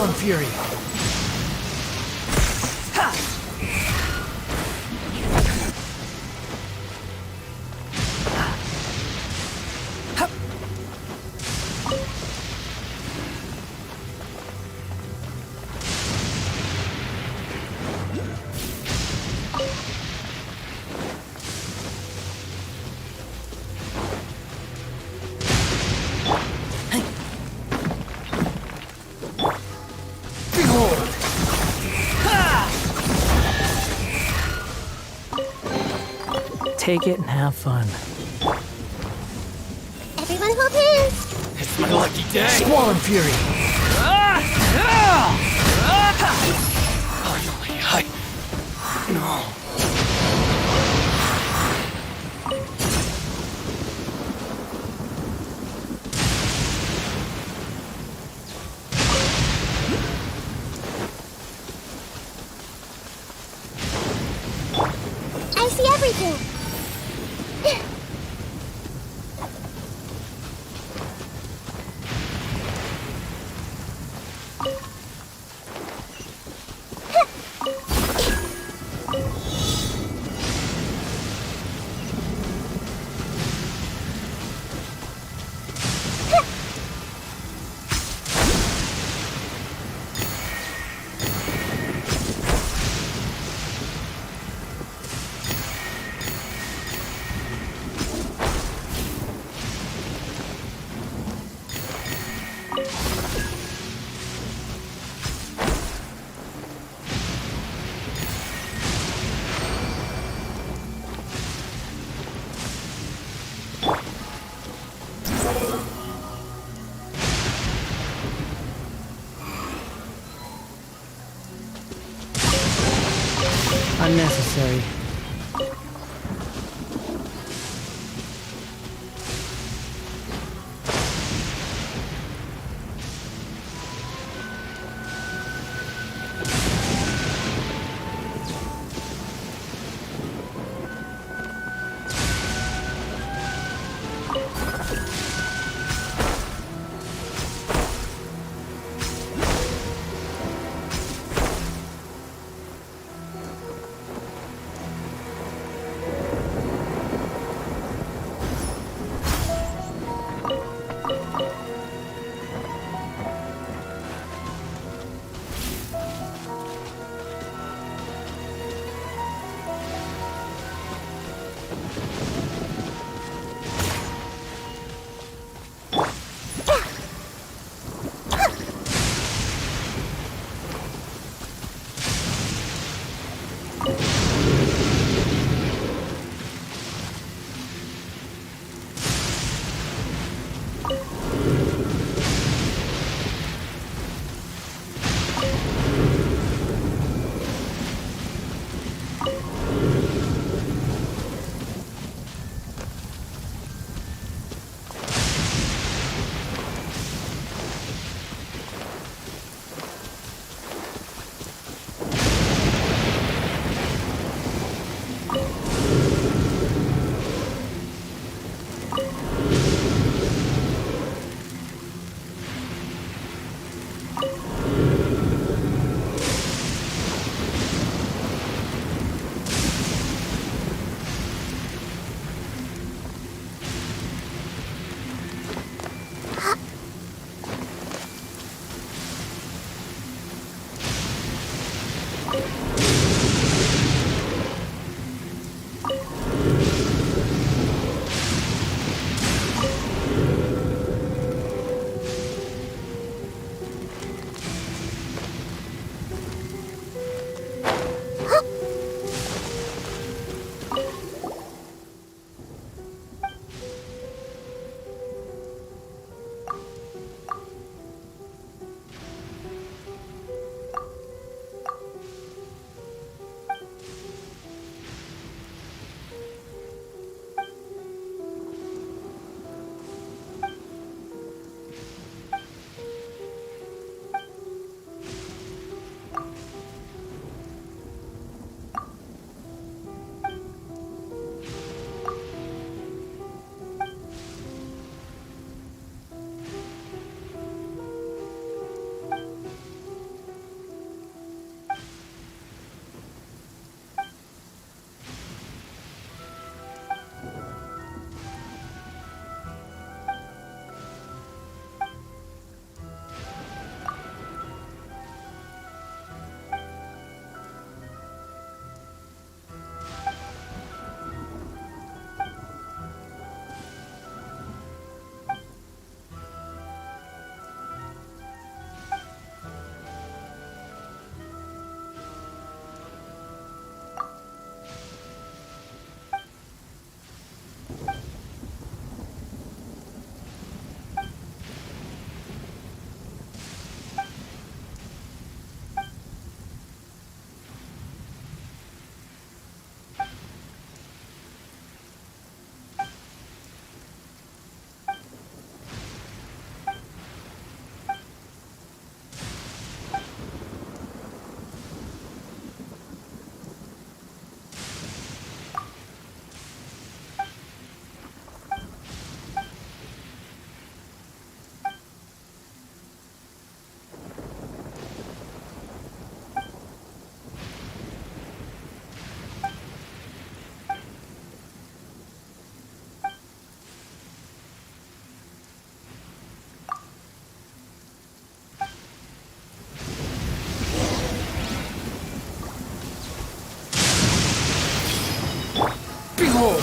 Spawn Fury. Take it and have fun. Everyone hold hands! It's my lucky day! Spawn Fury. No. I see everything! Unnecessary. hold.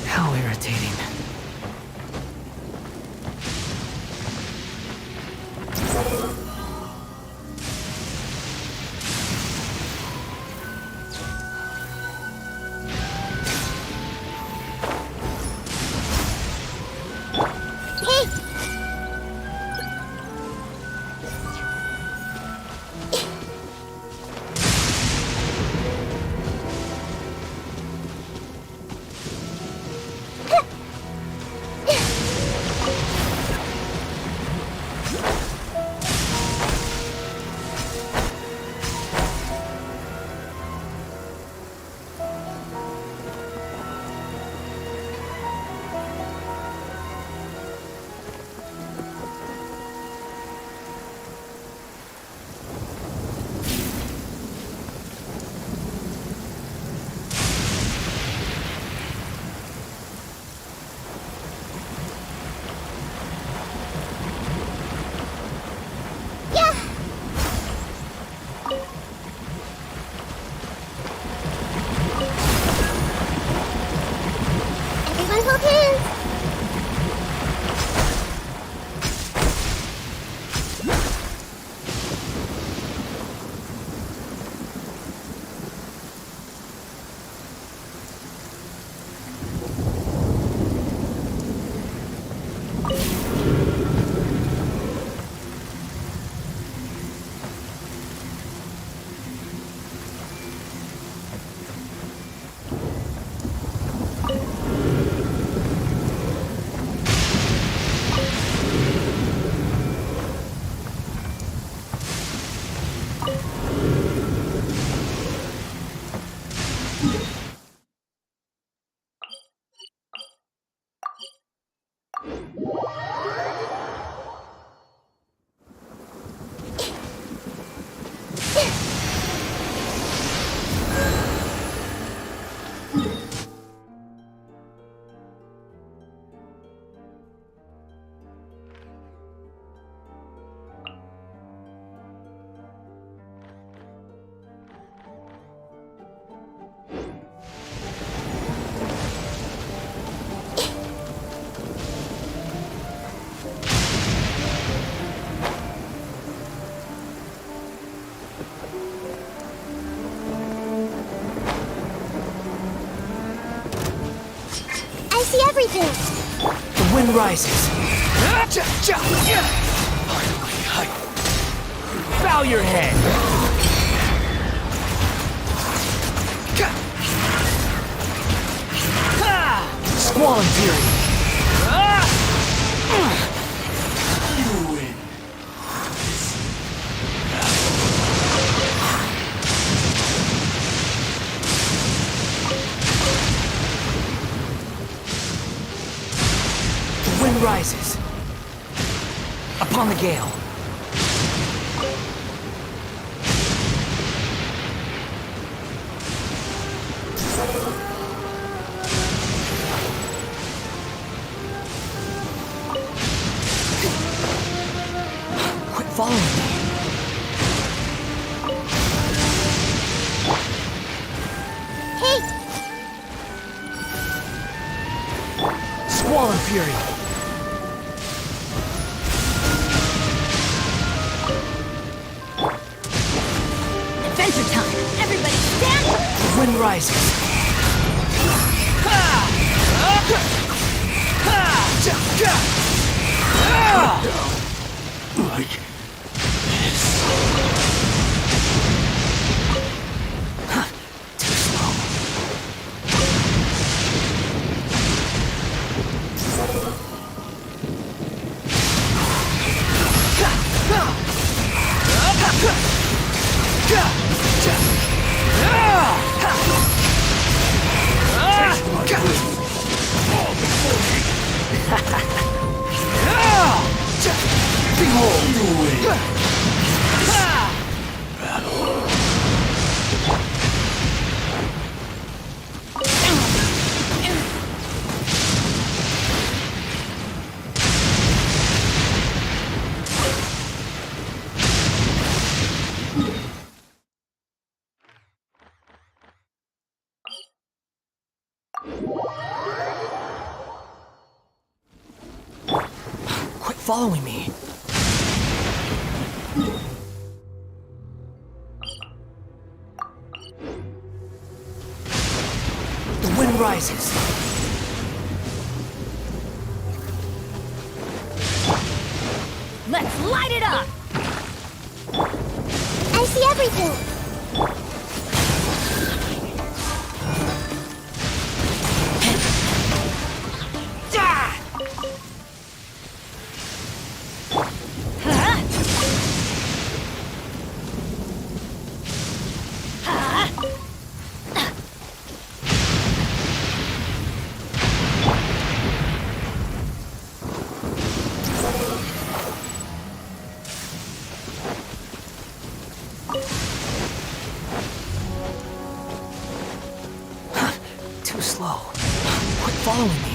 How irritating. Everyone hold hands. I see everything. The wind rises. Bow your head. Squall and Fury. You win. The wind rises. Upon the gale. Quit following me. Hey! fury. Adventure time! Everybody stand up! The wind rises. Like Too slow. behold the way. Quit following me. The wind rises. Let's light it up! I see everything. Too slow. Quit following me.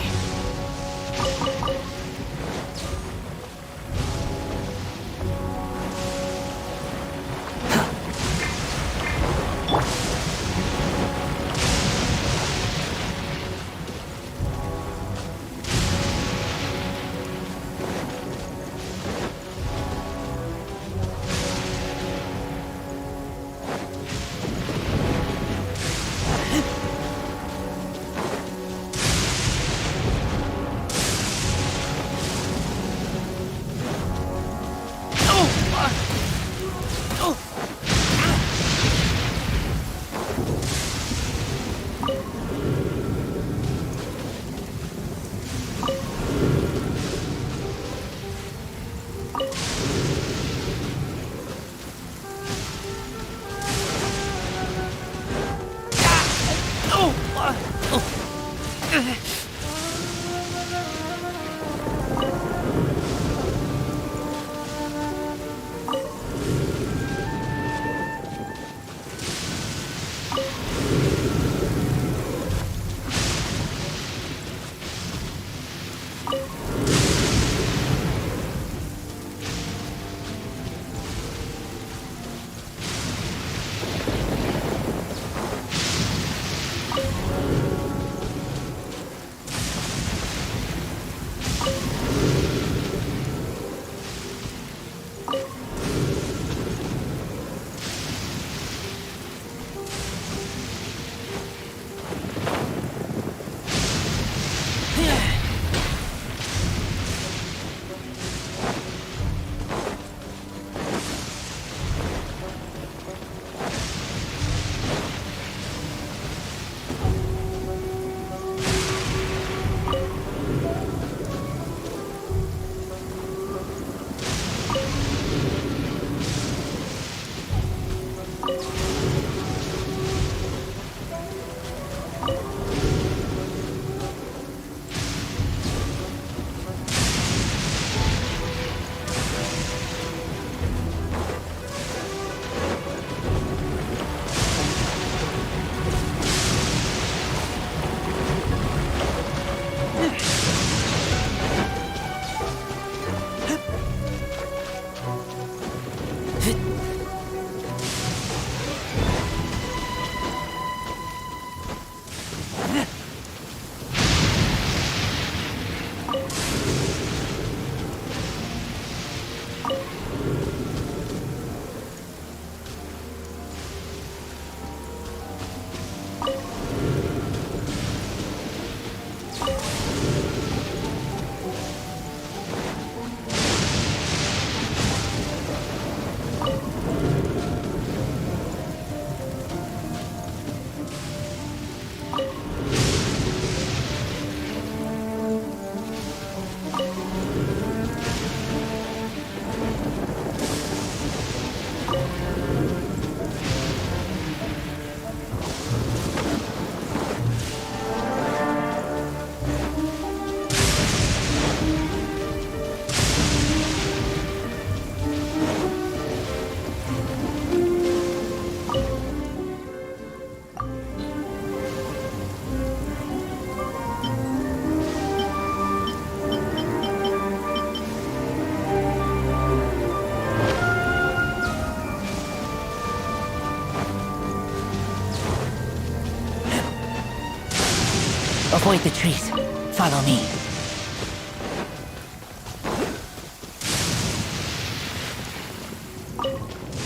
Avoid the trees. Follow me.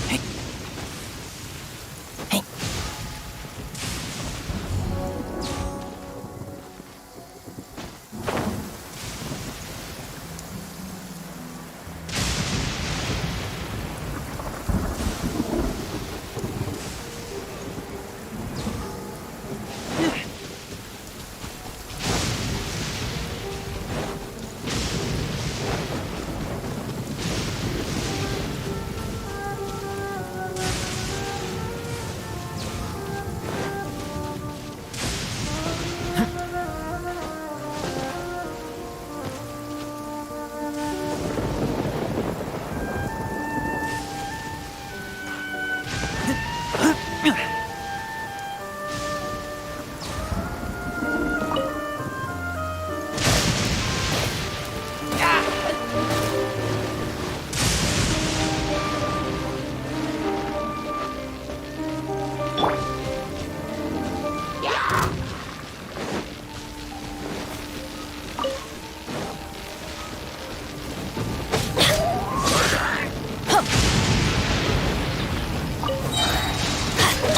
Hey. Hey.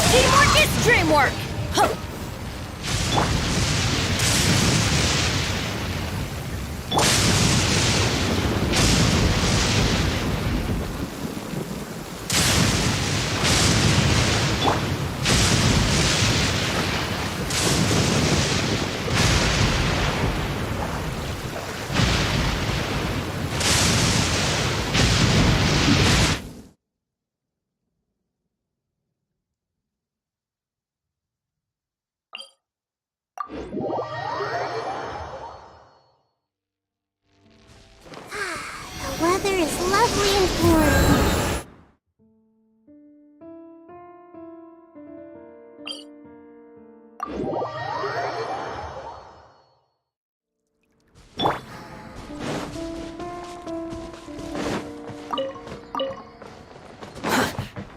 Teamwork is dreamwork! Huh. The weather is lovely and warm.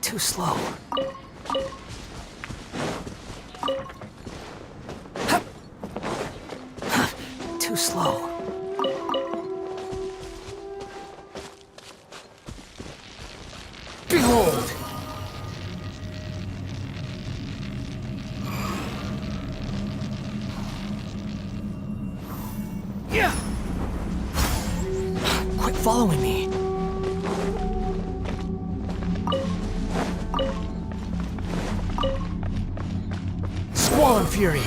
Too slow. Too slow. Behold! Yeah! Quit following me. Squall and Fury!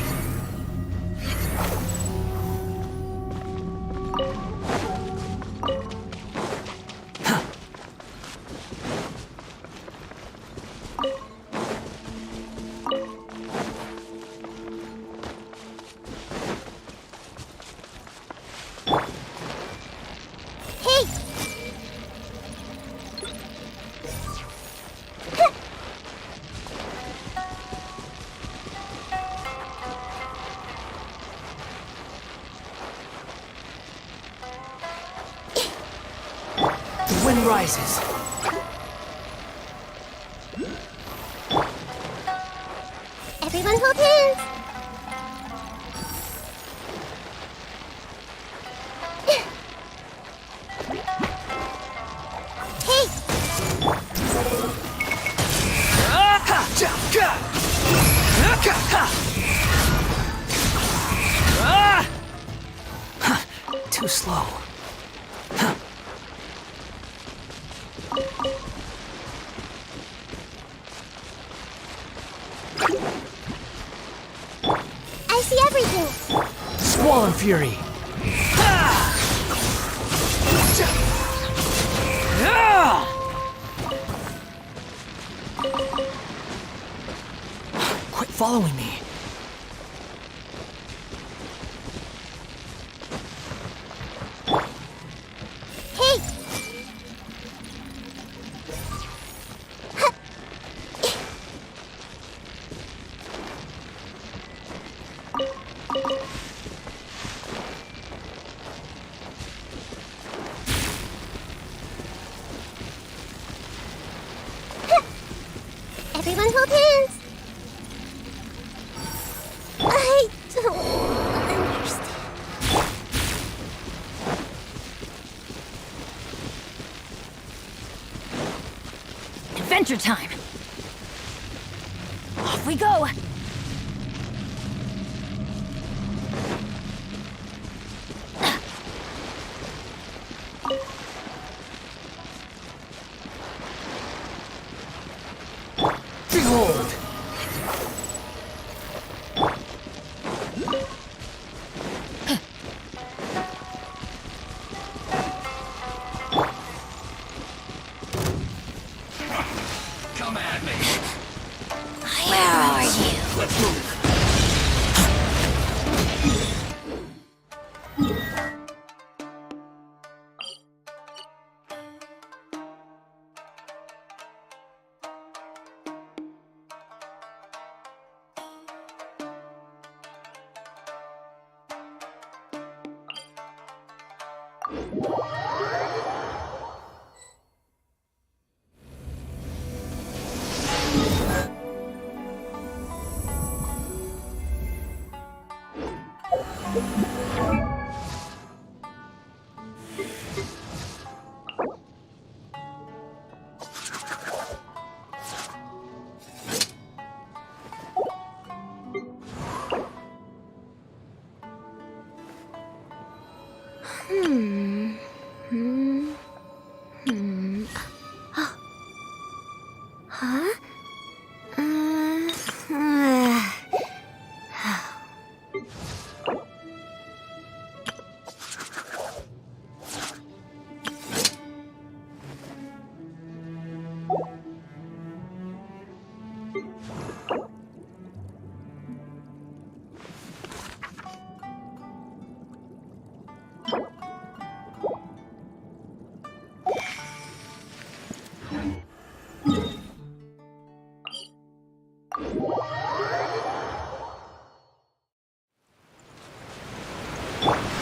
Hey! The wind rises. Everyone hold hands! Hey! Too slow. I see everything! Squall and Fury! Quit following me. Hey! Everyone hold hands! I don't want Adventure time! Off we go! Behold! Come at me. Where are you? Let's move. Huh?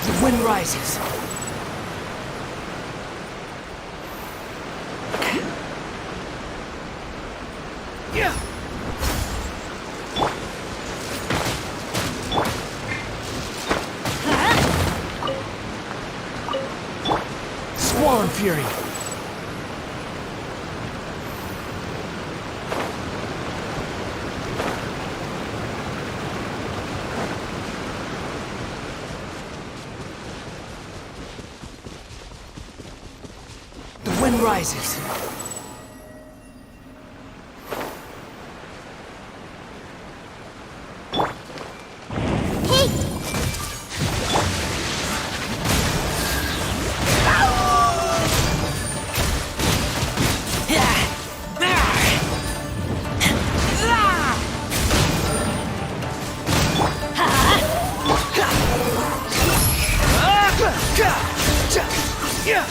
The wind rises. Yeah. Squall and fury. The wind rises. Yeah.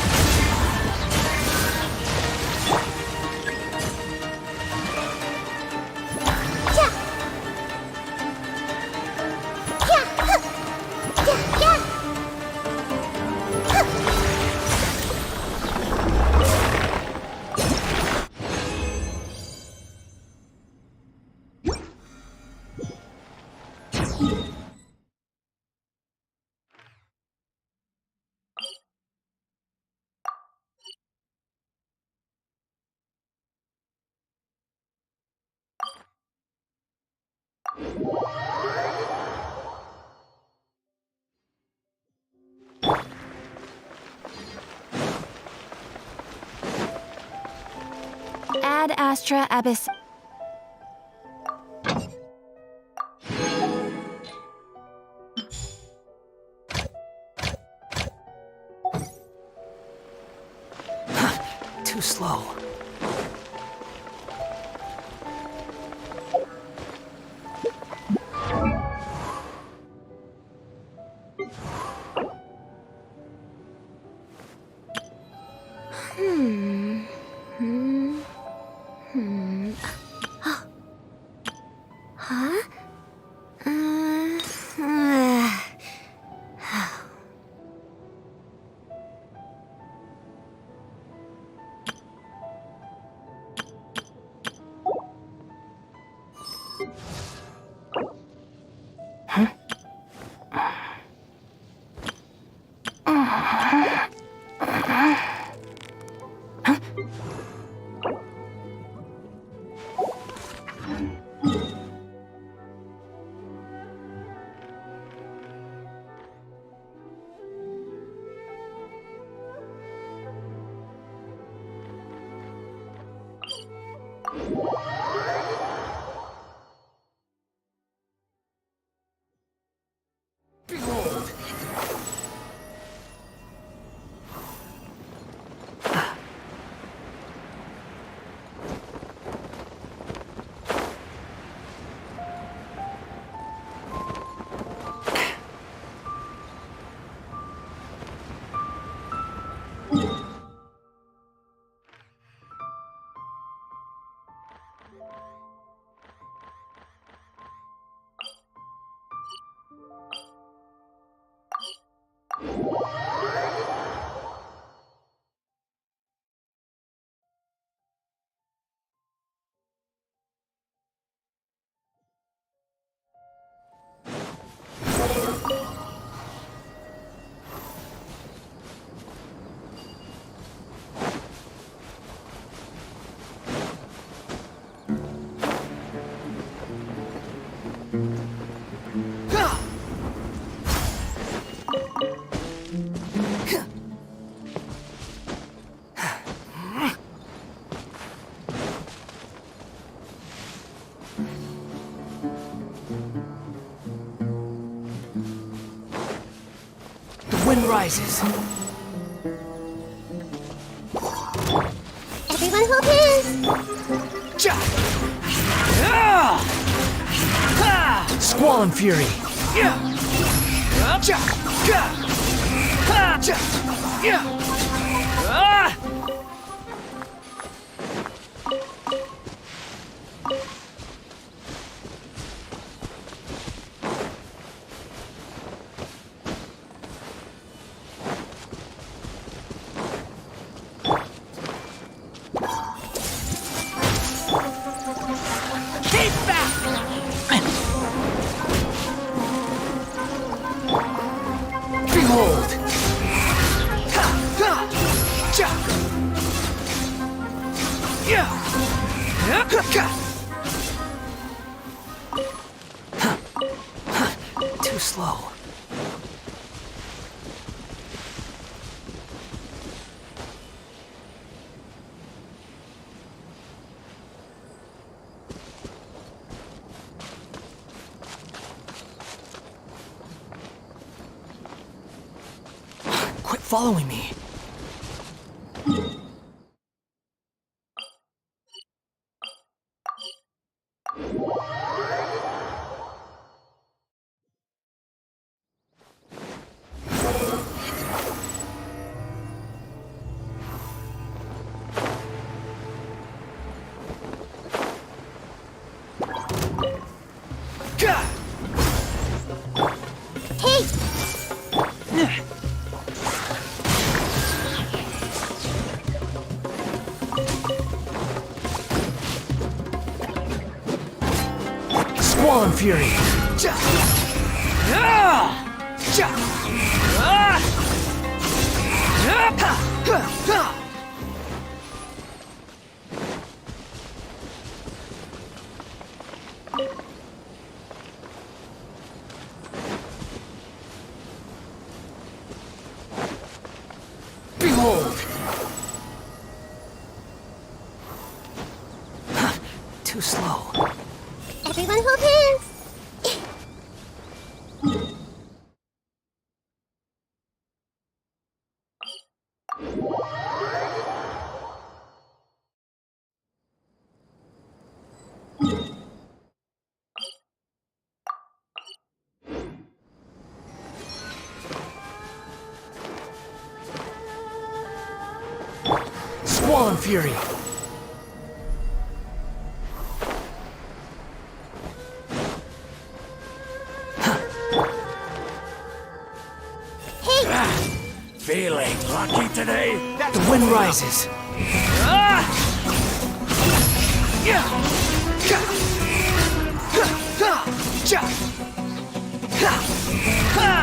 Ad Astra Abyss. Too slow. Huh? Behold! The wind rises. Everyone hold hands! Cha! Ah! Ha! Squall and fury. Yeah! Cha! Ka! Ha! Cha! Yeah! Ah! Keep back! Behold! Ha! Ha! Cha! Yeah! Ha! Ka! Ha! Ha! Too slow. Quit following me. Ka! Hey! Squall and fury. Cha! Ah! Cha! Ah! Ah! Ha! Ha! Ha! Behold! Huh, too slow. Everyone hold hands! Squall and fury. Feeling lucky today? The wind rises. Ah! Yeah! Ka! Ha! Ha! Cha! Ha! Ha!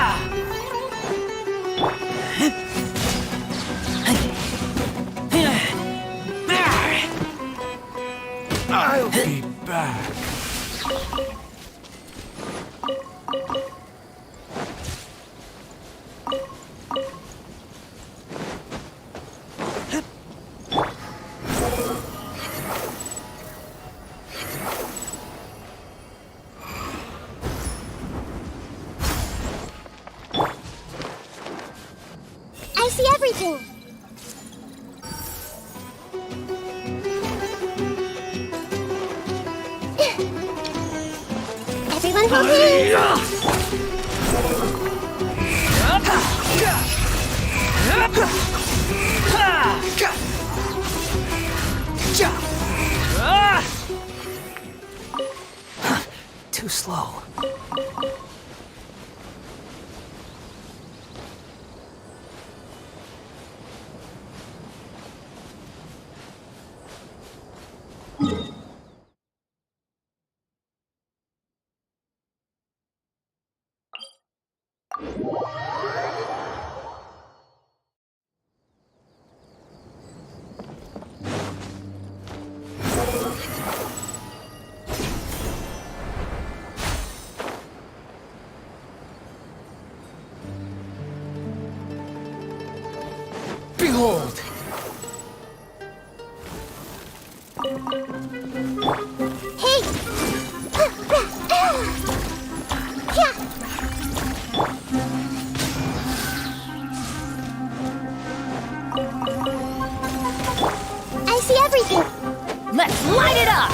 I'll be back. I see everything. Everyone hold hands. Too slow. Behold! Hey! Yeah. I see everything. Let's light it up!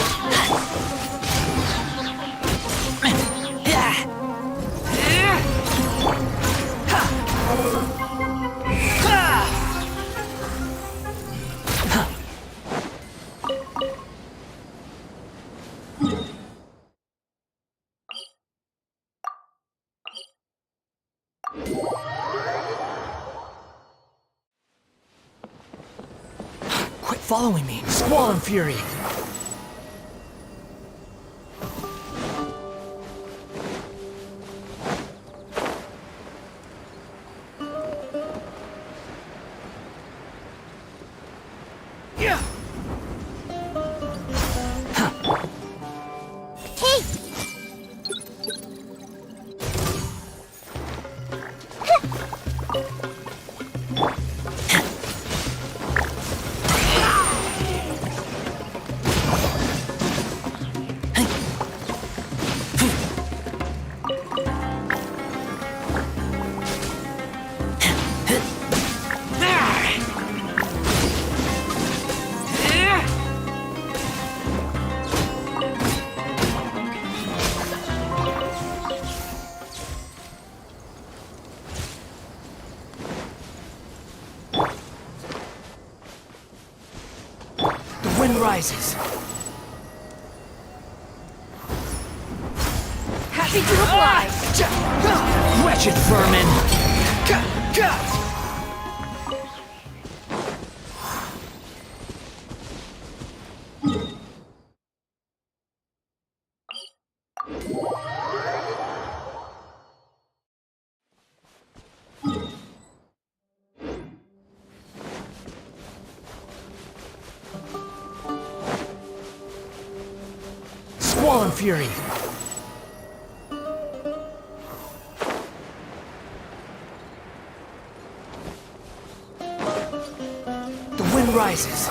Quit following me. Squall and fury. Yeah. Hey! The wind rises. Happy to oblige! Wretched vermin! Squall and fury. The wind rises.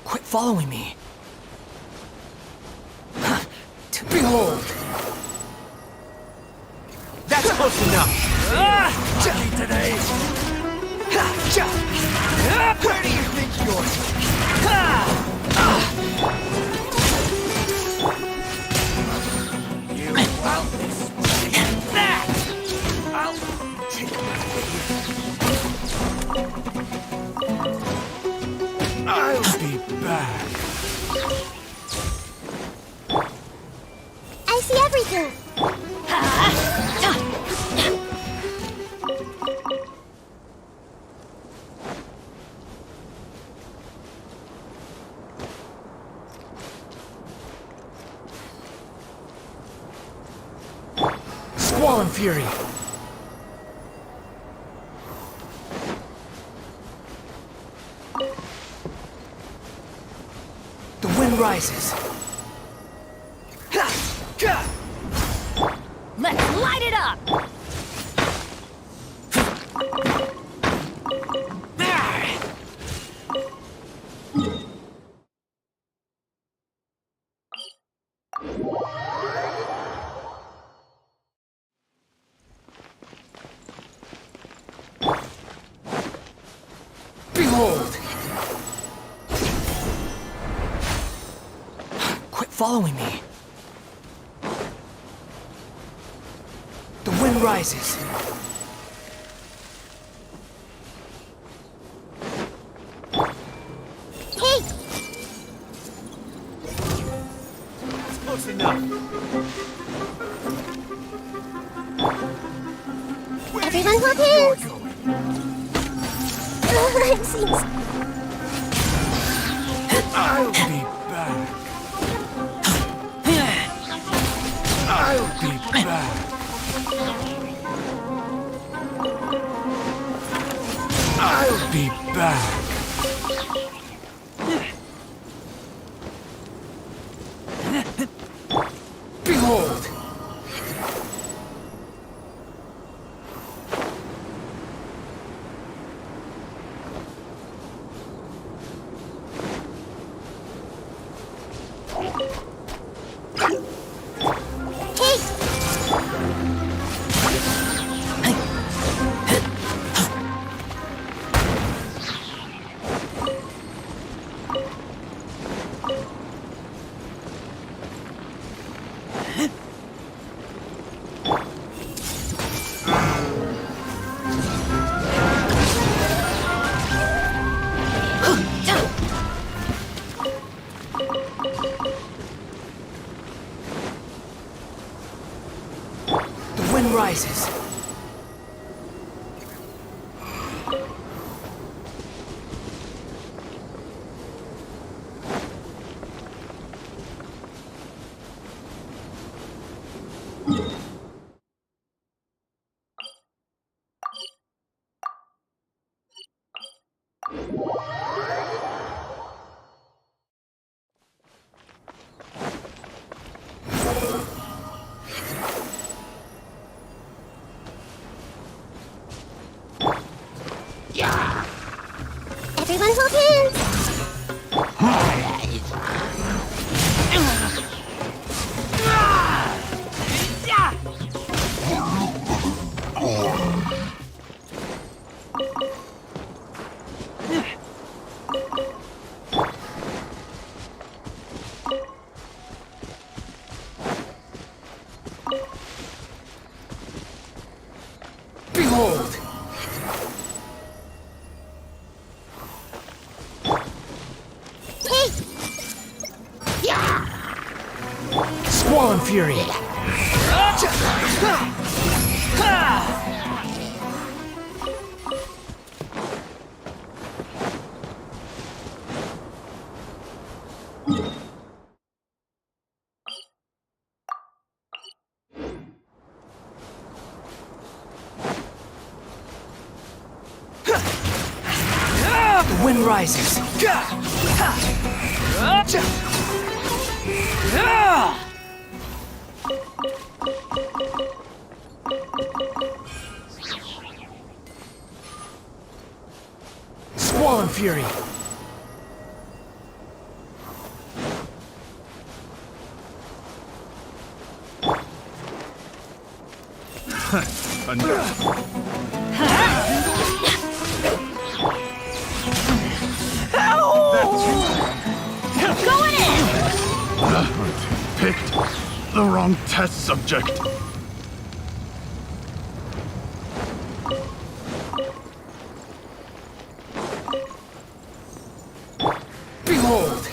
Quit following me. To behold. That's close enough. Lucky today. Where do you think you're? You out this that. I'll take I'll be back. I see everything. Squall and fury. The wind rises. Let's light it up! Behold! Quit following me. The wind rises. Hey! It's close enough. Everyone hold You're hands! going. It seems... I'll be back. I'll be back. I'll be back. Behold! The wind rises. Everyone hold hands! Behold! Hey! Squall and fury. The wind rises. Squall and fury. Going in! Picked the wrong test subject. Behold!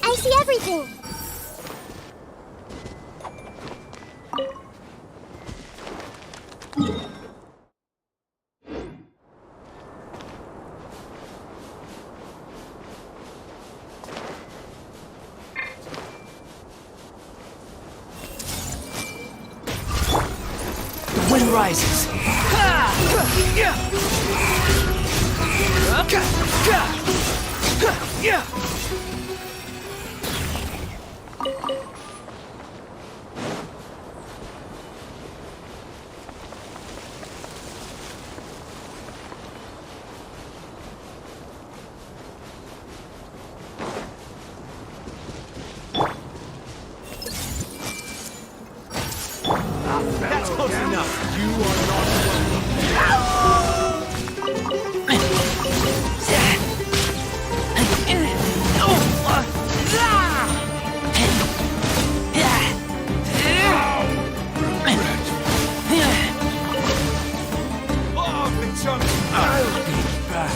I see everything! wind rises. That's close enough. You are not off the chunk. I'll be back.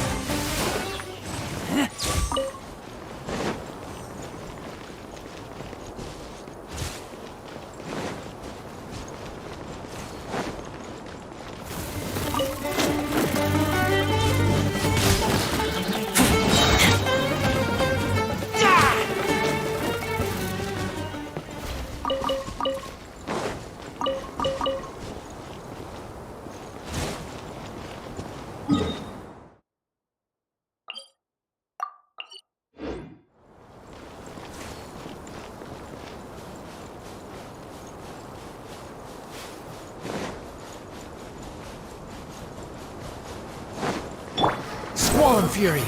Squall Fury.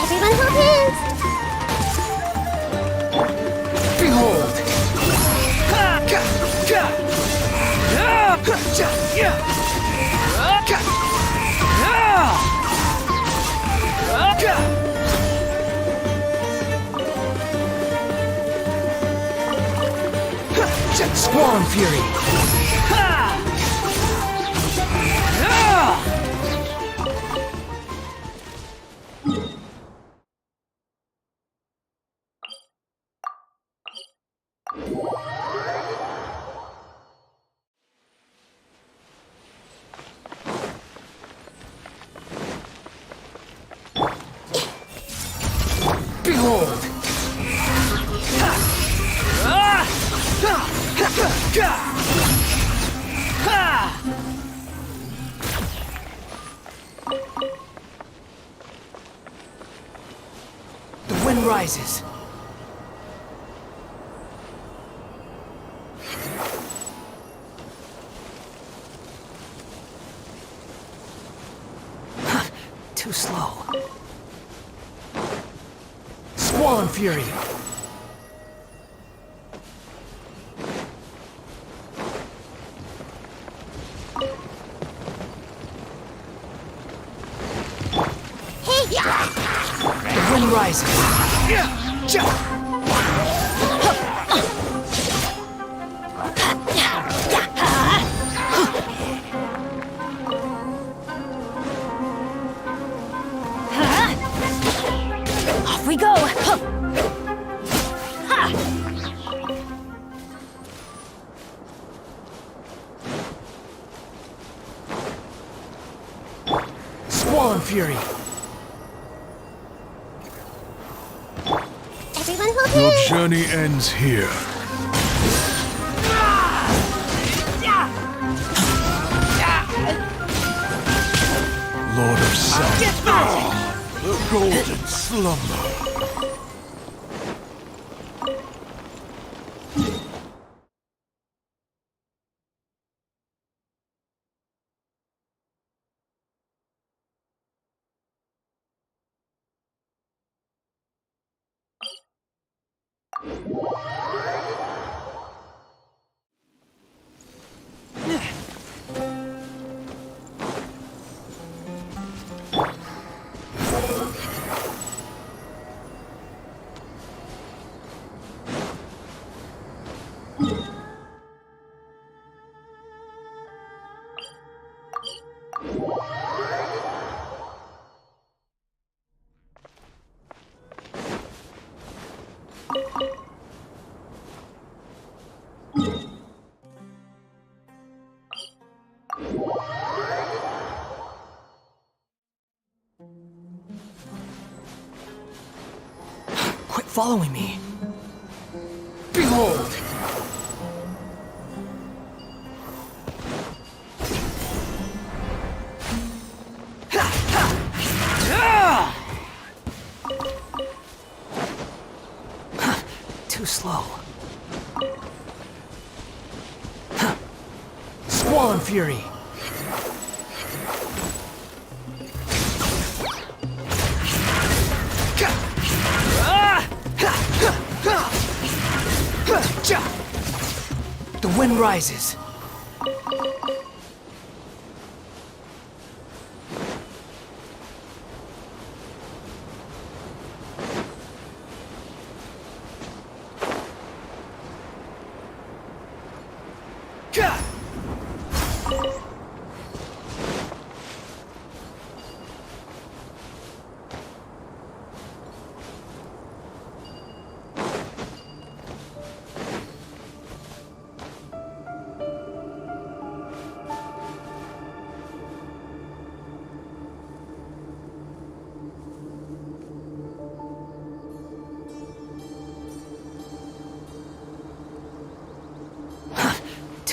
Everyone hold hands! Behold! Squall Fury. Behold! The wind rises. Too slow. Squall Fury. The wind rises. Off we go! Squall Fury. Everyone hold Your hands! journey ends here. Lord of Sun. The golden slumber. Quit following me. Behold! Too slow. Squall and Fury! The wind rises.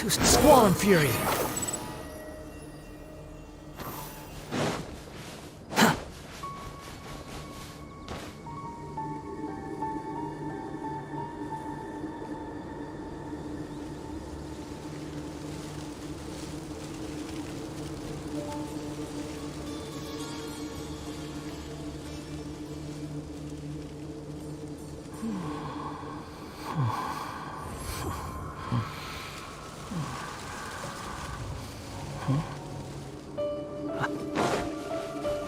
Squall and Fury!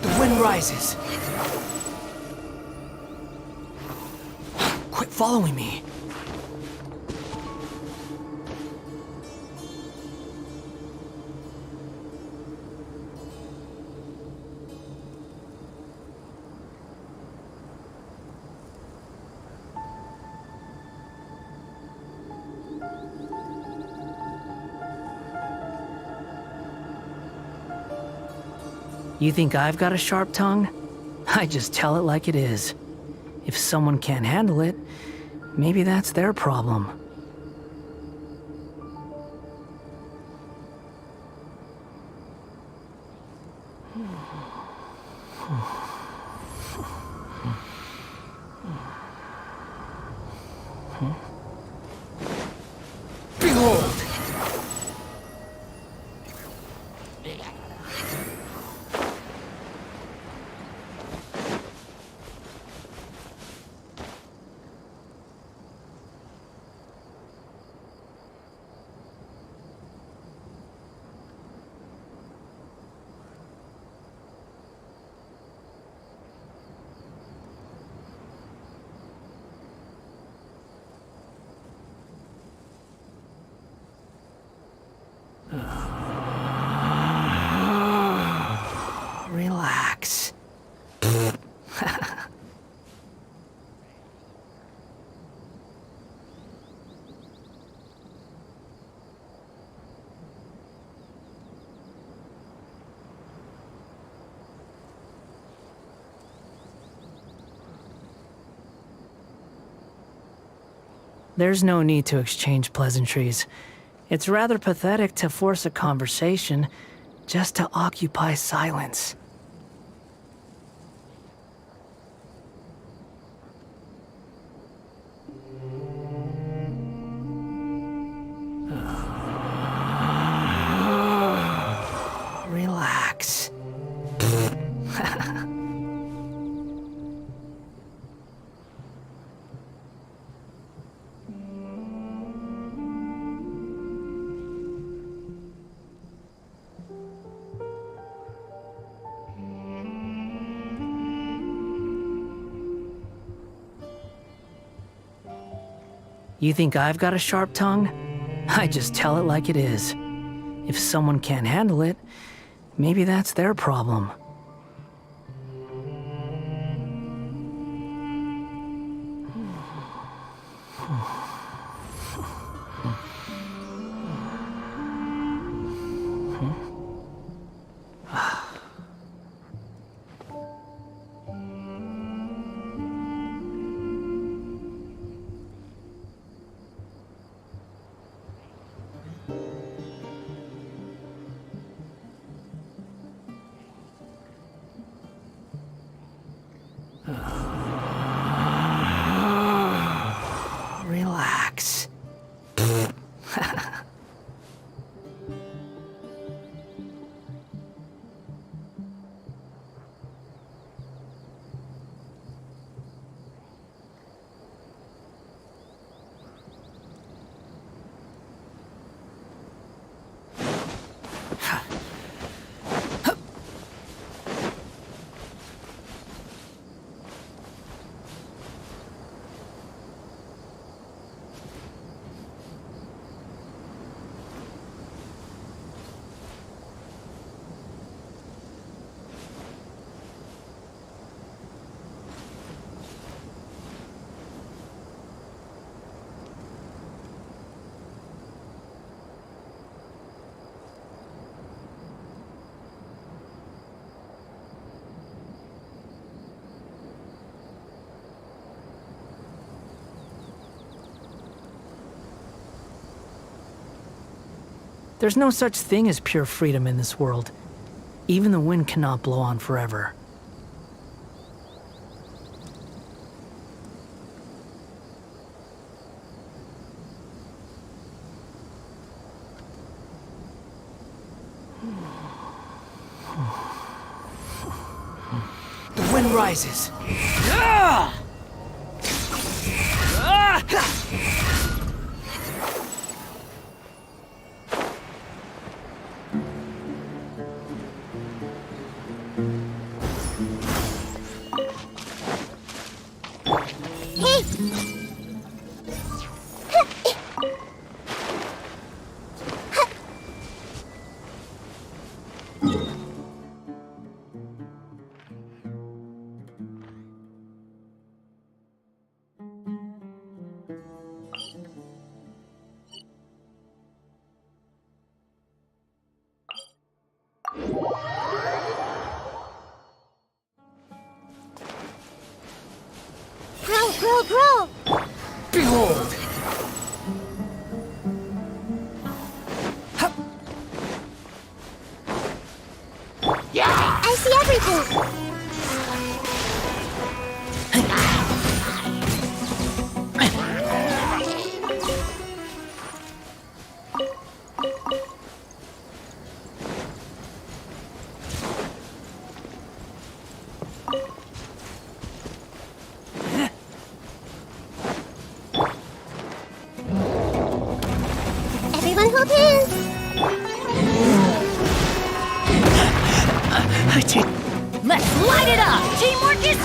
The wind rises. Quit following me. You think I've got a sharp tongue? I just tell it like it is. If someone can't handle it, maybe that's their problem. Behold! Relax. There's no need to exchange pleasantries. It's rather pathetic to force a conversation just to occupy silence. Relax. You think I've got a sharp tongue? I just tell it like it is. If someone can't handle it, maybe that's their problem. Relax. There's no such thing as pure freedom in this world. Even the wind cannot blow on forever. The wind rises. Grow! Behold! I see everything! Everyone hold hands! Let's light it up! Teamwork is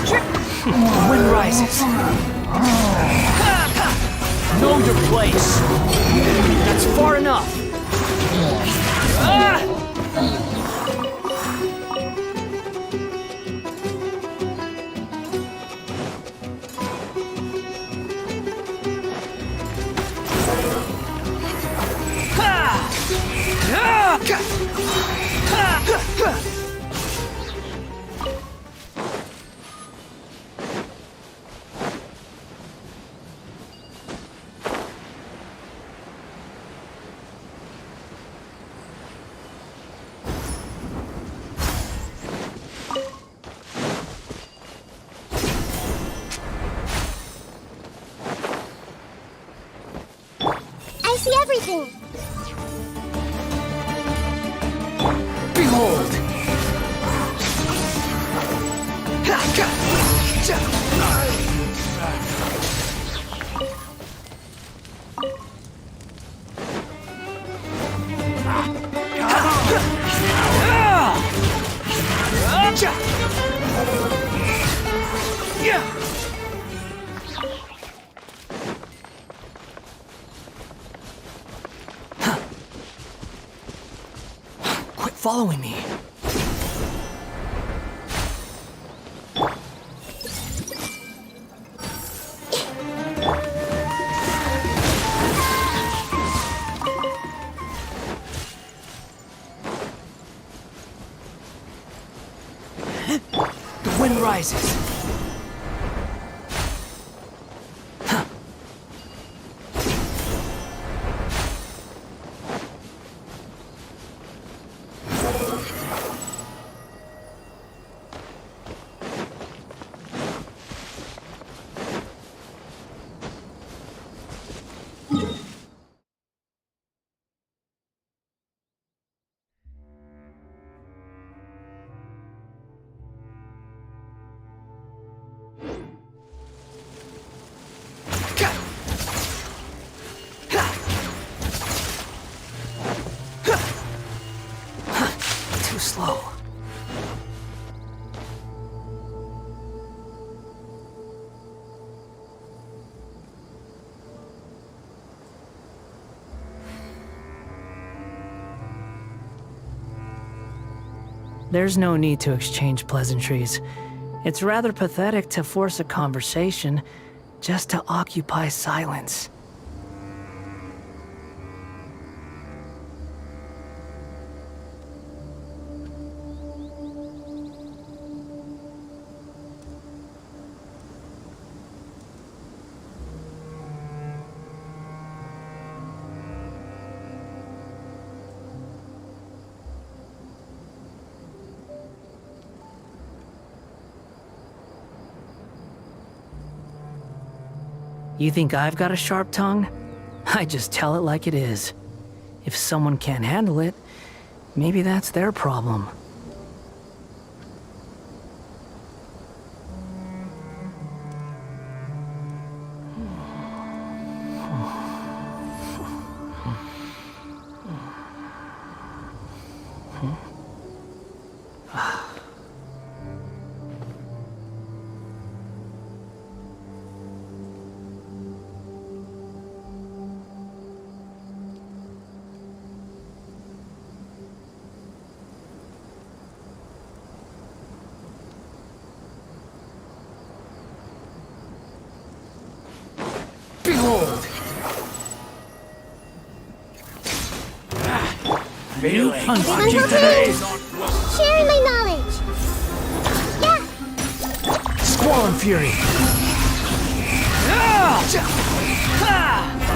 The wind rises. Know your place. That's far enough. I see everything! Behold! Quit following me. The wind rises. There's no need to exchange pleasantries. It's rather pathetic to force a conversation just to occupy silence. You think I've got a sharp tongue? I just tell it like it is. If someone can't handle it, maybe that's their problem. Behold! New Everyone hold hands! Sharing my knowledge! Yeah! Squall and Fury!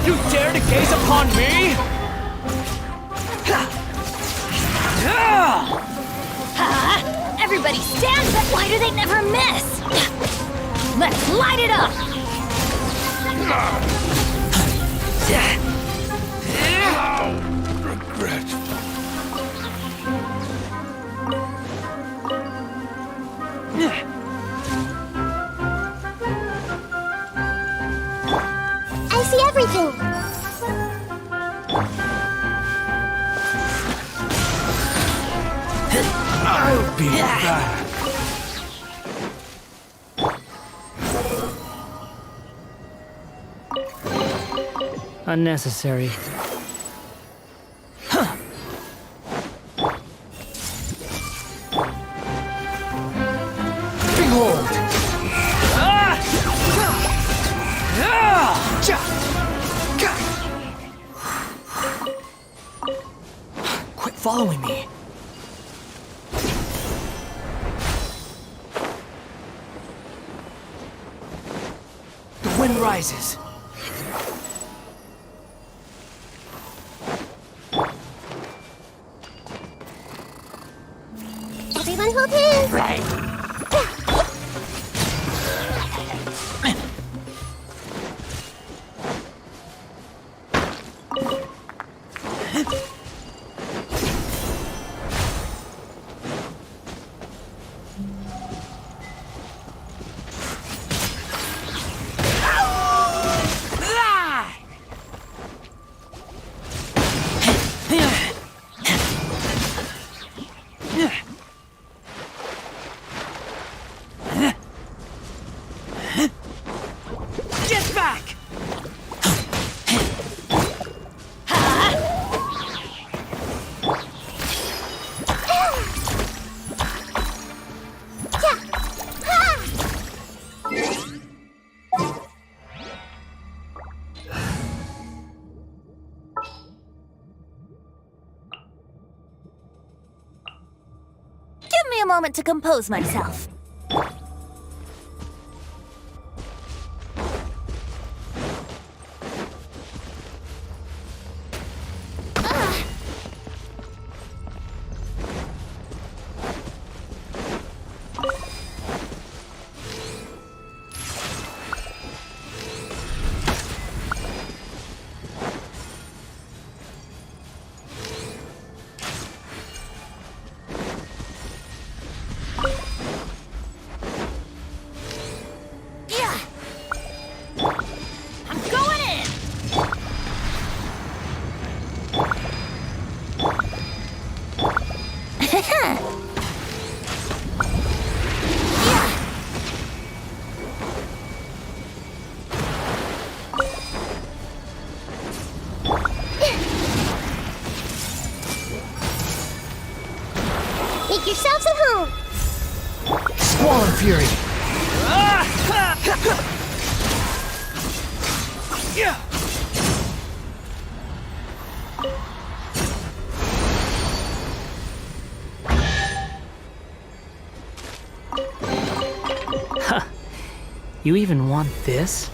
You dare to gaze upon me? Everybody stand, but why do they never miss? Let's light it up! Regret. I see everything! I'll be back! Unnecessary. Behold! Quit following me. The wind rises. Everyone hold hands! Get back! Give me a moment to compose myself. fury. Yeah. You even want this?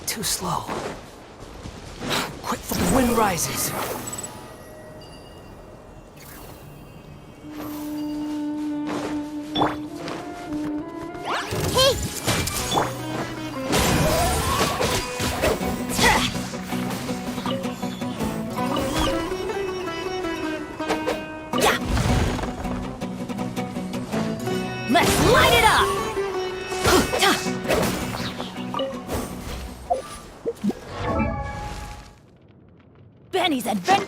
Too slow. Quick, the wind rises. Hey! Yeah. Let's light it up! Benny's adventure.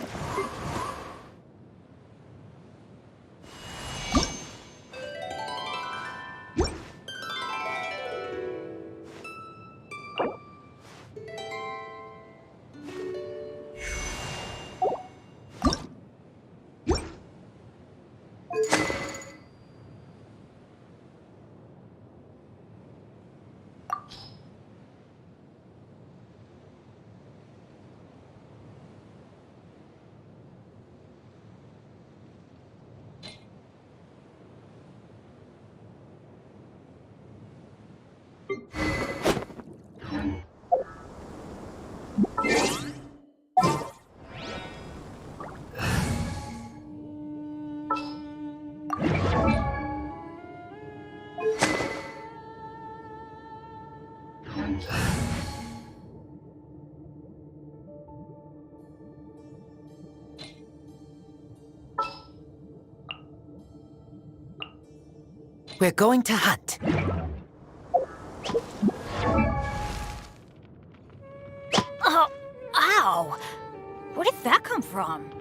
We're going to hunt. Oh, ow! Where did that come from?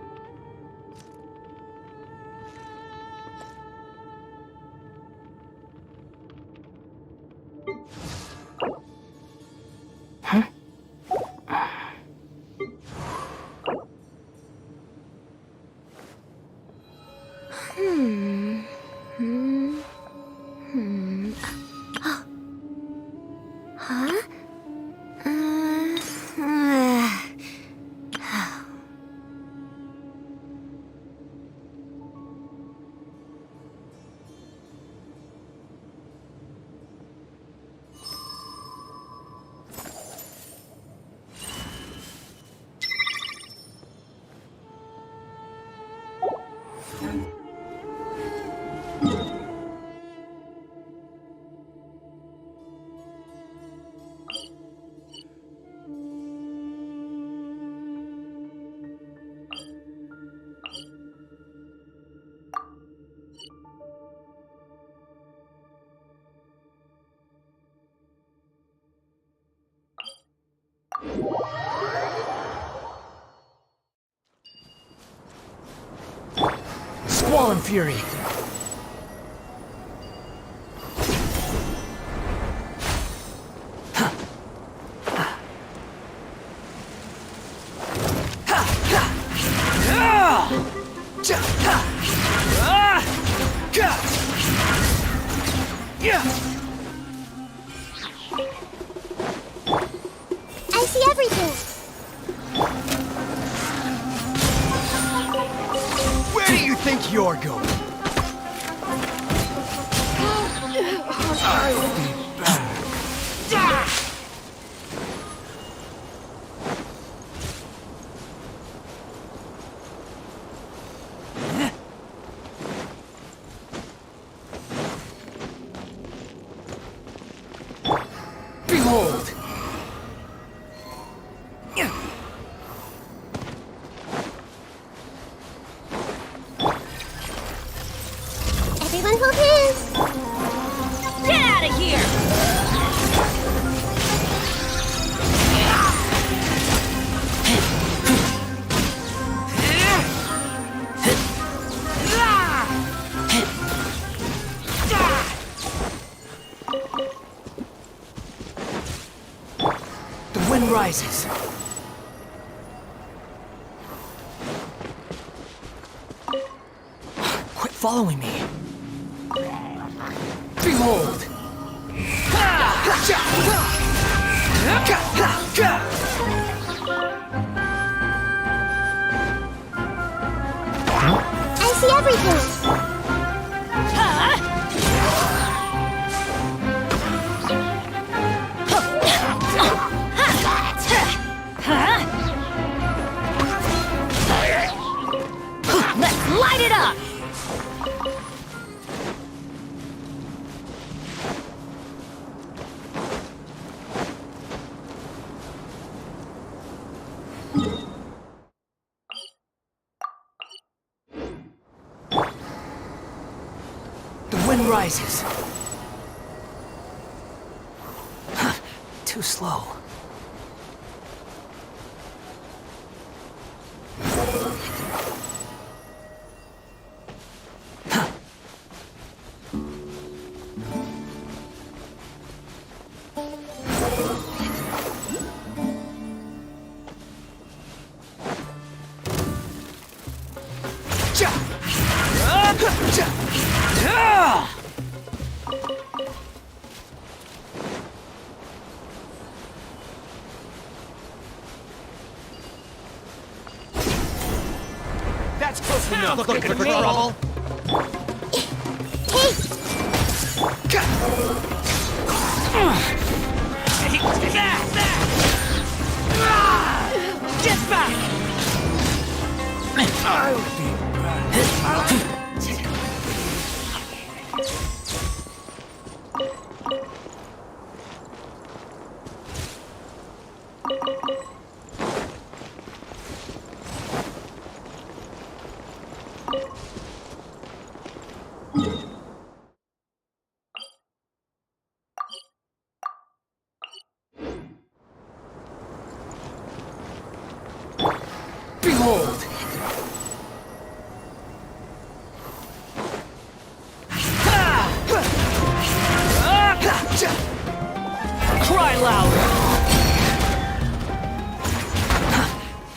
Squall and fury. I see everything. Where do you think you're going? I'll be back. Behold! Everyone hold hands. Get out of here! The wind rises. following me. Behold! I see everything. Let's light it up! The wind rises. Too slow. That's close enough. Looking for trouble? Get back! I'll be back. Behold! Cry louder!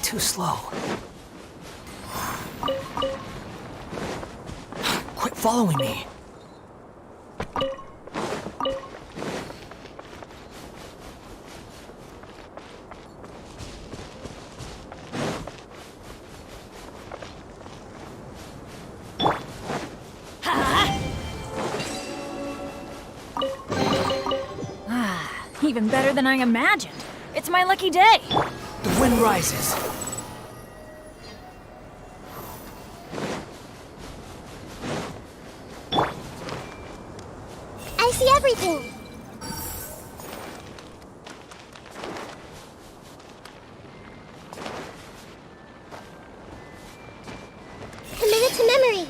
Too slow. Quit following me. Even better than I imagined. It's my lucky day. The wind rises. I see everything. Commit it to memory.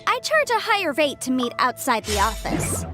I charge a higher rate to meet outside the office.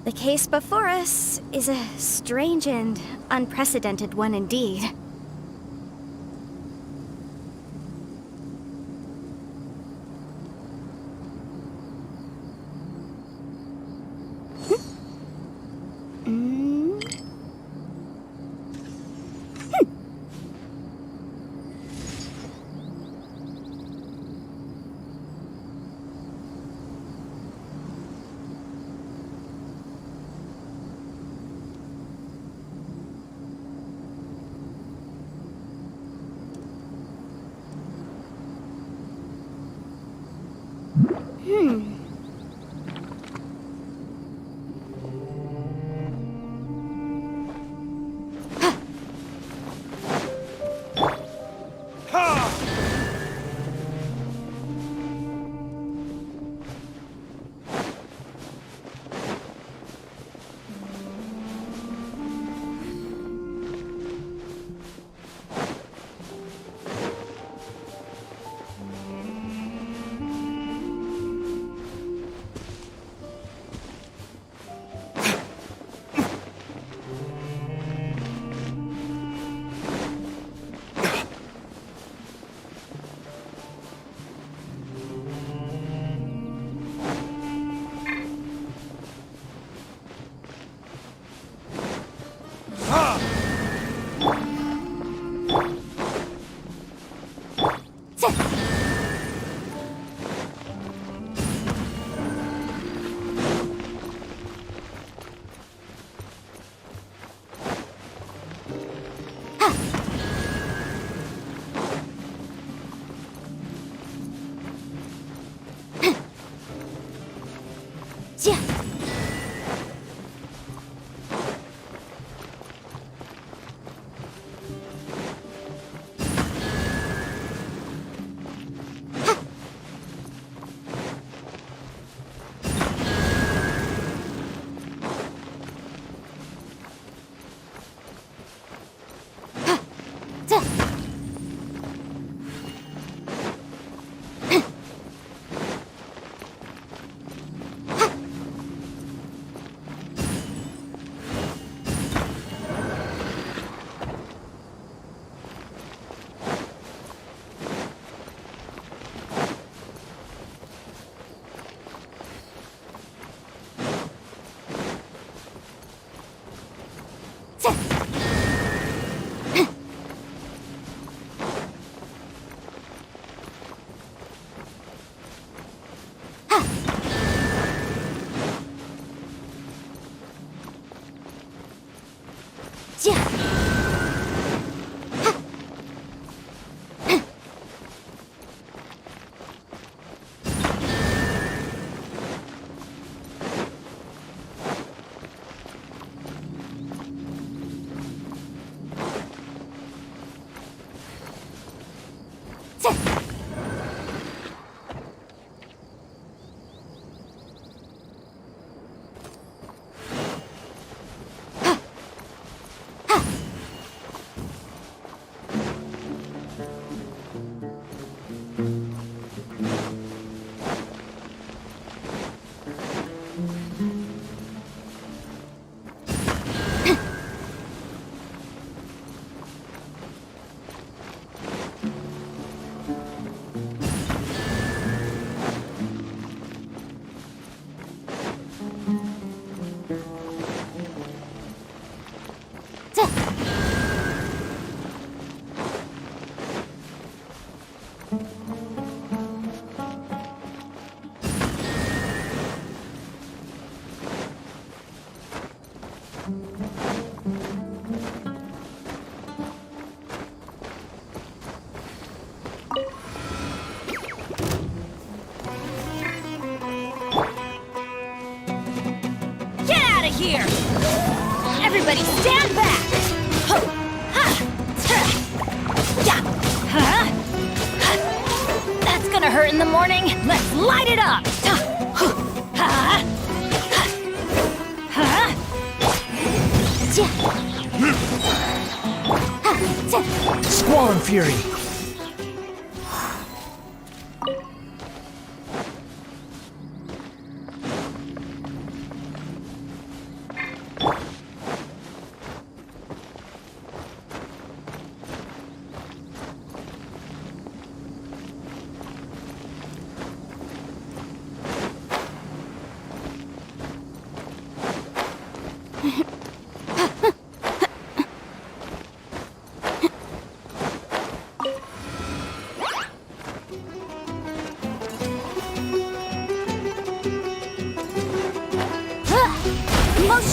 The case before us is a strange and unprecedented one indeed. Here! Everybody stand back! That's gonna hurt in the morning! Let's light it up! Squall and Fury.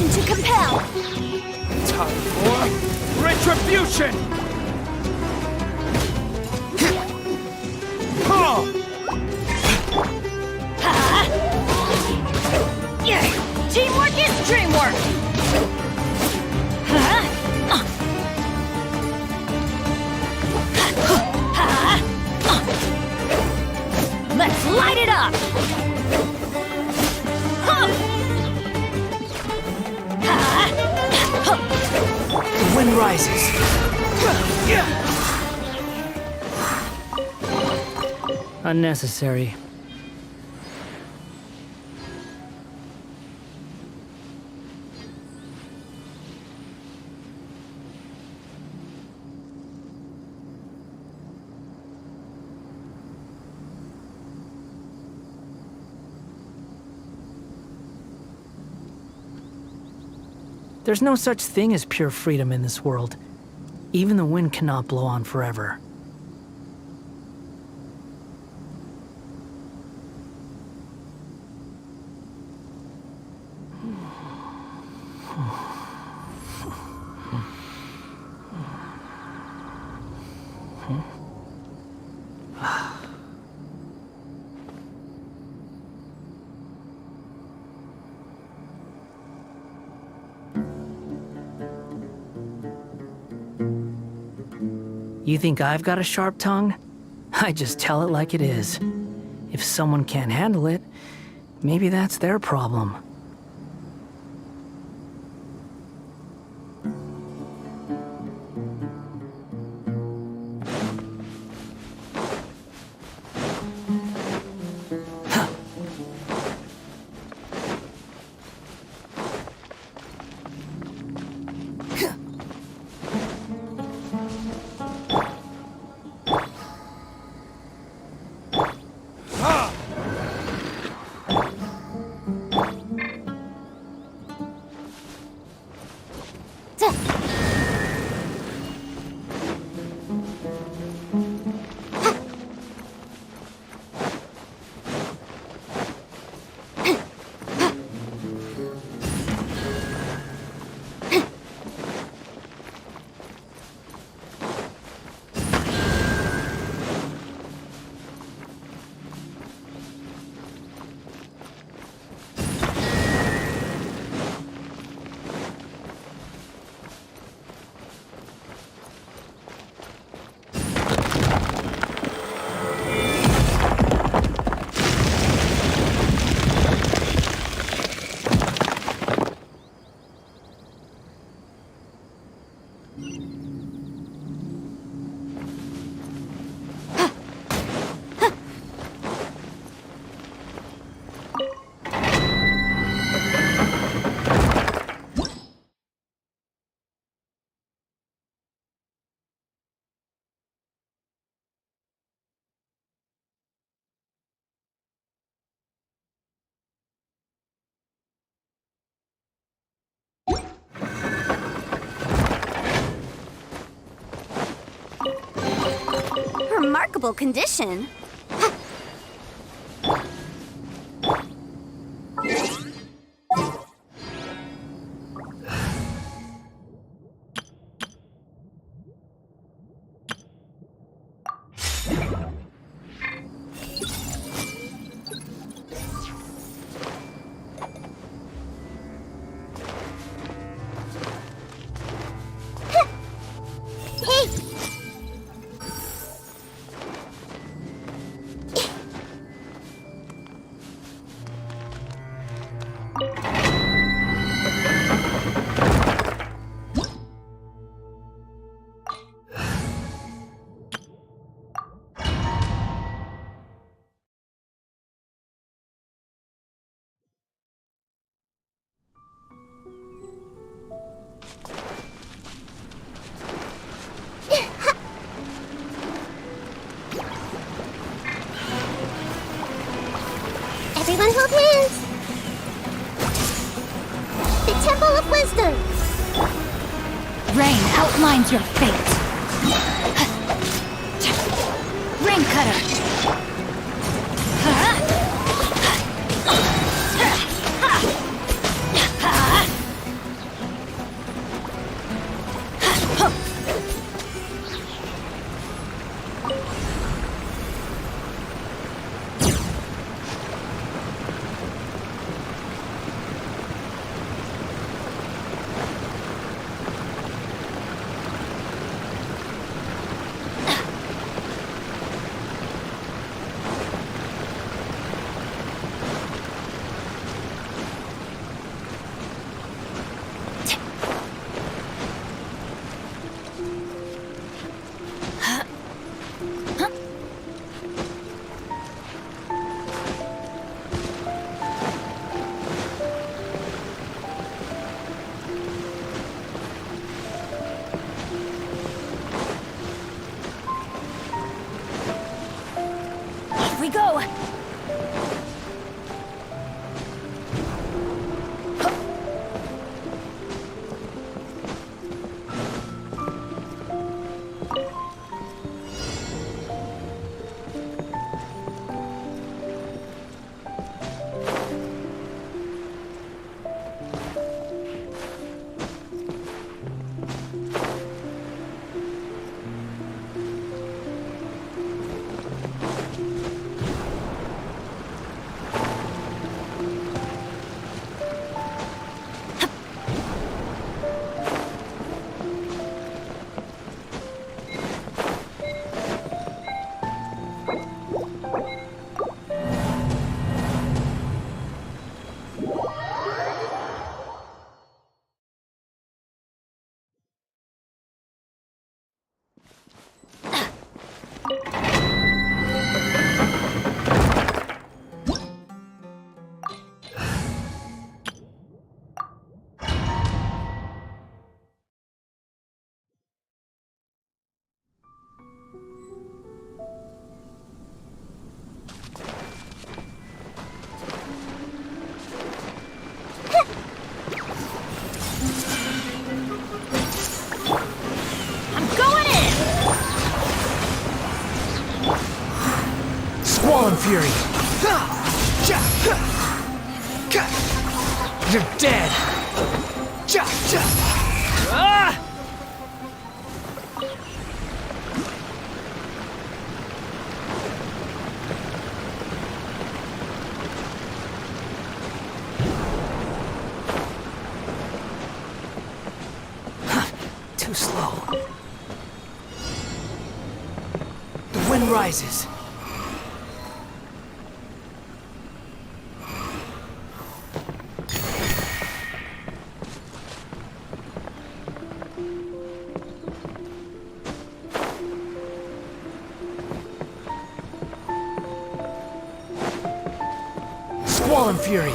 Action to compel! Time for retribution! Huh! Teamwork is dreamwork! Let's light it up! The wind rises. Unnecessary. There's no such thing as pure freedom in this world. Even the wind cannot blow on forever. You think I've got a sharp tongue? I just tell it like it is. If someone can't handle it, maybe that's their problem. Remarkable condition. Everyone hold hands. The Temple of Wisdom. Rain outlines your fate. Rain Cutter. we go! Squall Fury! You're dead! Ah! Too slow. The wind rises. Squall Fury!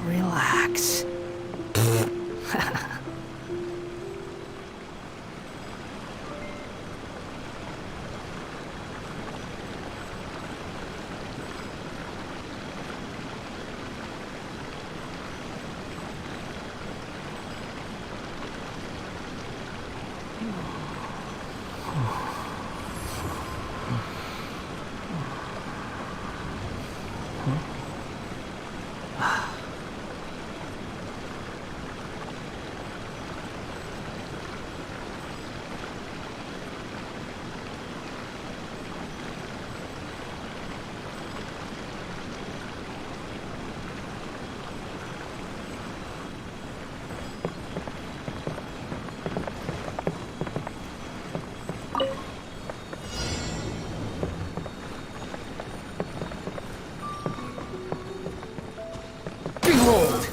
Relax. Behold!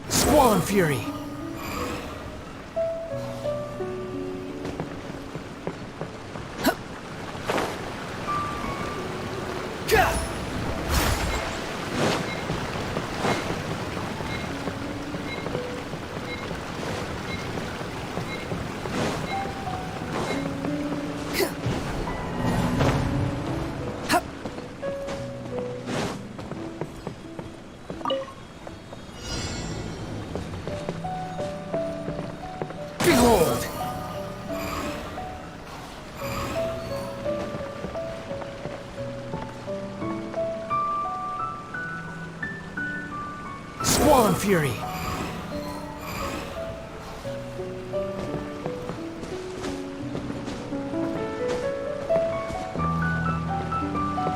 Squall Fury! fury.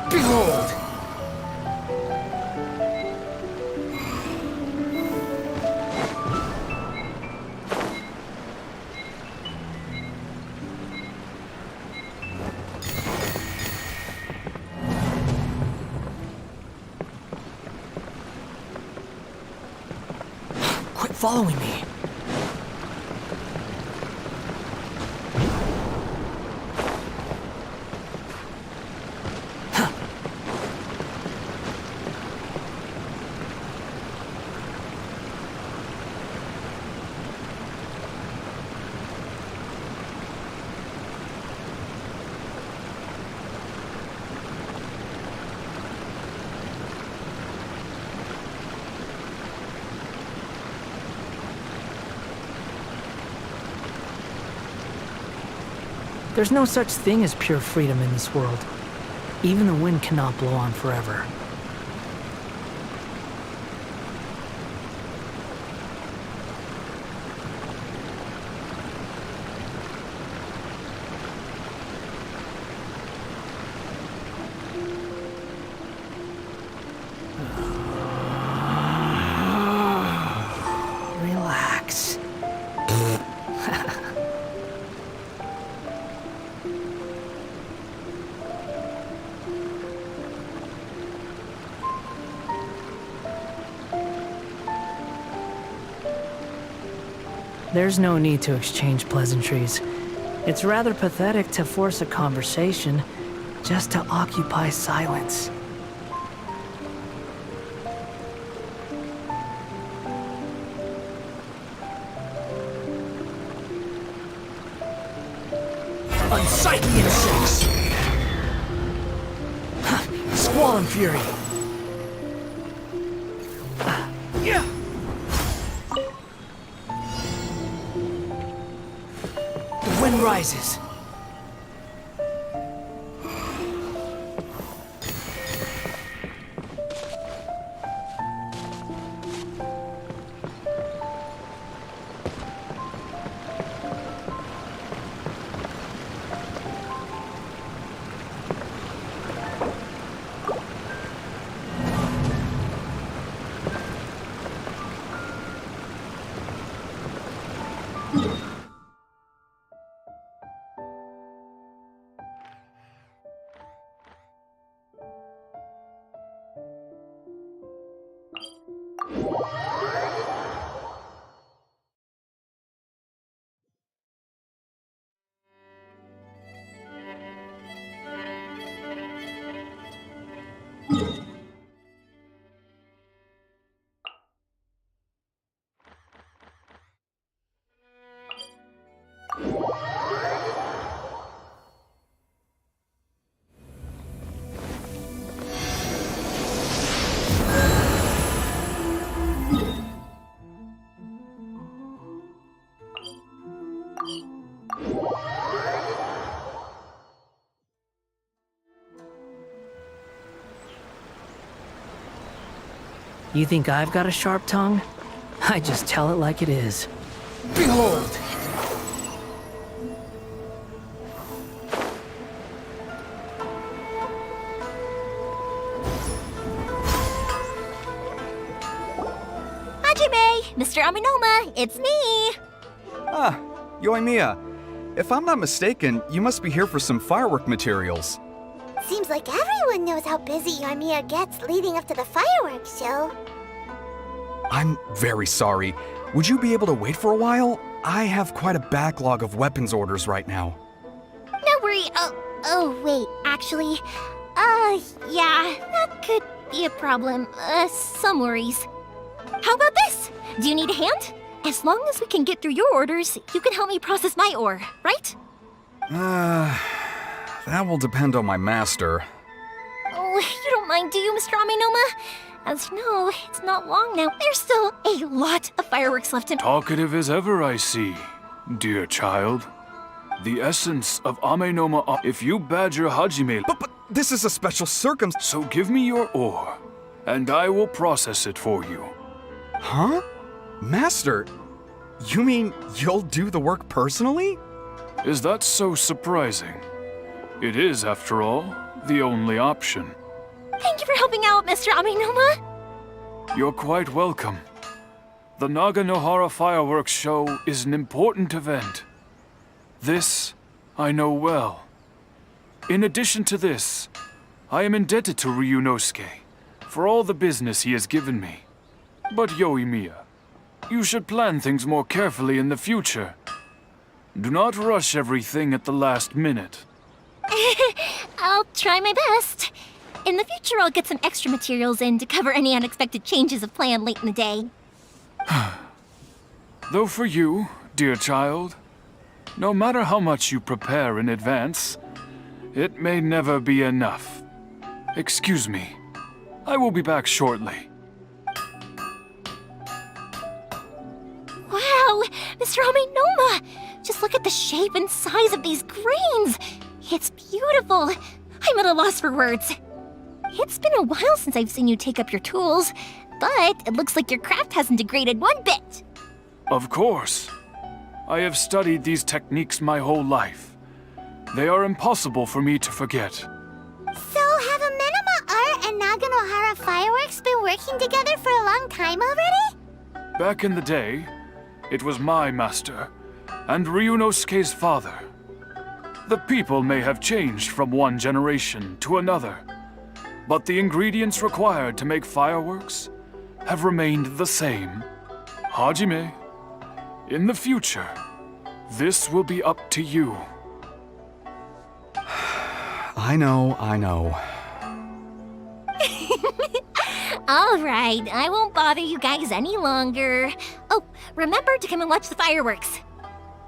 Behold! Quit following me. There's no such thing as pure freedom in this world. Even the wind cannot blow on forever. Relax. There's no need to exchange pleasantries. It's rather pathetic to force a conversation just to occupy silence. Unsightly insects! Squall and fury! Yeah! The wind rises. You think I've got a sharp tongue? I just tell it like it is. Behold! Hajime! Mr. Aminoma, it's me! Ah, Yoimiya. If I'm not mistaken, you must be here for some firework materials. Seems like everyone knows how busy Yoimiya gets leading up to the fireworks show. I'm very sorry. Would you be able to wait for a while? I have quite a backlog of weapons orders right now. No worry. Oh, wait, actually, yeah, that could be a problem. Some worries. How about this? Do you need a hand? As long as we can get through your orders, you can help me process my ore, right? That will depend on my master. Oh, you don't mind, do you, Mr. Aminoma? As you know, it's not long now. There's still a lot of fireworks left in— Talkative as ever, I see, dear child. The essence of Amenoma. If you badger Hajime, But this is a special circumstance. so give me your ore, and I will process it for you. Huh? Master, you mean you'll do the work personally? Is that so surprising? It is, after all, the only option. Thank you for helping out, Mr. Aminoma. You're quite welcome. The Naganohara Fireworks Show is an important event. This I know well. In addition to this, I am indebted to Ryunosuke for all the business he has given me. But Yoimiya, you should plan things more carefully in the future. Do not rush everything at the last minute. I'll try my best. In the future, I'll get some extra materials in to cover any unexpected changes of plan late in the day. Though for you, dear child, no matter how much you prepare in advance, it may never be enough. Excuse me. I will be back shortly. Wow, Mr. Aminoma! Just look at the shape and size of these grains! It's beautiful! I'm at a loss for words. It's been a while since I've seen you take up your tools, but it looks like your craft hasn't degraded one bit. Of course. I have studied these techniques my whole life. They are impossible for me to forget. So, have Amenema Art and Naganohara Fireworks been working together for a long time already? Back in the day, it was my master, and Ryunosuke's father. The people may have changed from one generation to another, but the ingredients required to make fireworks have remained the same. Hajime, in the future, this will be up to you. I know. All right, I won't bother you guys any longer. Oh, remember to come and watch the fireworks.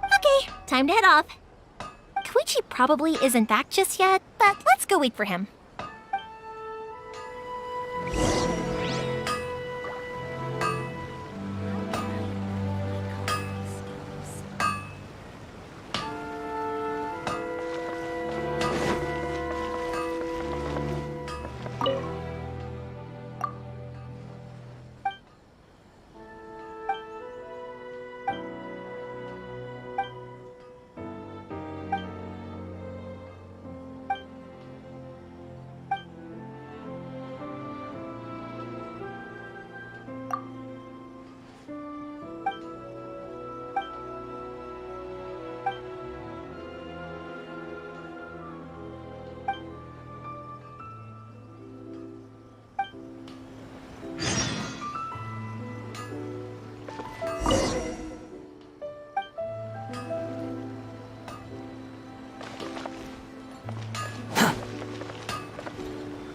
Okay, time to head off. Koichi probably isn't back just yet, but let's go wait for him.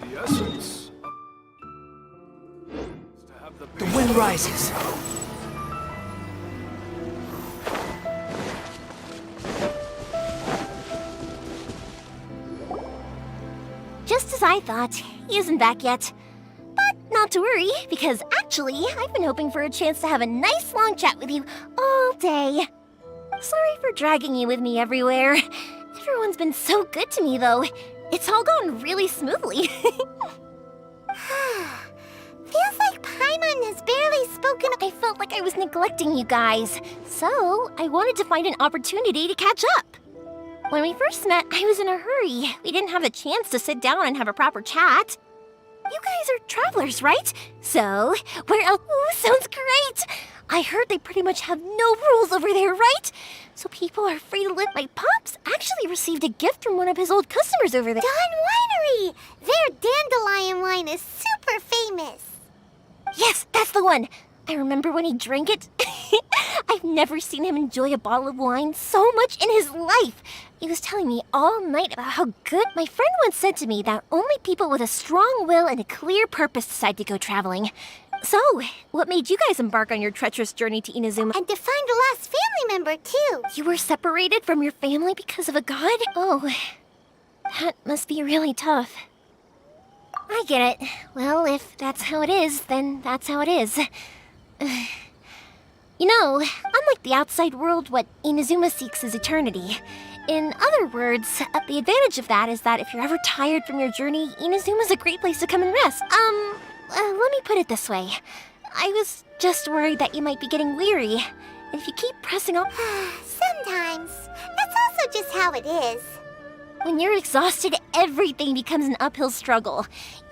The essence of... to have The wind rises. Just as I thought, he isn't back yet. But not to worry, because actually, I've been hoping for a chance to have a nice long chat with you all day. Sorry for dragging you with me everywhere. Everyone's been so good to me, though. It's all gone really smoothly. Feels like Paimon has barely spoken. I felt like I was neglecting you guys, so I wanted to find an opportunity to catch up. When we first met, I was in a hurry. We didn't have a chance to sit down and have a proper chat. You guys are travelers, right? So, ooh, sounds great! I heard they pretty much have no rules over there, right? So people are free to live. My pops actually received a gift from one of his old customers over there. Dawn Winery! Their dandelion wine is super famous. Yes, that's the one! I remember when he drank it. I've never seen him enjoy a bottle of wine so much in his life. He was telling me all night about how good. My friend once said to me that only people with a strong will and a clear purpose decide to go traveling. So, what made you guys embark on your treacherous journey to Inazuma? And to find a lost family member, too. You were separated from your family because of a god? Oh, that must be really tough. I get it. Well, if that's how it is, then that's how it is. You know, unlike the outside world, what Inazuma seeks is eternity. In other words, the advantage of that is that if you're ever tired from your journey, Inazuma's a great place to come and rest. Let me put it this way. I was just worried that you might be getting weary. And if you keep pressing on... Sometimes. That's also just how it is. When you're exhausted, everything becomes an uphill struggle.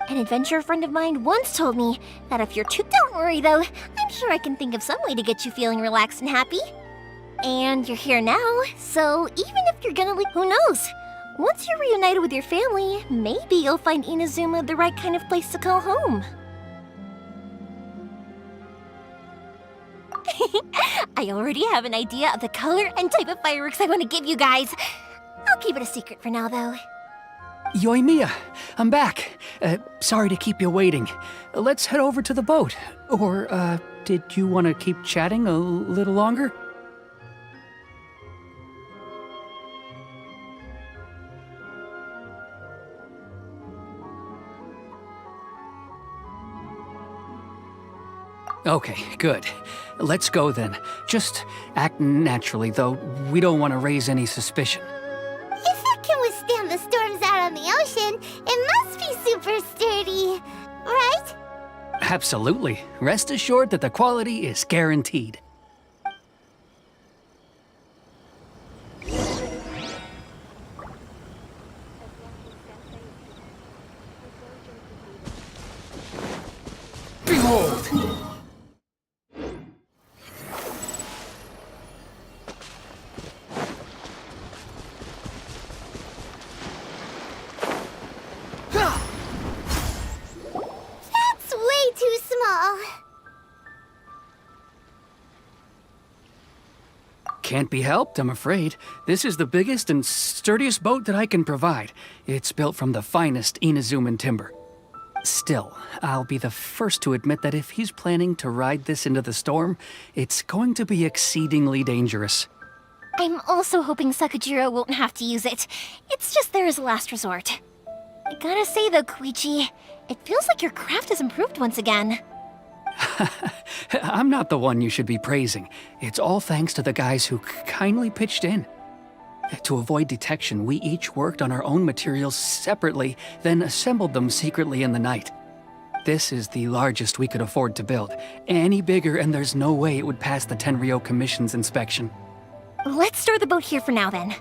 An adventurer friend of mine once told me that if you're too... Don't worry, though. I'm sure I can think of some way to get you feeling relaxed and happy. And you're here now, so even if you're gonna leave... Who knows? Once you're reunited with your family, maybe you'll find Inazuma the right kind of place to call home. I already have an idea of the color and type of fireworks I want to give you guys. I'll keep it a secret for now, though. Yoimiya, I'm back. Sorry to keep you waiting. Let's head over to the boat. Or, did you want to keep chatting a little longer? Okay, good. Let's go then. Just act naturally, though. We don't want to raise any suspicion. If it can withstand the storms out on the ocean, it must be super sturdy, right? Absolutely. Rest assured that the quality is guaranteed. Behold! That's way too small. Can't be helped, I'm afraid. This is the biggest and sturdiest boat that I can provide. It's built from the finest Inazuman timber. Still, I'll be the first to admit that if he's planning to ride this into the storm, it's going to be exceedingly dangerous. I'm also hoping Sakajiro won't have to use it. It's just there as a last resort. I gotta say though, Koichi, it feels like your craft has improved once again. I'm not the one you should be praising. It's all thanks to the guys who kindly pitched in. To avoid detection, we each worked on our own materials separately, then assembled them secretly in the night. This is the largest we could afford to build. Any bigger and there's no way it would pass the Tenryou Commission's inspection. Let's store the boat here for now then.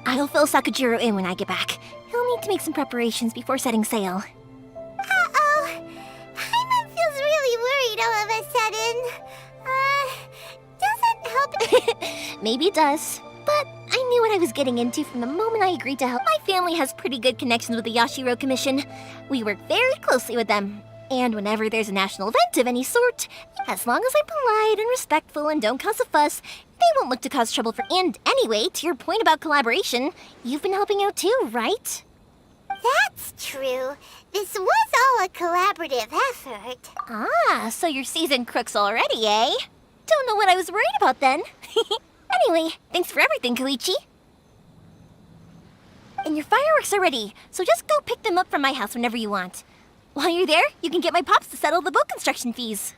I'll fill Sakajiro in when I get back. He'll need to make some preparations before setting sail. Uh-oh. Paimon feels really worried all of a sudden. Doesn't help. Maybe it does. But I knew what I was getting into from the moment I agreed to help. My family has pretty good connections with the Yashiro Commission. We work very closely with them. And whenever there's a national event of any sort, as long as I'm polite and respectful and don't cause a fuss, they won't look to cause trouble for... And anyway, to your point about collaboration, you've been helping out too, right? That's true. This was all a collaborative effort. Ah, so you're seasoned crooks already, eh? Don't know what I was worried about then. Anyway, thanks for everything, Koichi. And your fireworks are ready, so just go pick them up from my house whenever you want. While you're there, you can get my pops to settle the boat construction fees.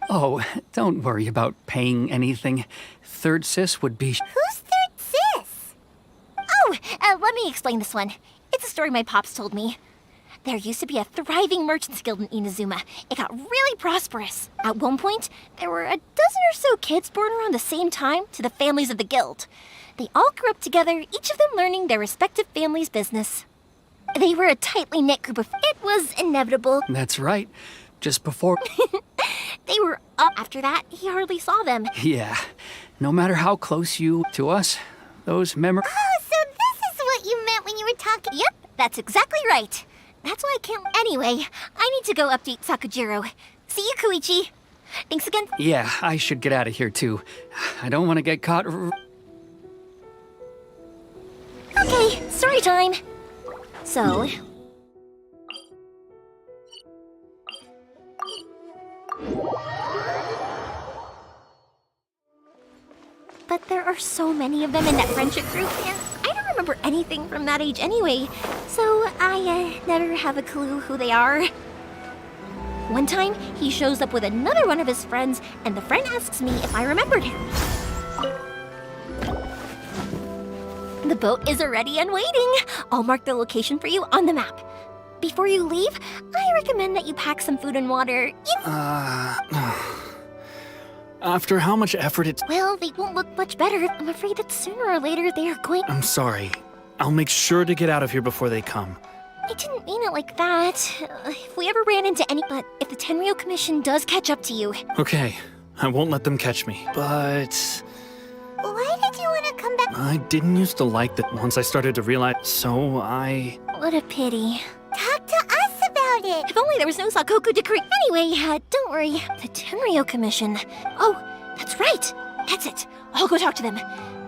Oh, don't worry about paying anything. Third Sis would be... Who's Third Sis? Oh, let me explain this one. It's a story my pops told me. There used to be a thriving merchants guild in Inazuma. It got really prosperous. At one point, there were a dozen or so kids born around the same time to the families of the guild. They all grew up together, each of them learning their respective family's business. They were a tightly knit group of... It was inevitable. That's right. Just before... They were up. After that, he hardly saw them. Yeah. No matter how close you to us, those memories... Oh, so this is what you meant when you were talking... Yep, that's exactly right. That's why I can't... Anyway, I need to go update Sakajiro. See you, Koichi. Thanks again. Yeah, I should get out of here too. I don't want to get caught... Okay, story time. So... But there are so many of them in that friendship group, and I don't remember anything from that age anyway, so I never have a clue who they are. One time, he shows up with another one of his friends, and the friend asks me if I remembered him. The boat is ready and waiting. I'll mark the location for you on the map. before you leave, I recommend that you pack some food and water. After how much effort it's... Well, they won't look much better. I'm afraid that sooner or later they are going... I'm sorry. I'll make sure to get out of here before they come. I didn't mean it like that. If we ever ran into any... But if the Tenryou Commission does catch up to you... Okay, I won't let them catch me. But Why did you want to come back? I didn't used to like that once I started to realize, so I... What a pity. Talk to us about it. If only there was no Sakoku decree. Anyway, don't worry. The Tenryou Commission. Oh, that's right. That's it. I'll go talk to them.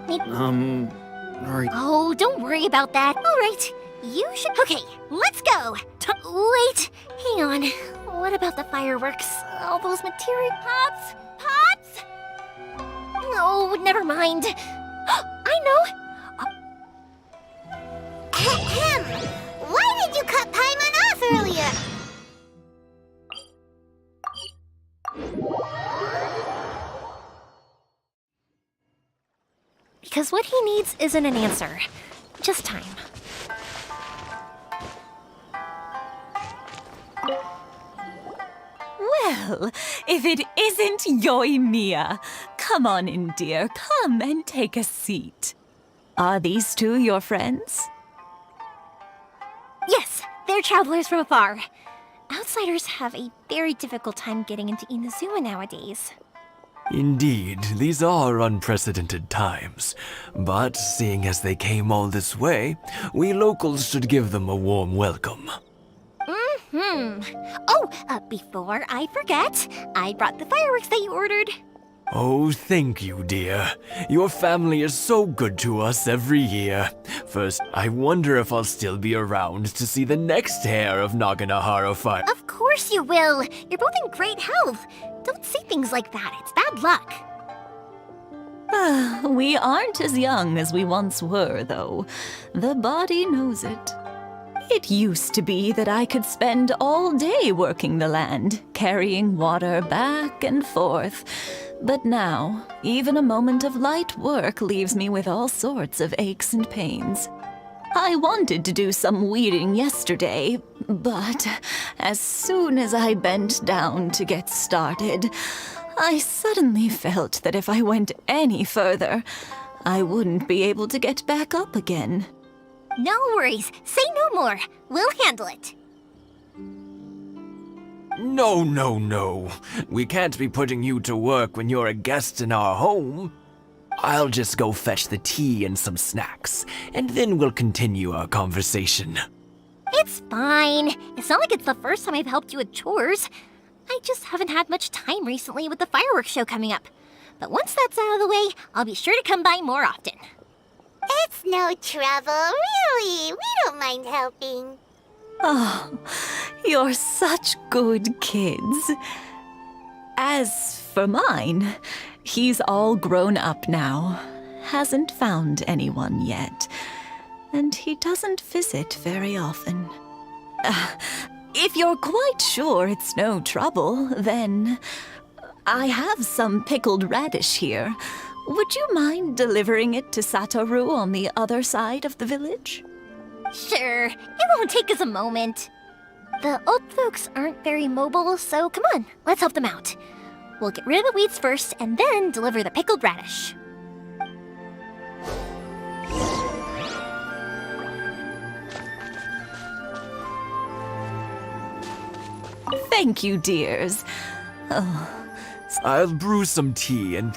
Alright. Oh, don't worry about that. All right. You should... Okay, let's go. Wait, hang on. What about the fireworks? All those material... Pops? Pops? No, never mind. I know. Ahem. Why did you cut Paimon off earlier? Because what he needs isn't an answer. Just time. Well, if it isn't Yoimiya. Come on in, dear. Come and take a seat. Are these two your friends? Yes, they're travelers from afar. Outsiders have a very difficult time getting into Inazuma nowadays. Indeed, these are unprecedented times. But seeing as they came all this way, we locals should give them a warm welcome. Oh, before I forget, I brought the fireworks that you ordered. Oh, thank you, dear. Your family is so good to us every year. First, I wonder if I'll still be around to see the next heir of Naganohara Fire. Of course you will. You're both in great health. Don't say things like that. It's bad luck. We aren't as young as we once were, though. The body knows it. It used to be that I could spend all day working the land, carrying water back and forth. But now, even a moment of light work leaves me with all sorts of aches and pains. I wanted to do some weeding yesterday, but as soon as I bent down to get started, I suddenly felt that if I went any further, I wouldn't be able to get back up again. No worries. Say no more. We'll handle it. No, no, no. We can't be putting you to work when you're a guest in our home. I'll just go fetch the tea and some snacks, and then we'll continue our conversation. It's fine. It's not like it's the first time I've helped you with chores. I just haven't had much time recently with the fireworks show coming up. But once that's out of the way, I'll be sure to come by more often. It's no trouble, really. We don't mind helping. Oh, you're such good kids. As for mine, he's all grown up now, hasn't found anyone yet, and he doesn't visit very often. If you're quite sure it's no trouble, then I have some pickled radish here. Would you mind delivering it to Satoru on the other side of the village? Sure, it won't take us a moment. The old folks aren't very mobile, so come on, let's help them out. We'll get rid of the weeds first, and then deliver the pickled radish. Thank you, dears. I'll brew some tea and...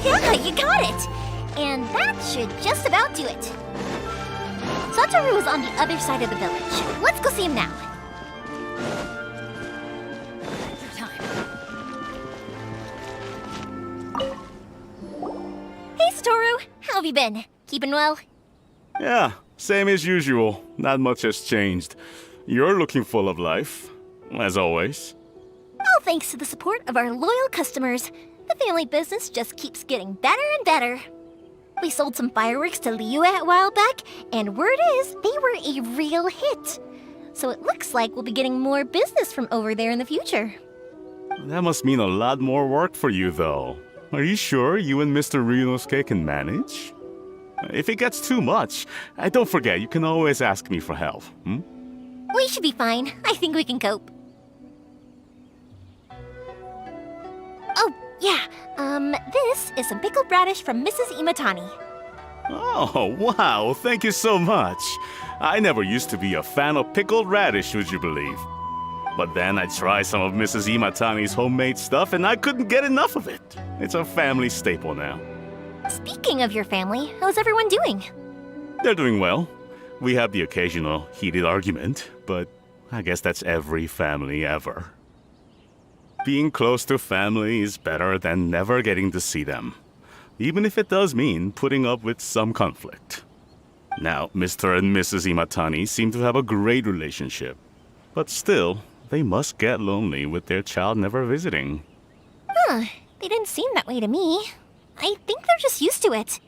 Yeah, you got it! And that should just about do it. Satoru is on the other side of the village. Let's go see him now. Hey, Satoru! How have you been? Keeping well? Yeah, same as usual. Not much has changed. You're looking full of life, as always. All thanks to the support of our loyal customers, the family business just keeps getting better and better. We sold some fireworks to Liyue a while back, and word is they were a real hit. So it looks like we'll be getting more business from over there in the future. That must mean a lot more work for you, though. Are you sure you and Mr. Ryunosuke can manage? If it gets too much, don't forget, you can always ask me for help, We should be fine. I think we can cope. Oh, yeah. This is some pickled radish from Mrs. Imatani. Oh, wow, thank you so much. I never used to be a fan of pickled radish, would you believe? But then I tried some of Mrs. Imatani's homemade stuff and I couldn't get enough of it. It's a family staple now. Speaking of your family, how's everyone doing? They're doing well. We have the occasional heated argument, but I guess that's every family ever. Being close to family is better than never getting to see them, even if it does mean putting up with some conflict. Now, Mr. and Mrs. Imatani seem to have a great relationship, but still, they must get lonely with their child never visiting. Huh, they didn't seem that way to me. I think they're just used to it.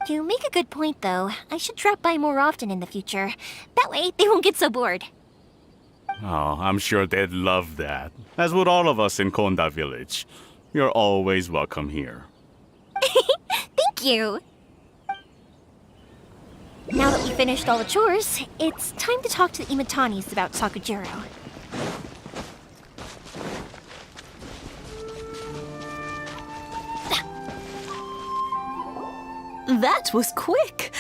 You make a good point, though. I should drop by more often in the future. That way, they won't get so bored. Oh, I'm sure they'd love that, as would all of us in Konda Village. You're always welcome here. Thank you! Now that we finished all the chores, it's time to talk to the Imatanis about Sakujiro. That was quick.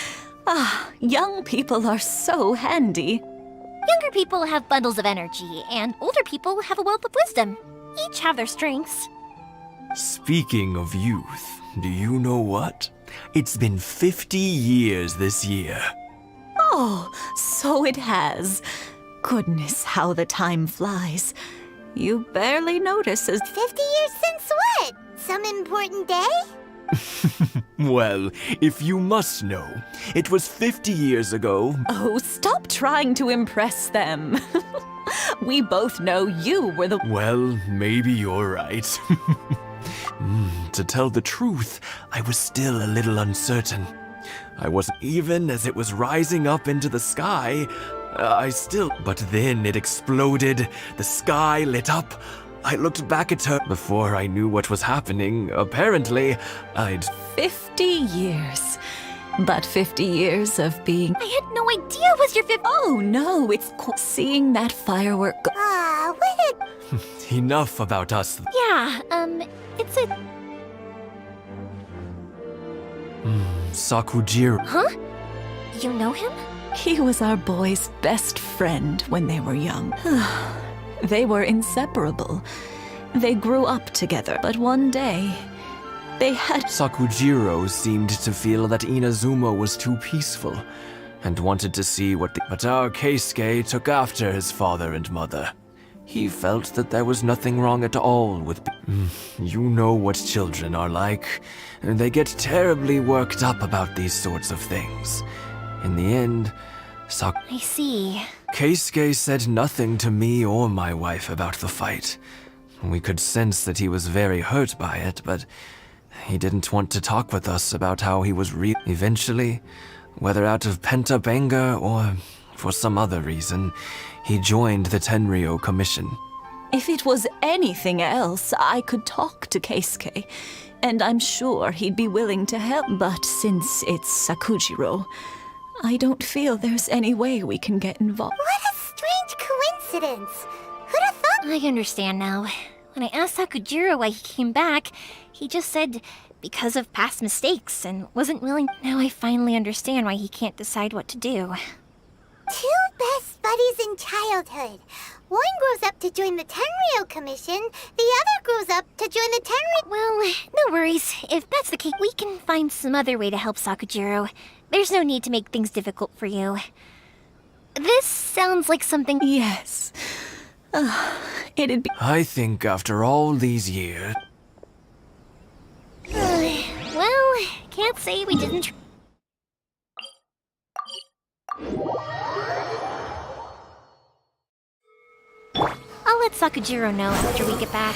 Ah, young people are so handy. Younger people have bundles of energy, and older people have a wealth of wisdom. Each have their strengths. Speaking of youth, do you know what? It's been 50 years this year. Oh, so it has. Goodness, how the time flies. You barely notice as 50 years since what? Some important day? Well, if you must know, it was 50 years ago. Oh, stop trying to impress them. We both know you were the... Well, maybe you're right. To tell the truth, I was still a little uncertain. I wasn't even as it was rising up into the sky. But then it exploded. The sky lit up. I looked back at her before I knew what was happening. Apparently, 50 years. But 50 years of being... I had no idea it was your 50... Oh, no, it's seeing that firework go... Ah, what a... Enough about us. Yeah, it's a... Sakujiro. Huh? You know him? He was our boy's best friend when they were young. They were inseparable. They grew up together, but one day, they had... Sakujiro seemed to feel that Inazuma was too peaceful, and wanted to see what the... But our Keisuke took after his father and mother. He felt that there was nothing wrong at all with... You know what children are like. They get terribly worked up about these sorts of things. In the end, I see. Keisuke said nothing to me or my wife about the fight. We could sense that he was very hurt by it, but he didn't want to talk with us about how he was Eventually, whether out of pent-up anger or for some other reason, he joined the Tenryo Commission. If it was anything else, I could talk to Keisuke, and I'm sure he'd be willing to help. But since it's Sakujiro, I don't feel there's any way we can get involved. What a strange coincidence. Who'd have thought? I understand now. When I asked Sakujiro why he came back, he just said because of past mistakes and wasn't willing. Now I finally understand why he can't decide what to do. Two best buddies in childhood. One grows up to join the Tenryo Commission, the other grows up to join the Tenryo... Well, no worries. If that's the case, we can find some other way to help Sakujiro. There's no need to make things difficult for you. This sounds like something... Yes. It'd be... I think after all these years... Well, can't say we didn't... I'll let Sakujiro know after we get back.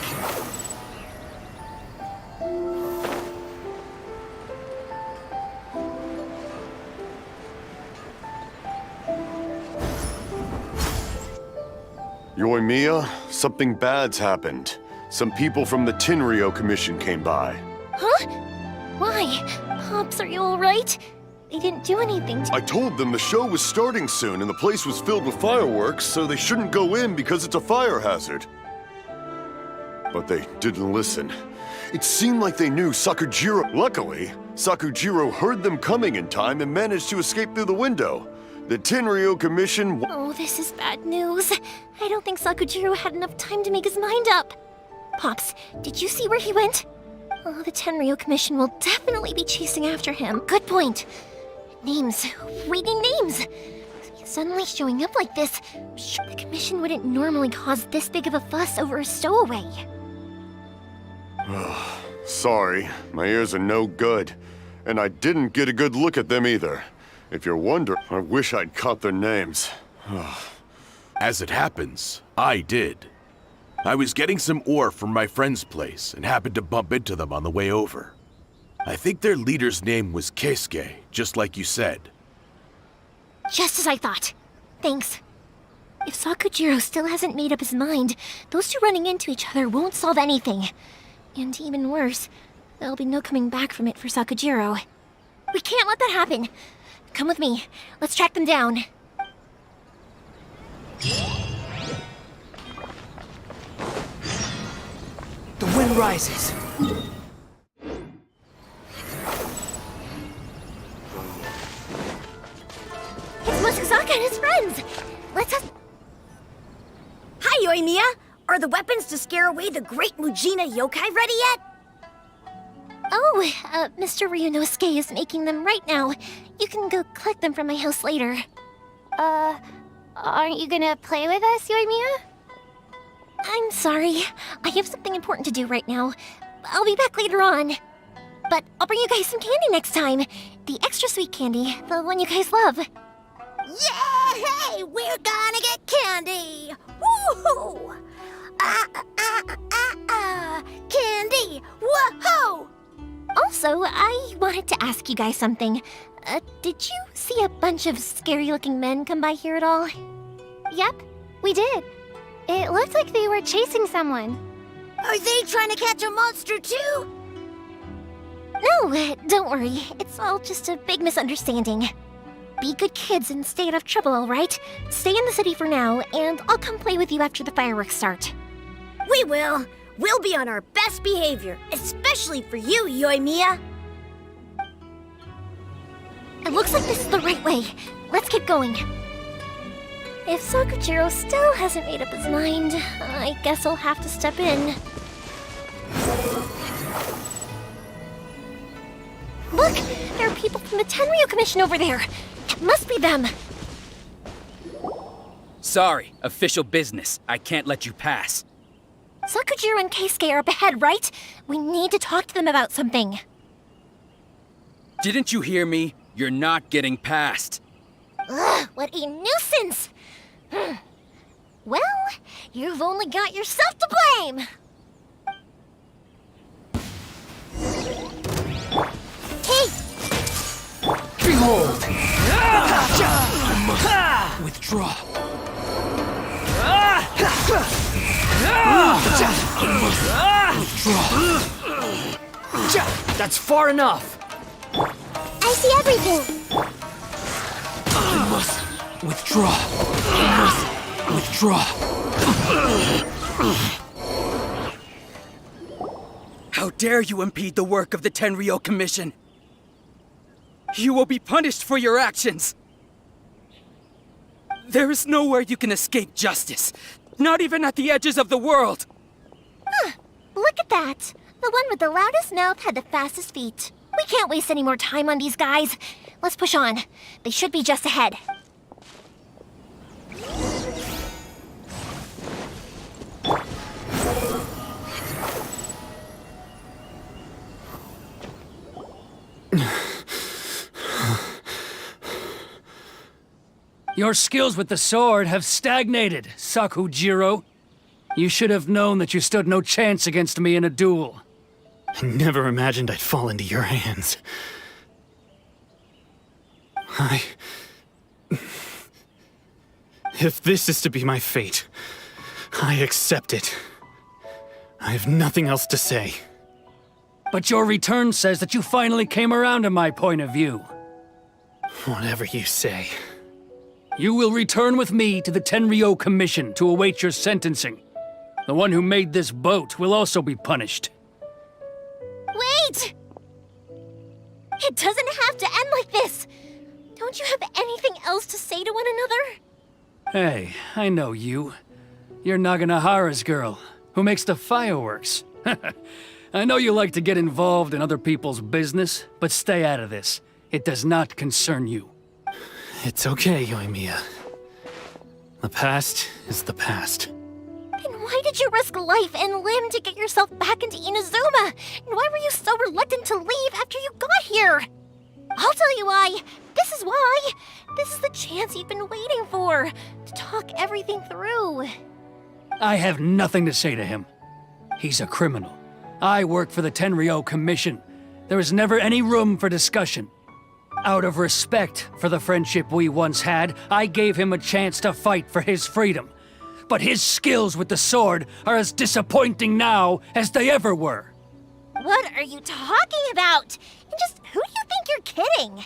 Yoimiya, something bad's happened. Some people from the Tenryou Commission came by. Huh? Why? Pops, are you alright? They didn't do anything to— I told them the show was starting soon and the place was filled with fireworks, so they shouldn't go in because it's a fire hazard. But they didn't listen. It seemed like they knew Sakujiro. Luckily, Sakujiro heard them coming in time and managed to escape through the window. The Tenryou Commission— Oh, this is bad news. I don't think Sakujiro had enough time to make his mind up. Pops, did you see where he went? Oh, the Tenryou Commission will definitely be chasing after him. Good point. Names. We need names. Suddenly showing up like this, sure, the Commission wouldn't normally cause this big of a fuss over a stowaway. Sorry, my ears are no good. And I didn't get a good look at them either. If you're wondering, I wish I'd caught their names. As it happens, I did. I was getting some ore from my friend's place and happened to bump into them on the way over. I think their leader's name was Keisuke, just like you said. Just as I thought. Thanks. If Sakujiro still hasn't made up his mind, those two running into each other won't solve anything. And even worse, there'll be no coming back from it for Sakujiro. We can't let that happen. Come with me. Let's track them down. The wind rises. It's Mokusaka and his friends. Let's have— Hi, Yoimiya! Are the weapons to scare away the great Mujina yokai ready yet? Oh, Mr. Ryunosuke is making them right now. You can go collect them from my house later. Aren't you gonna play with us, Yoimiya? I'm sorry. I have something important to do right now. I'll be back later on. But I'll bring you guys some candy next time. The extra sweet candy, the one you guys love. Yay! We're gonna get candy! Woohoo! Candy! Woohoo! Also, I wanted to ask you guys something. Did you see a bunch of scary-looking men come by here at all? Yep, we did. It looked like they were chasing someone. Are they trying to catch a monster too? No, don't worry. It's all just a big misunderstanding. Be good kids and stay out of trouble, all right? Stay in the city for now, and I'll come play with you after the fireworks start. We will. We'll be on our best behavior, especially for you, Yoimiya. It looks like this is the right way. Let's keep going. If Sakujiro still hasn't made up his mind, I guess I'll have to step in. Look! There are people from the Tenryou Commission over there! It must be them! Sorry, official business. I can't let you pass. Sakujiro and Keisuke are up ahead, right? We need to talk to them about something. Didn't you hear me? You're not getting past. Ugh, what a nuisance! Well, you've only got yourself to blame! Hey! Behold! I must withdraw. That's far enough. I see everything. I must withdraw. I must withdraw. How dare you impede the work of the Tenryou Commission? You will be punished for your actions. There is nowhere you can escape justice. Not even at the edges of the world. Huh, look at that. The one with the loudest mouth had the fastest feet. We can't waste any more time on these guys. Let's push on. They should be just ahead. Your skills with the sword have stagnated, Sakujiro. You should have known that you stood no chance against me in a duel. I never imagined I'd fall into your hands. If this is to be my fate, I accept it. I have nothing else to say. But your return says that you finally came around to my point of view. Whatever you say. You will return with me to the Tenryou Commission to await your sentencing. The one who made this boat will also be punished. Wait! It doesn't have to end like this! Don't you have anything else to say to one another? Hey, I know you. You're Naganohara's girl, who makes the fireworks. I know you like to get involved in other people's business, but stay out of this. It does not concern you. It's okay, Yoimiya. The past is the past. Then why did you risk life and limb to get yourself back into Inazuma? And why were you so reluctant to leave after you got here? I'll tell you why. This is why. This is the chance you've been waiting for, to talk everything through. I have nothing to say to him. He's a criminal. I work for the Tenryou Commission. There is never any room for discussion. Out of respect for the friendship we once had, I gave him a chance to fight for his freedom. But his skills with the sword are as disappointing now as they ever were. What are you talking about? And just who do you think you're kidding?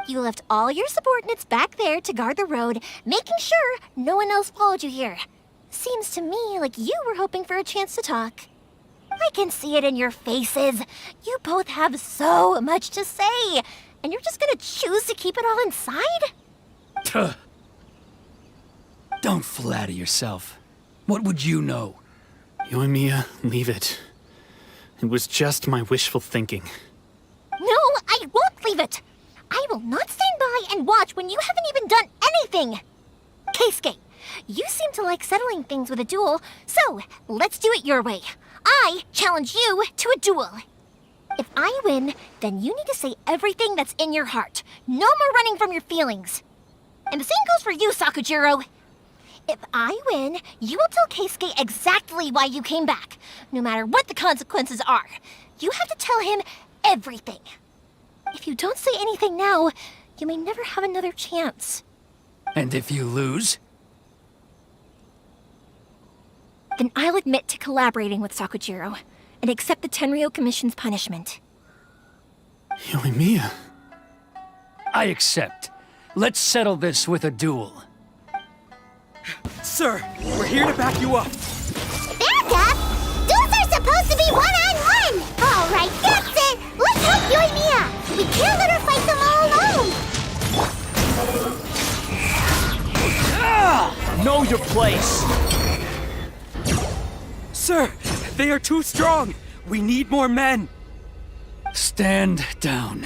You left all your subordinates back there to guard the road, making sure no one else followed you here. Seems to me like you were hoping for a chance to talk. I can see it in your faces. You both have so much to say, and you're just gonna choose to keep it all inside? Tuh. Don't flatter yourself. What would you know? Yoimiya, leave it. It was just my wishful thinking. No, I won't leave it. I will not stand by and watch when you haven't even done anything. Keisuke, you seem to like settling things with a duel, so let's do it your way. I challenge you to a duel. If I win, then you need to say everything that's in your heart. No more running from your feelings. And the same goes for you, Sakujiro. If I win, you will tell Keisuke exactly why you came back, no matter what the consequences are. You have to tell him everything. If you don't say anything now, you may never have another chance. And if you lose? Then I'll admit to collaborating with Sakujiro and accept the Tenryou Commission's punishment. Yoimiya. I accept. Let's settle this with a duel. Sir, we're here to back you up. Back up? Duels are supposed to be one-on-one! All right, that's it! Let's help Yoimiya! We can't let her fight them all alone! Know your place! Sir, they are too strong! We need more men! Stand down.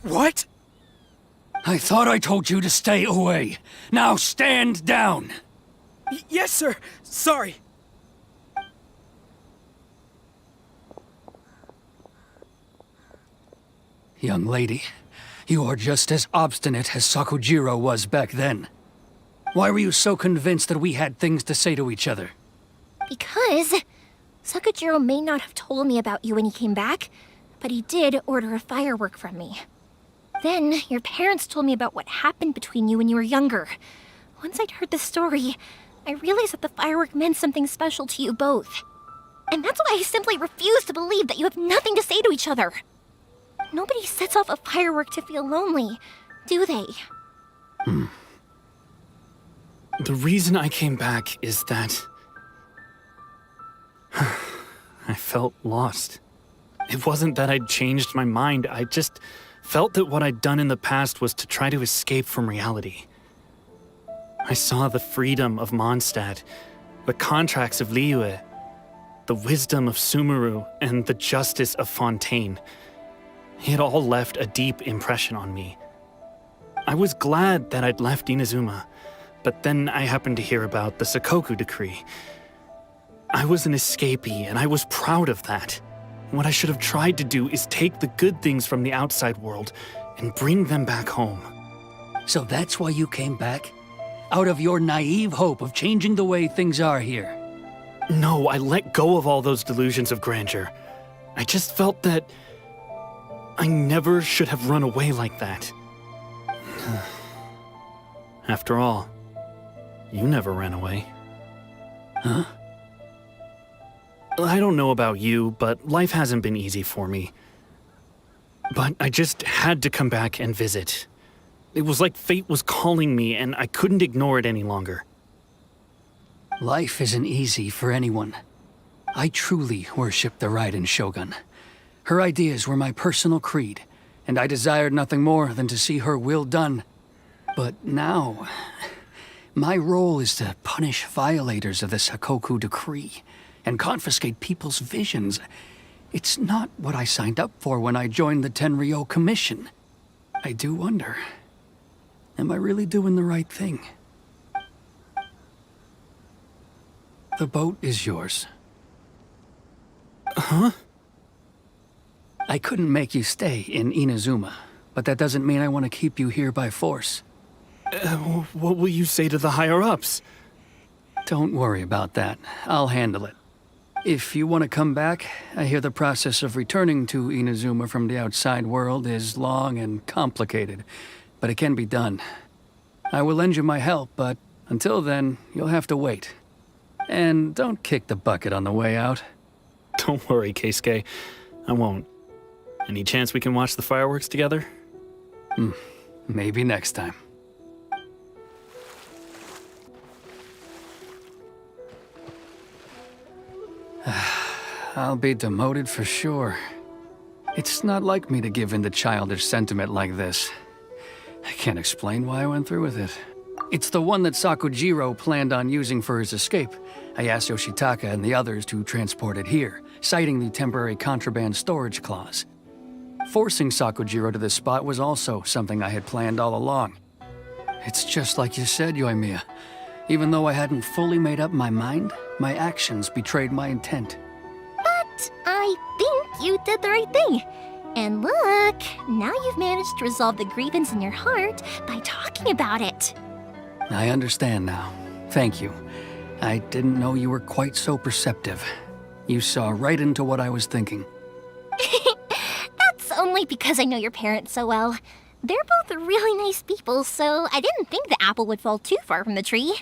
What? I thought I told you to stay away. Now stand down! Yes, sir. Sorry. Young lady, you are just as obstinate as Sakujiro was back then. Why were you so convinced that we had things to say to each other? Because Sakujiro may not have told me about you when he came back, but he did order a firework from me. Then your parents told me about what happened between you when you were younger. Once I'd heard the story, I realized that the firework meant something special to you both. And that's why I simply refuse to believe that you have nothing to say to each other. Nobody sets off a firework to feel lonely, do they? The reason I came back is that I felt lost. It wasn't that I'd changed my mind, I just felt that what I'd done in the past was to try to escape from reality. I saw the freedom of Mondstadt, the contracts of Liyue, the wisdom of Sumeru, and the justice of Fontaine. It all left a deep impression on me. I was glad that I'd left Inazuma, but then I happened to hear about the Sakoku decree. I was an escapee, and I was proud of that. What I should have tried to do is take the good things from the outside world and bring them back home. So that's why you came back? out of your naive hope of changing the way things are here. No, I let go of all those delusions of grandeur. I just felt that I never should have run away like that. After all, you never ran away. Huh? I don't know about you, but life hasn't been easy for me. But I just had to come back and visit. It was like fate was calling me, and I couldn't ignore it any longer. Life isn't easy for anyone. I truly worship the Raiden Shogun. Her ideas were my personal creed, and I desired nothing more than to see her will done. But now, my role is to punish violators of the Sakoku decree and confiscate people's visions. It's not what I signed up for when I joined the Tenryo Commission. I do wonder, am I really doing the right thing? The boat is yours. Huh? I couldn't make you stay in Inazuma, but that doesn't mean I want to keep you here by force. What will you say to the higher-ups? Don't worry about that. I'll handle it. If you want to come back, I hear the process of returning to Inazuma from the outside world is long and complicated, but it can be done. I will lend you my help, but until then, you'll have to wait. And don't kick the bucket on the way out. Don't worry, Keisuke. I won't. Any chance we can watch the fireworks together? Maybe next time. I'll be demoted for sure. It's not like me to give in to childish sentiment like this. I can't explain why I went through with it. It's the one that Sakujiro planned on using for his escape. I asked Yoshitaka and the others to transport it here, citing the temporary contraband storage clause. Forcing Sakujiro to this spot was also something I had planned all along. It's just like you said, Yoimiya. Even though I hadn't fully made up my mind, my actions betrayed my intent. But I think you did the right thing. And look, now you've managed to resolve the grievance in your heart by talking about it. I understand now. Thank you. I didn't know you were quite so perceptive. You saw right into what I was thinking. That's only because I know your parents so well. They're both really nice people, so I didn't think the apple would fall too far from the tree.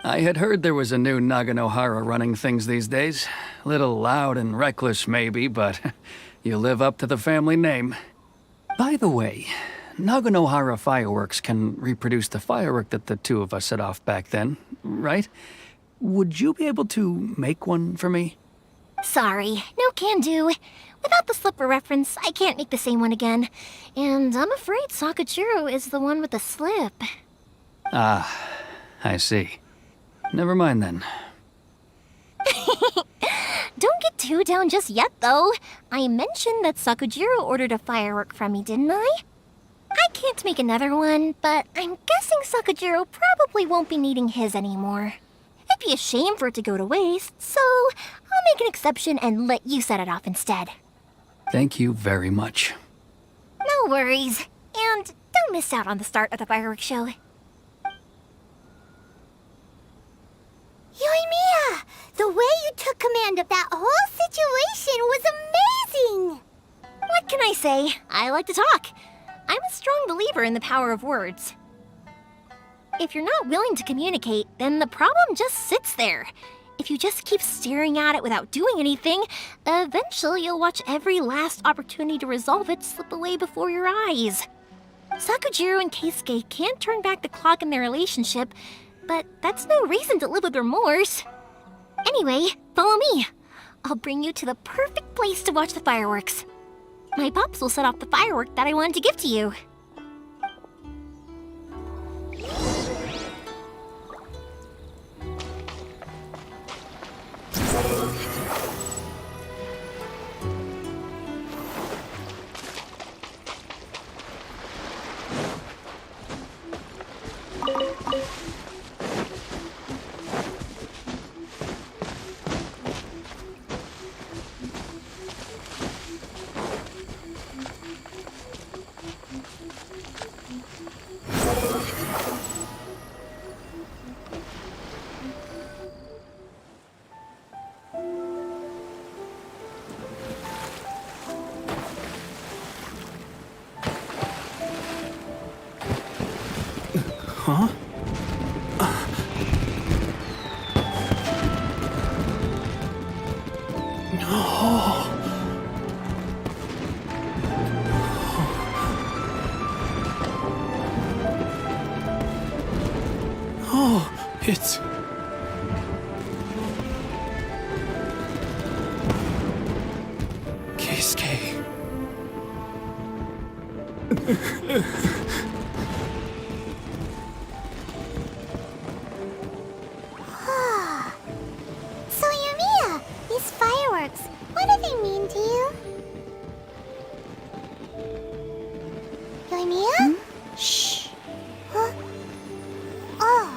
I had heard there was a new Naganohara running things these days. Little loud and reckless, maybe, but you live up to the family name. By the way, Naganohara fireworks can reproduce the firework that the two of us set off back then, right? Would you be able to make one for me? Sorry, no can do. Without the slipper reference, I can't make the same one again. And I'm afraid Sakujiro is the one with the slip. Ah, I see. Never mind then. Don't get too down just yet, though. I mentioned that Sakujiro ordered a firework from me, didn't I? I can't make another one, but I'm guessing Sakujiro probably won't be needing his anymore. It'd be a shame for it to go to waste, so I'll make an exception and let you set it off instead. Thank you very much. No worries. And don't miss out on the start of the fireworks show. Yoimiya! The way you took command of that whole situation was amazing! What can I say? I like to talk. I'm a strong believer in the power of words. If you're not willing to communicate, then the problem just sits there. If you just keep staring at it without doing anything, eventually you'll watch every last opportunity to resolve it slip away before your eyes. Sakujiro and Keisuke can't turn back the clock in their relationship, but that's no reason to live with remorse. Anyway, follow me. I'll bring you to the perfect place to watch the fireworks. My pops will set off the firework that I wanted to give to you. Oh, it's... Keisuke. So, Yumiya, these fireworks, what do they mean to you? Yumiya? Shh. Huh? Oh.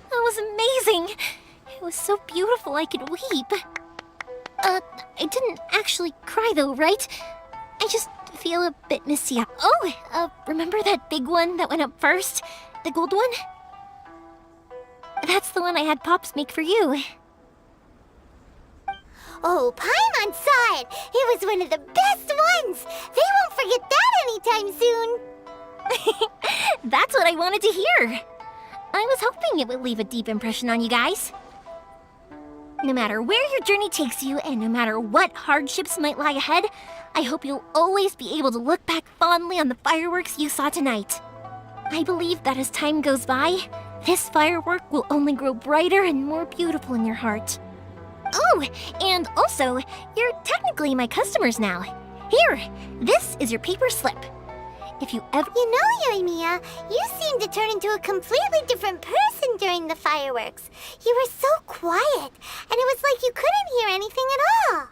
That was amazing. It was so beautiful I could weep. I didn't actually cry though, right? I just feel a bit misty. Oh, remember that big one that went up first? The gold one? That's the one I had Pops make for you. Oh, Paimon saw it! It was one of the best ones! They won't forget that anytime soon! That's what I wanted to hear. I was hoping it would leave a deep impression on you guys. No matter where your journey takes you, and no matter what hardships might lie ahead, I hope you'll always be able to look back fondly on the fireworks you saw tonight. I believe that as time goes by, this firework will only grow brighter and more beautiful in your heart. Oh, and also, you're technically my customers now. Here, this is your paper slip. If you ever... You know, Yumiya, you seemed to turn into a completely different person during the fireworks. You were so quiet, and it was like you couldn't hear anything at all.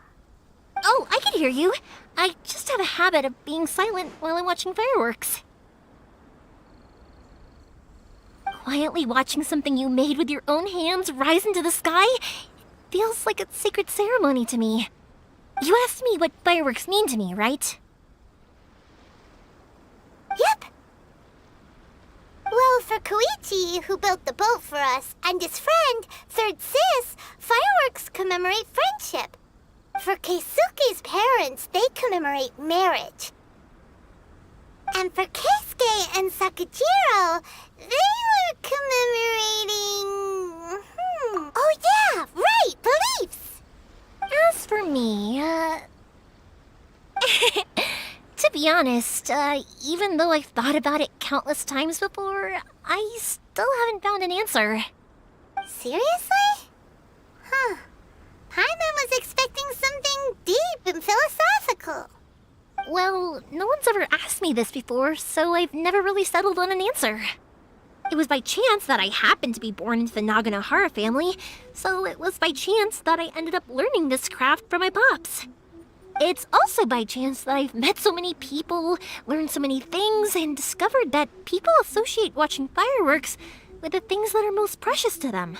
Oh, I can hear you. I just have a habit of being silent while I'm watching fireworks. Quietly watching something you made with your own hands rise into the sky feels like a sacred ceremony to me. You asked me what fireworks mean to me, right? Yep. Well, for Koichi, who built the boat for us, and his friend, Third Sis, fireworks commemorate friendship. For Keisuke's parents, they commemorate marriage. And for Keisuke and Sakujiro, they were commemorating... Oh yeah, right, beliefs! As for me, to be honest, even though I've thought about it countless times before, I still haven't found an answer. Seriously? Huh. Paimon was expecting something deep and philosophical. Well, no one's ever asked me this before, so I've never really settled on an answer. It was by chance that I happened to be born into the Naganohara family, so it was by chance that I ended up learning this craft from my pops. It's also by chance that I've met so many people, learned so many things, and discovered that people associate watching fireworks with the things that are most precious to them.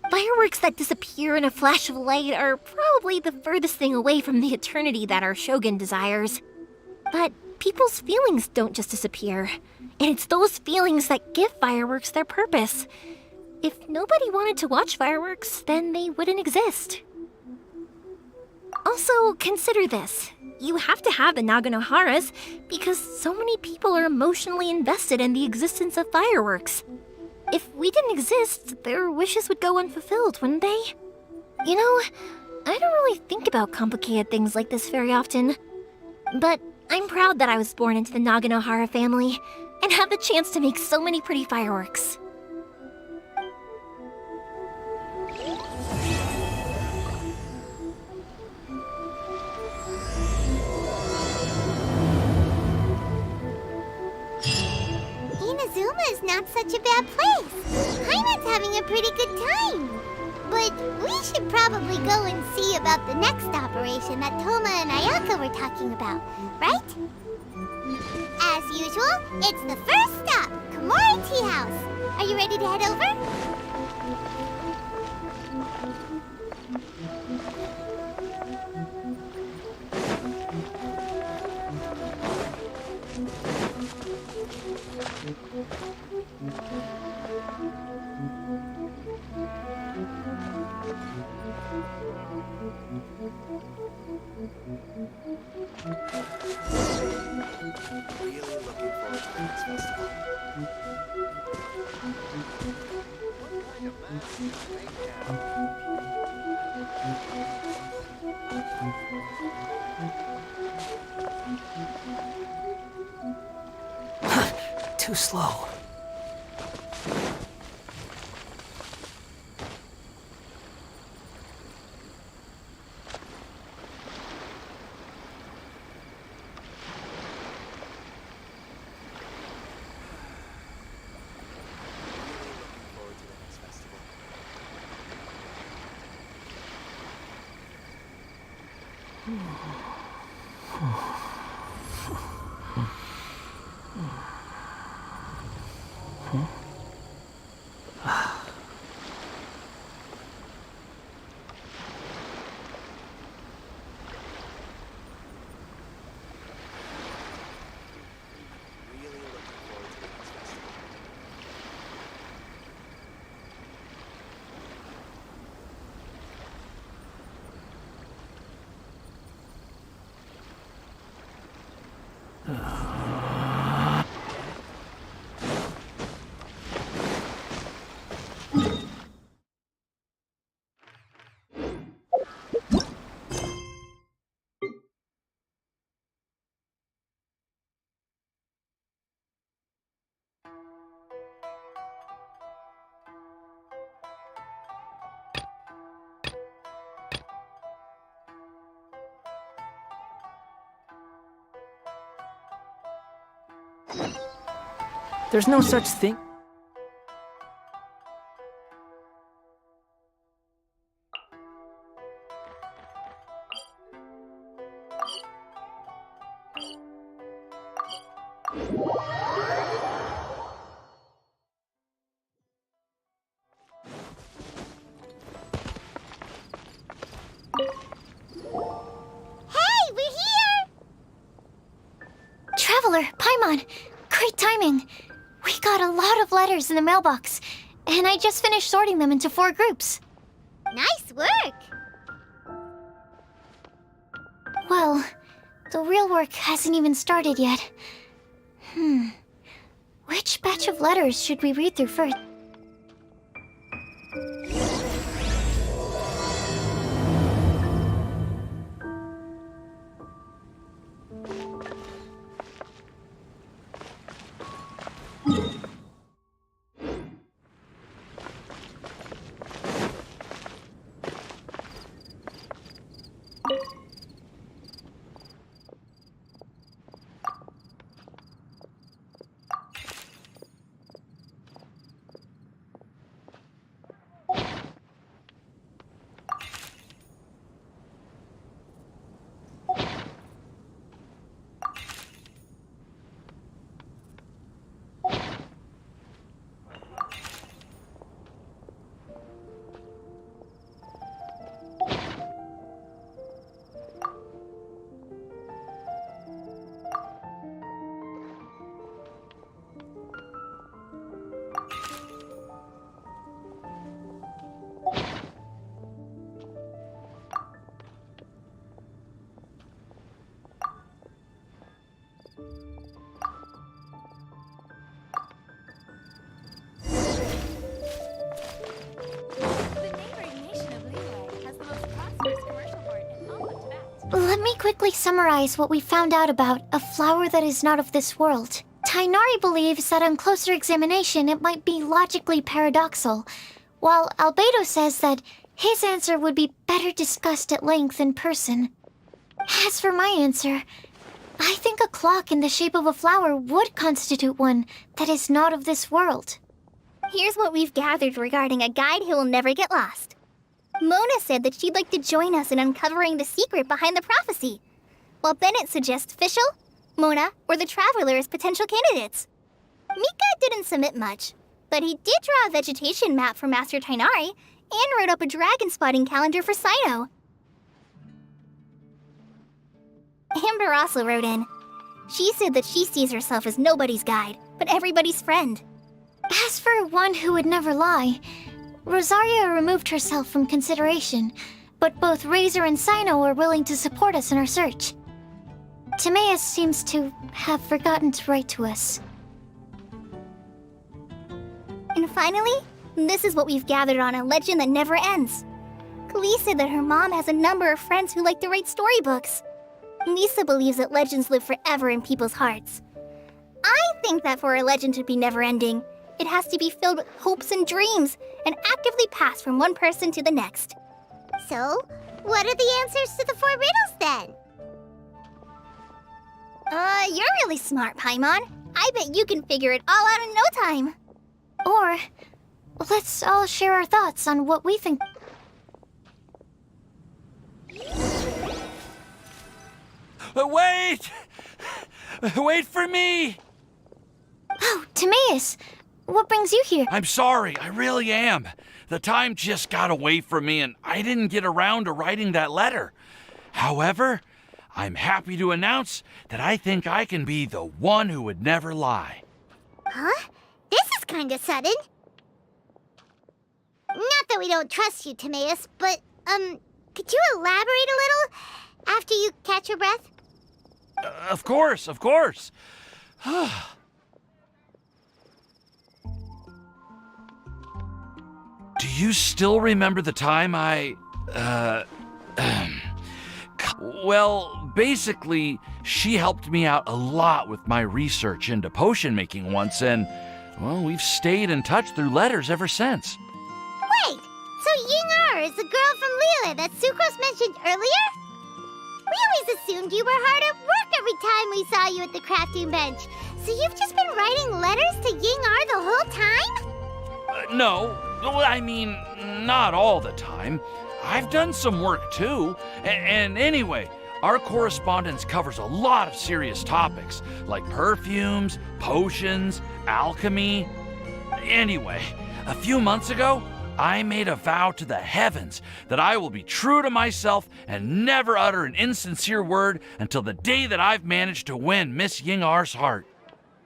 Fireworks that disappear in a flash of light are probably the furthest thing away from the eternity that our shogun desires. But people's feelings don't just disappear, and it's those feelings that give fireworks their purpose. If nobody wanted to watch fireworks, then they wouldn't exist. Also, consider this. You have to have the Naganoharas because so many people are emotionally invested in the existence of fireworks. If we didn't exist, their wishes would go unfulfilled, wouldn't they? You know, I don't really think about complicated things like this very often. But I'm proud that I was born into the Naganohara family and have the chance to make so many pretty fireworks. Inazuma is not such a bad place. Paimon's having a pretty good time. But we should probably go and see about the next operation that Toma and Ayaka were talking about, right? As usual, it's the first stop, Komori Tea House. Are you ready to head over? Really looking forward to the next festival. What kind of mask do they have? Too slow. There's no such thing. Hey, we're here! Traveler, Paimon, great timing. We got a lot of letters in the mailbox, and I just finished sorting them into 4 groups. Nice work! Well, the real work hasn't even started yet. Which batch of letters should we read through first? Let me quickly summarize what we found out about a flower that is not of this world. Tainari believes that on closer examination it might be logically paradoxal, while Albedo says that his answer would be better discussed at length in person. As for my answer, I think a clock in the shape of a flower would constitute one that is not of this world. Here's what we've gathered regarding a guide who will never get lost. Mona said that she'd like to join us in uncovering the secret behind the prophecy, while Bennett suggests Fischl, Mona, or the Traveler as potential candidates. Mika didn't submit much, but he did draw a vegetation map for Master Tainari and wrote up a dragon spotting calendar for Sino. Amber also wrote in. She said that she sees herself as nobody's guide, but everybody's friend. As for one who would never lie, Rosaria removed herself from consideration, but both Razor and Sino are willing to support us in our search. Timaeus seems to have forgotten to write to us. And finally, this is what we've gathered on a legend that never ends. Klee said that her mom has a number of friends who like to write storybooks. Lisa believes that legends live forever in people's hearts. I think that for a legend to be never-ending, it has to be filled with hopes and dreams, and actively passed from one person to the next. So, what are the answers to the 4 riddles then? You're really smart, Paimon. I bet you can figure it all out in no time. Or, let's all share our thoughts on what we think. Wait! Wait for me! Oh, Timaeus, what brings you here? I'm sorry, I really am. The time just got away from me and I didn't get around to writing that letter. However, I'm happy to announce that I think I can be the one who would never lie. Huh? This is kinda sudden. Not that we don't trust you, Timaeus, but, could you elaborate a little after you catch your breath? Of course, of course. Do you still remember the time well, basically, she helped me out a lot with my research into potion making once, and, well, we've stayed in touch through letters ever since. Wait, so Ying is the girl from Liyue that Sucrose mentioned earlier? We always assumed you were hard at work every time we saw you at the crafting bench. So you've just been writing letters to Ying the whole time? No, I mean, not all the time. I've done some work too. And anyway, our correspondence covers a lot of serious topics, like perfumes, potions, alchemy. Anyway, a few months ago, I made a vow to the heavens that I will be true to myself and never utter an insincere word until the day that I've managed to win Miss Ying-Ar's heart.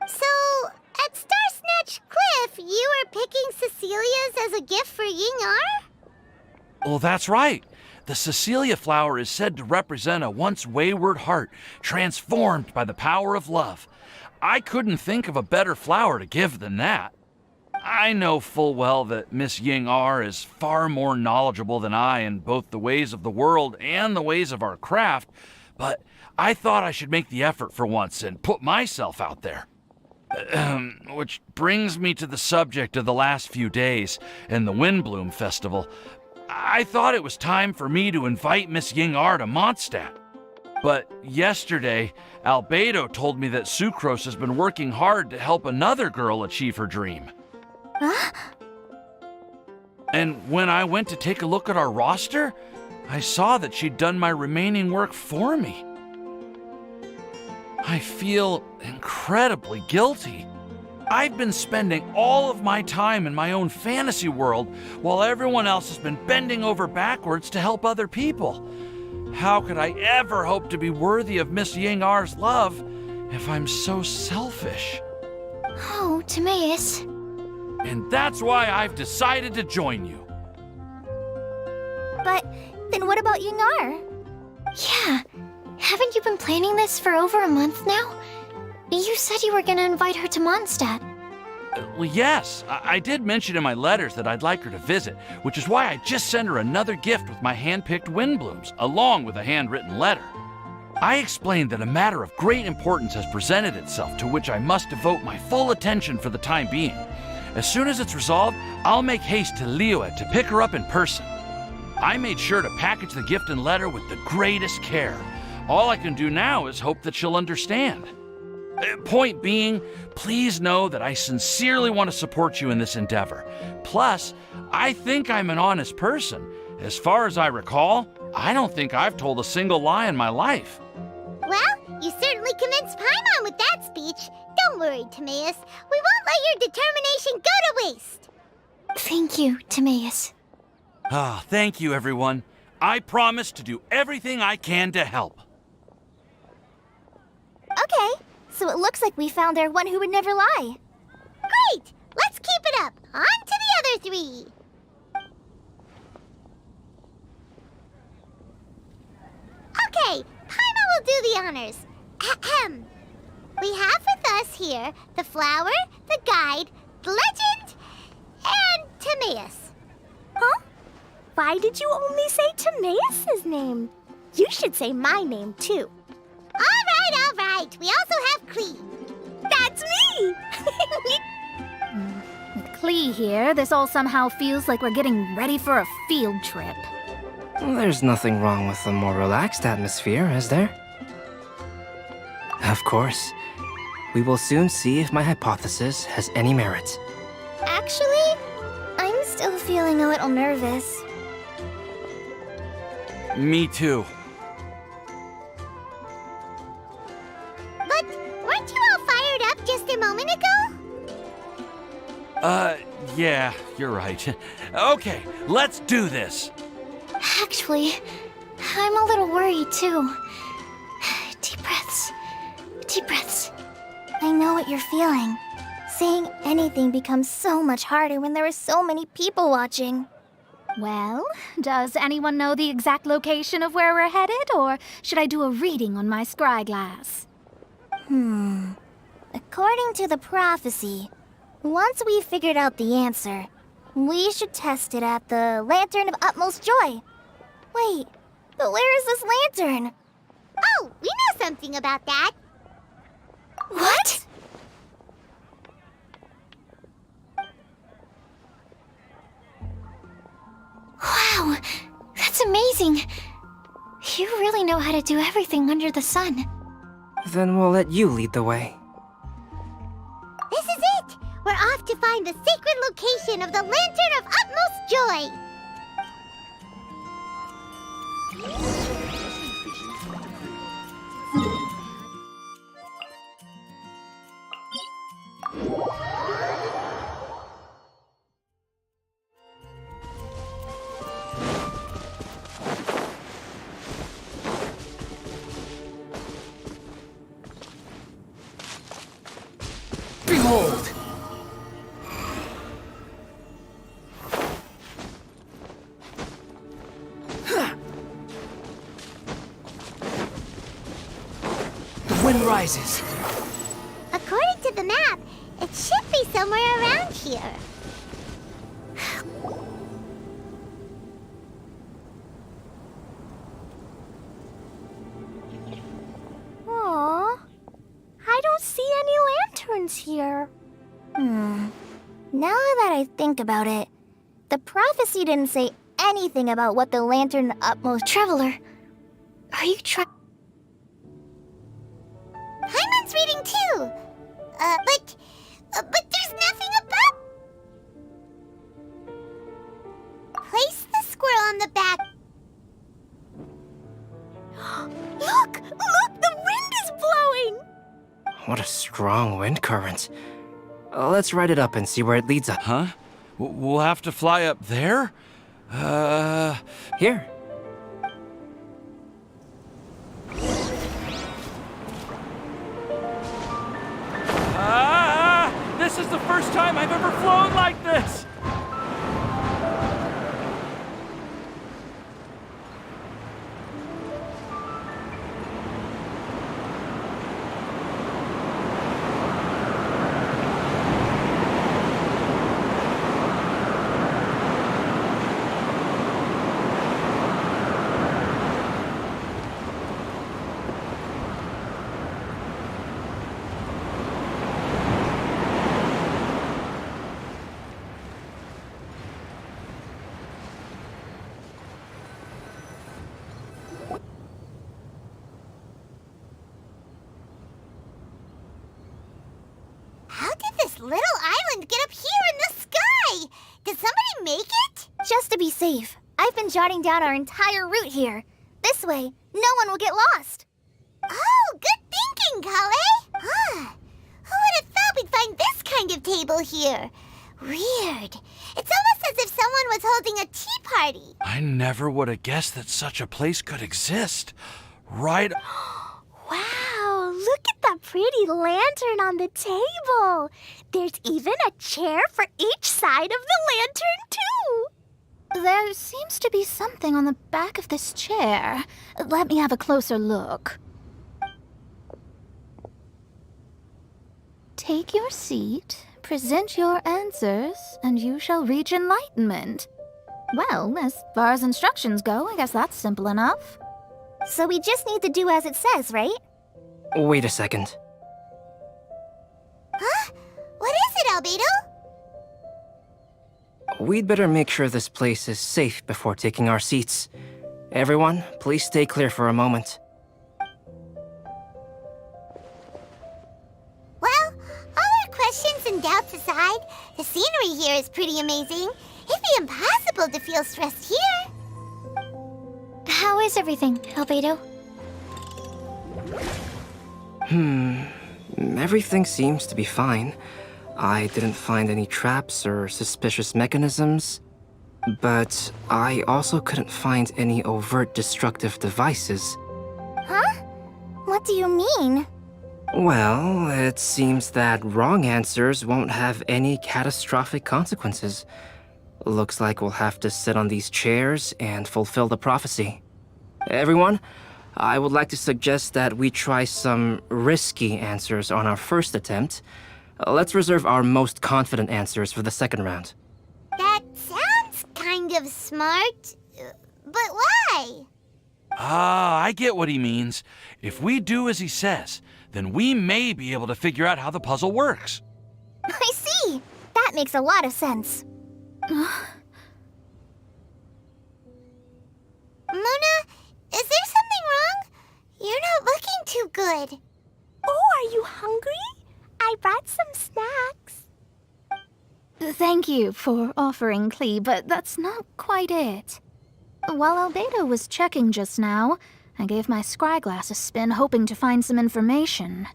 So, at Star Snatch Cliff, you were picking Cecilia's as a gift for Ying-Ar? Well, that's right. The Cecilia flower is said to represent a once wayward heart, transformed by the power of love. I couldn't think of a better flower to give than that. I know full well that Miss Ying-Ar is far more knowledgeable than I in both the ways of the world and the ways of our craft, but I thought I should make the effort for once and put myself out there. Which brings me to the subject of the last few days and the Windbloom Festival. I thought it was time for me to invite Miss Ying-Ar to Mondstadt. But yesterday, Albedo told me that Sucrose has been working hard to help another girl achieve her dream. Huh? And when I went to take a look at our roster, I saw that she'd done my remaining work for me. I feel incredibly guilty. I've been spending all of my time in my own fantasy world while everyone else has been bending over backwards to help other people. How could I ever hope to be worthy of Miss Ying-Ar's love if I'm so selfish? Oh, Timaeus. And that's why I've decided to join you. But then what about Ying-Ar? Yeah, haven't you been planning this for over a month now? You said you were gonna invite her to Mondstadt. Well, yes, I did mention in my letters that I'd like her to visit, which is why I just sent her another gift with my hand-picked Windblooms, along with a handwritten letter. I explained that a matter of great importance has presented itself to which I must devote my full attention for the time being. As soon as it's resolved, I'll make haste to Liyue to pick her up in person. I made sure to package the gift and letter with the greatest care. All I can do now is hope that she'll understand. Point being, please know that I sincerely want to support you in this endeavor. Plus, I think I'm an honest person. As far as I recall, I don't think I've told a single lie in my life. Well, you certainly convinced Paimon with that speech. Don't worry, Timaeus. We won't let your determination go to waste. Thank you, Timaeus. Ah, thank you, everyone. I promise to do everything I can to help. Okay, so it looks like we found our one who would never lie. Great! Let's keep it up. On to the other three. Okay, Paimon will do the honors. Ahem. We have with us here the flower, the guide, the legend, and Timaeus. Huh? Why did you only say Timaeus' name? You should say my name, too. All right. We also have Klee. That's me! With Klee here, this all somehow feels like we're getting ready for a field trip. There's nothing wrong with a more relaxed atmosphere, is there? Of course. We will soon see if my hypothesis has any merit. Actually, I'm still feeling a little nervous. Me too. But weren't you all fired up just a moment ago? Yeah, you're right. Okay, let's do this. Actually, I'm a little worried, too. Deep breaths. Deep breaths. I know what you're feeling. Saying anything becomes so much harder when there are so many people watching. Well, does anyone know the exact location of where we're headed, or should I do a reading on my scry glass? According to the prophecy, once we've figured out the answer, we should test it at the Lantern of Utmost Joy. Wait, but where is this lantern? Oh, we know something about that. What? Wow, that's amazing. You really know how to do everything under the sun. Then we'll let you lead the way. This is it! We're off to find the sacred location of the Lantern of Utmost Joy! Behold! The wind rises. According to the map, it should be somewhere around here. Aww. I don't see any lanterns here. Now that I think about it, the prophecy didn't say anything about what the Lantern Utmost Traveler. Are you trying? Hyman's reading too. But there's nothing about. Place the squirrel on the back. Look! The wind is blowing! What a strong wind current. Let's write it up and see where it leads us. Huh? We'll have to fly up there? Here. This is the first time I've ever flown like this! How did this little island get up here in the sky? Did somebody make it? Just to be safe, I've been jotting down our entire route here. This way, no one will get lost. Oh, good thinking, Kale. Huh. Who would have thought we'd find this kind of table here? Weird. It's almost as if someone was holding a tea party. I never would have guessed that such a place could exist. Right? Wow, look at that pretty lantern on the table. There's even a chair for each side of the lantern, too. There seems to be something on the back of this chair. Let me have a closer look. take your seat, present your answers, and you shall reach enlightenment. Well, as far as instructions go, I guess that's simple enough. So we just need to do as it says, right? Wait a second. Huh? What is it, Albedo? We'd better make sure this place is safe before taking our seats. Everyone, please stay clear for a moment. Well, all our questions and doubts aside, the scenery here is pretty amazing. It'd be impossible to feel stressed here. How is everything, Albedo? Everything seems to be fine. I didn't find any traps or suspicious mechanisms, but I also couldn't find any overt destructive devices. Huh? What do you mean? Well, it seems that wrong answers won't have any catastrophic consequences. Looks like we'll have to sit on these chairs and fulfill the prophecy. Everyone, I would like to suggest that we try some risky answers on our first attempt. Let's reserve our most confident answers for the second round. That sounds kind of smart, but why? Ah, I get what he means. If we do as he says, then we may be able to figure out how the puzzle works. I see! That makes a lot of sense. Mona, is there something wrong? You're not looking too good. Oh, are you hungry? I brought some snacks. Thank you for offering, Klee, but that's not quite it. While Albedo was checking just now, I gave my scryglass a spin hoping to find some information.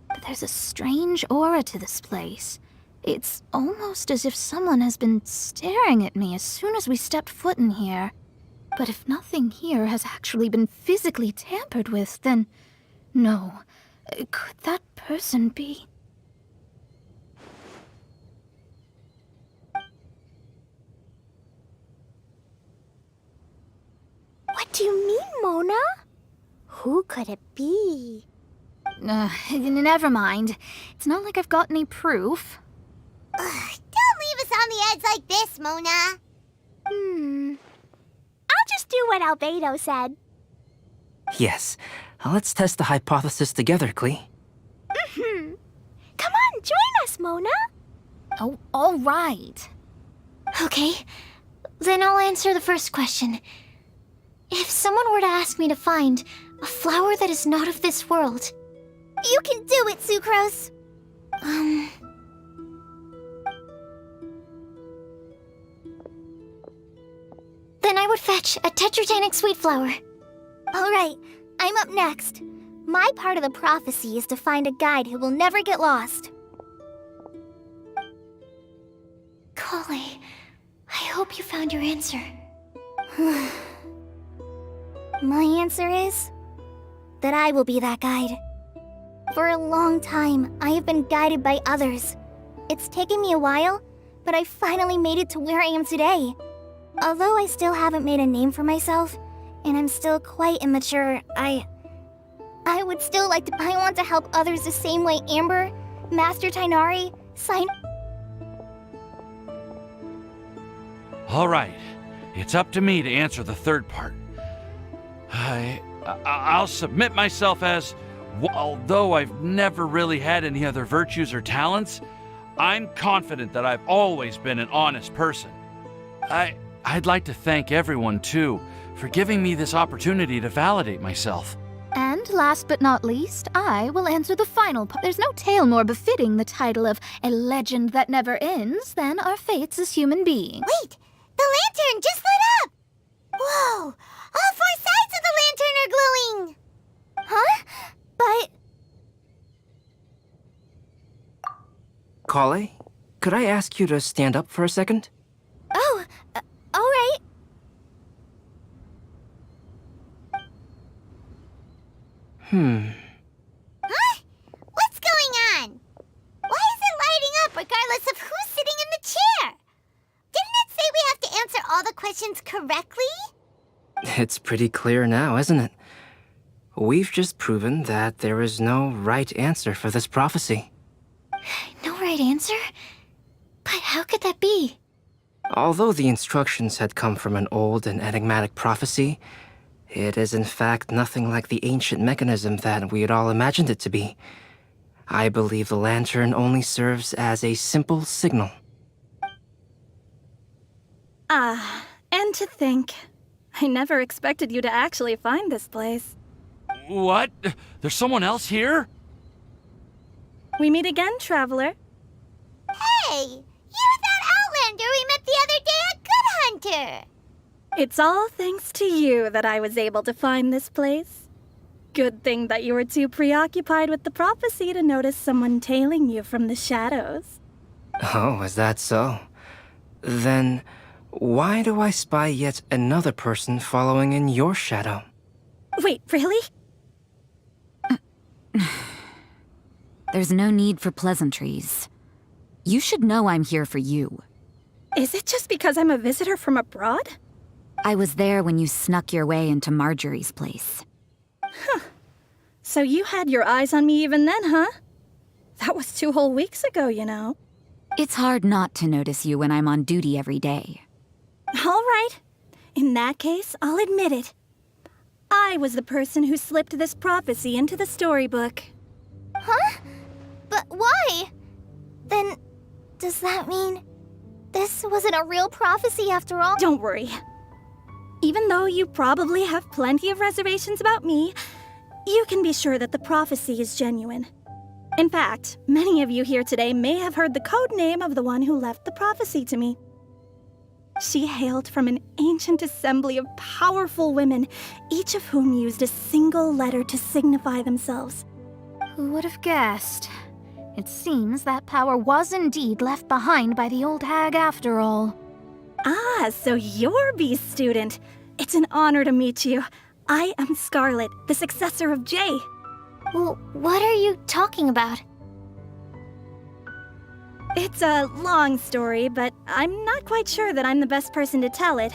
But there's a strange aura to this place. It's almost as if someone has been staring at me as soon as we stepped foot in here. But if nothing here has actually been physically tampered with, then no. Could that person be? What do you mean, Mona? Who could it be? Never mind. It's not like I've got any proof. Don't leave us on the edge like this, Mona. I'll just do what Albedo said. Yes, let's test the hypothesis together, Klee. Come on, join us, Mona. Oh, all right. Okay, then I'll answer the first question. If someone were to ask me to find a flower that is not of this world... You can do it, Sucrose! Then I would fetch a tetragenic sweet flower. Alright, I'm up next. My part of the prophecy is to find a guide who will never get lost. Kale, I hope you found your answer. My answer is that I will be that guide. For a long time, I have been guided by others. It's taken me a while, but I finally made it to where I am today. Although I still haven't made a name for myself, and I'm still quite immature, I would still like to... I want to help others the same way Amber, Master Tainari, All right, it's up to me to answer the third part. I'll submit myself as, although I've never really had any other virtues or talents, I'm confident that I've always been an honest person. I'd like to thank everyone, too, for giving me this opportunity to validate myself. And last but not least, I will answer the final part. There's no tale more befitting the title of a legend that never ends than our fates as human beings. Wait! The lantern just lit up! Whoa! All four sides of the lantern are glowing! Huh? But... Kale, could I ask you to stand up for a second? Oh, alright. Huh? What's going on? Why is it lighting up regardless of who's sitting in the chair? Didn't it say we have to answer all the questions correctly? It's pretty clear now, isn't it? We've just proven that there is no right answer for this prophecy. No right answer? But how could that be? Although the instructions had come from an old and enigmatic prophecy, it is in fact nothing like the ancient mechanism that we had all imagined it to be. I believe the lantern only serves as a simple signal. And to think, I never expected you to actually find this place. What? There's someone else here? We meet again, traveler. Hey! You're that Outlander we met the other day at Good Hunter! It's all thanks to you that I was able to find this place. Good thing that you were too preoccupied with the prophecy to notice someone tailing you from the shadows. Oh, is that so? Then, why do I spy yet another person following in your shadow? Wait, really? There's no need for pleasantries. You should know I'm here for you. Is it just because I'm a visitor from abroad? I was there when you snuck your way into Marjorie's place. Huh. So you had your eyes on me even then, huh? That was 2 whole weeks ago, you know. It's hard not to notice you when I'm on duty every day. All right. In that case, I'll admit it. I was the person who slipped this prophecy into the storybook. Huh? But why? Then, does that mean this wasn't a real prophecy after all? Don't worry. Even though you probably have plenty of reservations about me, you can be sure that the prophecy is genuine. In fact, many of you here today may have heard the code name of the one who left the prophecy to me. She hailed from an ancient assembly of powerful women, each of whom used a single letter to signify themselves. Who would have guessed? It seems that power was indeed left behind by the old hag after all. Ah, so you're B's student. It's an honor to meet you. I am Scarlet, the successor of Jay. Well, what are you talking about? It's a long story, but I'm not quite sure that I'm the best person to tell it.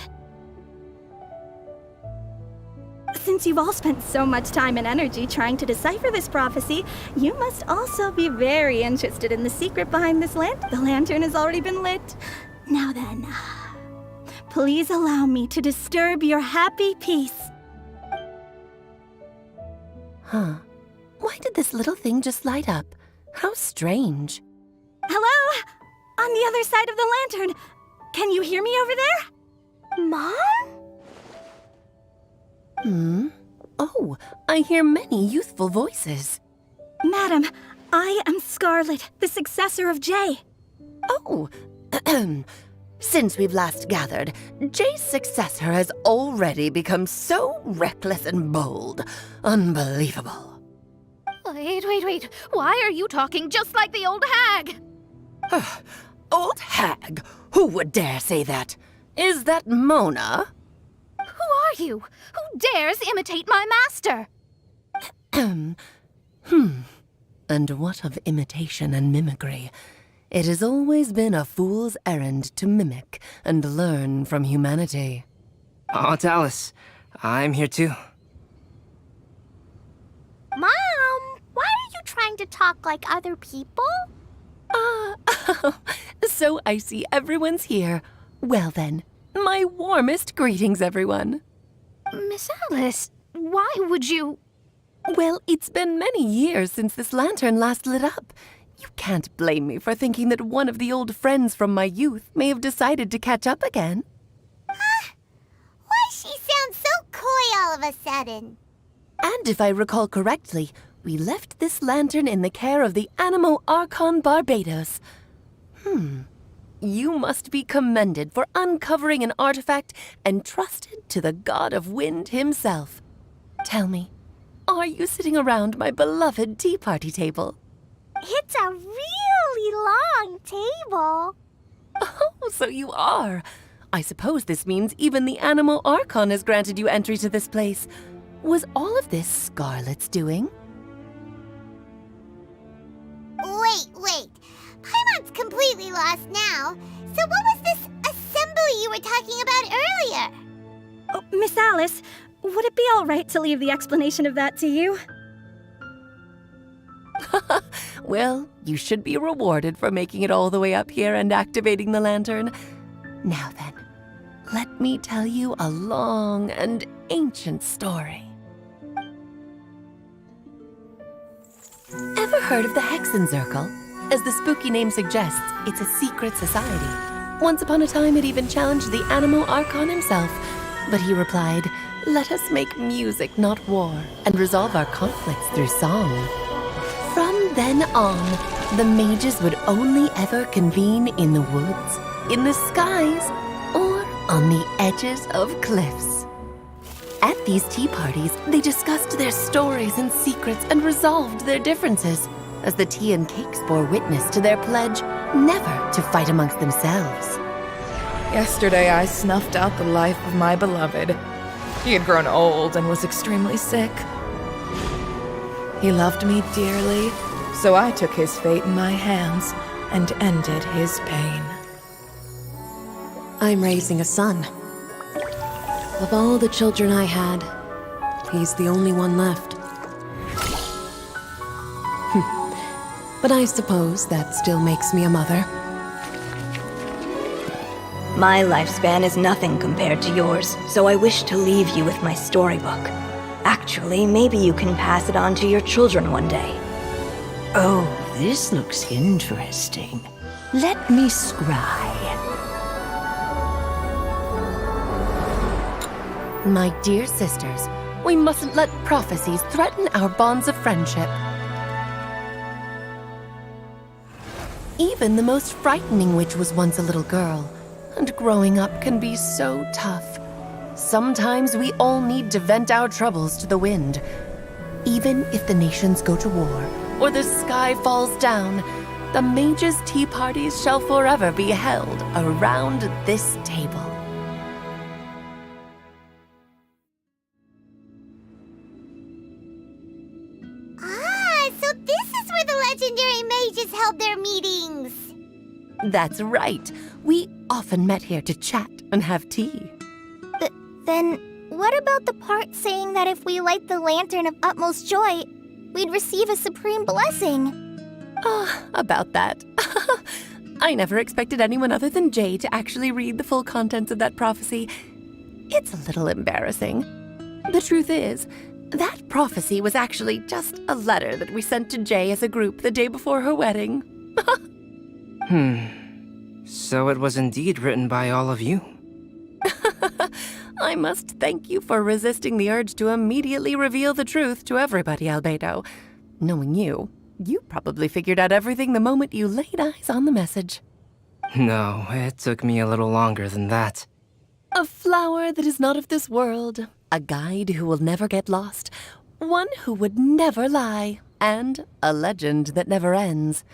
Since you've all spent so much time and energy trying to decipher this prophecy, you must also be very interested in the secret behind this lamp. The lantern has already been lit. Now then, please allow me to disturb your happy peace. Huh. Why did this little thing just light up? How strange. Hello? On the other side of the lantern. Can you hear me over there? Mom? Oh, I hear many youthful voices. Madam, I am Scarlet, the successor of Jay. Oh, since we've last gathered, Jay's successor has already become so reckless and bold. Unbelievable. Wait. Why are you talking just like the old hag? Old hag? Who would dare say that? Is that Mona? Who are you? Who dares imitate my master? And what of imitation and mimicry? It has always been a fool's errand to mimic and learn from humanity. Oh, Alice, I'm here too. Mom, why are you trying to talk like other people? So I see everyone's here. Well then, my warmest greetings, everyone. Miss Alice, why would you... Well, it's been many years since this lantern last lit up. You can't blame me for thinking that one of the old friends from my youth may have decided to catch up again. Why she sounds so coy all of a sudden? And if I recall correctly, we left this lantern in the care of the Animo Archon Barbados. You must be commended for uncovering an artifact entrusted to the god of wind himself. Tell me, are you sitting around my beloved tea party table? It's a really long table. Oh, so you are. I suppose this means even the Animo Archon has granted you entry to this place. Was all of this Scarlet's doing? Wait. Paimon's completely lost now. So what was this assembly you were talking about earlier? Oh, Miss Alice, would it be all right to leave the explanation of that to you? Well, you should be rewarded for making it all the way up here and activating the lantern. Now then, let me tell you a long and ancient story. Ever heard of the Hexenzirkel? As the spooky name suggests, it's a secret society. Once upon a time, it even challenged the Animal Archon himself. But he replied, "Let us make music, not war, and resolve our conflicts through song." From then on, the mages would only ever convene in the woods, in the skies, or on the edges of cliffs. At these tea parties, they discussed their stories and secrets and resolved their differences, as the tea and cakes bore witness to their pledge never to fight amongst themselves. Yesterday I snuffed out the life of my beloved. He had grown old and was extremely sick. He loved me dearly, so I took his fate in my hands and ended his pain. I'm raising a son. Of all the children I had, he's the only one left. But I suppose that still makes me a mother. My lifespan is nothing compared to yours, so I wish to leave you with my storybook. Actually, maybe you can pass it on to your children one day. Oh, this looks interesting. Let me scry. My dear sisters, we mustn't let prophecies threaten our bonds of friendship. Even the most frightening witch was once a little girl, and growing up can be so tough. Sometimes we all need to vent our troubles to the wind. Even if the nations go to war, or the sky falls down, the mages' tea parties shall forever be held around this table. So this is where the legendary mages held their meetings! That's right. We often met here to chat and have tea. Then, what about the part saying that if we light the lantern of utmost joy, we'd receive a supreme blessing? About that. I never expected anyone other than Jay to actually read the full contents of that prophecy. It's a little embarrassing. The truth is, that prophecy was actually just a letter that we sent to Jay as a group the day before her wedding. So it was indeed written by all of you. I must thank you for resisting the urge to immediately reveal the truth to everybody, Albedo. Knowing you, you probably figured out everything the moment you laid eyes on the message. No, it took me a little longer than that. A flower that is not of this world, a guide who will never get lost, one who would never lie, and a legend that never ends.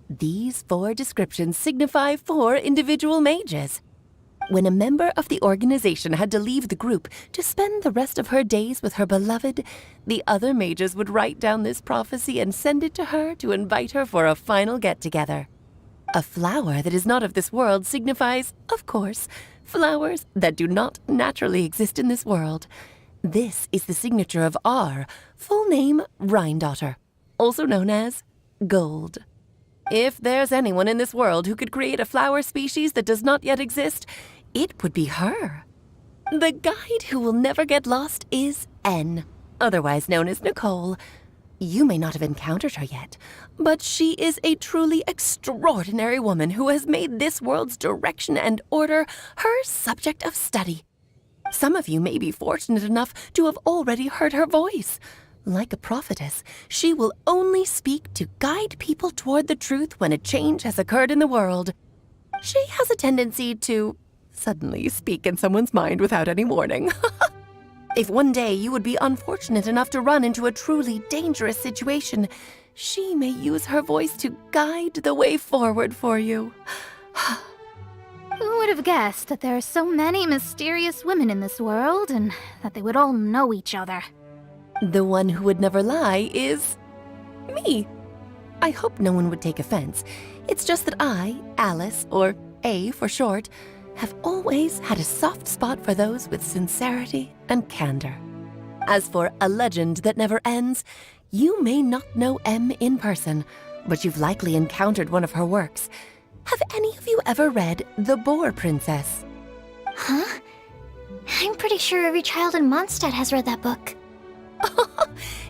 These 4 descriptions signify 4 individual mages. When a member of the organization had to leave the group to spend the rest of her days with her beloved, the other mages would write down this prophecy and send it to her to invite her for a final get-together. A flower that is not of this world signifies, of course, flowers that do not naturally exist in this world. This is the signature of our full name, Rhindaughter, also known as Gold. If there's anyone in this world who could create a flower species that does not yet exist, it would be her. The guide who will never get lost is N, otherwise known as Nicole. You may not have encountered her yet, but she is a truly extraordinary woman who has made this world's direction and order her subject of study. Some of you may be fortunate enough to have already heard her voice. Like a prophetess, she will only speak to guide people toward the truth when a change has occurred in the world. She has a tendency to suddenly speak in someone's mind without any warning. If one day you would be unfortunate enough to run into a truly dangerous situation, she may use her voice to guide the way forward for you. Who would have guessed that there are so many mysterious women in this world and that they would all know each other? The one who would never lie is me. I hope no one would take offense. It's just that I, Alice, or A for short, have always had a soft spot for those with sincerity and candor. As for a legend that never ends, you may not know M in person, but you've likely encountered one of her works. Have any of you ever read The Boar Princess? Huh? I'm pretty sure every child in Mondstadt has read that book.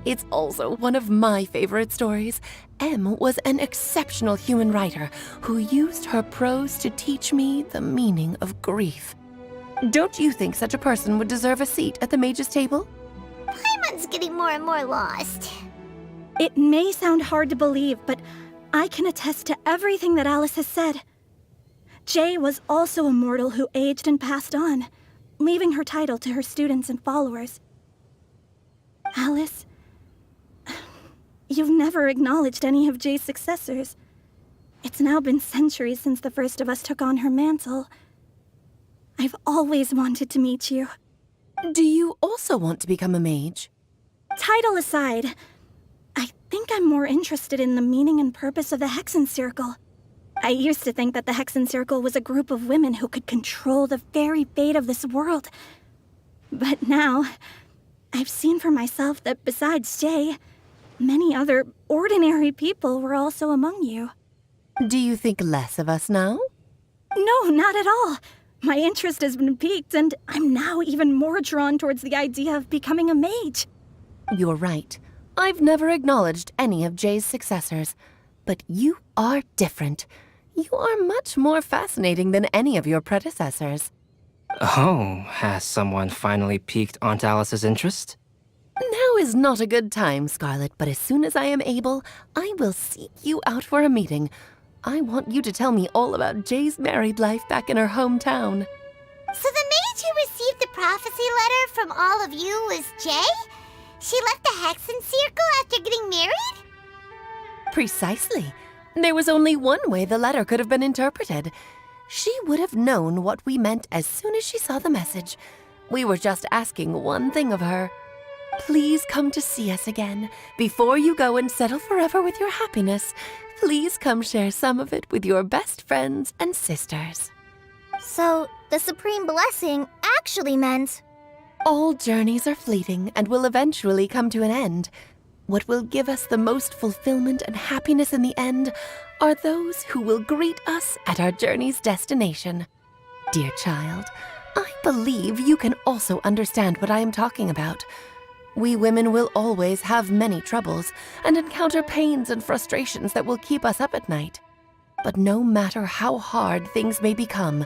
It's also one of my favorite stories. Em was an exceptional human writer who used her prose to teach me the meaning of grief. Don't you think such a person would deserve a seat at the mage's table? Paimon's getting more and more lost. It may sound hard to believe, but I can attest to everything that Alice has said. Jay was also a mortal who aged and passed on, leaving her title to her students and followers. Alice, you've never acknowledged any of Jay's successors. It's now been centuries since the first of us took on her mantle. I've always wanted to meet you. Do you also want to become a mage? Title aside, I think I'm more interested in the meaning and purpose of the Hexen Circle. I used to think that the Hexen Circle was a group of women who could control the very fate of this world. But now, I've seen for myself that besides Jay, many other ordinary people were also among you. Do you think less of us now? No, not at all. My interest has been piqued, and I'm now even more drawn towards the idea of becoming a mage. You're right. I've never acknowledged any of Jay's successors. But you are different. You are much more fascinating than any of your predecessors. Oh, has someone finally piqued Aunt Alice's interest? Now is not a good time, Scarlet, but as soon as I am able, I will seek you out for a meeting. I want you to tell me all about Jay's married life back in her hometown. So the mage who received the prophecy letter from all of you was Jay? She left the Hexen Circle after getting married? Precisely. There was only one way the letter could have been interpreted. She would have known what we meant as soon as she saw the message. We were just asking one thing of her. Please come to see us again. Before you go and settle forever with your happiness, please come share some of it with your best friends and sisters. So, the Supreme Blessing actually meant... All journeys are fleeting and will eventually come to an end. What will give us the most fulfillment and happiness in the end are those who will greet us at our journey's destination. Dear child, I believe you can also understand what I am talking about. We women will always have many troubles and encounter pains and frustrations that will keep us up at night. But no matter how hard things may become,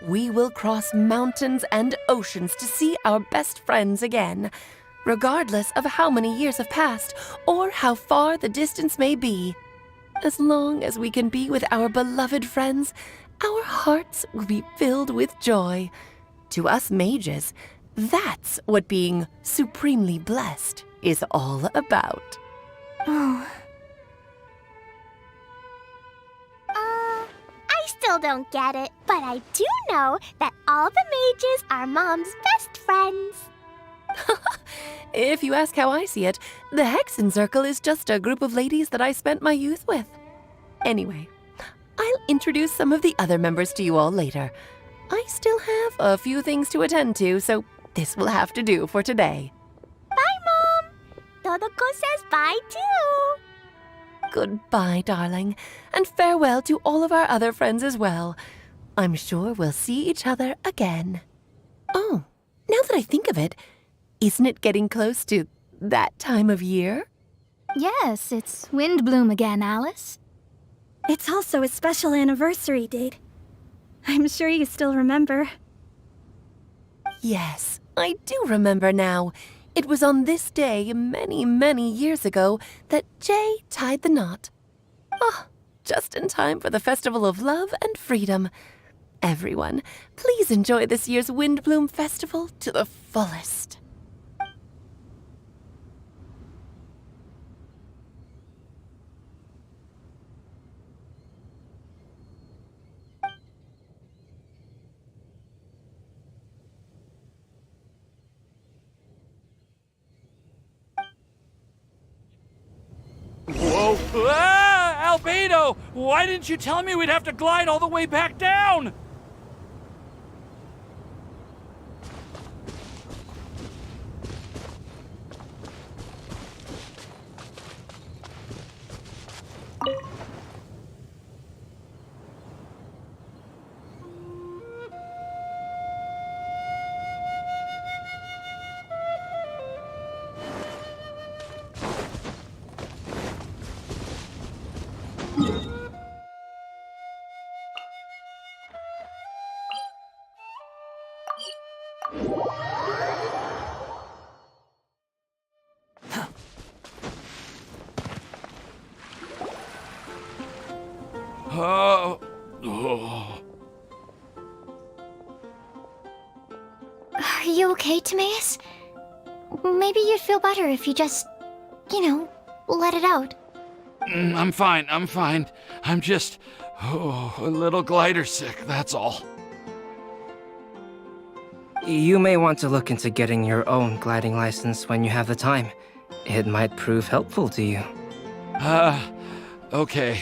we will cross mountains and oceans to see our best friends again, regardless of how many years have passed or how far the distance may be. As long as we can be with our beloved friends, our hearts will be filled with joy. To us mages, that's what being supremely blessed is all about. Oh. I still don't get it, but I do know that all the mages are Mom's best friends. If you ask how I see it, the Hexen Circle is just a group of ladies that I spent my youth with. Anyway, I'll introduce some of the other members to you all later. I still have a few things to attend to, so this will have to do for today. Bye, Mom. Todoko says bye, too. Goodbye, darling, and farewell to all of our other friends as well. I'm sure we'll see each other again. Oh, now that I think of it, isn't it getting close to that time of year? Yes, it's Windbloom again, Alice. It's also a special anniversary date. I'm sure you still remember. Yes, I do remember now. It was on this day many, many years ago that Jay tied the knot. Ah, just in time for the Festival of Love and Freedom. Everyone, please enjoy this year's Windbloom Festival to the fullest. Whoa! Ah! Albedo! Why didn't you tell me we'd have to glide all the way back down? Oh. Are you okay, Timaeus? Maybe you'd feel better if you just, let it out. I'm fine. I'm just a little glider sick, that's all. You may want to look into getting your own gliding license when you have the time. It might prove helpful to you. Okay.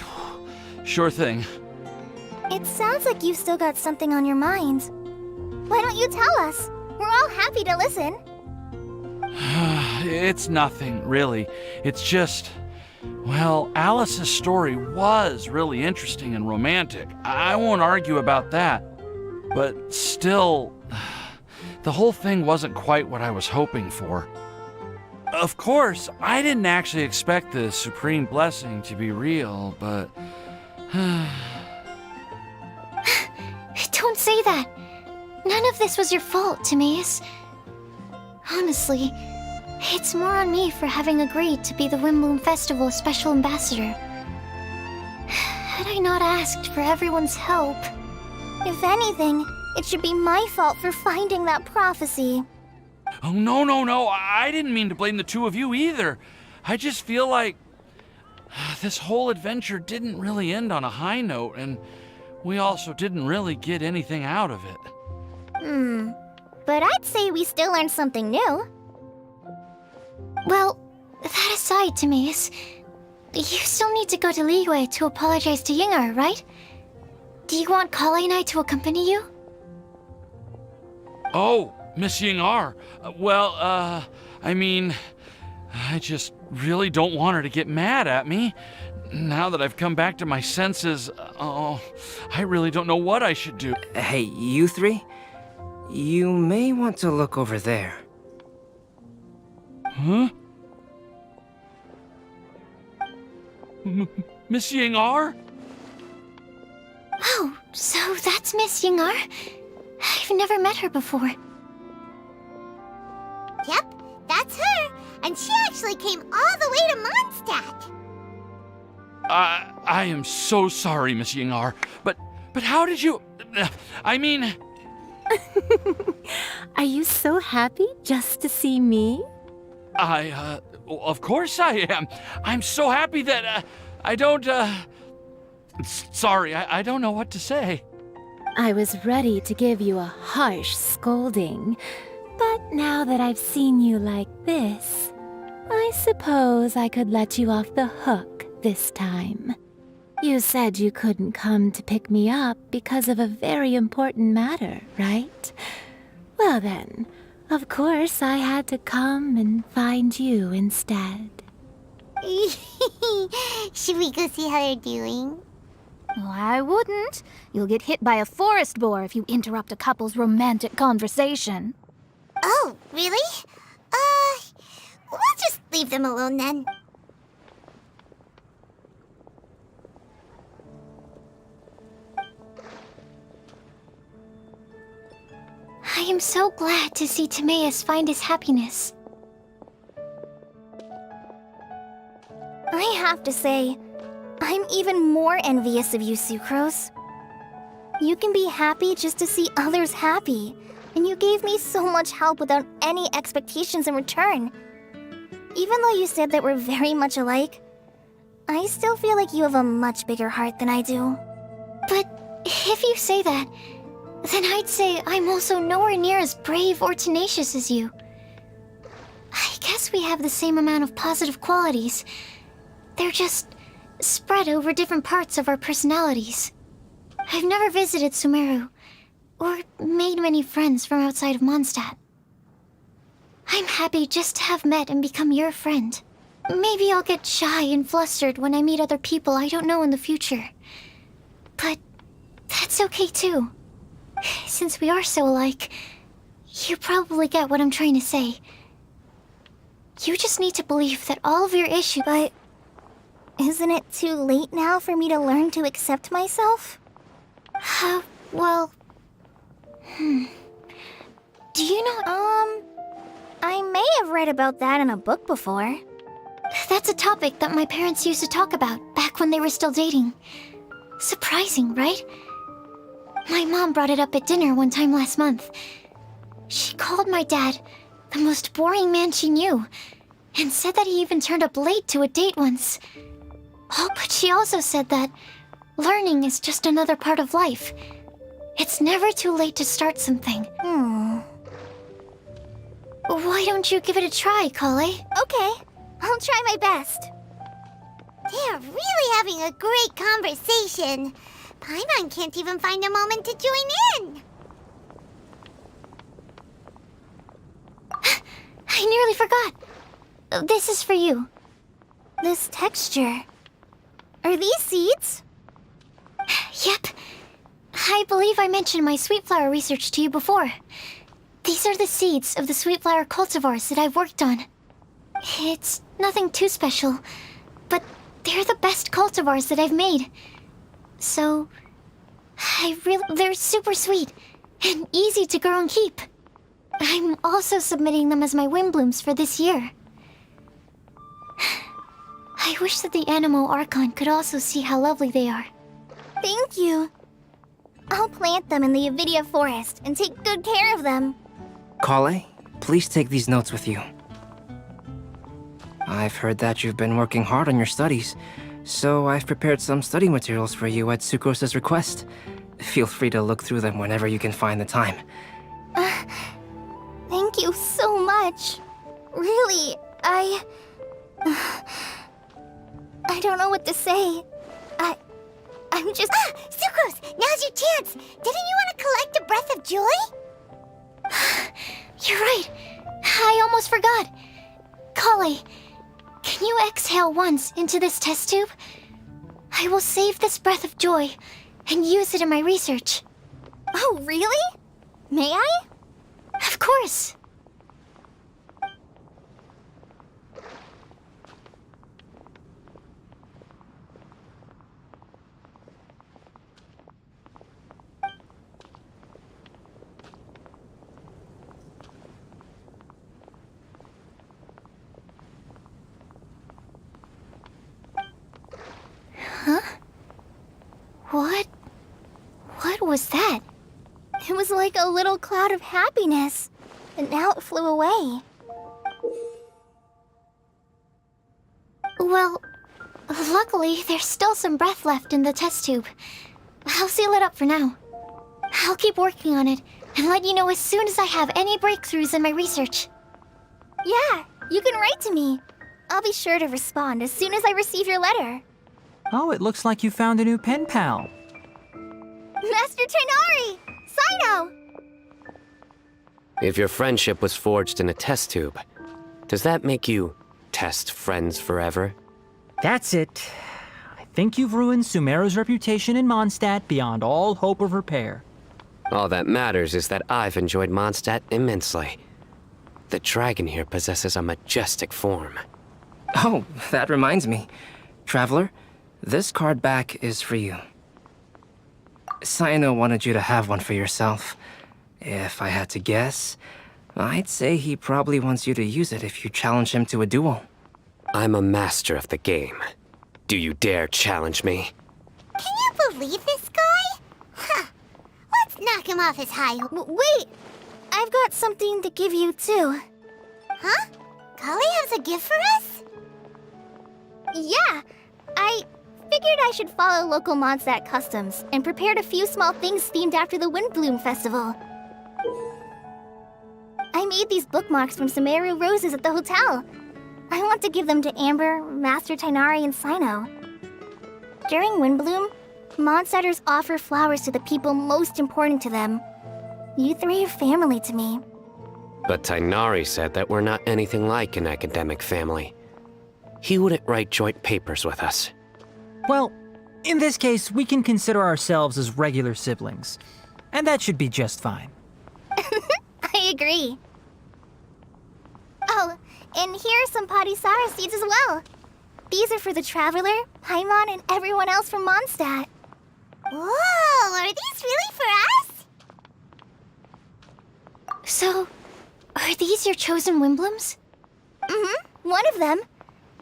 Sure thing. It sounds like you've still got something on your mind. Why don't you tell us? We're all happy to listen. It's nothing, really. It's just... Well, Alice's story was really interesting and romantic. I won't argue about that. But still, the whole thing wasn't quite what I was hoping for. Of course, I didn't actually expect the supreme blessing to be real, but... Don't say that. None of this was your fault, Timaeus. Honestly, it's more on me for having agreed to be the Wimbloom Festival Special Ambassador. Had I not asked for everyone's help... If anything, it should be my fault for finding that prophecy. Oh, no. I didn't mean to blame the two of you either. I just feel like this whole adventure didn't really end on a high note, and we also didn't really get anything out of it. But I'd say we still learned something new. Well, that aside, Timaeus, you still need to go to Liyue to apologize to Yingar, right? Do you want Kali and I to accompany you? Oh, Miss Yingar. I mean, I just really don't want her to get mad at me. Now that I've come back to my senses, I really don't know what I should do. Hey, you three? You may want to look over there. Huh? Miss Yingar? Oh, so that's Miss Yingar? I've never met her before. Yep, that's her. And she actually came all the way to Mondstadt. I am so sorry, Miss Yingar, but how did you... I mean... Are you so happy just to see me? Of course I am. I'm so happy that, I don't, Sorry, I don't know what to say. I was ready to give you a harsh scolding, but now that I've seen you like this, I suppose I could let you off the hook this time. You said you couldn't come to pick me up because of a very important matter, right? Well then, of course I had to come and find you instead. Should we go see how they're doing? Oh, I wouldn't. You'll get hit by a forest boar if you interrupt a couple's romantic conversation. Oh, really? We'll just leave them alone then. I am so glad to see Timaeus find his happiness. I have to say, I'm even more envious of you, Sucrose. You can be happy just to see others happy, and you gave me so much help without any expectations in return. Even though you said that we're very much alike, I still feel like you have a much bigger heart than I do. But if you say that, then I'd say I'm also nowhere near as brave or tenacious as you. I guess we have the same amount of positive qualities. They're just spread over different parts of our personalities. I've never visited Sumeru, or made many friends from outside of Mondstadt. I'm happy just to have met and become your friend. Maybe I'll get shy and flustered when I meet other people I don't know in the future. But that's okay too. Since we are so alike, you probably get what I'm trying to say. You just need to believe that all of your issues... But isn't it too late now for me to learn to accept myself? Well... Do you know... I may have read about that in a book before. That's a topic that my parents used to talk about back when they were still dating. Surprising, right? My mom brought it up at dinner one time last month. She called my dad the most boring man she knew, and said that he even turned up late to a date once. Oh, but she also said that learning is just another part of life. It's never too late to start something. Why don't you give it a try, Kale? Okay, I'll try my best. They're really having a great conversation. Paimon can't even find a moment to join in. I nearly forgot. This is for you. This texture. Are these seeds? Yep. I believe I mentioned my sweet flower research to you before. These are the seeds of the sweet flower cultivars that I've worked on. It's nothing too special, but they're the best cultivars that I've made. So, they're super sweet and easy to grow and keep. I'm also submitting them as my wind blooms for this year. I wish that the Animo Archon could also see how lovely they are. Thank you. I'll plant them in the E72 forest and take good care of them. Kale, please take these notes with you. I've heard that you've been working hard on your studies, so I've prepared some study materials for you at Sucrose's request. Feel free to look through them whenever you can find the time. Thank you so much. Really, I don't know what to say. I'm just... Sucrose! Now's your chance! Didn't you want to collect a breath of joy? You're right. I almost forgot. Kale, can you exhale once into this test tube? I will save this breath of joy and use it in my research. Oh, really? May I? Of course. Huh? What was that? It was like a little cloud of happiness, and now it flew away. Well, luckily, there's still some breath left in the test tube. I'll seal it up for now. I'll keep working on it and let you know as soon as I have any breakthroughs in my research. Yeah, you can write to me. I'll be sure to respond as soon as I receive your letter. Oh, it looks like you found a new pen pal. Master Tainari! Sino! If your friendship was forged in a test tube, does that make you test friends forever? That's it. I think you've ruined Sumeru's reputation in Mondstadt beyond all hope of repair. All that matters is that I've enjoyed Mondstadt immensely. The dragon here possesses a majestic form. Oh, that reminds me. Traveler, this card back is for you. Sino wanted you to have one for yourself. If I had to guess, I'd say he probably wants you to use it if you challenge him to a duel. I'm a master of the game. Do you dare challenge me? Can you believe this guy? Huh. Let's knock him off his high... Wait! I've got something to give you, too. Huh? Kale has a gift for us? Yeah, I figured I should follow local Mondstadt customs and prepared a few small things themed after the Windbloom Festival. I made these bookmarks from Sumeru roses at the hotel. I want to give them to Amber, Master Tainari, and Sino. During Windbloom, Mondstadters offer flowers to the people most important to them. You three are family to me. But Tainari said that we're not anything like an academic family. He wouldn't write joint papers with us. Well, in this case, we can consider ourselves as regular siblings. And that should be just fine. I agree. Oh, and here are some Padisara seeds as well. These are for the Traveler, Paimon, and everyone else from Mondstadt. Whoa, are these really for us? So, are these your chosen Windblooms? Mm-hmm, one of them.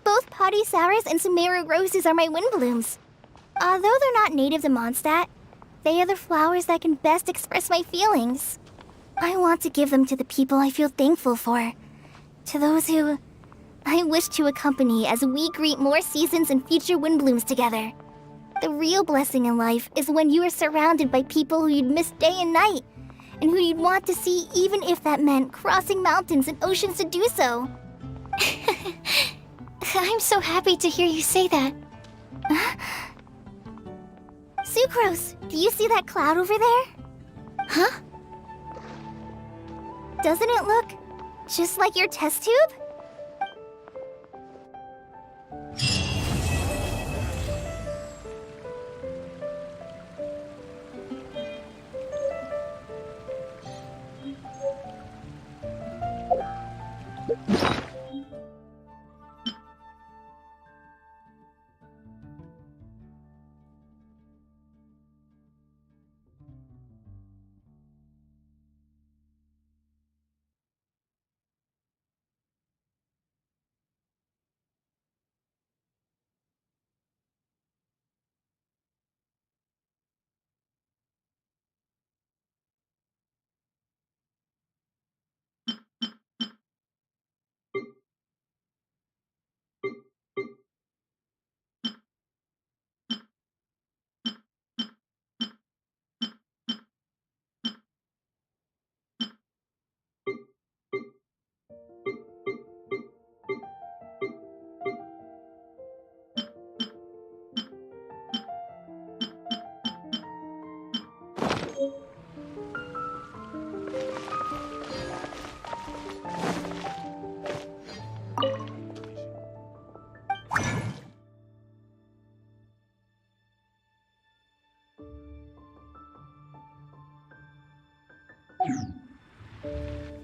Both Padisauras and Sumeru roses are my Windblooms. Although they're not native to Mondstadt, they are the flowers that can best express my feelings. I want to give them to the people I feel thankful for. To those who I wish to accompany as we greet more seasons and future wind blooms together. The real blessing in life is when you are surrounded by people who you'd miss day and night, and who you'd want to see even if that meant crossing mountains and oceans to do so. I'm so happy to hear you say that. Sucrose, do you see that cloud over there? Huh? Doesn't it look just like your test tube?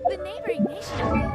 The neighboring nation.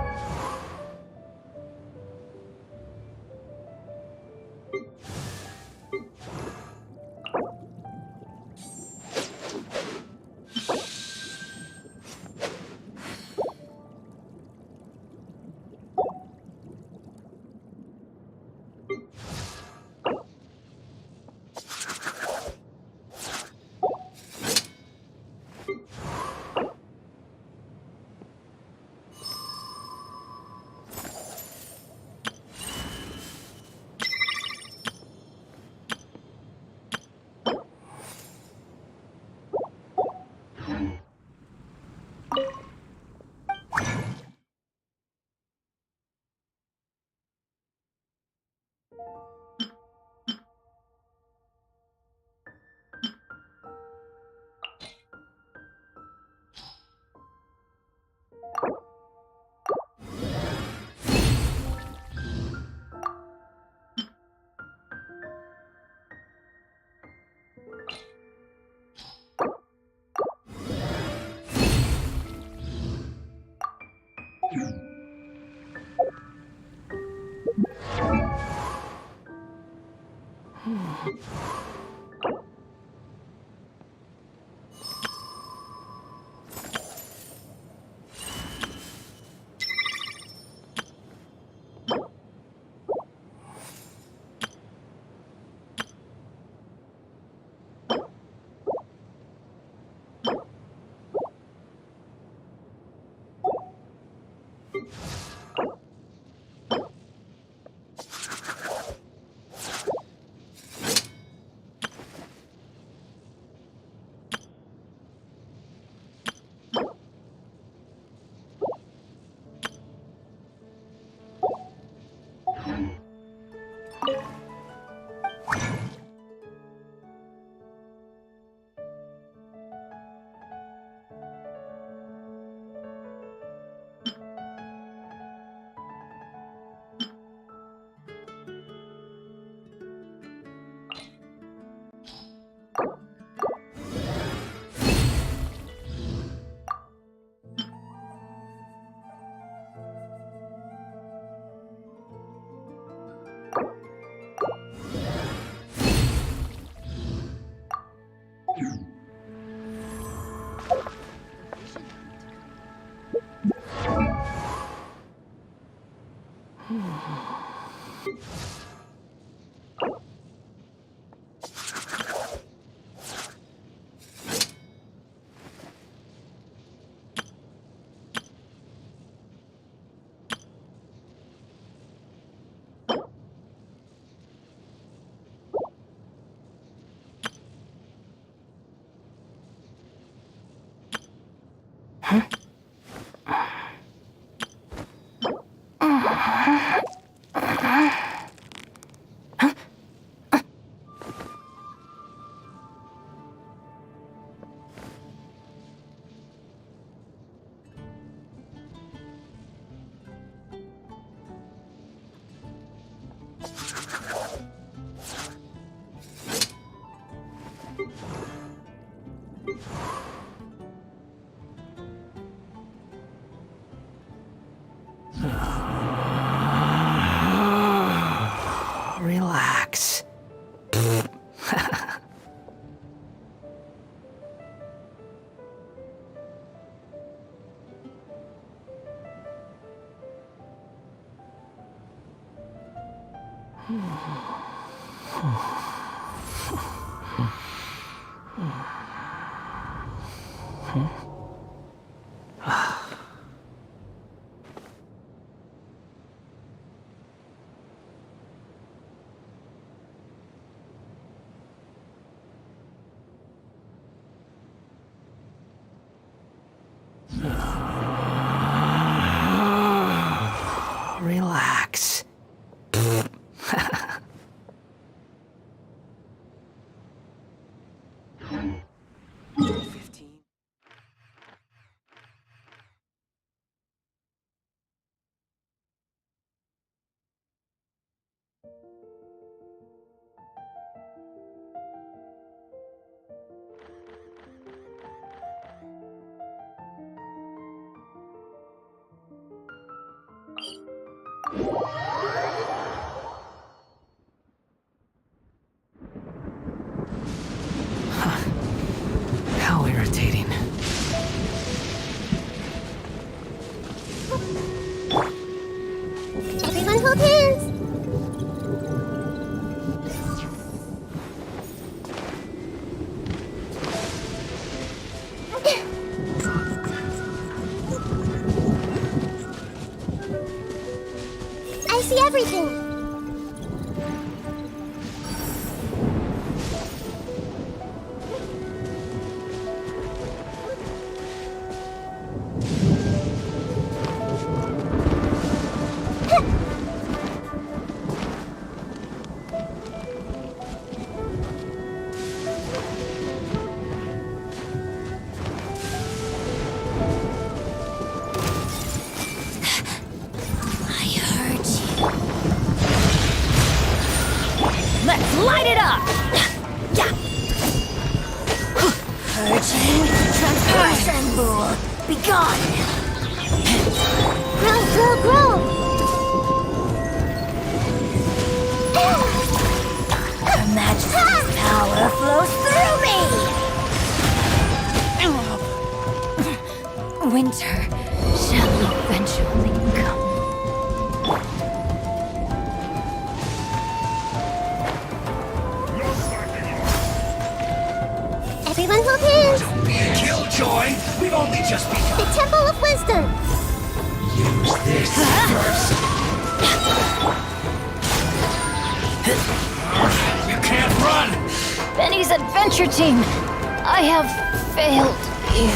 Relax. Relax. How irritating. Everyone hold hands! I see everything! Let's light it up! Yeah. Purging, transformation, be gone! Grow, grow, grow! Her Majesty's power flows through me! Winter shall eventually come. Everyone hold hands! Don't be a killjoy! We've only just begun! The Temple of Wisdom! Use this first! You can't run! Benny's adventure team! I have failed you.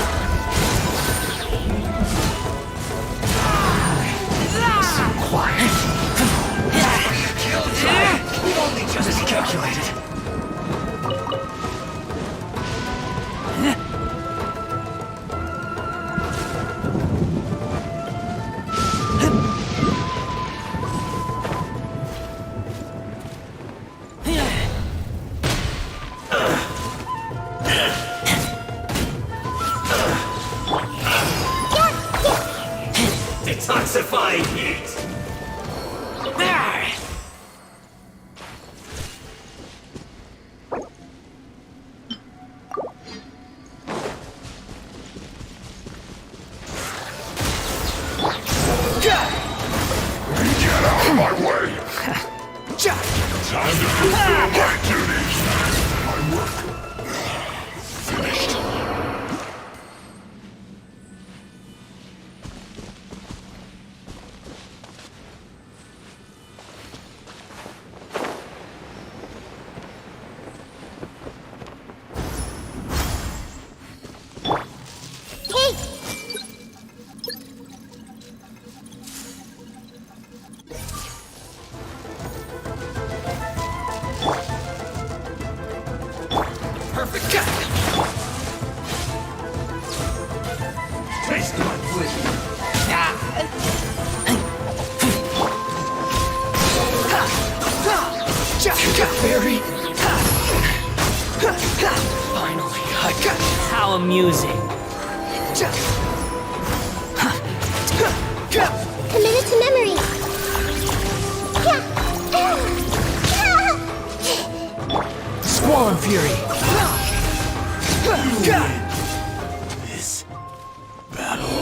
So quiet! Killjoy! We've only just calculated. Detoxifying heat! There! Get out of my way! Time to fulfill my duties! My work finished. Taste my blizzard! Berry! amusing. Committed to memory. Squall and Fury. This battle.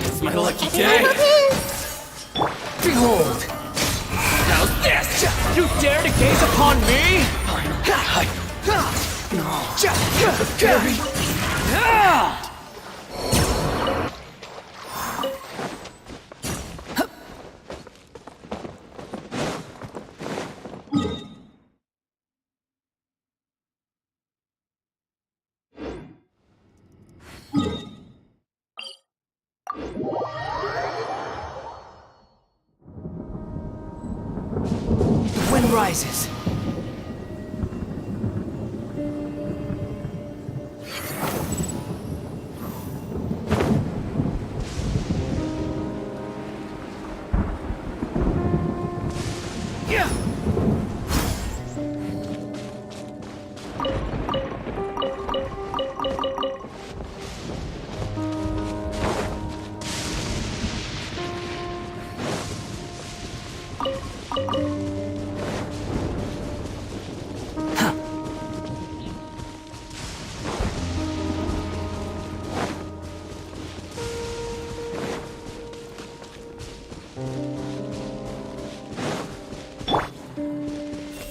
It's my lucky day. Behold! How's this? You dare to gaze upon me? The wind rises.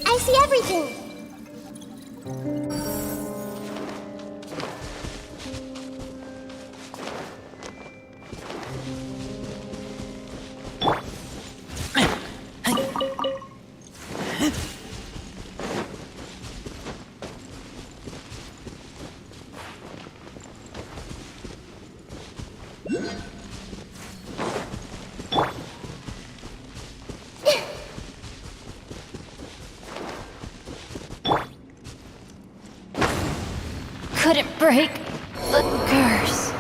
I see everything. Couldn't break the curse.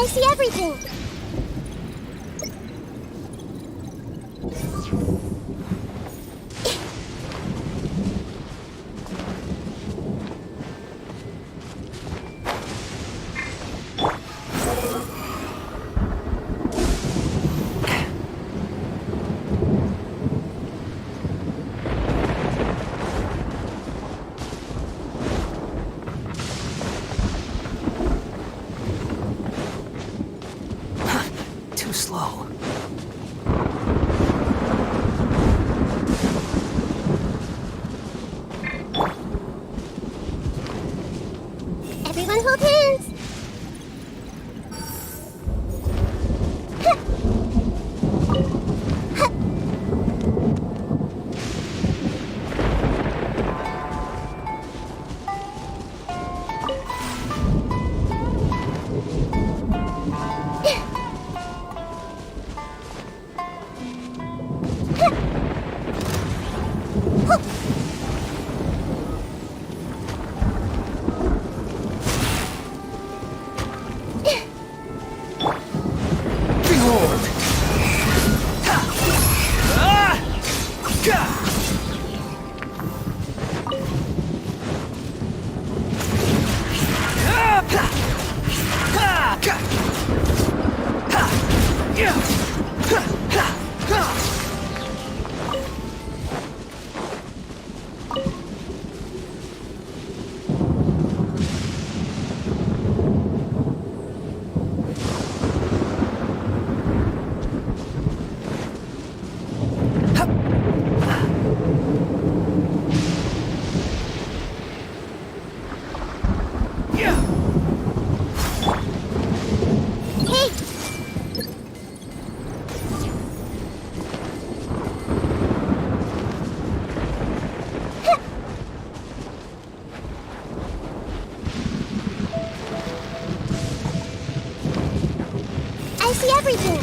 see everything. Too slow. Everyone hold hands. Behold! I see everything.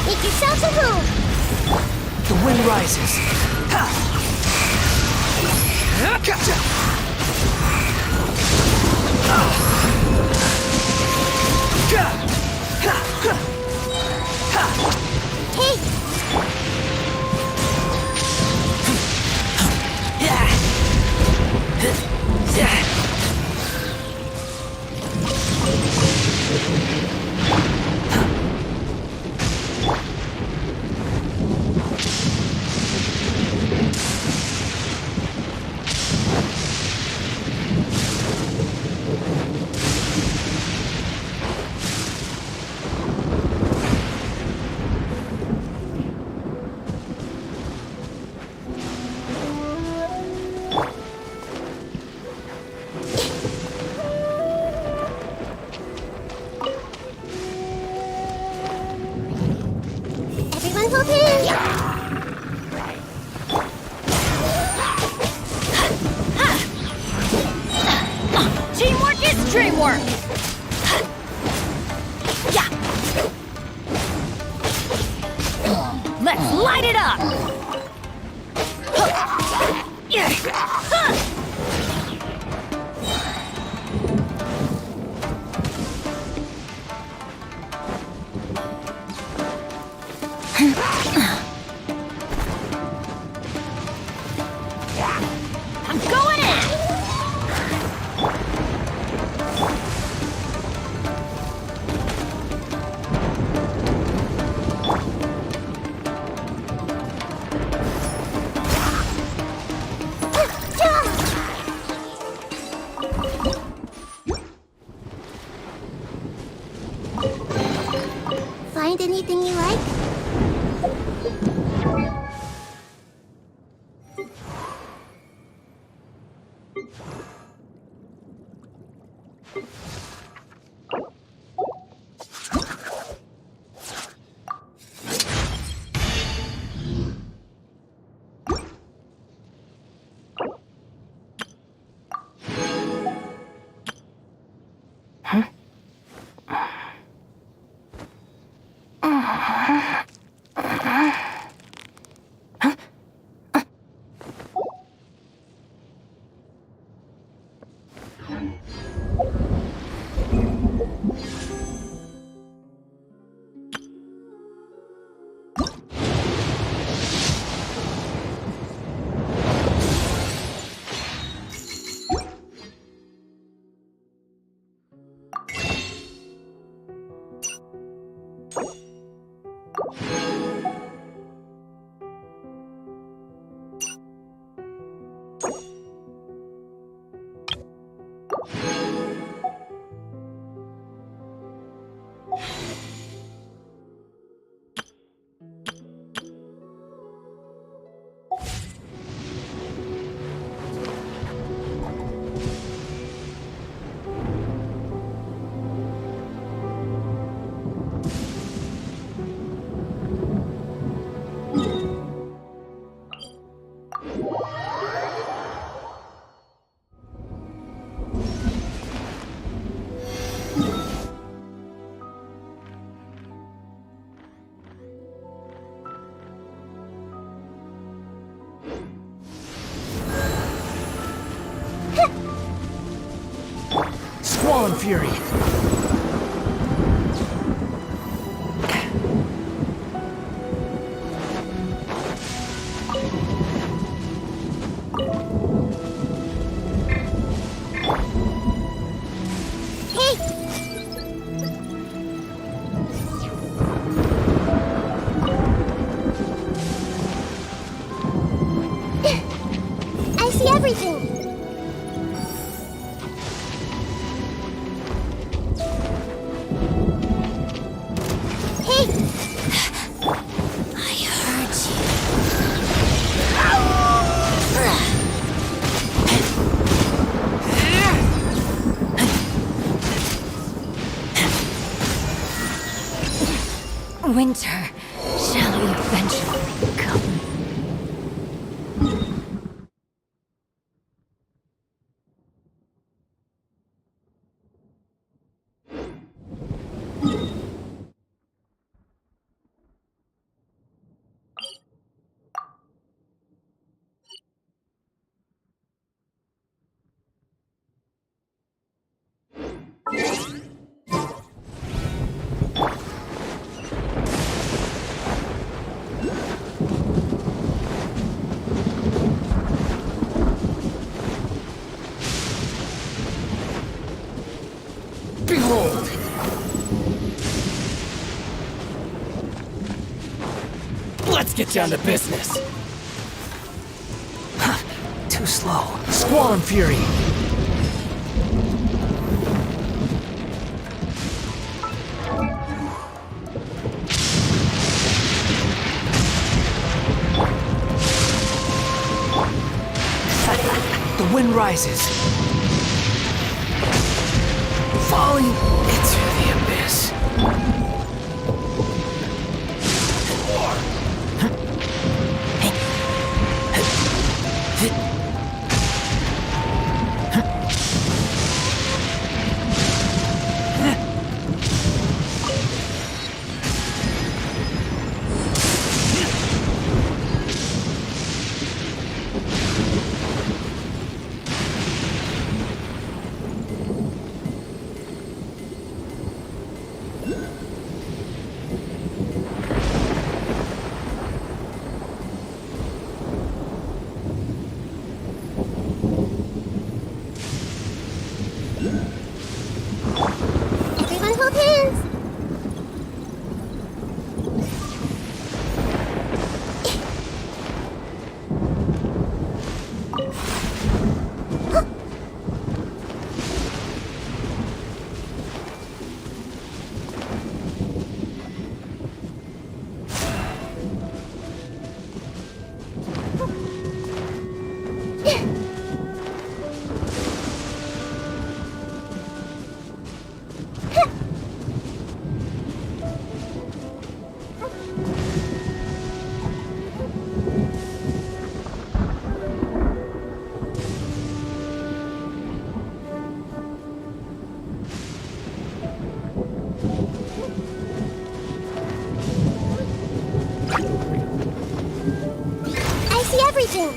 Make yourselves at home. The wind rises. Everyone hold hands. Teamwork is dreamwork! Let's light it up! I'm going in! Find anything you like? Squall and Fury. I see everything. Winter shall eventually come. Behold! Let's get down to business. Too slow. Squall and Fury. The wind rises. Falling into the abyss. Everyone hold hands. I see everything.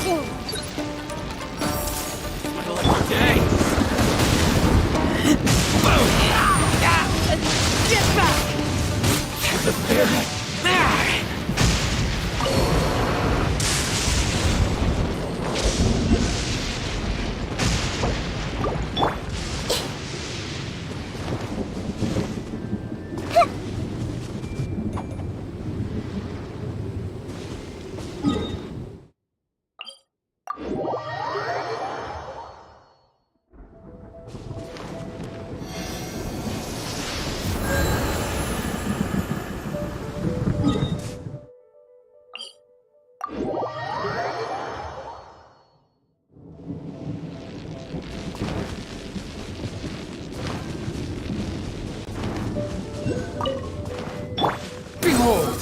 everything! Middle of your day. Boom! Get back! To the ferry. Behold!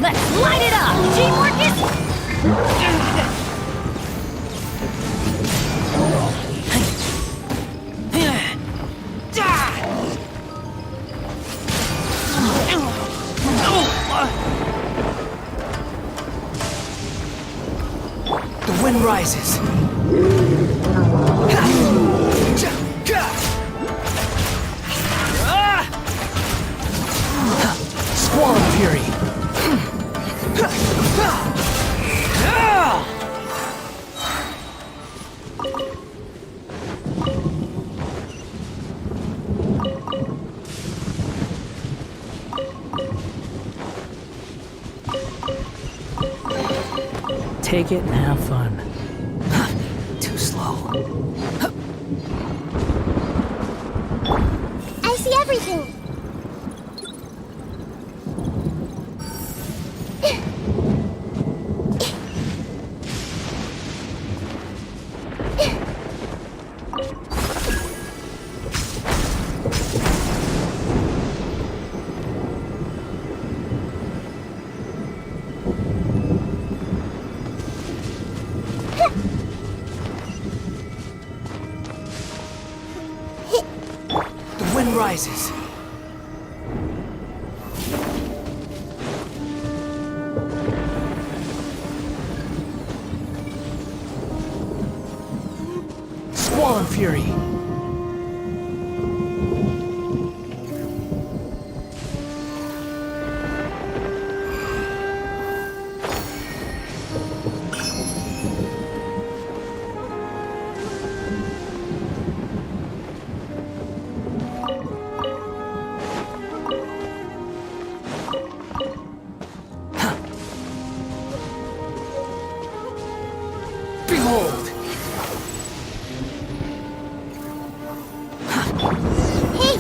Let's light it up! Teamwork is... The wind rises. Squall of Fury. Take it and have fun. Too slow. I see everything! The wind rises. Squall and Fury. Behold! Hey!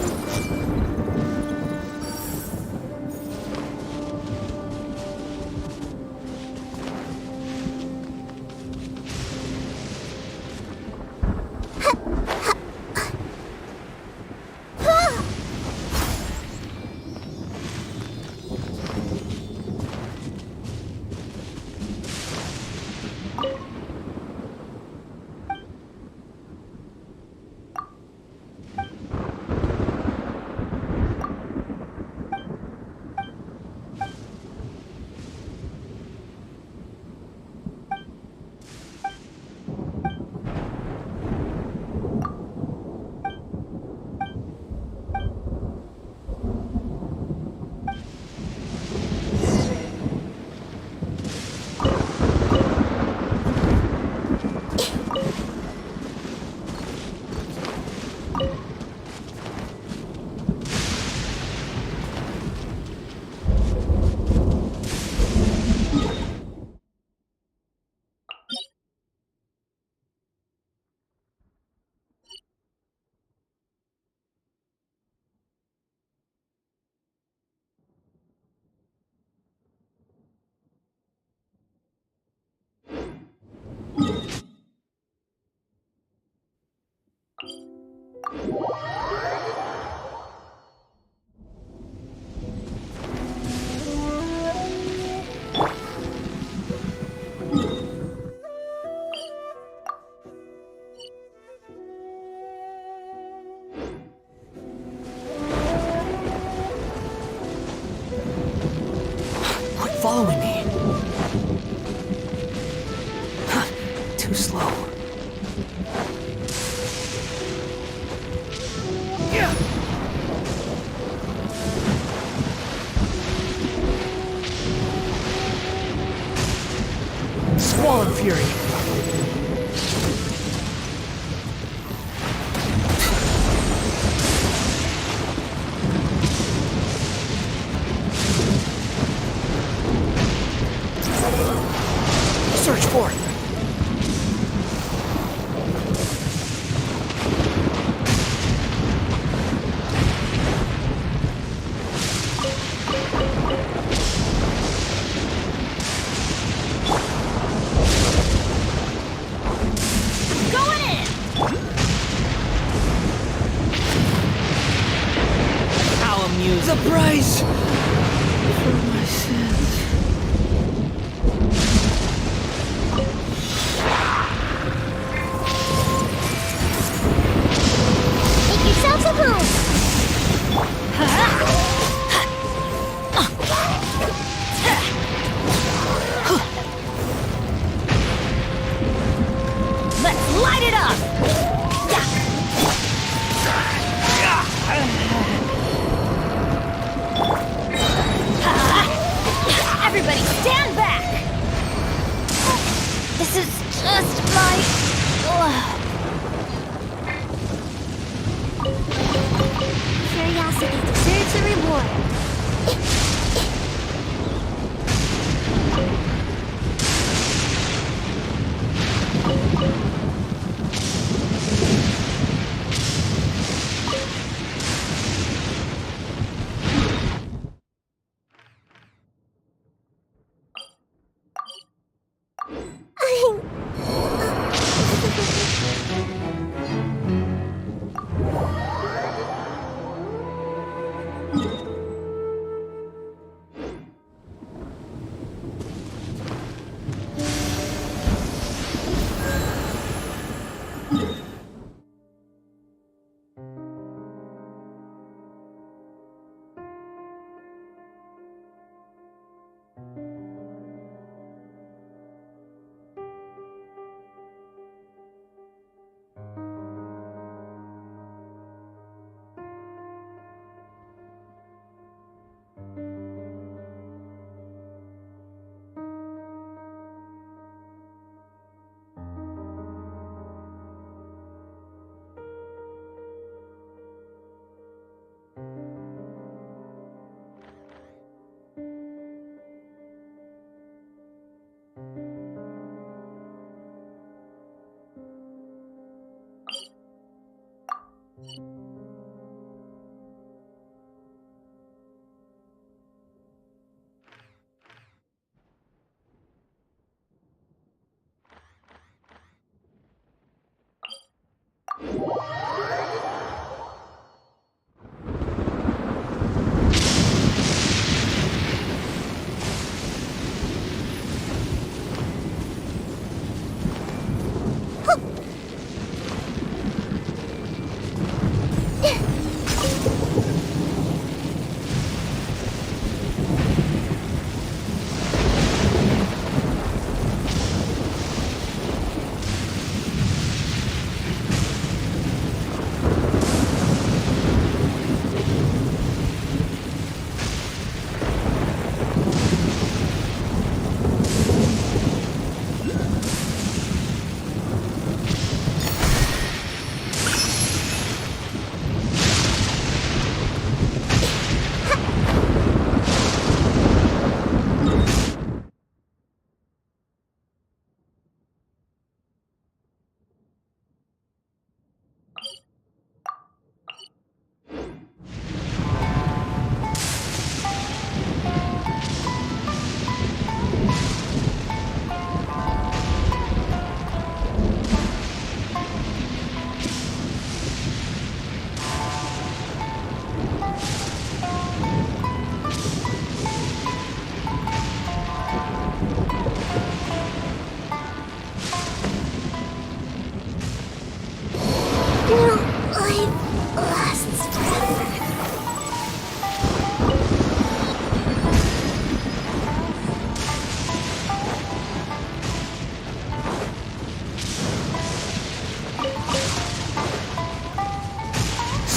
following me. Too slow. Squall and Fury. Search for it. The price for my sins. Make yourself a boom! Let's light it up! Everybody stand back! This is just my... Curiosity deserves a reward.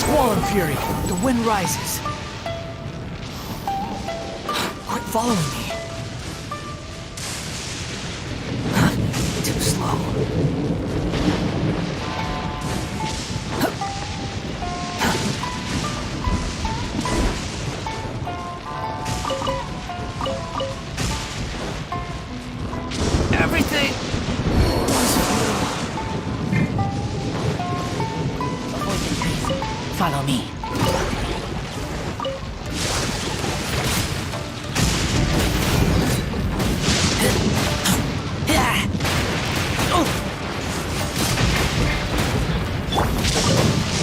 Squall and fury. The wind rises. Quit following me. Too slow. Everything follow me.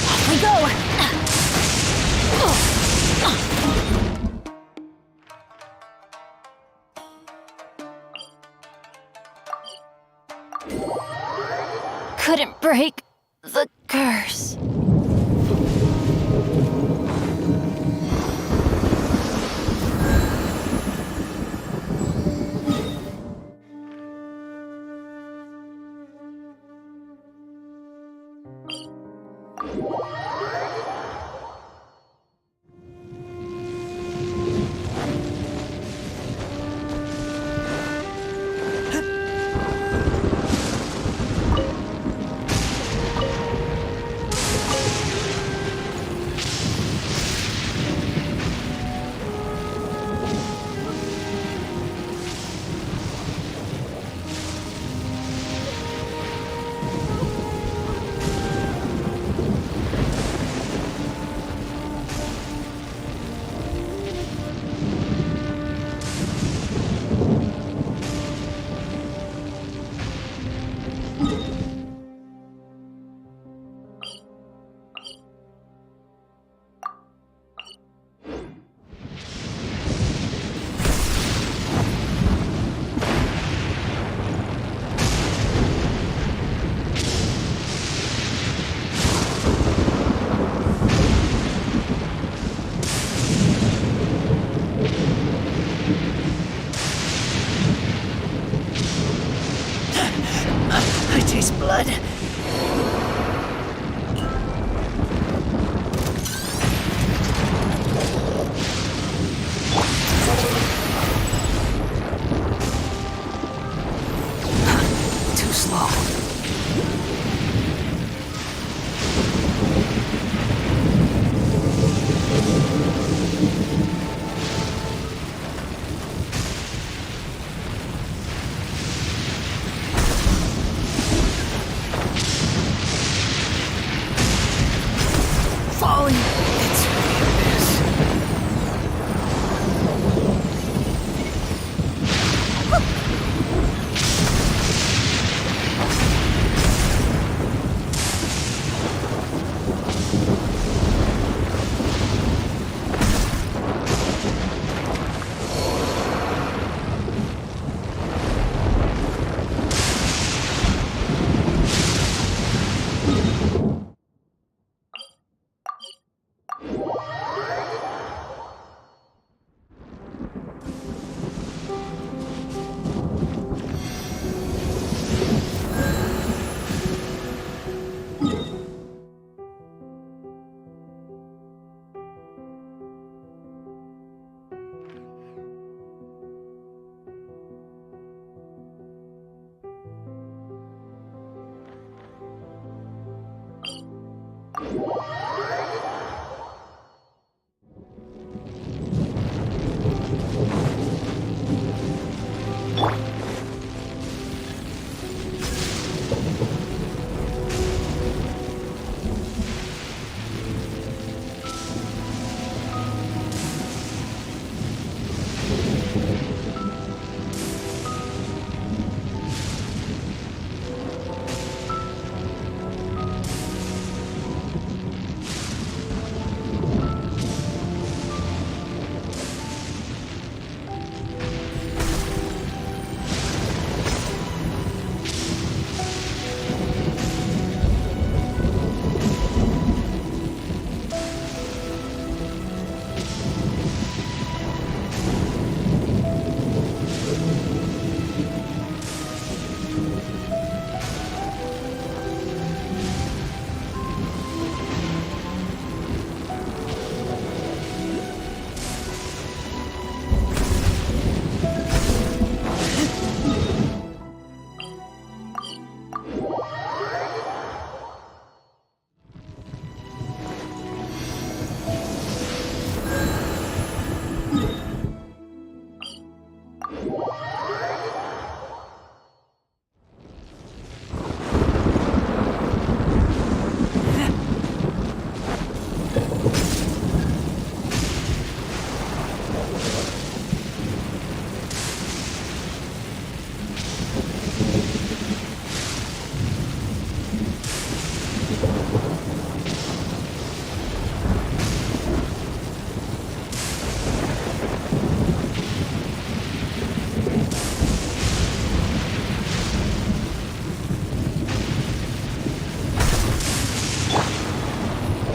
Off we go. Couldn't break the curse.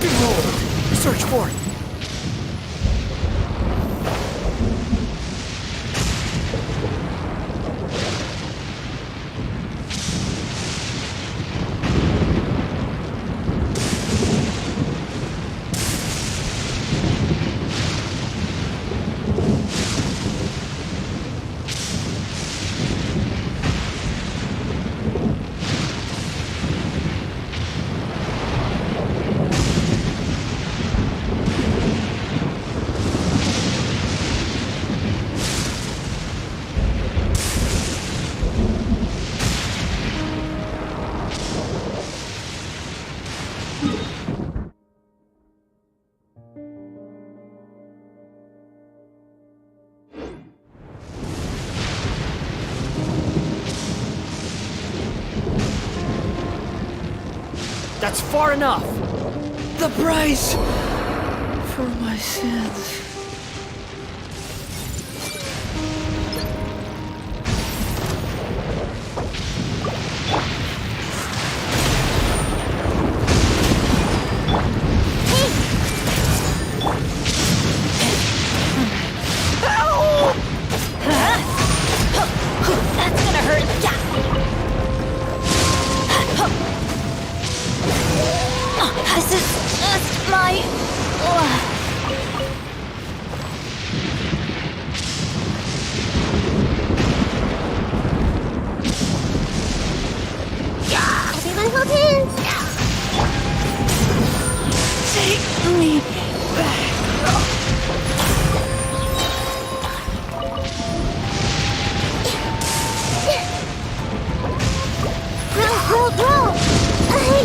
Behold! Search for it! That's far enough! The price for my sins. That's gonna hurt. This is just my... Everyone hold hands! Take me back. Grow! I don't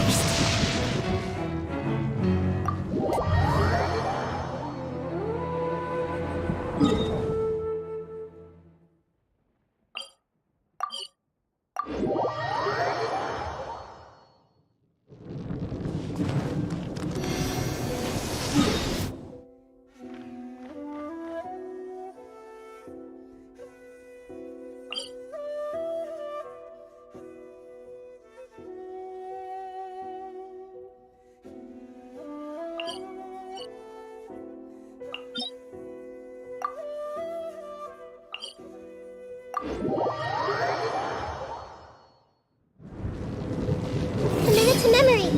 understand. A minute to memory.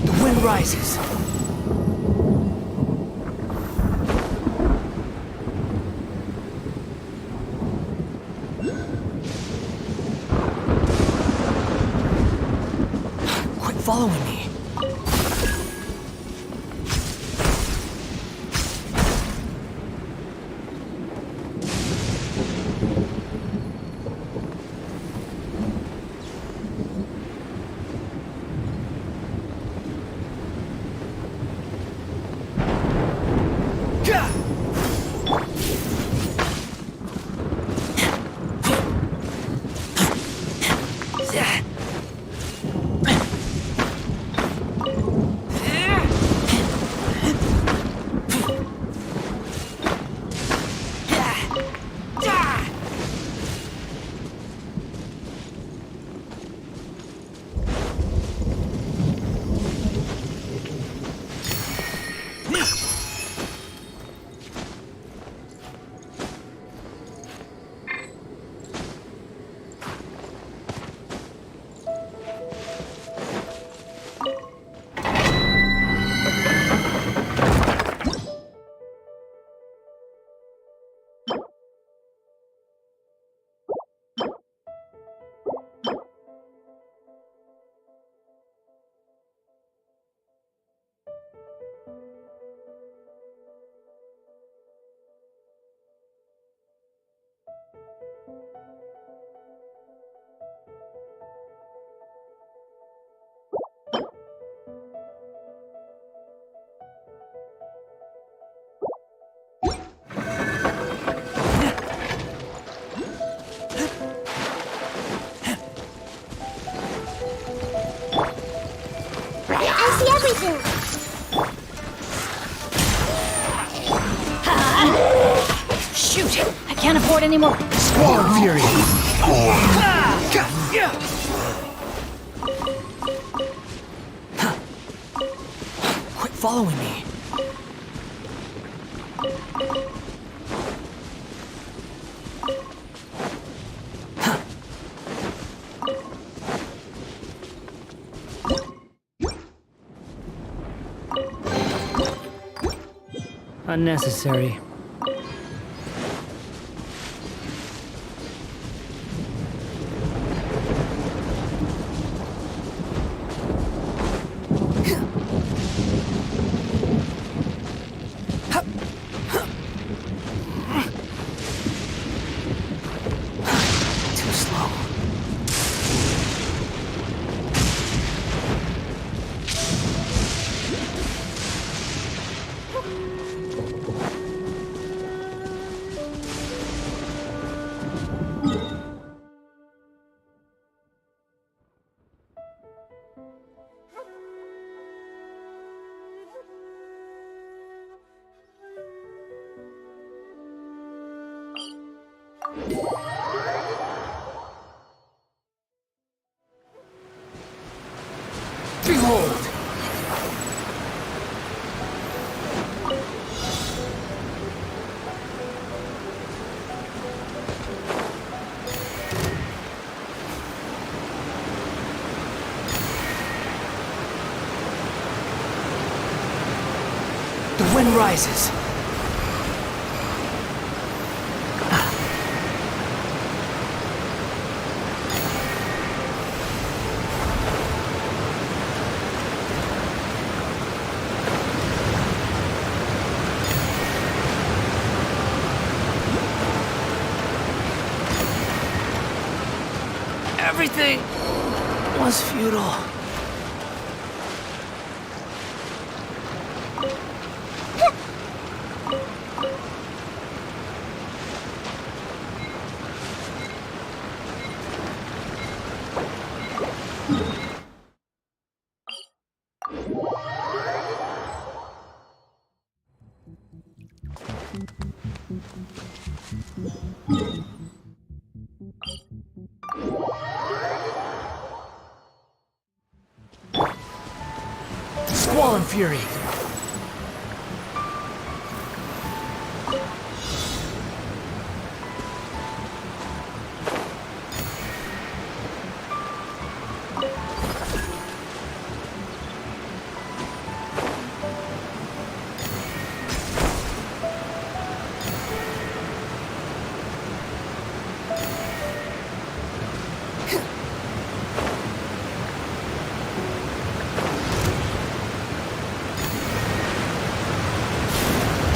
The wind rises. Quit following me. Can't afford any more. Squall Fury. Quit following me. Unnecessary. Too slow. Behold! The wind rises. Everything was futile. Squall and Fury.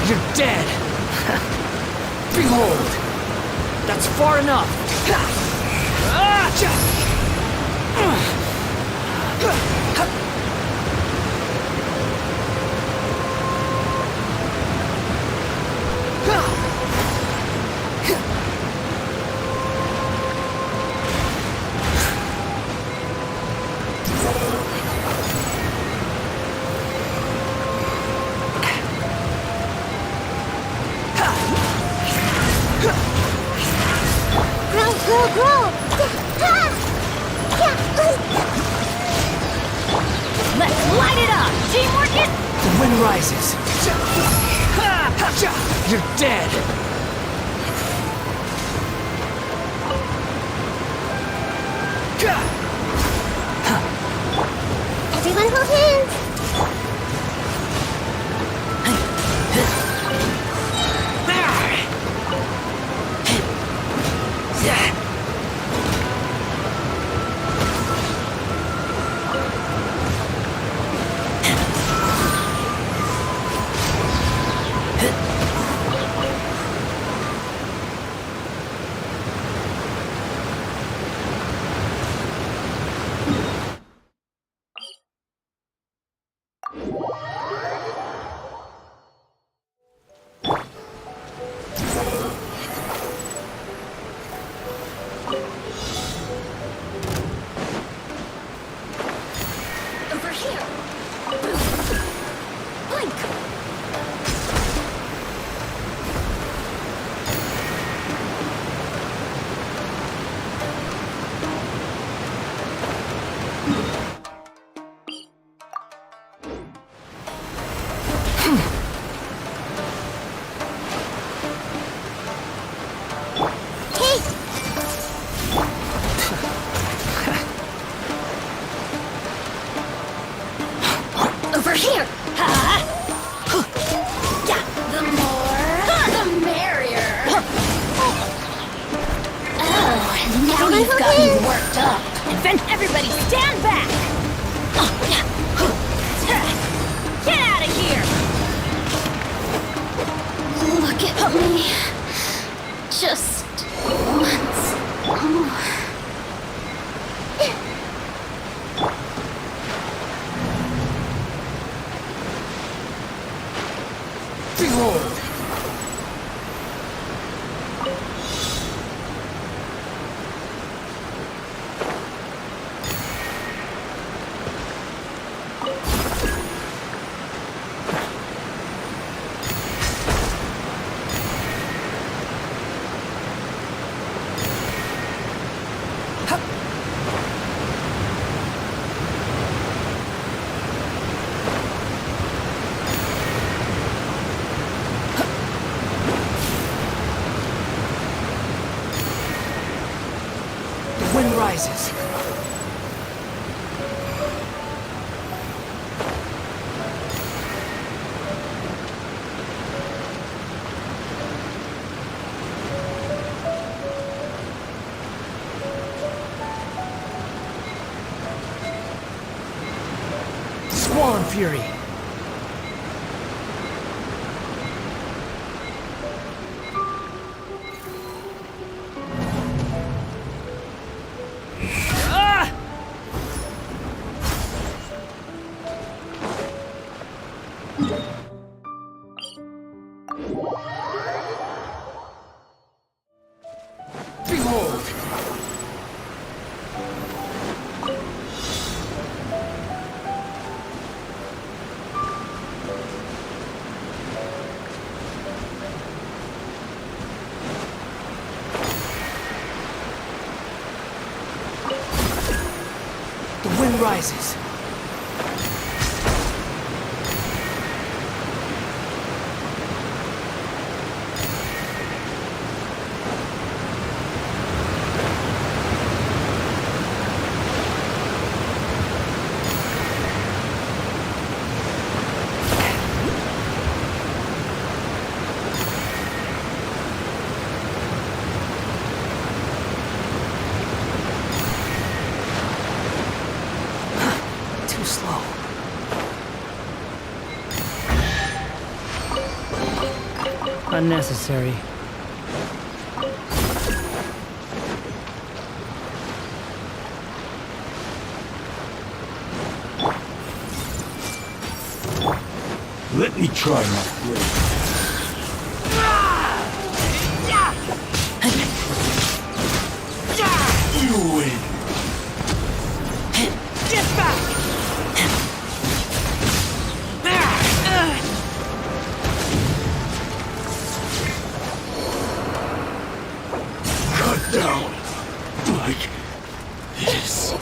You're dead! Behold! That's far enough! Let's light it up! Teamwork is... The wind rises. You're dead! Everyone hold hands! We've got you worked up. Then everybody stand back! Get out of here! Look at me. Just once more. Behold! Wind rises. Squall Fury. Behold! The wind rises. Too slow. Unnecessary. Let me try my blade. You win. Get back! Cut down. Like this.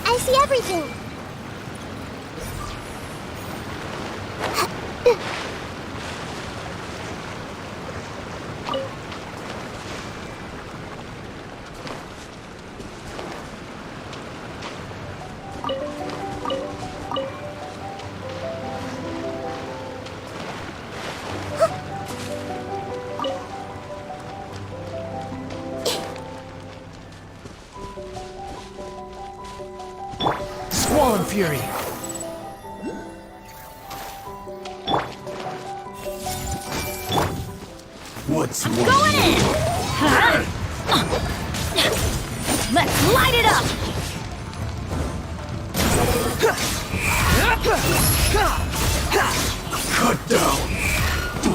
I see everything. Squall and Fury. What's I'm going in! Huh? Let's light it up! Cut down.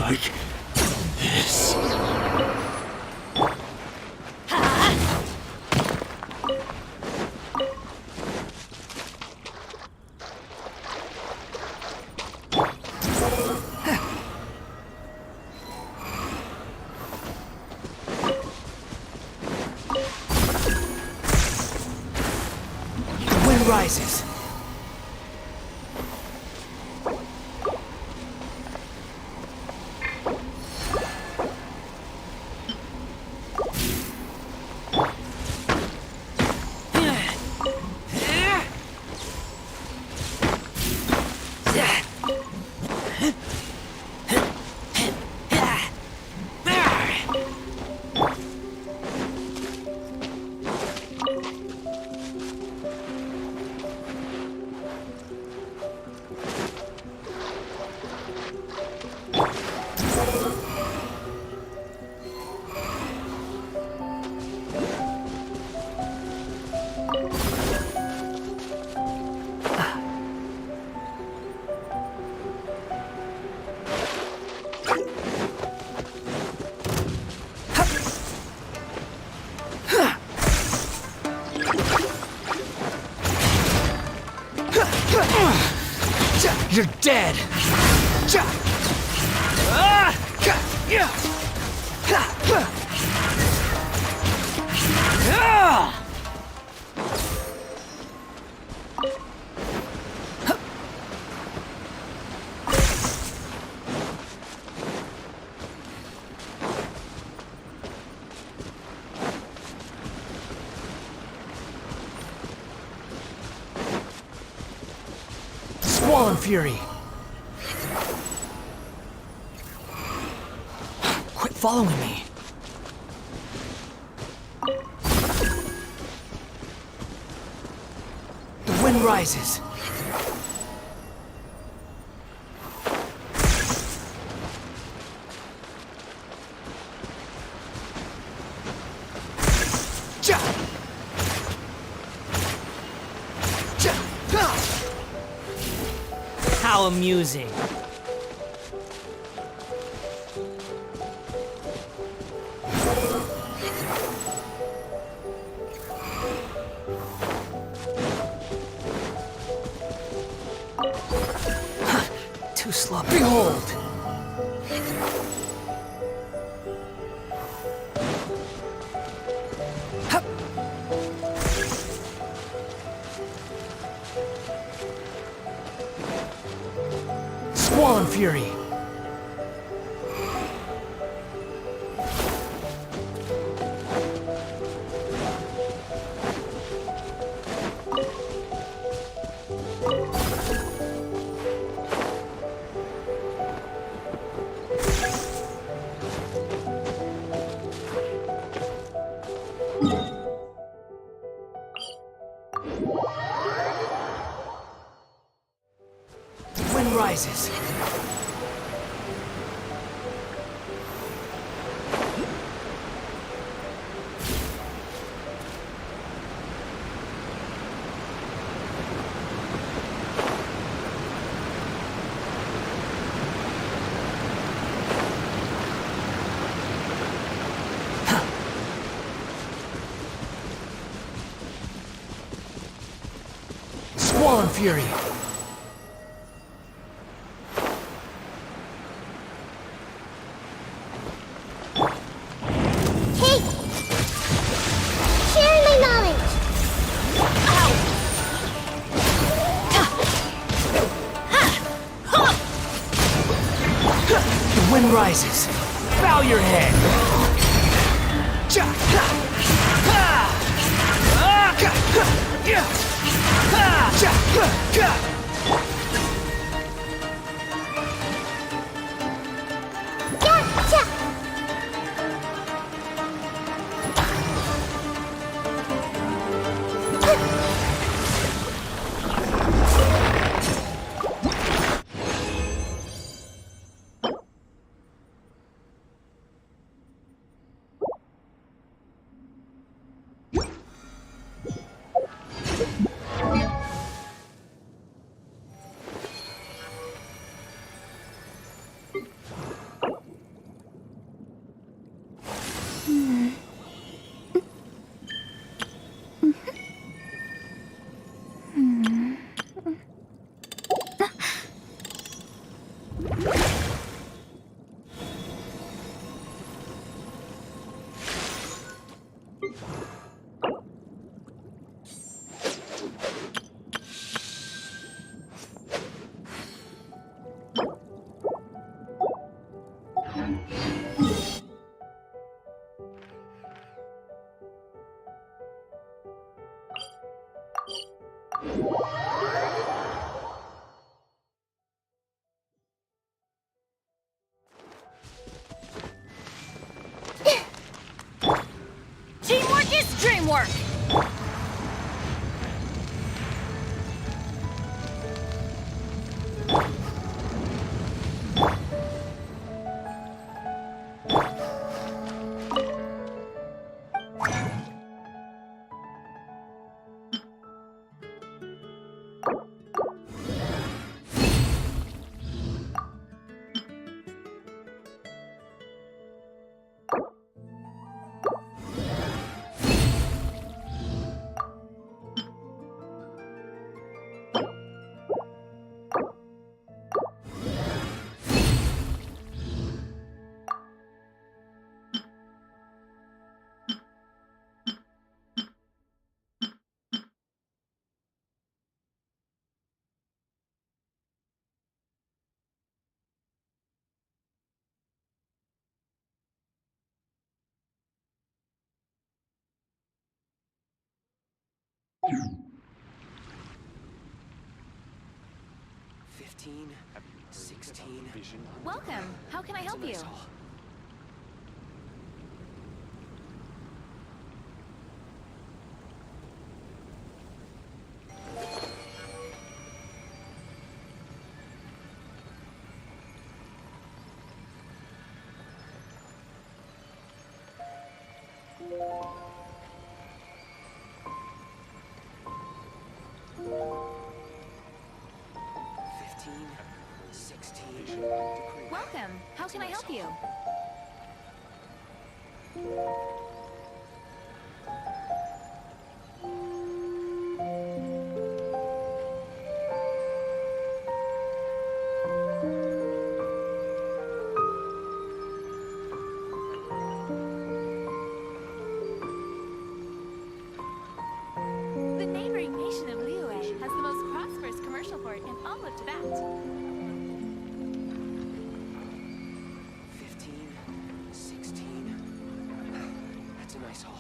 Like this. rises. You're dead! Squall and Fury! Quit following me. The wind rises. How amusing. Too slow. Behold! Squall and Fury! The wind rises. Squall and Fury! Hey! Sharing my knowledge! The wind rises. Bow your head. Teamwork is dreamwork! Welcome. How can I help you? Welcome. How can I help you? The neighboring nation of Liyue has the most prosperous commercial port in all of Tibet. 15, 16. That's a nice haul.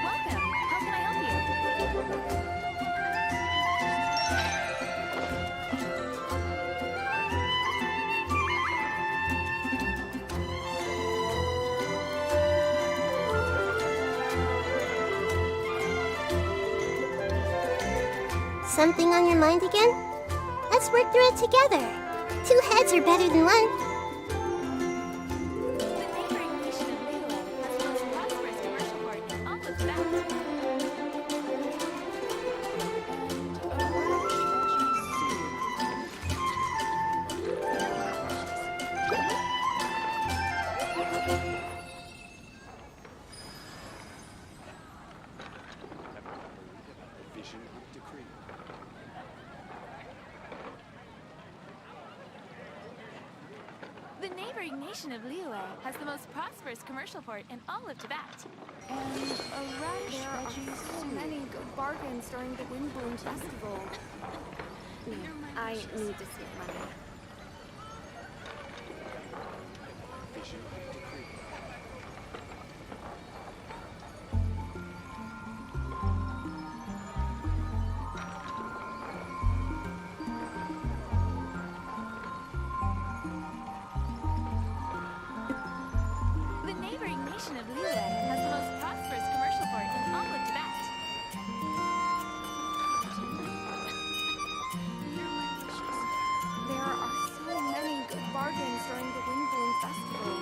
Welcome. How can I help you? Something on your mind again? Let's work through it together. Two heads are better than one. The neighboring nation of Liyue has the most prosperous commercial port in all of Tibet. The neighboring nation of Liyue has the most prosperous commercial port in all of Tibet. And a rush there are so many good bargains during the Windbloom Festival. I need to save money. The neighboring nation of Liyue has the most prosperous commercial port in all of Tibet. There are so many good bargains during the Windbloom Festival.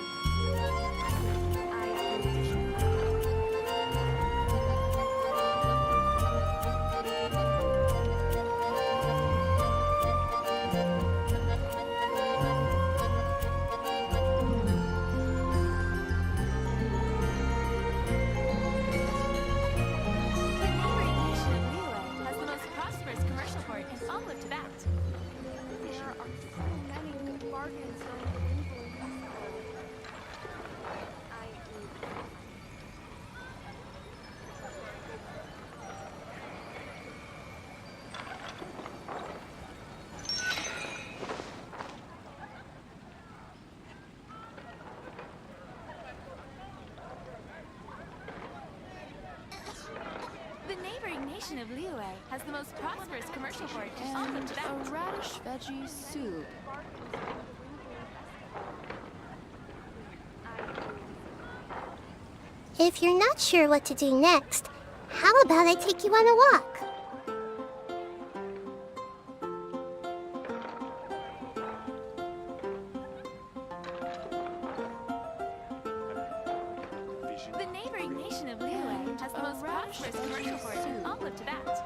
I need to save money. nation of Liyue has the most prosperous commercial port. And a radish veggie soup. If you're not sure what to do next, how about I take you on a walk? The neighboring nation of Liyue has the most prosperous commercial port. I'll live to that.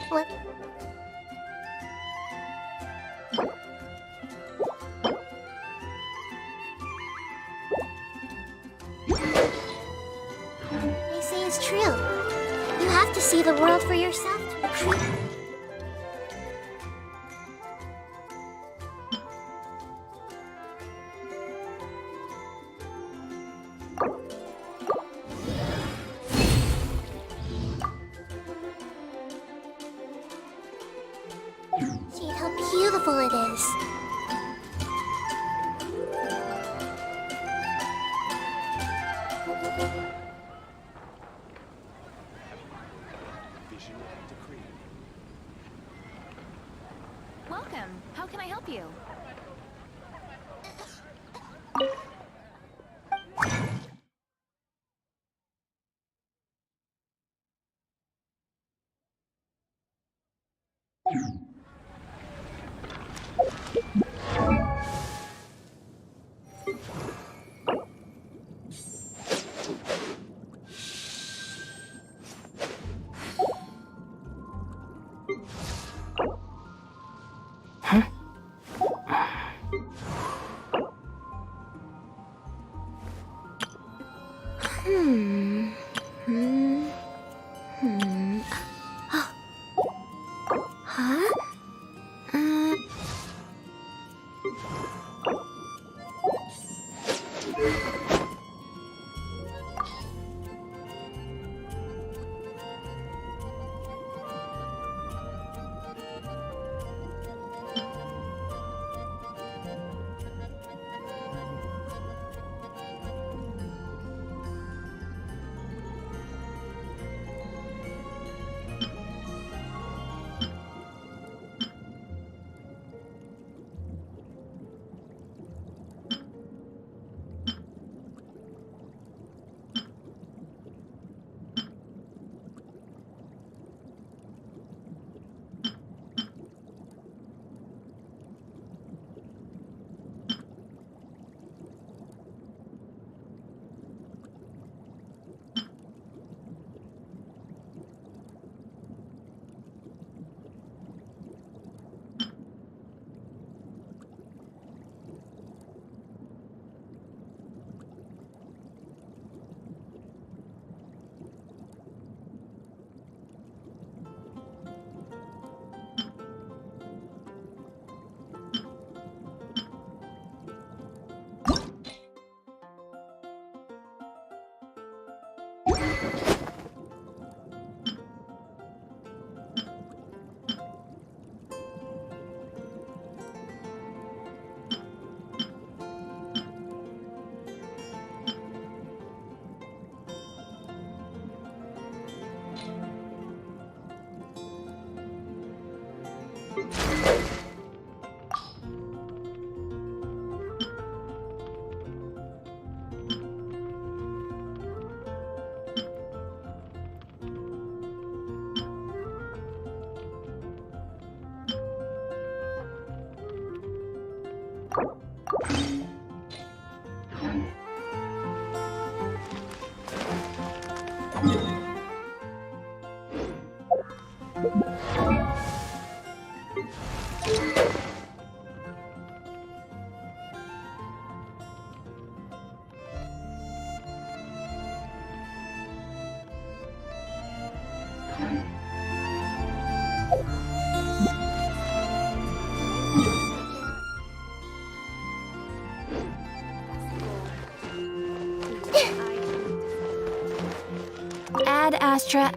What? They say it's true. You have to see the world for yourself to retreat. See how beautiful it is. Welcome. How can I help you? Huh? Ad Astra.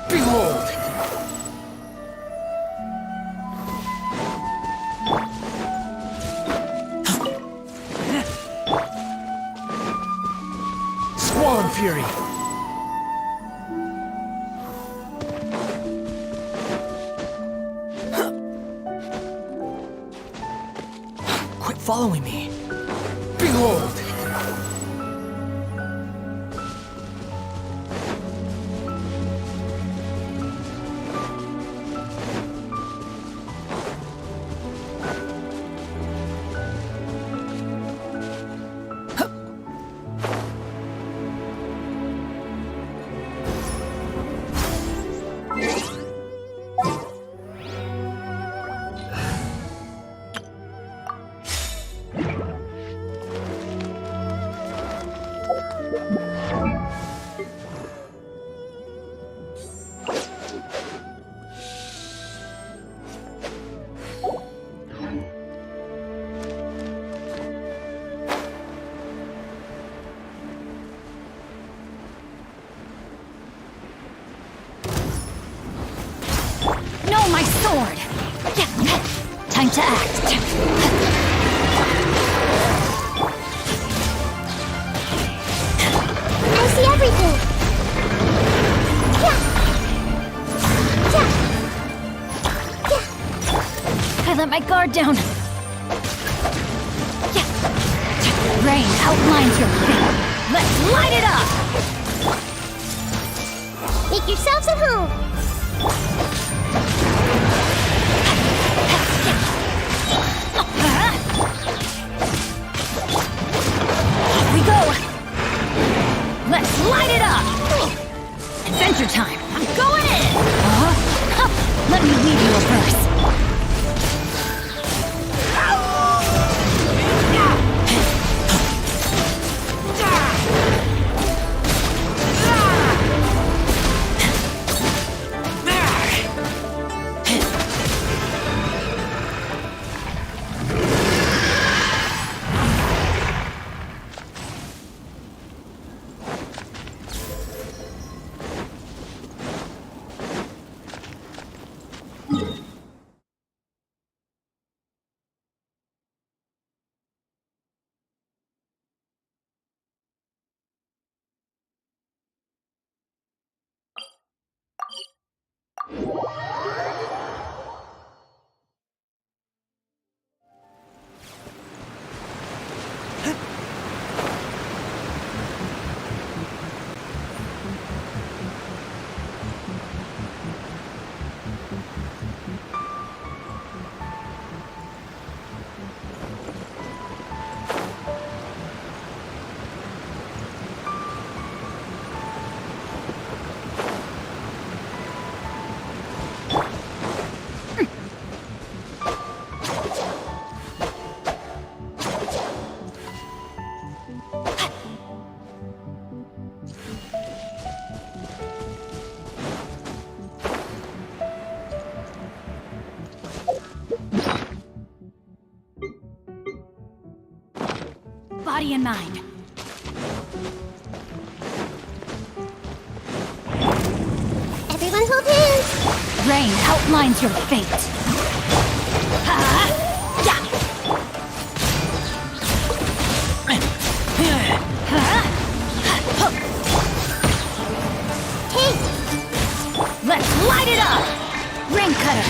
Behold! Squall Fury! Quit following me. Behold! act. I see everything. I let my guard down. Rain outlines your fate. Let's light it up! Make yourselves at home. Off we go! Let's light it up! Adventure time! I'm going in! Let me leave you a verse. Body and mind. Everyone hold hands. Rain outlines your fate. Let's light it up! Rain cutter!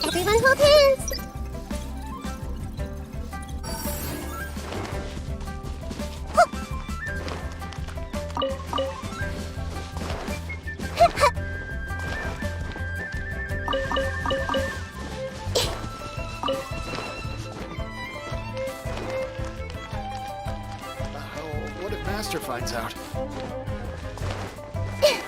Everyone hold hands. What if Master finds out? Hey!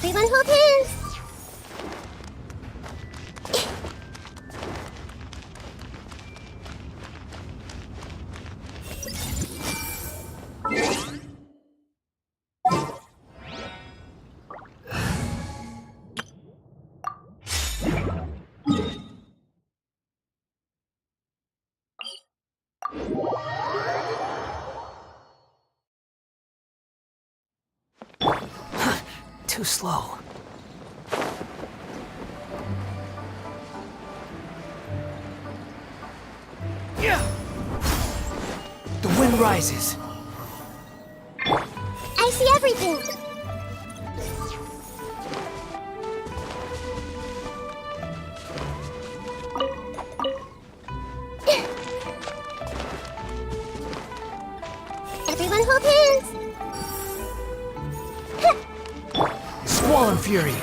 Everyone hold hands! Too slow. Yeah. The wind rises. I see everything! Everyone hold hands! Squall and fury.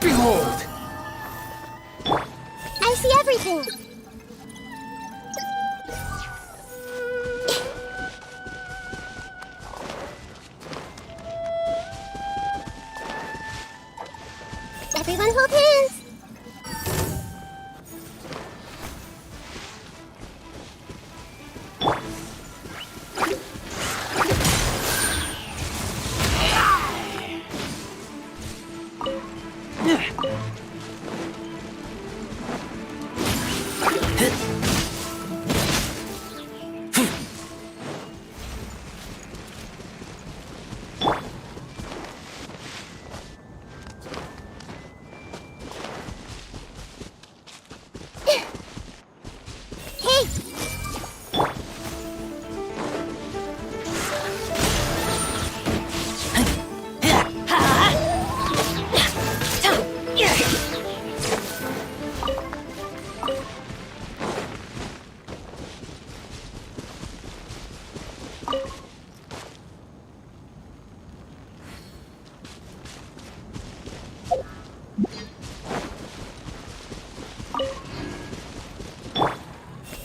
Behold! I see everything! Everyone hold hands!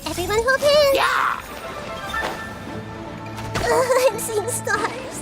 Everyone hold hands! Yeah! I'm seeing stars.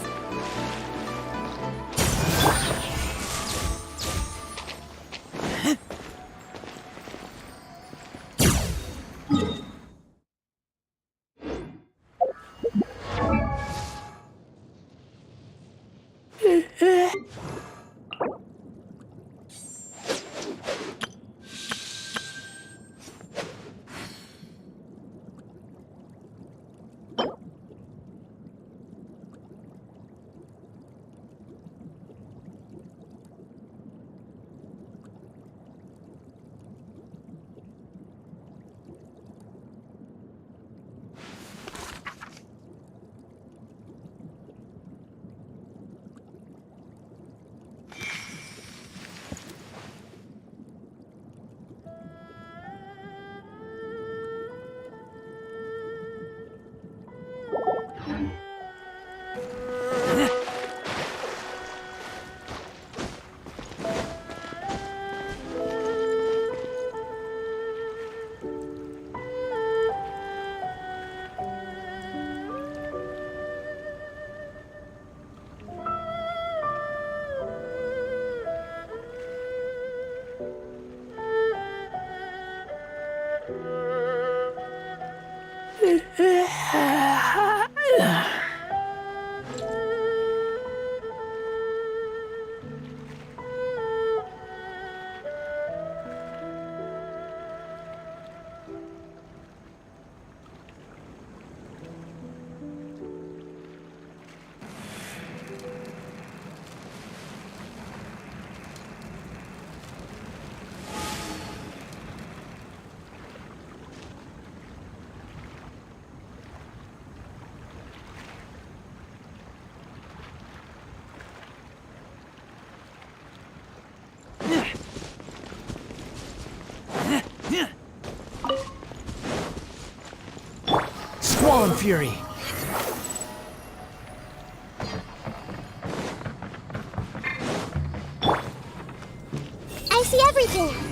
Squall and fury. everything!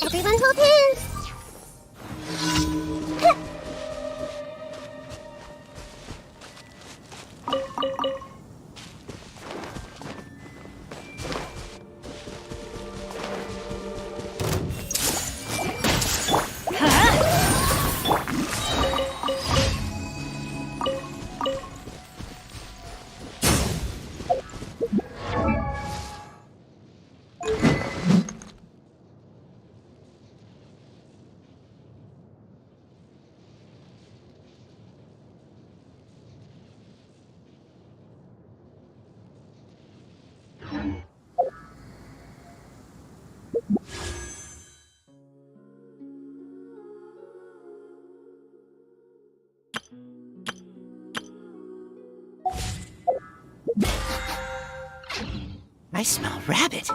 Everyone hold hands! I smell rabbit.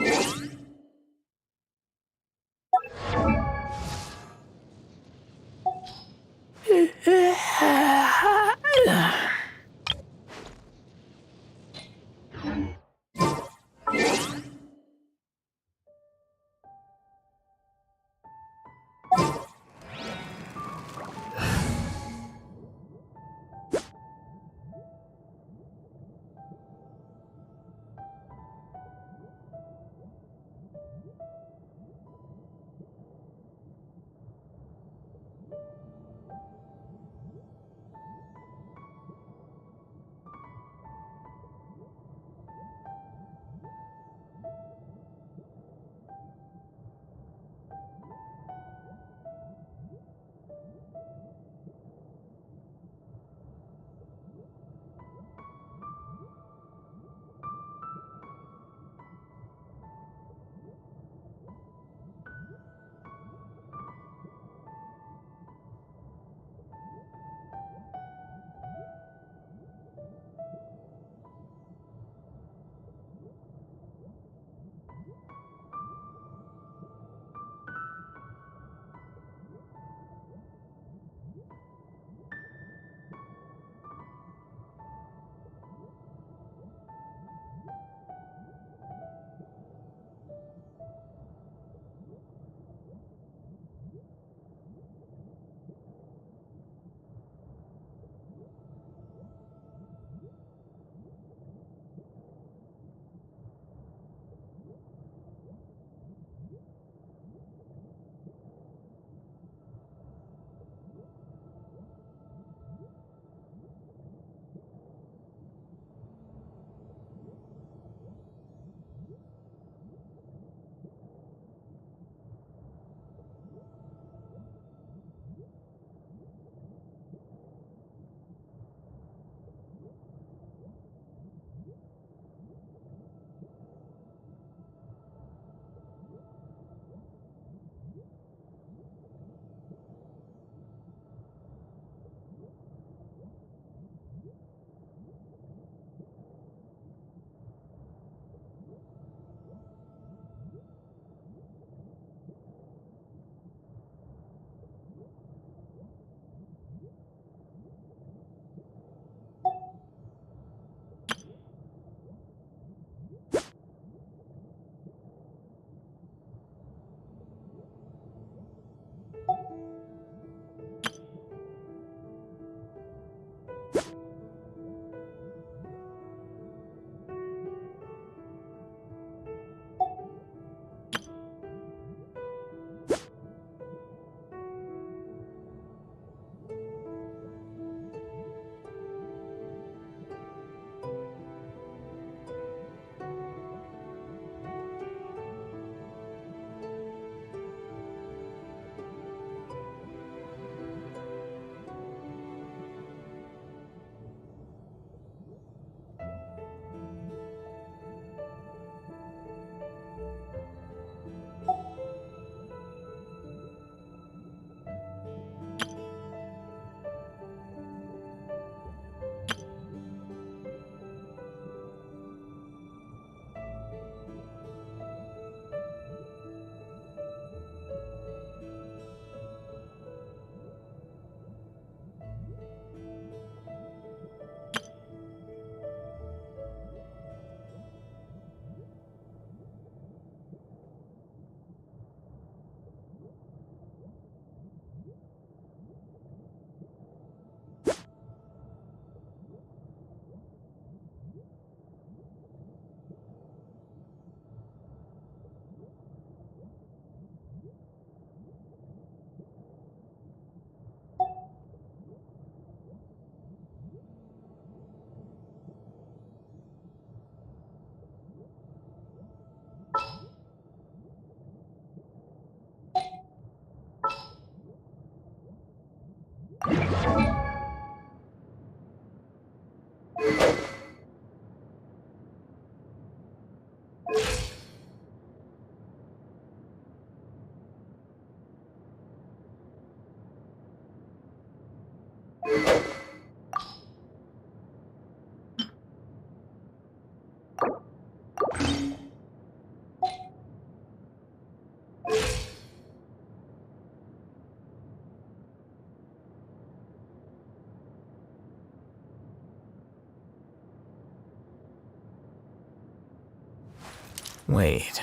Wait.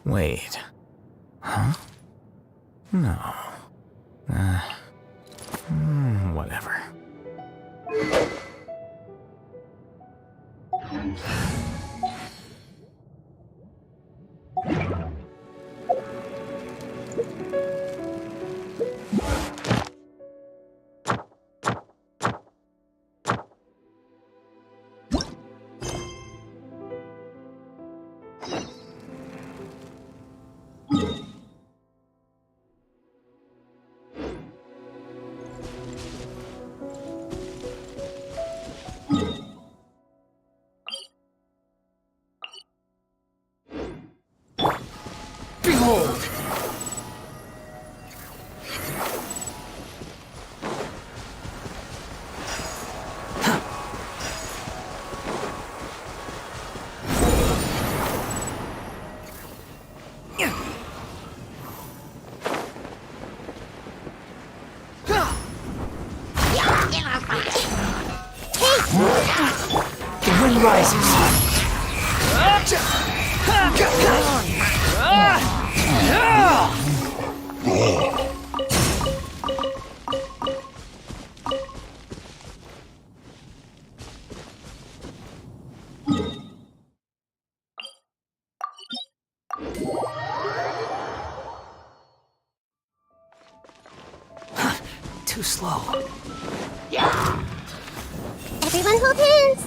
Wait. Huh? No. Whatever. Behold! The wind rises. too slow. Everyone hold hands.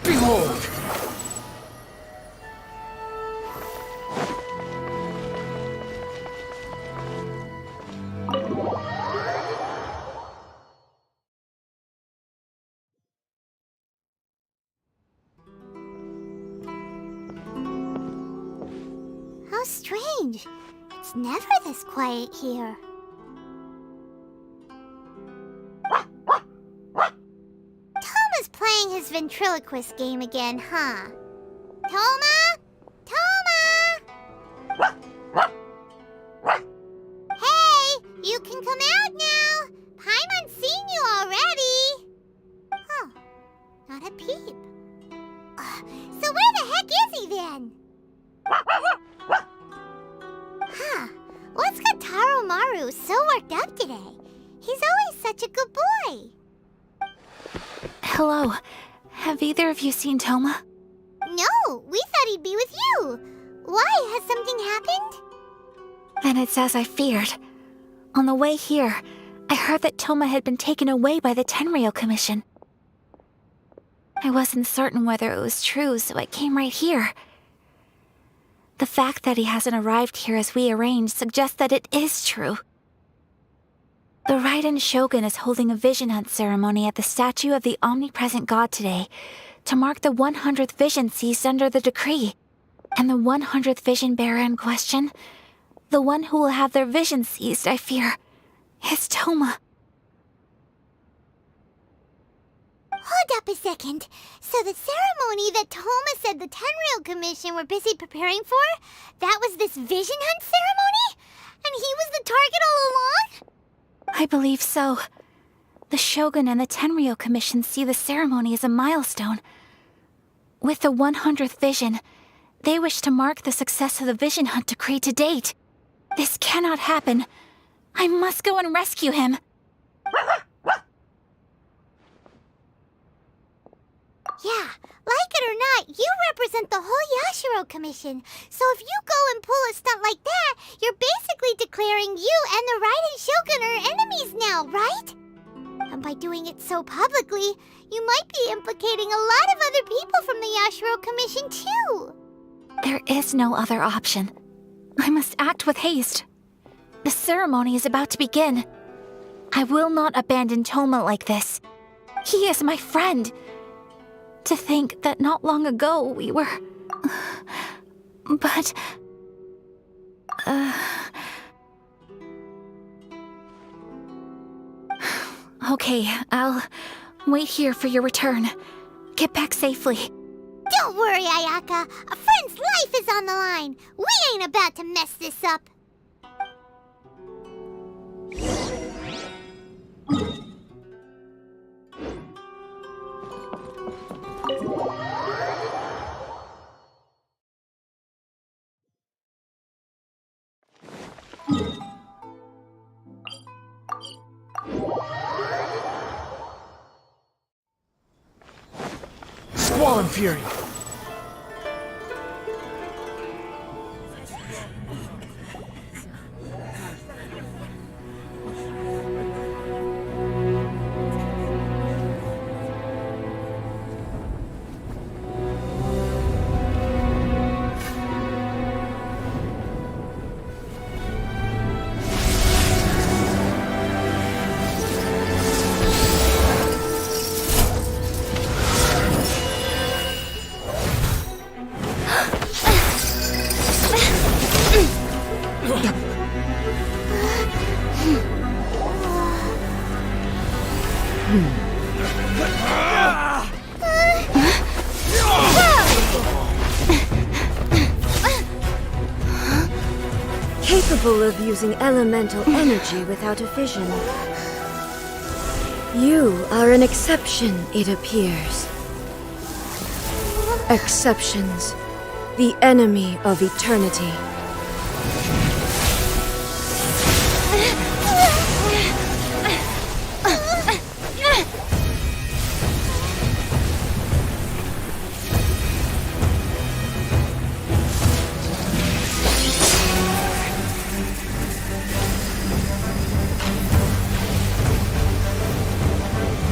Behold! How strange. It's never this quiet here. Toma's playing his ventriloquist game again, huh? Toma? Toma! Hey, you can come out now. Paimon's seen you already. Oh, not a peep. So where the heck is he then? Huh, what's got Taro Maru so worked up today? He's always such a good boy. Hello. Have either of you seen Toma? No, we thought he'd be with you. Why? Has something happened? Then it's as I feared. On the way here, I heard that Toma had been taken away by the Tenryou Commission. I wasn't certain whether it was true, so I came right here. The fact that he hasn't arrived here as we arranged suggests that it is true. The Raiden Shogun is holding a vision hunt ceremony at the statue of the omnipresent god today to mark the 100th vision seized under the decree. And the 100th vision bearer in question, the one who will have their vision seized, I fear, is Toma. Hold up a second. So the ceremony that Toma said the Tenryou Commission were busy preparing for, that was this vision hunt ceremony? And he was the target all along? I believe so. The Shogun and the Tenryou Commission see the ceremony as a milestone. With the 100th vision, they wish to mark the success of the vision hunt decree to date. This cannot happen. I must go and rescue him. Yeah, like it or not, you represent the whole Yashiro Commission. So if you go and pull a stunt like that, you're basically declaring you and the Raiden Shogun are enemies now, right? And by doing it so publicly, you might be implicating a lot of other people from the Yashiro Commission too. There is no other option. I must act with haste. The ceremony is about to begin. I will not abandon Toma like this. He is my friend. To think that not long ago we were... But... Okay, I'll wait here for your return. Get back safely. Don't worry, Ayaka. A friend's life is on the line. We ain't about to mess this up. Squall and Fury. capable of using elemental energy without a fission. You are an exception, it appears. Exceptions, the enemy of eternity.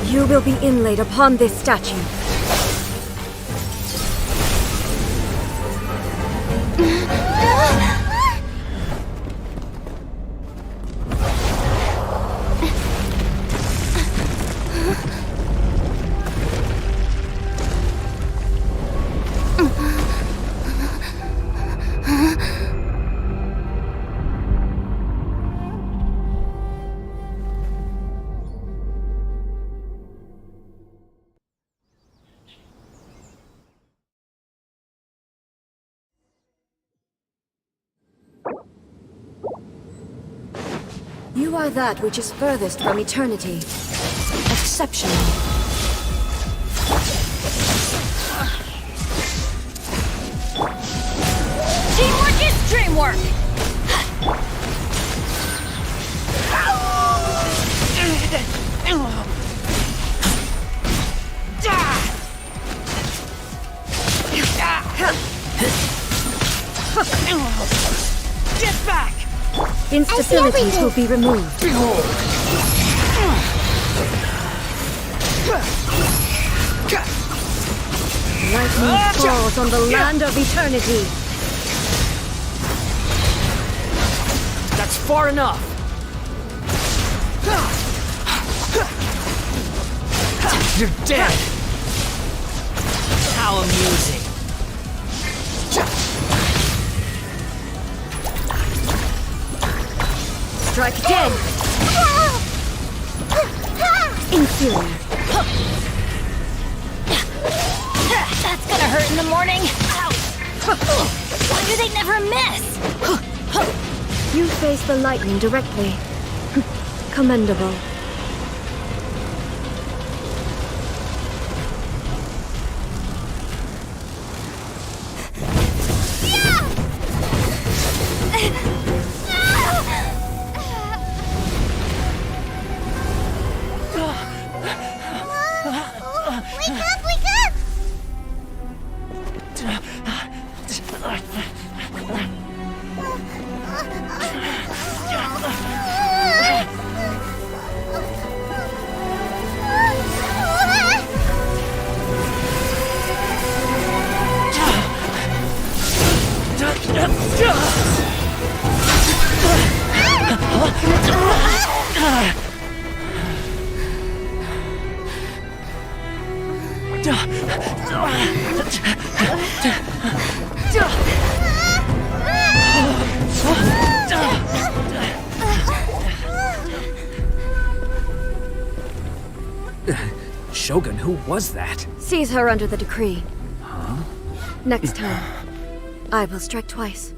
You will be inlaid upon this statue. You are that which is furthest from eternity. Exceptional. Teamwork is dreamwork! Get back! Instabilities will be removed. Behold! Lightning falls on the land of eternity. That's far enough! You're dead! How amusing. Strike again! Inferior. That's gonna hurt in the morning! Ow! Why do they never miss? You face the lightning directly. Commendable. Shogun, who was that? Seize her under the decree. Huh? Next time, I will strike twice.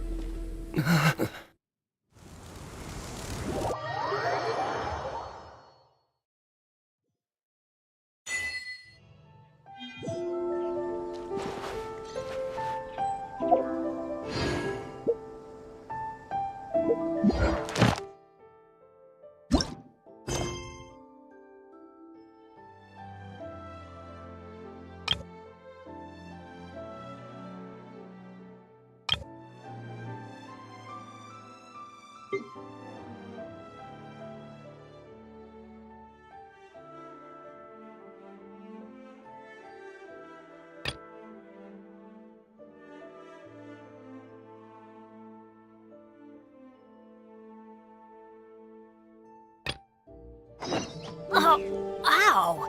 Oh, ow!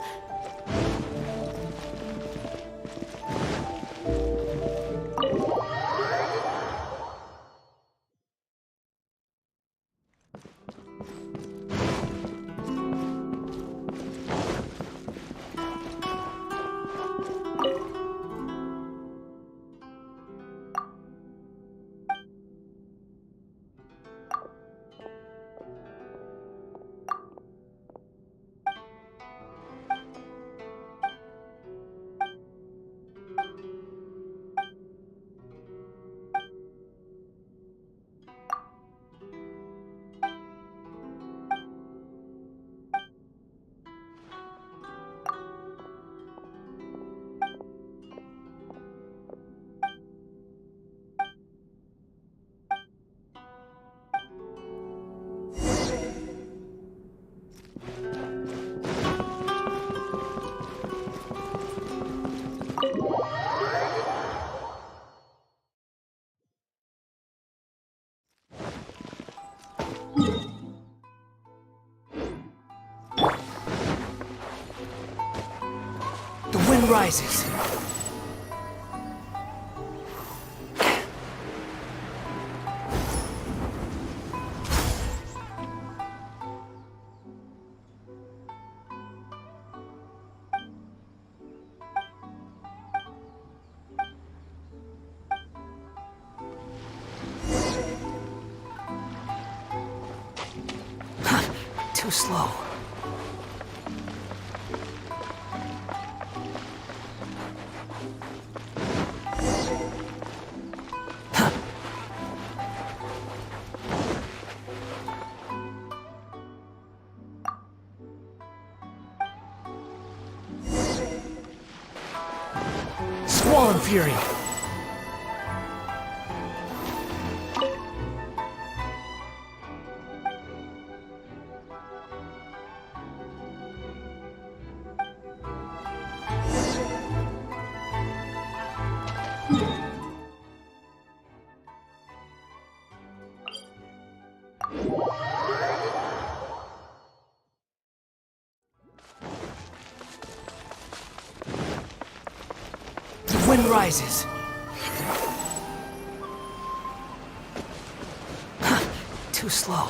rises. Too slow. Squall and Fury! The wind rises. Too slow.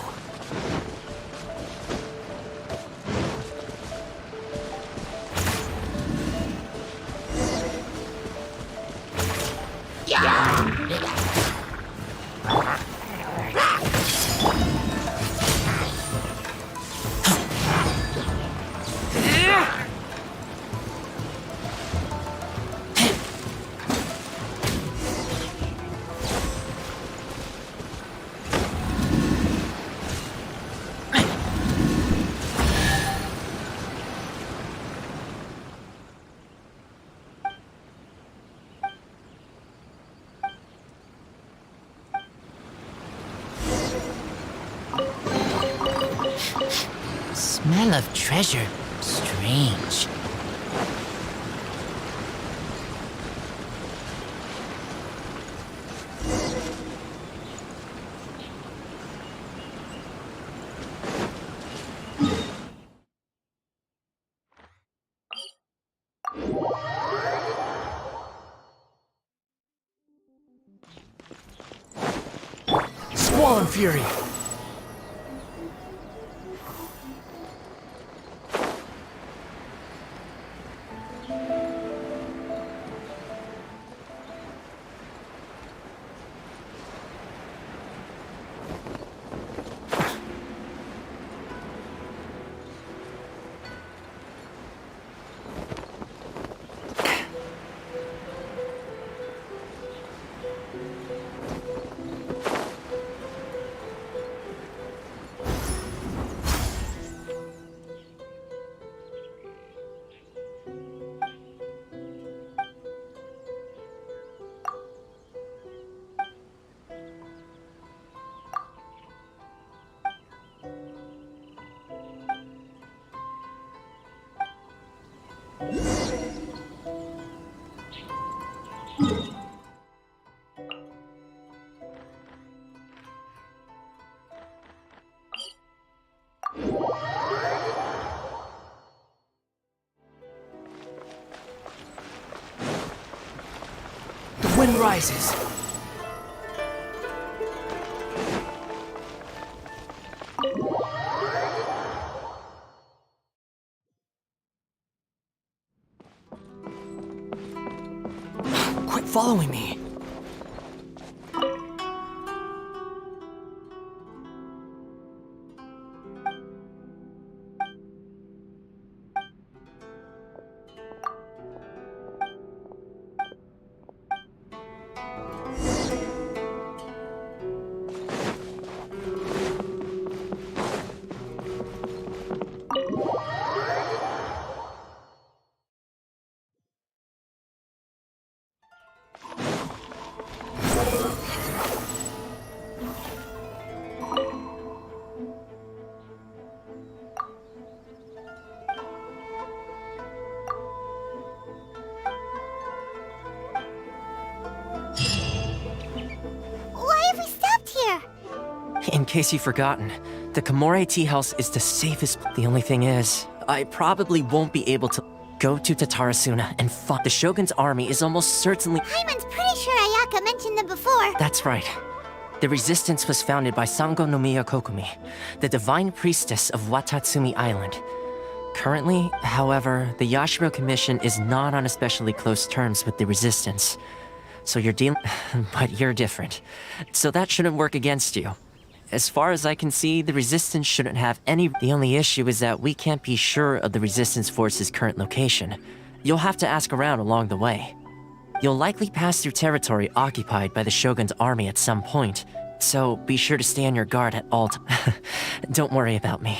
Smell of treasure. Strange. Squall and Fury! The wind rises. Quit following me. In case you've forgotten, the Komore Tea House is the safest. The only thing is, I probably won't be able to. Go to Tatarasuna and fight. The Shogun's army is almost certainly... Paimon's pretty sure Ayaka mentioned them before. That's right. The resistance was founded by Sango no Miya Kokumi, the divine priestess of Watatsumi Island. Currently, however, the Yashiro Commission is not on especially close terms with the resistance. So you're dealing... but you're different. So that shouldn't work against you. As far as I can see, the resistance shouldn't have any... The only issue is that we can't be sure of the resistance force's current location. You'll have to ask around along the way. You'll likely pass through territory occupied by the Shogun's army at some point, so be sure to stay on your guard at all times. Don't worry about me.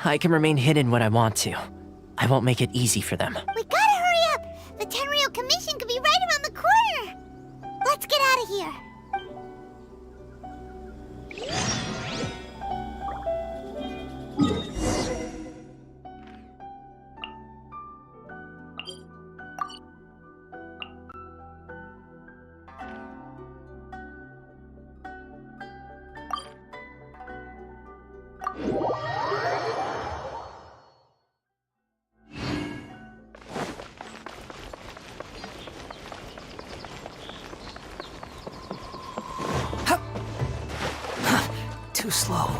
I can remain hidden when I want to. I won't make it easy for them. We gotta hurry up! The Tenryou Commission could be right around the corner! Let's get out of here! Too slow.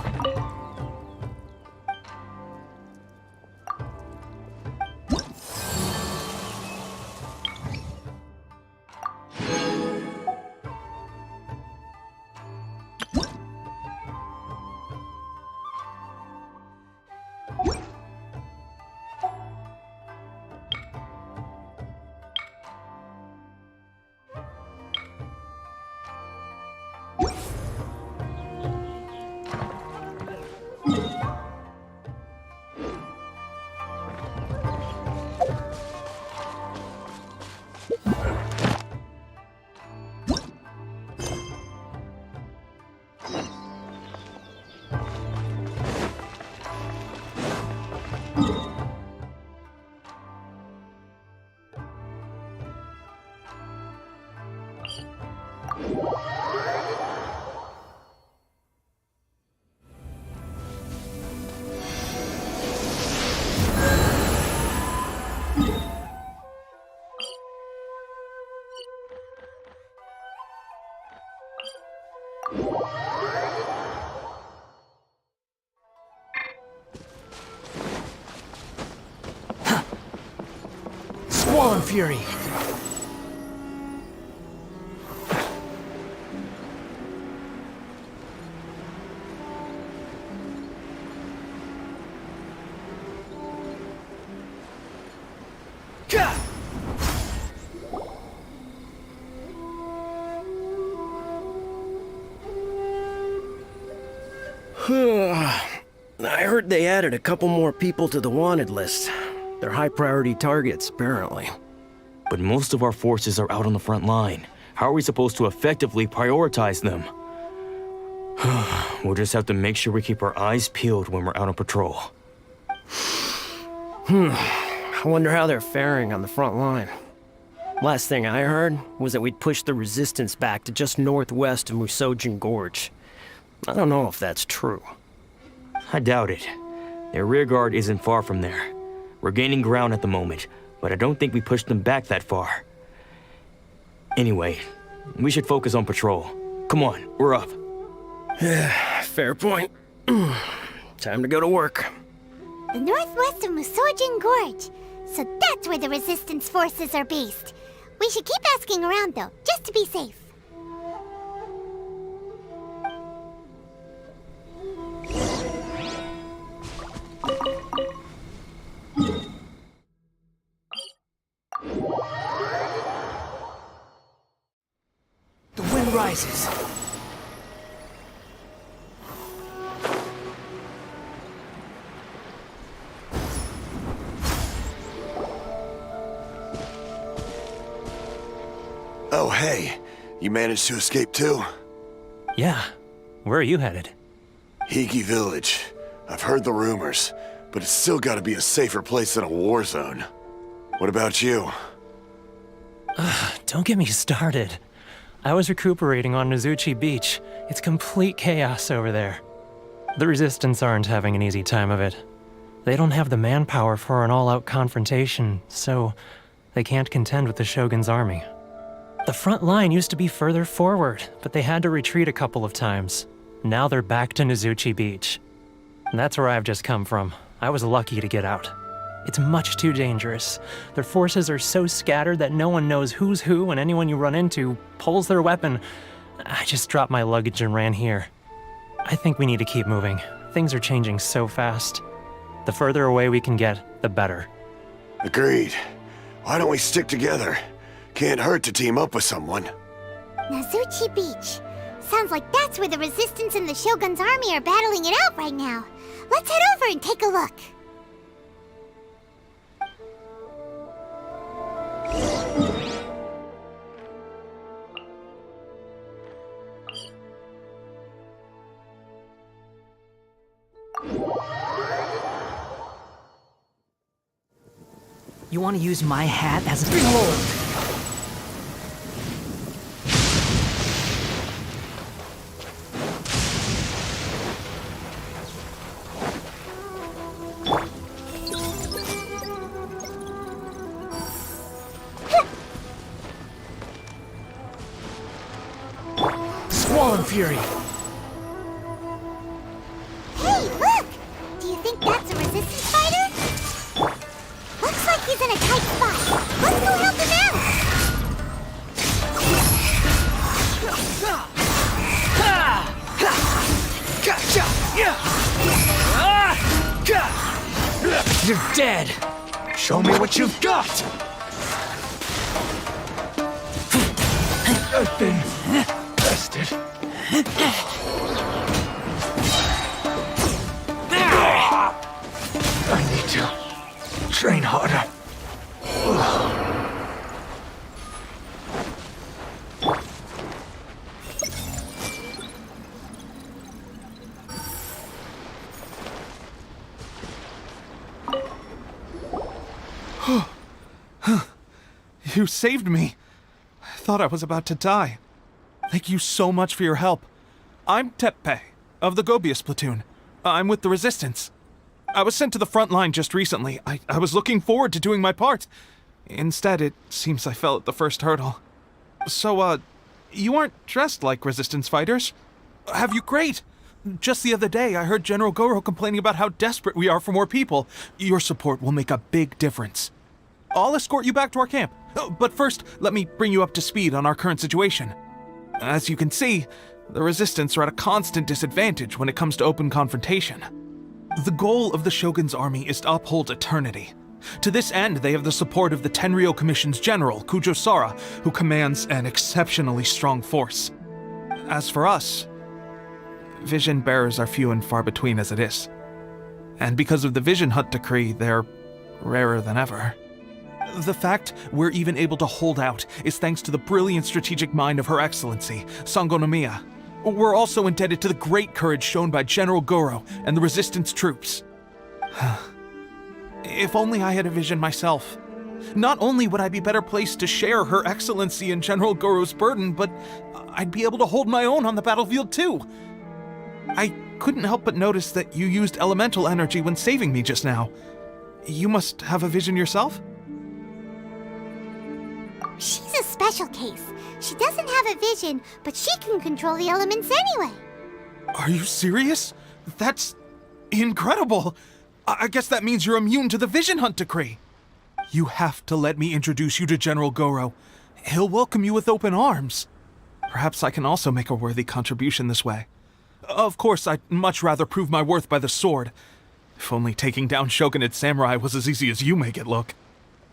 Squall and Fury! I heard they added a couple more people to the wanted list. They're high-priority targets, apparently. But most of our forces are out on the front line. How are we supposed to effectively prioritize them? We'll just have to make sure we keep our eyes peeled when we're out on patrol. I wonder how they're faring on the front line. Last thing I heard was that we'd pushed the resistance back to just northwest of Musojin Gorge. I don't know if that's true. I doubt it. Their rearguard isn't far from there. We're gaining ground at the moment, but I don't think we pushed them back that far. Anyway, we should focus on patrol. Come on, we're up. Fair point. Time to go to work. The northwest of Musojin Gorge. So that's where the resistance forces are based. We should keep asking around though, just to be safe. The wind rises. Oh, hey. You managed to escape too? Yeah. Where are you headed? Higi Village. I've heard the rumors, but it's still gotta be a safer place than a war zone. What about you? Don't get me started. I was recuperating on Nozuchi Beach. It's complete chaos over there. The Resistance aren't having an easy time of it. They don't have the manpower for an all-out confrontation, so they can't contend with the Shogun's army. The front line used to be further forward, but they had to retreat a couple of times. Now they're back to Nizuchi Beach. And that's where I've just come from. I was lucky to get out. It's much too dangerous. Their forces are so scattered that no one knows who's who, and anyone you run into pulls their weapon. I just dropped my luggage and ran here. I think we need to keep moving. Things are changing so fast. The further away we can get, the better. Agreed. Why don't we stick together? Can't hurt to team up with someone. Nizuchi Beach. Sounds like that's where the Resistance and the Shogun's army are battling it out right now. Let's head over and take a look. You want to use my hat as a... Behold! Squall and Fury! Hey, look! Do you think that's a Resistance fighter? Looks like he's in a tight spot. Let's go help him out! You're dead! Show me what you've got! I've been bested. I need to train harder. You saved me. I thought I was about to die. Thank you so much for your help. I'm Teppei, of the Gobius platoon. I'm with the Resistance. I was sent to the front line just recently. I was looking forward to doing my part. Instead, it seems I fell at the first hurdle. So, you aren't dressed like Resistance fighters? Have you? Great! Just the other day, I heard General Goro complaining about how desperate we are for more people. Your support will make a big difference. I'll escort you back to our camp. But first, let me bring you up to speed on our current situation. As you can see, the Resistance are at a constant disadvantage when it comes to open confrontation. The goal of the Shogun's army is to uphold eternity. To this end, they have the support of the Tenryou Commission's general, Kujo Sara, who commands an exceptionally strong force. As for us, vision bearers are few and far between as it is. And because of the Vision Hut decree, they're rarer than ever. The fact we're even able to hold out is thanks to the brilliant strategic mind of Her Excellency, Sango Nomiya. We're also indebted to the great courage shown by General Goro and the Resistance troops. If only I had a vision myself. Not only would I be better placed to share Her Excellency and General Goro's burden, but I'd be able to hold my own on the battlefield too. I couldn't help but notice that you used elemental energy when saving me just now. You must have a vision yourself? She's a special case. She doesn't have a vision, but she can control the elements anyway. Are you serious? That's incredible. I guess that means you're immune to the Vision Hunt decree. You have to let me introduce you to General Goro. He'll welcome you with open arms. Perhaps I can also make a worthy contribution this way. Of course, I'd much rather prove my worth by the sword. If only taking down Shogunate samurai was as easy as you make it look.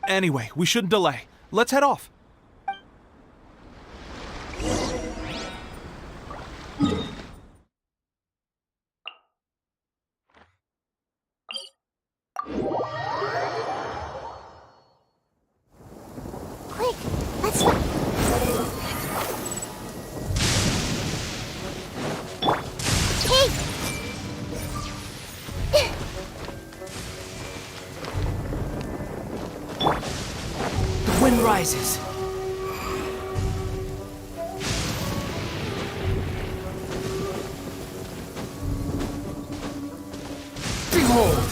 Anyway, we shouldn't delay. Let's head off. Quick, let's... Hey! The wind rises. Behold!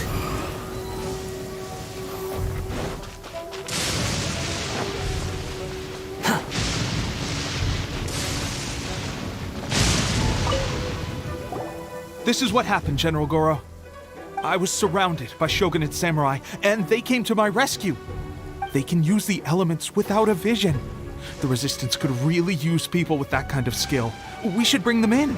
This is what happened, General Goro. I was surrounded by shogunate samurai, and they came to my rescue. They can use the elements without a vision. The Resistance could really use people with that kind of skill. We should bring them in.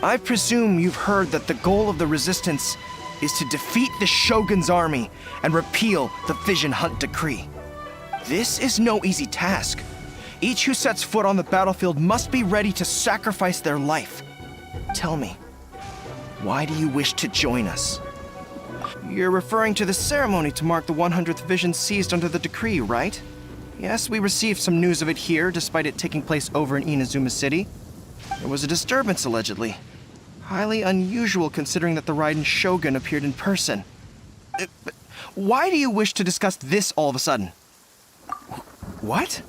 I presume you've heard that the goal of the Resistance is to defeat the Shogun's army and repeal the Vision Hunt Decree. This is no easy task. Each who sets foot on the battlefield must be ready to sacrifice their life. Tell me, why do you wish to join us? You're referring to the ceremony to mark the 100th Vision seized under the decree, right? Yes, we received some news of it here, despite it taking place over in Inazuma City. There was a disturbance, allegedly. Highly unusual considering that the Raiden Shogun appeared in person. But why do you wish to discuss this all of a sudden? What?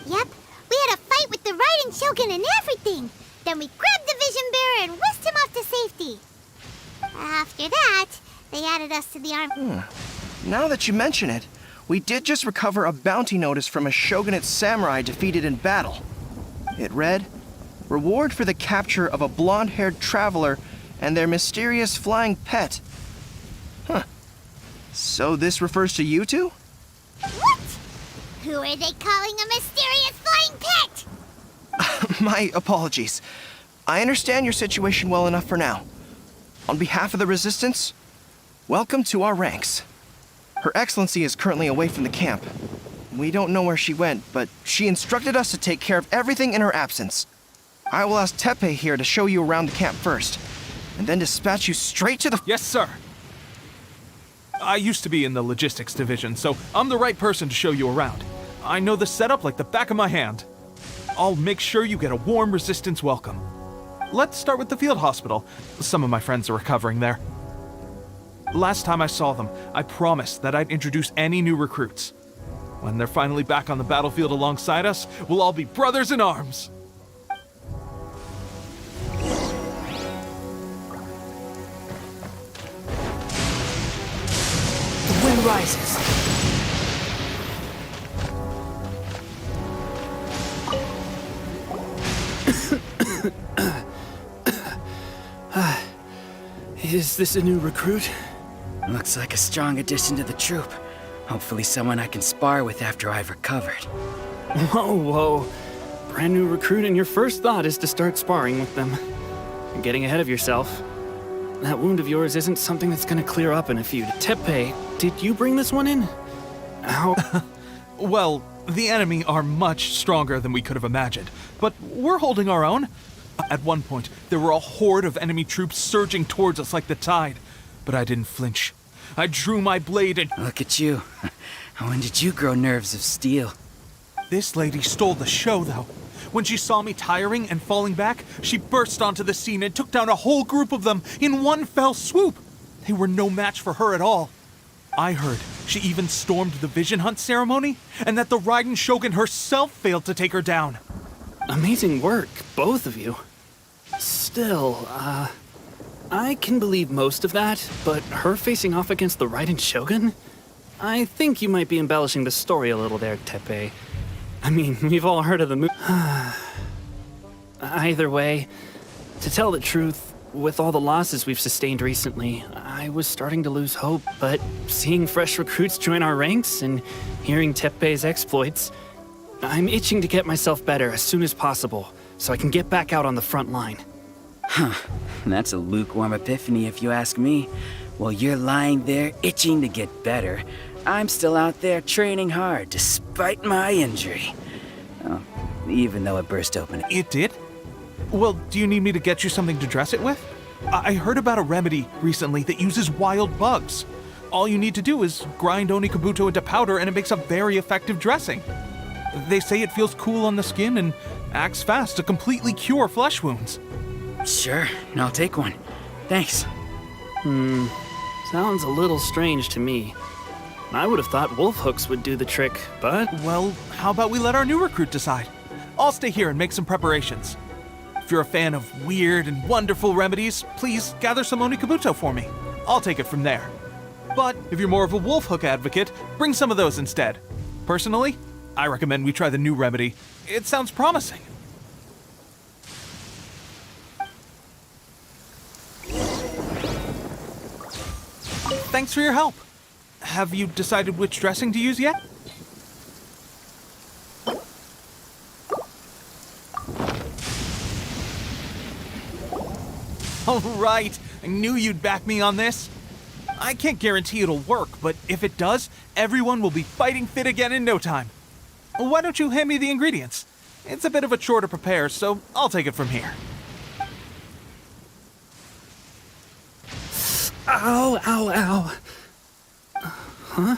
Yep, we had a fight with the Raiden Shogun and everything. Then we grabbed the Vision Bearer and whisked him off to safety. After that, they added us to the army. Now that you mention it, we did just recover a bounty notice from a Shogunate samurai defeated in battle. It read, "Reward for the capture of a blonde-haired traveler and their mysterious flying pet." Huh. So this refers to you two? What? Who are they calling a mysterious flying pet? My apologies. I understand your situation well enough for now. On behalf of the Resistance, welcome to our ranks. Her Excellency is currently away from the camp. We don't know where she went, but she instructed us to take care of everything in her absence. I will ask Teppei here to show you around the camp first, and then dispatch you straight to the— Yes, sir. I used to be in the logistics division, so I'm the right person to show you around. I know the setup like the back of my hand. I'll make sure you get a warm Resistance welcome. Let's start with the field hospital. Some of my friends are recovering there. Last time I saw them, I promised that I'd introduce any new recruits. When they're finally back on the battlefield alongside us, we'll all be brothers in arms. The wind rises. Is this a new recruit? Looks like a strong addition to the troop. Hopefully someone I can spar with after I've recovered. Whoa. Brand new recruit and your first thought is to start sparring with them. You're getting ahead of yourself. That wound of yours isn't something that's gonna clear up in a few. Teppei, did you bring this one in? How? Well, the enemy are much stronger than we could have imagined, but we're holding our own. At one point, there were a horde of enemy troops surging towards us like the tide, but I didn't flinch. I drew my blade and— Look at you. When did you grow nerves of steel? This lady stole the show, though. When she saw me tiring and falling back, she burst onto the scene and took down a whole group of them in one fell swoop. They were no match for her at all. I heard she even stormed the Vision Hunt ceremony, and that the Raiden Shogun herself failed to take her down. Amazing work, both of you. Still, I can believe most of that, but her facing off against the Raiden Shogun? I think you might be embellishing the story a little there, Teppei. I mean, we've all heard of the Either way, to tell the truth, with all the losses we've sustained recently, I was starting to lose hope, but seeing fresh recruits join our ranks and hearing Teppei's exploits, I'm itching to get myself better as soon as possible, so I can get back out on the front line. Huh. That's a lukewarm epiphany if you ask me. While you're lying there itching to get better, I'm still out there training hard despite my injury. Oh, even though it burst open. It did? Well, do you need me to get you something to dress it with? I heard about a remedy recently that uses wild bugs. All you need to do is grind Onikabuto into powder and it makes a very effective dressing. They say it feels cool on the skin and acts fast to completely cure flesh wounds. Sure, I'll take one. Thanks. Sounds a little strange to me. I would have thought wolf hooks would do the trick, but... Well, how about we let our new recruit decide? I'll stay here and make some preparations. If you're a fan of weird and wonderful remedies, please gather some Onikabuto for me. I'll take it from there. But if you're more of a wolf hook advocate, bring some of those instead. Personally, I recommend we try the new remedy. It sounds promising. Thanks for your help. Have you decided which dressing to use yet? All right, I knew you'd back me on this. I can't guarantee it'll work, but if it does, everyone will be fighting fit again in no time. Why don't you hand me the ingredients? It's a bit of a chore to prepare, so I'll take it from here. Ow, ow, ow. Huh?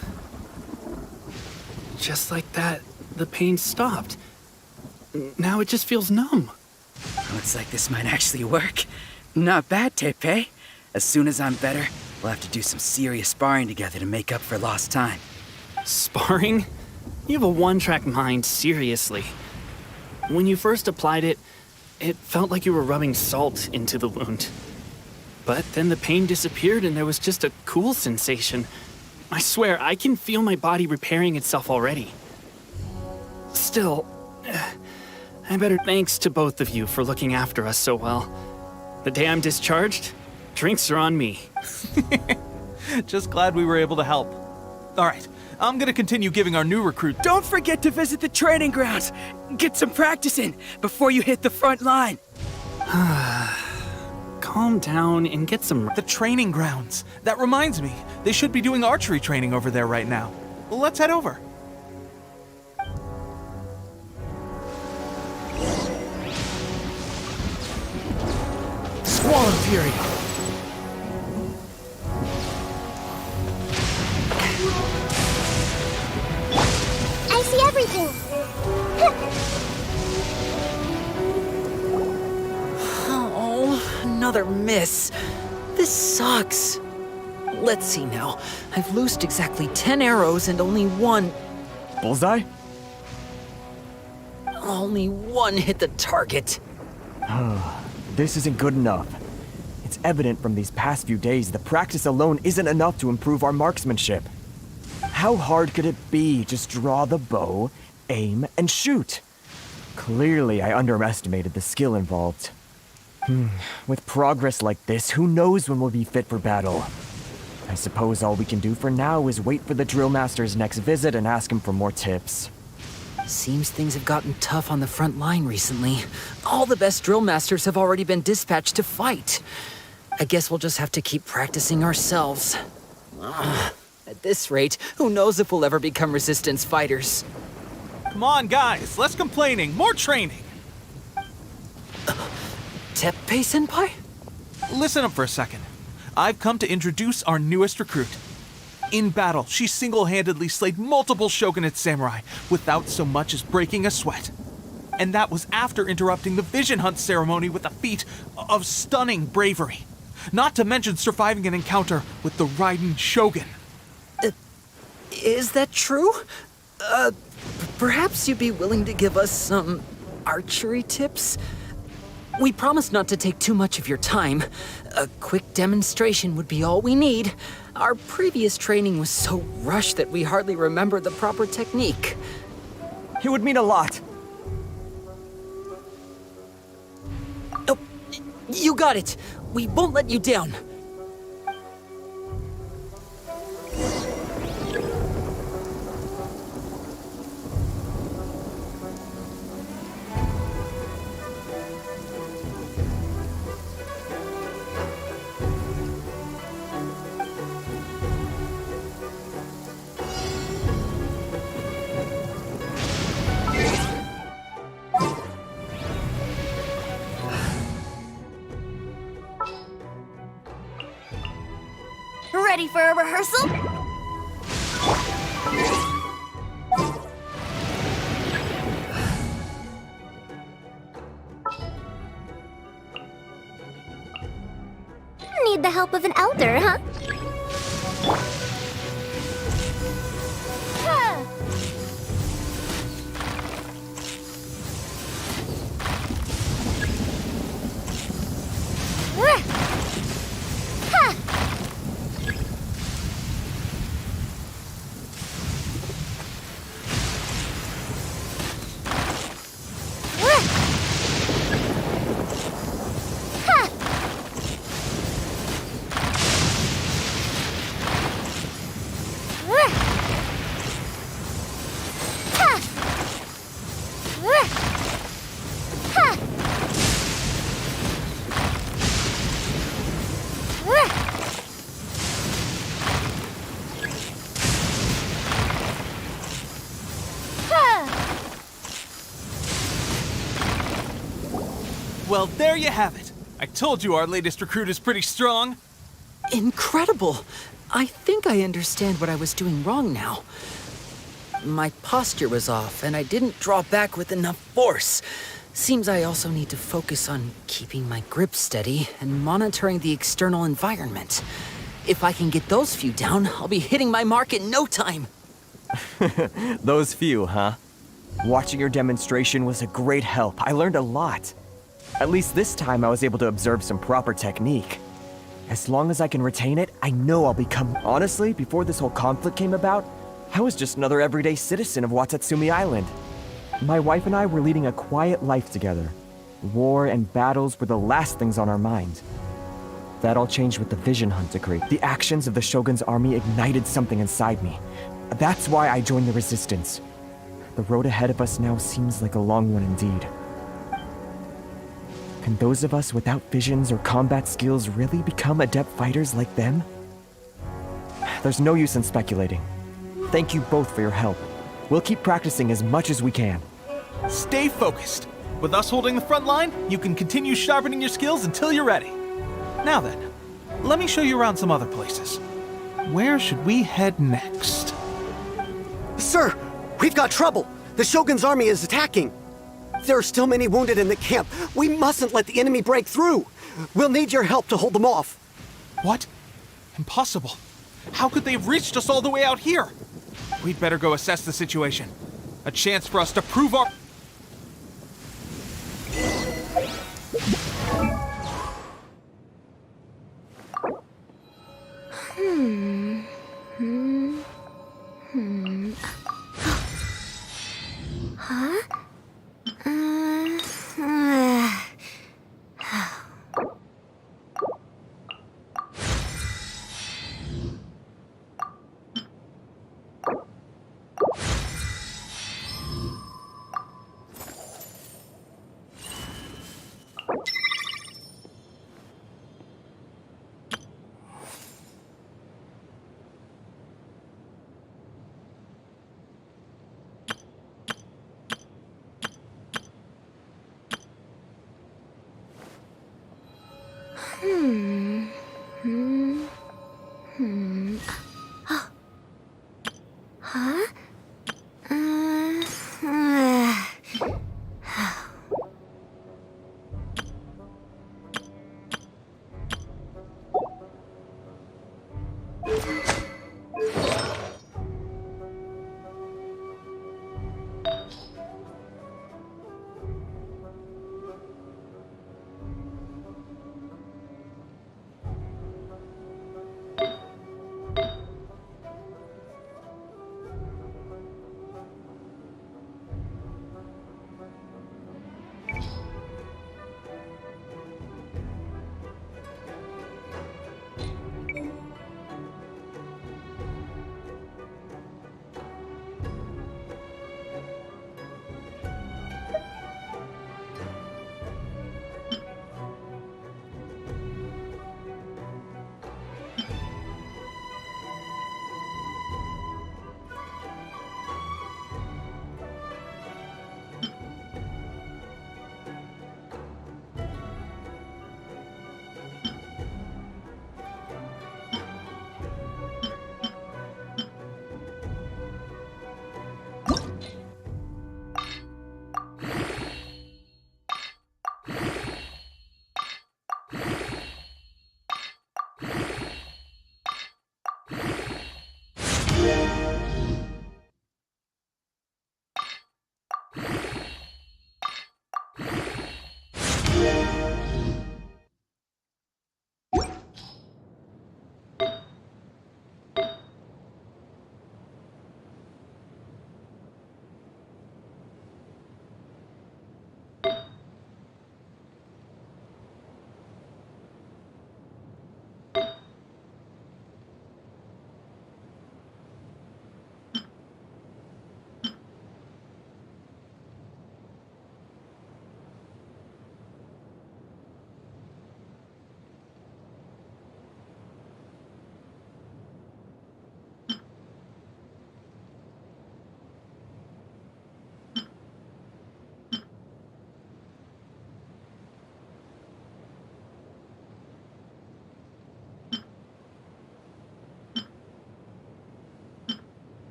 Just like that, the pain stopped. Now it just feels numb. Looks like this might actually work. Not bad, Tepe. As soon as I'm better, we'll have to do some serious sparring together to make up for lost time. Sparring? You have a one-track mind, seriously. When you first applied it, it felt like you were rubbing salt into the wound. But then the pain disappeared and there was just a cool sensation. I swear, I can feel my body repairing itself already. Still, I better thanks to both of you for looking after us so well. The day I'm discharged, drinks are on me. Just glad we were able to help. All right, I'm gonna continue giving our new recruit... Don't forget to visit the training grounds! Get some practice in before you hit the front line! Calm down and get some... The training grounds. That reminds me, they should be doing archery training over there right now. Let's head over. Squall and Fury! I see everything. Oh, another miss. This sucks. Let's see now. I've loosed exactly 10 arrows and only one... Bullseye? Only one hit the target. This isn't good enough. It's evident from these past few days the practice alone isn't enough to improve our marksmanship. How hard could it be? Just draw the bow, aim, and shoot. Clearly, I underestimated the skill involved. With progress like this, who knows when we'll be fit for battle? I suppose all we can do for now is wait for the drill master's next visit and ask him for more tips. Seems things have gotten tough on the front line recently. All the best drill masters have already been dispatched to fight. I guess we'll just have to keep practicing ourselves. At this rate, who knows if we'll ever become resistance fighters. Come on, guys, less complaining, more training. Teppei-senpai? Listen up for a second. I've come to introduce our newest recruit. In battle, she single-handedly slayed multiple shogunate samurai without so much as breaking a sweat. And that was after interrupting the vision hunt ceremony with a feat of stunning bravery. Not to mention surviving an encounter with the Raiden Shogun. Is that true? Perhaps you'd be willing to give us some archery tips? We promise not to take too much of your time. A quick demonstration would be all we need. Our previous training was so rushed that we hardly remember the proper technique. It would mean a lot. Oh, you got it. We won't let you down. Ready for a rehearsal? Need the help of an elder, huh? Well, there you have it. I told you our latest recruit is pretty strong. Incredible! I think I understand what I was doing wrong now. My posture was off, and I didn't draw back with enough force. Seems I also need to focus on keeping my grip steady and monitoring the external environment. If I can get those few down, I'll be hitting my mark in no time. Those few, huh? Watching your demonstration was a great help. I learned a lot. At least this time I was able to observe some proper technique. As long as I can retain it, I know I'll become... Honestly, before this whole conflict came about, I was just another everyday citizen of Watatsumi Island. My wife and I were leading a quiet life together. War and battles were the last things on our mind. That all changed with the Vision Hunt decree. The actions of the Shogun's army ignited something inside me. That's why I joined the Resistance. The road ahead of us now seems like a long one indeed. Can those of us without visions or combat skills really become adept fighters like them? There's no use in speculating. Thank you both for your help. We'll keep practicing as much as we can. Stay focused. With us holding the front line, you can continue sharpening your skills until you're ready. Now then, let me show you around some other places. Where should we head next? Sir, we've got trouble. The Shogun's army is attacking. There are still many wounded in the camp. We mustn't let the enemy break through. We'll need your help to hold them off. What? Impossible. How could they have reached us all the way out here? We'd better go assess the situation. A chance for us to prove our... Huh?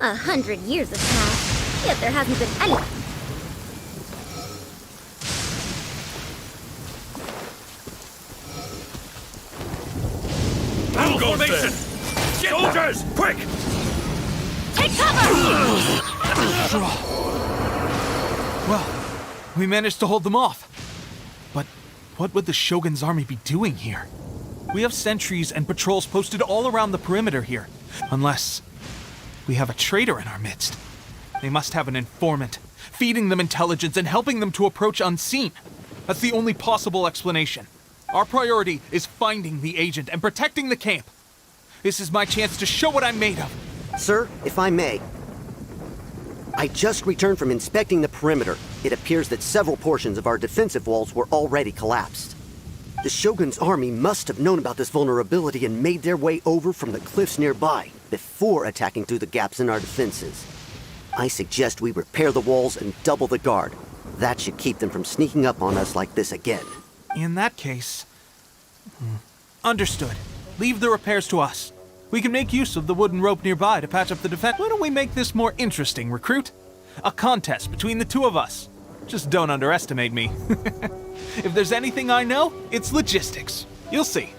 100 years have passed, yet there hasn't been any... Battle formation! Soldiers, quick! Take cover! Well, we managed to hold them off. But what would the Shogun's army be doing here? We have sentries and patrols posted all around the perimeter here. Unless we have a traitor in our midst. They must have an informant, feeding them intelligence and helping them to approach unseen. That's the only possible explanation. Our priority is finding the agent and protecting the camp. This is my chance to show what I'm made of. Sir, if I may. I just returned from inspecting the perimeter. It appears that several portions of our defensive walls were already collapsed. The Shogun's army must have known about this vulnerability and made their way over from the cliffs nearby before attacking through the gaps in our defenses. I suggest we repair the walls and double the guard. That should keep them from sneaking up on us like this again. In that case... Understood. Leave the repairs to us. We can make use of the wooden rope nearby to patch up the defense. Why don't we make this more interesting, recruit? A contest between the two of us. Just don't underestimate me. If there's anything I know, it's logistics. You'll see.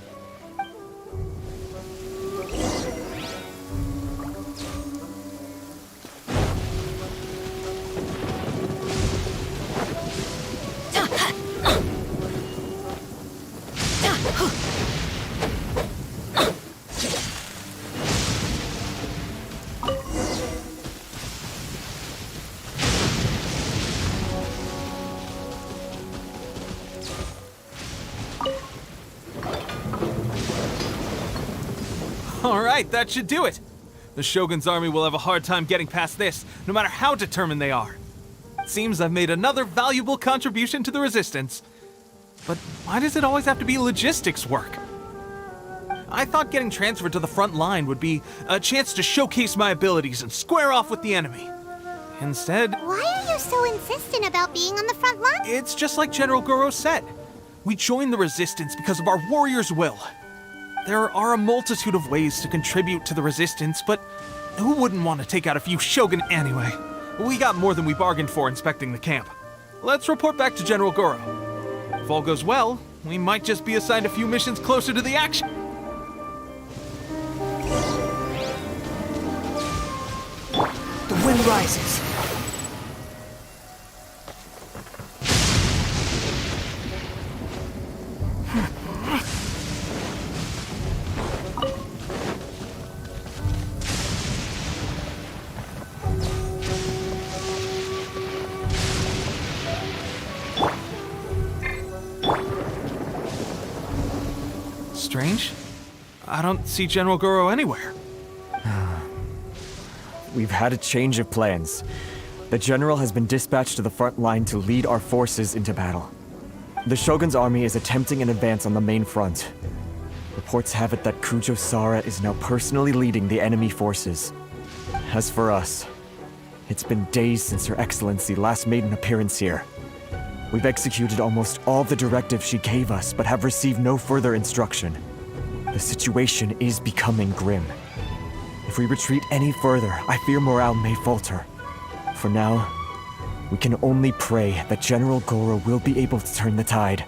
Alright, that should do it. The Shogun's army will have a hard time getting past this, no matter how determined they are. It seems I've made another valuable contribution to the resistance. But why does it always have to be logistics work? I thought getting transferred to the front line would be a chance to showcase my abilities and square off with the enemy. Instead... Why are you so insistent about being on the front line? It's just like General Goro said. We joined the resistance because of our warrior's will. There are a multitude of ways to contribute to the resistance, but who wouldn't want to take out a few Shogun anyway? We got more than we bargained for inspecting the camp. Let's report back to General Goro. If all goes well, we might just be assigned a few missions closer to the action. The wind rises. Strange. I don't see General Goro anywhere. We've had a change of plans. The general has been dispatched to the front line to lead our forces into battle. The Shogun's army is attempting an advance on the main front. Reports have it that Kujo Sara is now personally leading the enemy forces. As for us, it's been days since Her Excellency last made an appearance here. We've executed almost all the directives she gave us, but have received no further instruction. The situation is becoming grim. If we retreat any further, I fear morale may falter. For now, we can only pray that General Goro will be able to turn the tide,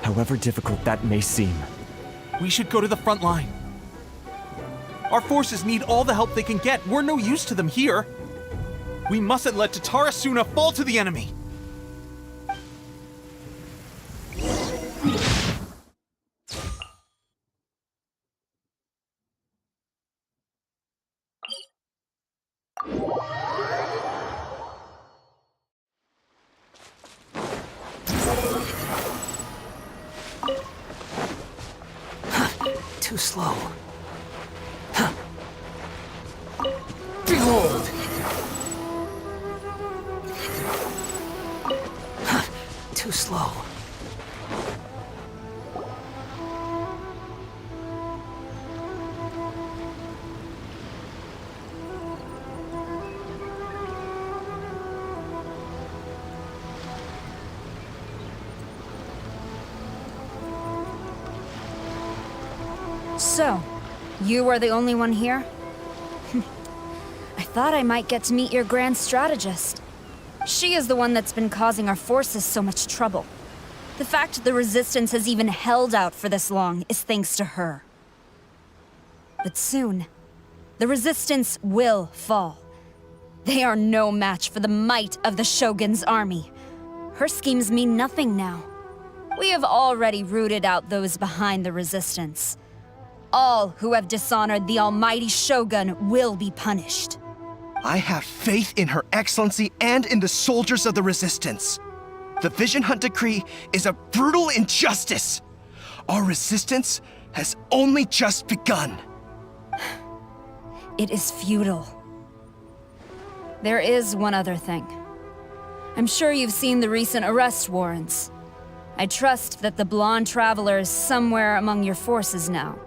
however difficult that may seem. We should go to the front line. Our forces need all the help they can get. We're no use to them here. We mustn't let Tatarasuna fall to the enemy. Too slow. Behold! Too slow. So, you are the only one here? I thought I might get to meet your grand strategist. She is the one that's been causing our forces so much trouble. The fact the Resistance has even held out for this long is thanks to her. But soon, the Resistance will fall. They are no match for the might of the Shogun's army. Her schemes mean nothing now. We have already rooted out those behind the Resistance. All who have dishonored the almighty Shogun will be punished. I have faith in Her Excellency and in the soldiers of the Resistance. The Vision Hunt Decree is a brutal injustice. Our resistance has only just begun. It is futile. There is one other thing. I'm sure you've seen the recent arrest warrants. I trust that the blonde traveler is somewhere among your forces now.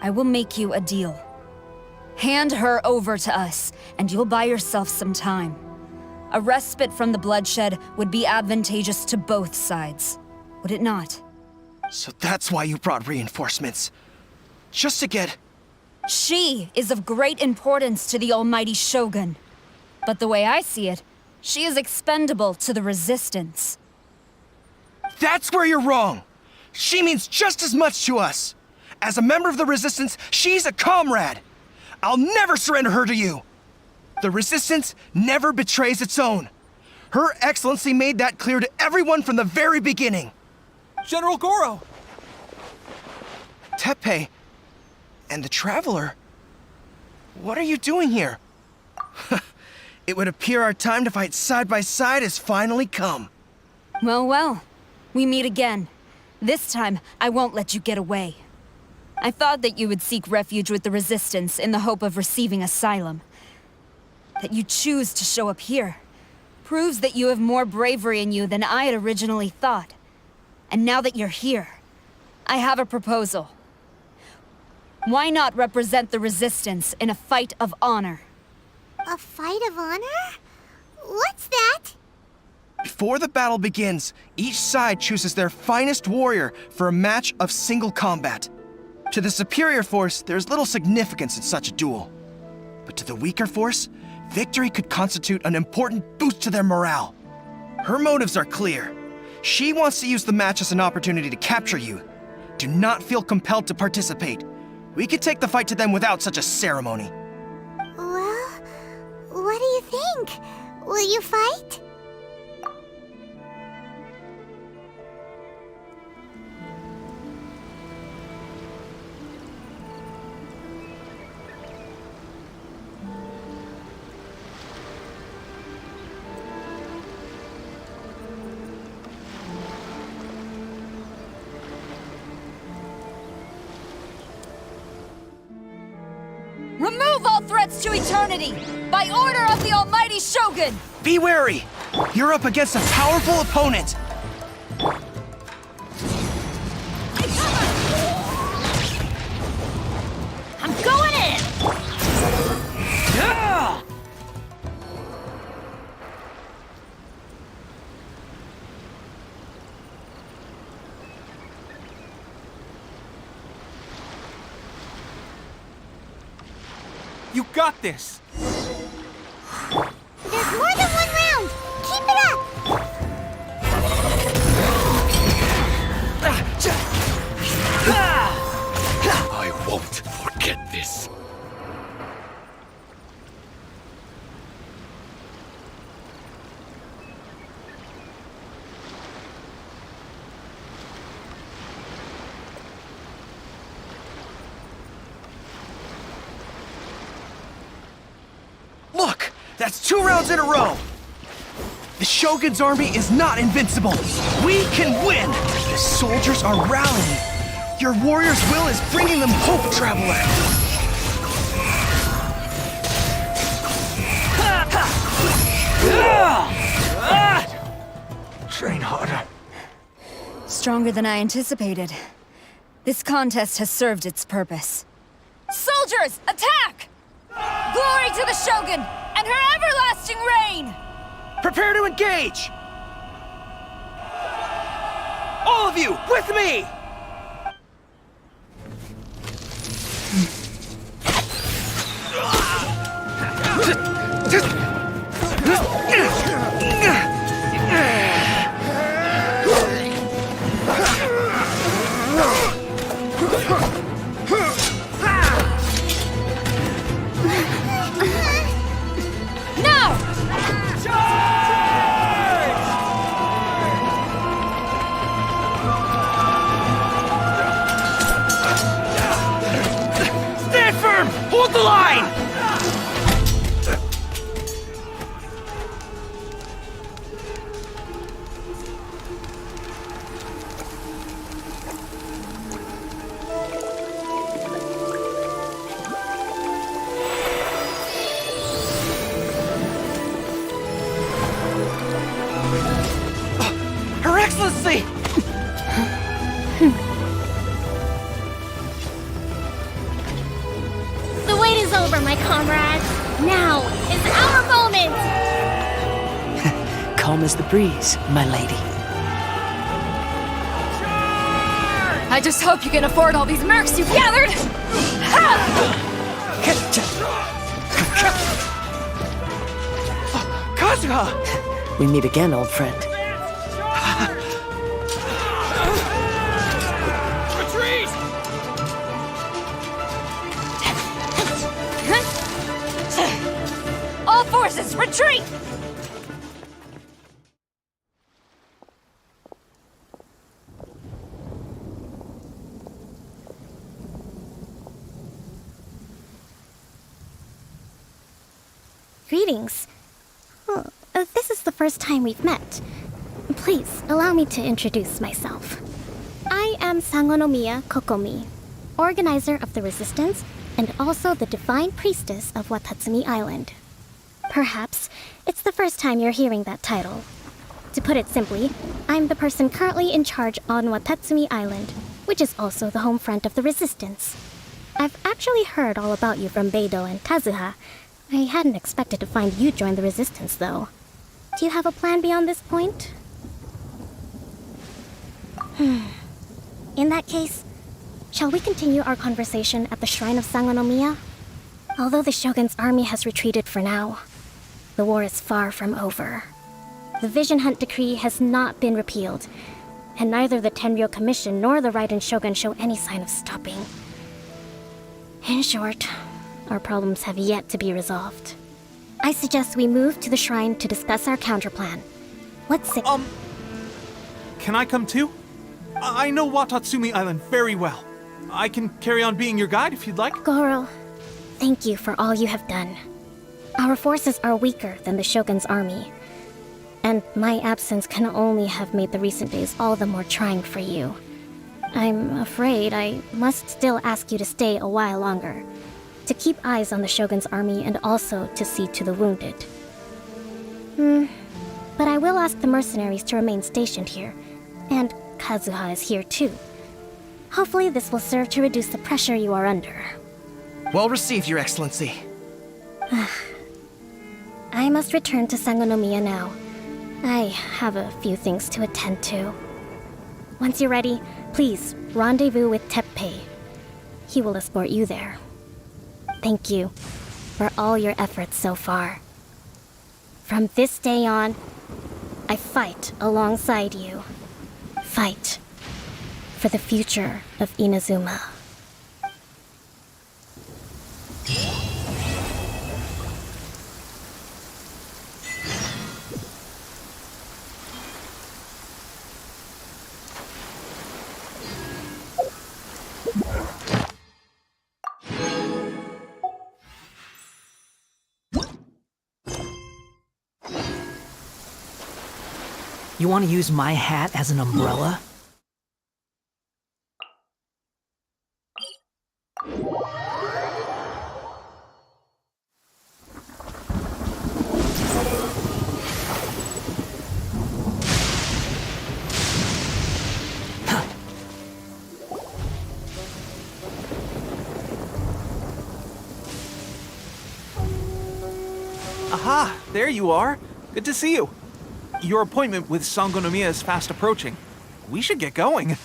I will make you a deal. Hand her over to us, and you'll buy yourself some time. A respite from the bloodshed would be advantageous to both sides, would it not? So that's why you brought reinforcements. Just to get... She is of great importance to the almighty Shogun. But the way I see it, she is expendable to the Resistance. That's where you're wrong! She means just as much to us! As a member of the Resistance, she's a comrade! I'll never surrender her to you! The Resistance never betrays its own. Her Excellency made that clear to everyone from the very beginning. General Goro! Teppei and the Traveler? What are you doing here? It would appear our time to fight side by side has finally come. Well, well. We meet again. This time, I won't let you get away. I thought that you would seek refuge with the Resistance in the hope of receiving asylum. That you choose to show up here proves that you have more bravery in you than I had originally thought. And now that you're here, I have a proposal. Why not represent the Resistance in a fight of honor? A fight of honor? What's that? Before the battle begins, each side chooses their finest warrior for a match of single combat. To the superior force, there's little significance in such a duel. But to the weaker force, victory could constitute an important boost to their morale. Her motives are clear. She wants to use the match as an opportunity to capture you. Do not feel compelled to participate. We could take the fight to them without such a ceremony. Well, what do you think? Will you fight? Remove all threats to eternity! By order of the almighty Shogun! Be wary! You're up against a powerful opponent! I'm going in! Yeah! You got this! There's more than one round! Keep it up! I won't forget this. Look! That's 2 rounds in a row! The Shogun's army is not invincible! We can win! The soldiers are rallying! Your warrior's will is bringing them hope, Traveler! Train harder. Stronger than I anticipated. This contest has served its purpose. Soldiers, attack! Glory to the Shogun and her everlasting reign! Prepare to engage! All of you, with me! Stand firm! Hold the line! Her Excellency! The wait is over, my comrades. Now is our moment! Calm as the breeze, my lady. I just hope you can afford all these mercs you've gathered! Kazuha! We meet again, old friend. Retreat! All forces, retreat! Greetings. This is the first time we've met. Please, allow me to introduce myself. I am Sangonomiya Kokomi, organizer of the Resistance and also the Divine Priestess of Watatsumi Island. Perhaps it's the first time you're hearing that title. To put it simply, I'm the person currently in charge on Watatsumi Island, which is also the home front of the Resistance. I've actually heard all about you from Beidou and Kazuha. I hadn't expected to find you join the Resistance, though. Do you have a plan beyond this point? In that case, shall we continue our conversation at the Shrine of Sangonomiya? Although the Shogun's army has retreated for now, the war is far from over. The Vision Hunt Decree has not been repealed, and neither the Tenryou Commission nor the Raiden Shogun show any sign of stopping. In short, our problems have yet to be resolved. I suggest we move to the shrine to discuss our counterplan. Let's say— Can I come too? I know Watatsumi Island very well. I can carry on being your guide if you'd like. Goro, thank you for all you have done. Our forces are weaker than the Shogun's army, and my absence can only have made the recent days all the more trying for you. I'm afraid I must still ask you to stay a while longer, to keep eyes on the Shogun's army and also to see to the wounded. But I will ask the mercenaries to remain stationed here, and Kazuha is here too. Hopefully this will serve to reduce the pressure you are under. Well received, Your Excellency. I must return to Sangonomiya now. I have a few things to attend to. Once you're ready, please rendezvous with Teppei. He will escort you there. Thank you for all your efforts so far. From this day on, I fight alongside you. Fight for the future of Inazuma. You want to use my hat as an umbrella? Aha, there you are. Good to see you. Your appointment with Sangonomiya is fast approaching. We should get going.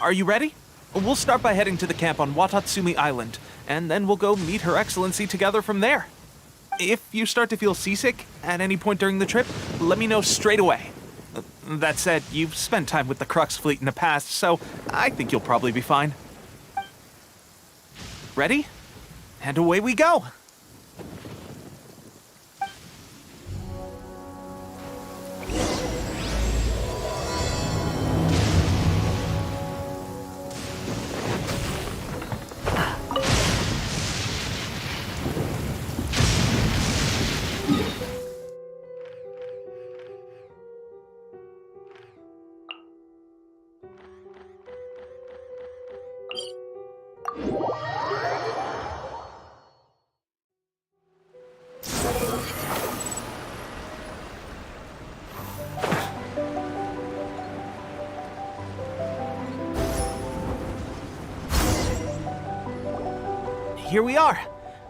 Are you ready? We'll start by heading to the camp on Watatsumi Island, and then we'll go meet Her Excellency together from there. If you start to feel seasick at any point during the trip, let me know straight away. That said, you've spent time with the Crux fleet in the past, so I think you'll probably be fine. Ready? And away we go! Here we are,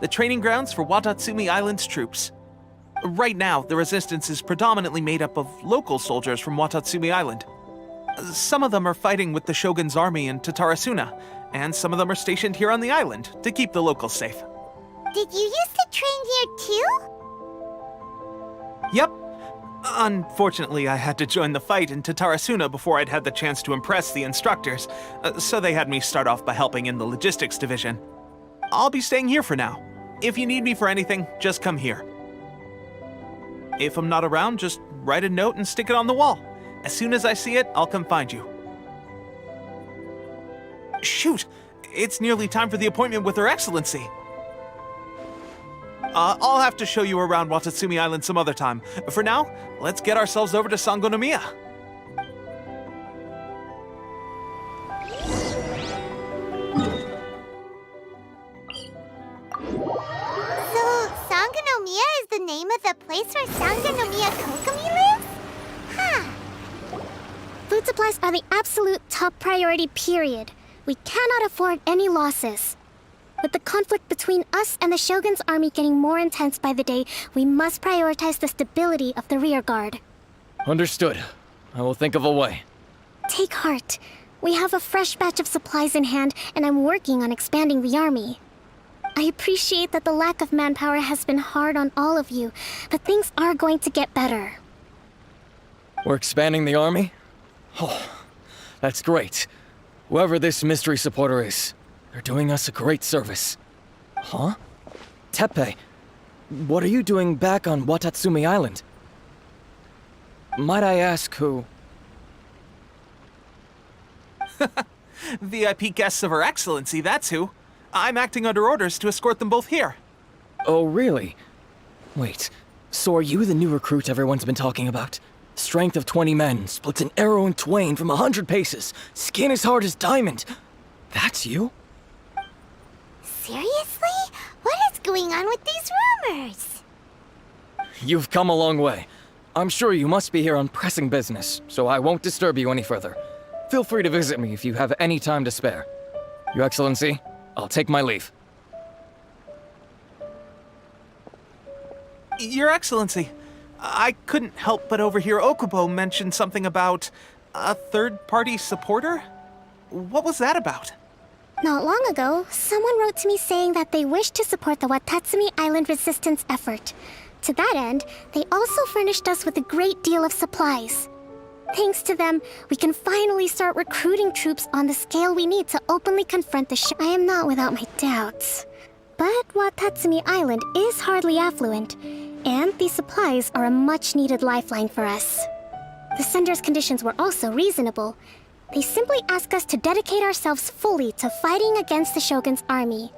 the training grounds for Watatsumi Island's troops. Right now, the resistance is predominantly made up of local soldiers from Watatsumi Island. Some of them are fighting with the Shogun's army in Tatarasuna, and some of them are stationed here on the island to keep the locals safe. Did you used to train here too? Yep. Unfortunately, I had to join the fight in Tatarasuna before I'd had the chance to impress the instructors, so they had me start off by helping in the logistics division. I'll be staying here for now. If you need me for anything, just come here. If I'm not around, just write a note and stick it on the wall. As soon as I see it, I'll come find you. Shoot! It's nearly time for the appointment with Her Excellency. I'll have to show you around Watatsumi Island some other time. For now, let's get ourselves over to Sangonomiya. Sangonomiya is the name of the place where Sangonomiya Kokomi lives? Huh. Food supplies are the absolute top priority, period. We cannot afford any losses. With the conflict between us and the Shogun's army getting more intense by the day, we must prioritize the stability of the rear guard. Understood. I will think of a way. Take heart. We have a fresh batch of supplies in hand, and I'm working on expanding the army. I appreciate that the lack of manpower has been hard on all of you, but things are going to get better. We're expanding the army? Oh, that's great. Whoever this mystery supporter is, they're doing us a great service. Huh? Teppei, what are you doing back on Watatsumi Island? Might I ask who? VIP guests of Her Excellency, that's who. I'm acting under orders to escort them both here. Oh, really? Wait, so are you the new recruit everyone's been talking about? Strength of 20 men, splits an arrow in twain from 100 paces, skin as hard as diamond. That's you? Seriously? What is going on with these rumors? You've come a long way. I'm sure you must be here on pressing business, so I won't disturb you any further. Feel free to visit me if you have any time to spare. Your Excellency, I'll take my leave. Your Excellency, I couldn't help but overhear Okubo mention something about a third-party supporter? What was that about? Not long ago, someone wrote to me saying that they wish to support the Watatsumi Island resistance effort. To that end, they also furnished us with a great deal of supplies. Thanks to them, we can finally start recruiting troops on the scale we need to openly confront the I am not without my doubts. But Watatsumi Island is hardly affluent, and these supplies are a much-needed lifeline for us. The sender's conditions were also reasonable. They simply ask us to dedicate ourselves fully to fighting against the Shogun's army.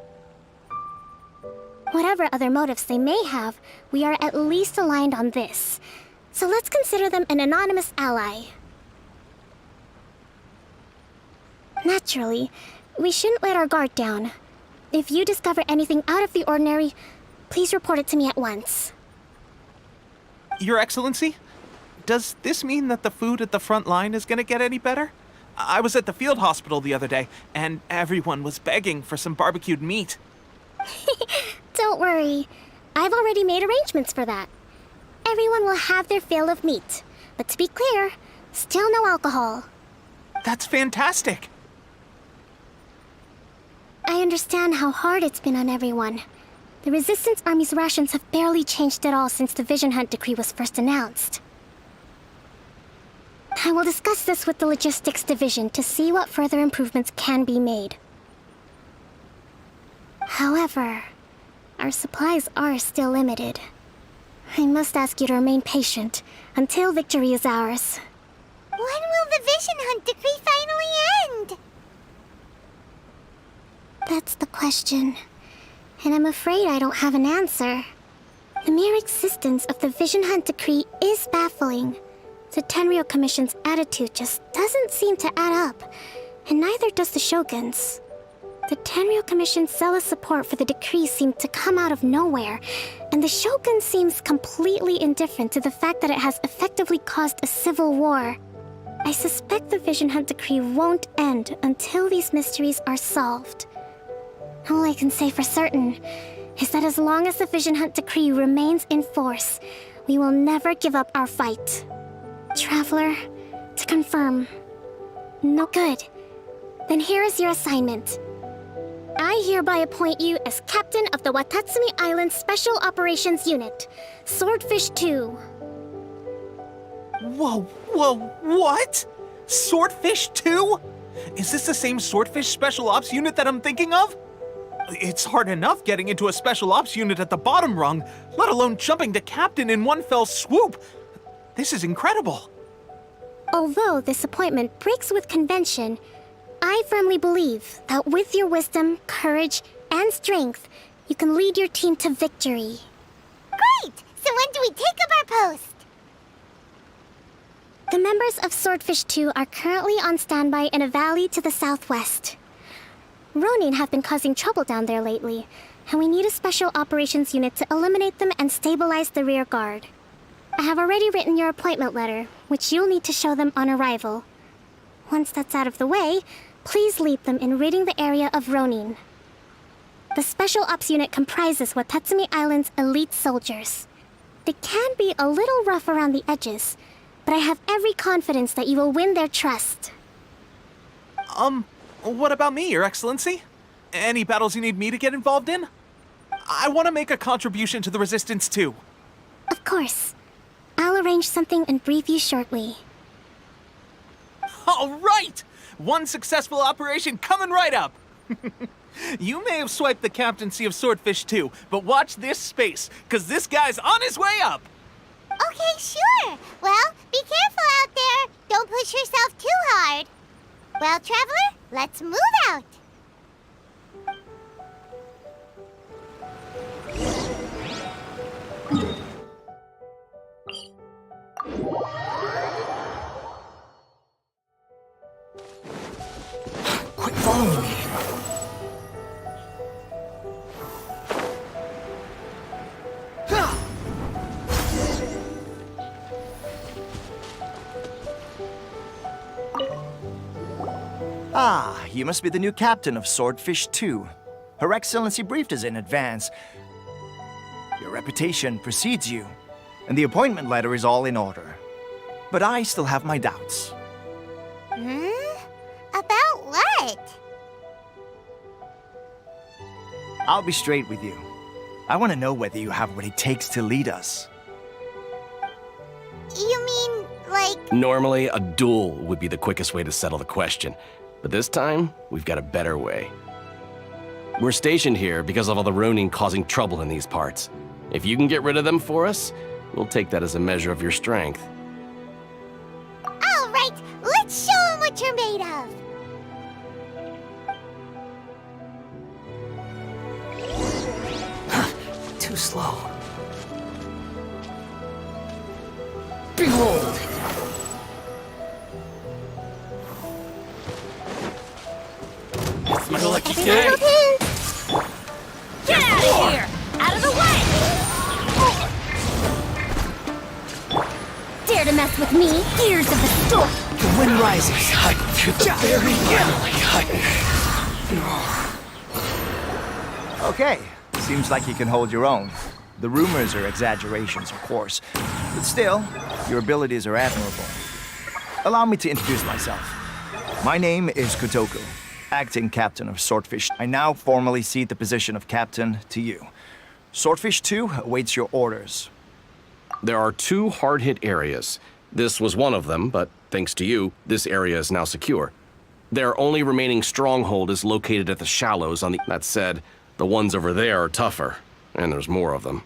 Whatever other motives they may have, we are at least aligned on this. So let's consider them an anonymous ally. Naturally, we shouldn't let our guard down. If you discover anything out of the ordinary, please report it to me at once. Your Excellency, does this mean that the food at the front line is gonna get any better? I was at the field hospital the other day, and everyone was begging for some barbecued meat. Don't worry. I've already made arrangements for that. Everyone will have their fill of meat. But to be clear, still no alcohol. That's fantastic! I understand how hard it's been on everyone. The Resistance Army's rations have barely changed at all since the Vision Hunt decree was first announced. I will discuss this with the Logistics Division to see what further improvements can be made. However, our supplies are still limited. I must ask you to remain patient until victory is ours. When will the Vision Hunt decree finally end? That's the question. And I'm afraid I don't have an answer. The mere existence of the Vision Hunt decree is baffling. The Tenryou Commission's attitude just doesn't seem to add up, and neither does the Shogun's. The Tenryou Commission's zealous support for the decree seemed to come out of nowhere, and the Shogun seems completely indifferent to the fact that it has effectively caused a civil war. I suspect the Vision Hunt decree won't end until these mysteries are solved. All I can say for certain is that as long as the Vision Hunt decree remains in force, we will never give up our fight. Traveler, to confirm. No good. Then here is your assignment. I hereby appoint you as captain of the Watatsumi Island Special Operations Unit, Swordfish 2. Whoa, what? Swordfish 2? Is this the same Swordfish Special Ops unit that I'm thinking of? It's hard enough getting into a Special Ops unit at the bottom rung, let alone jumping to captain in one fell swoop. This is incredible. Although this appointment breaks with convention, I firmly believe that with your wisdom, courage, and strength, you can lead your team to victory. Great! So when do we take up our post? The members of Swordfish 2 are currently on standby in a valley to the southwest. Ronin have been causing trouble down there lately, and we need a special operations unit to eliminate them and stabilize the rear guard. I have already written your appointment letter, which you'll need to show them on arrival. Once that's out of the way, please lead them in ridding the area of Ronin. The Special Ops unit comprises Watatsumi Island's elite soldiers. They can be a little rough around the edges, but I have every confidence that you will win their trust. What about me, Your Excellency? Any battles you need me to get involved in? I want to make a contribution to the Resistance too. Of course. I'll arrange something and brief you shortly. All right! One successful operation coming right up! You may have swiped the captaincy of Swordfish 2, but watch this space, because this guy's on his way up! Okay, sure. Well, be careful out there. Don't push yourself too hard. Well, Traveler, let's move out. Quit following me. Ah, you must be the new captain of Swordfish 2. Her Excellency briefed us in advance. Your reputation precedes you, and the appointment letter is all in order. But I still have my doubts. About what? I'll be straight with you. I want to know whether you have what it takes to lead us. You mean, like... Normally, a duel would be the quickest way to settle the question. But this time, we've got a better way. We're stationed here because of all the Ronin causing trouble in these parts. If you can get rid of them for us, we'll take that as a measure of your strength. All right, let's show them what you're made of. Too slow. Behold! It's my lucky day! Get out of here! Out of the way! Dare to mess with me, ears of the storm! The wind rises. Cut to the very cut. Okay, seems like you can hold your own. The rumors are exaggerations, of course, but still, your abilities are admirable. Allow me to introduce myself. My name is Kotoku, acting captain of Swordfish. I now formally cede the position of captain to you. Swordfish 2 awaits your orders. There are 2 hard-hit areas. This was one of them, but thanks to you, this area is now secure. Their only remaining stronghold is located at the shallows on the... That said, The ones over there are tougher, and there's more of them.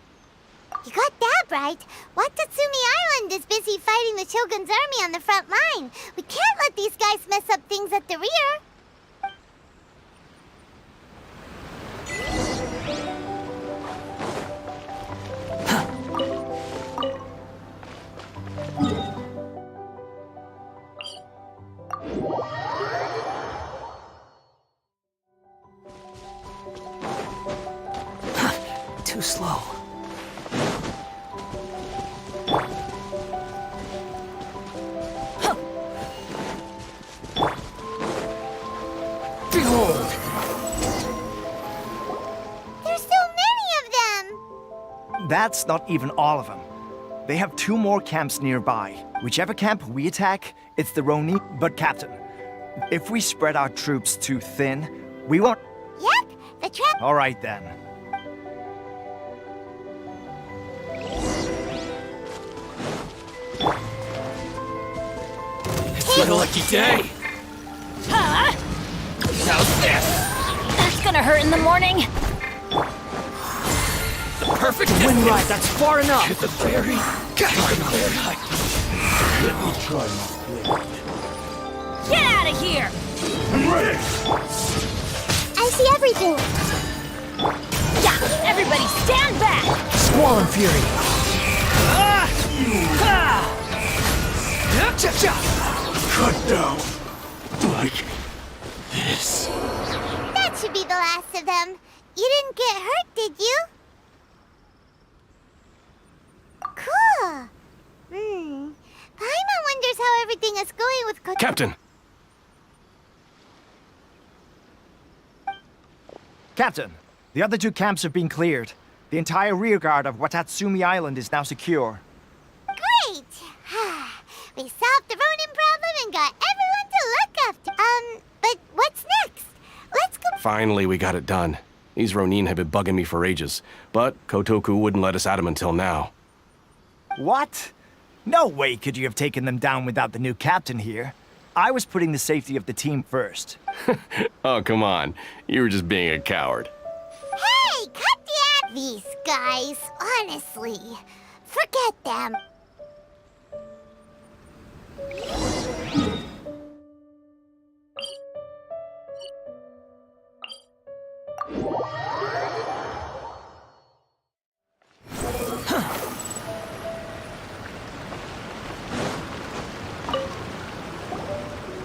You got that right. Watatsumi Island is busy fighting the Shogun's army on the front line. We can't let these guys mess up things at the rear. Too slow. Behold! There's so many of them! That's not even all of them. They have 2 more camps nearby. Whichever camp we attack, it's the Ronin. But Captain, if we spread our troops too thin, we won't... Yep, the trap... All right then. It's my lucky day! Huh? How's this? That's gonna hurt in the morning. The perfect Wind ride, that's far enough! It's a very... Let me try my blade. Get out of here! I'm ready! I see everything! Yeah, everybody stand back! Squall and Fury! Cut down. Like this. That should be the last of them. You didn't get hurt, did you? Cool. Paimon wonders how everything is going with Captain! Captain, the other 2 camps have been cleared. The entire rearguard of Watatsumi Island is now secure. Great! We solved the Ronin problem and got everyone to look after. But what's next? Let's go. Finally, we got it done. These Ronin have been bugging me for ages, but Kotoku wouldn't let us at them until now. What? No way could you have taken them down without the new captain here. I was putting the safety of the team first. Oh, come on. You were just being a coward. Hey, cut the These guys, honestly, forget them.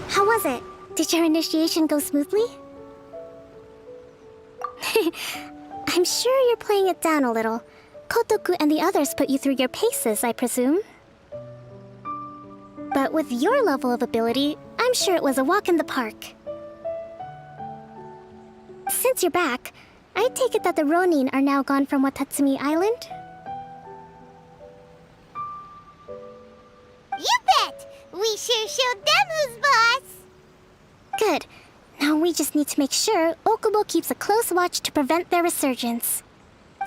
How was it? Did your initiation go smoothly? I'm sure you're playing it down a little. Kotoku and the others put you through your paces, I presume. But with your level of ability, I'm sure it was a walk in the park. Since you're back, I take it that the Ronin are now gone from Watatsumi Island? You bet! We sure showed them who's boss! Good. Now we just need to make sure Okubo keeps a close watch to prevent their resurgence.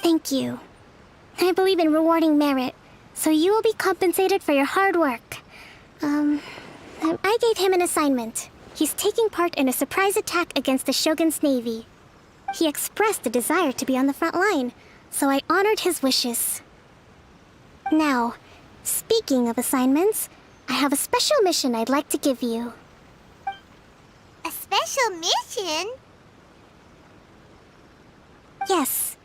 Thank you. I believe in rewarding merit, so you will be compensated for your hard work. I gave him an assignment. He's taking part in a surprise attack against the Shogun's navy. He expressed a desire to be on the front line, so I honored his wishes. Now, speaking of assignments, I have a special mission I'd like to give you. A special mission? Yes.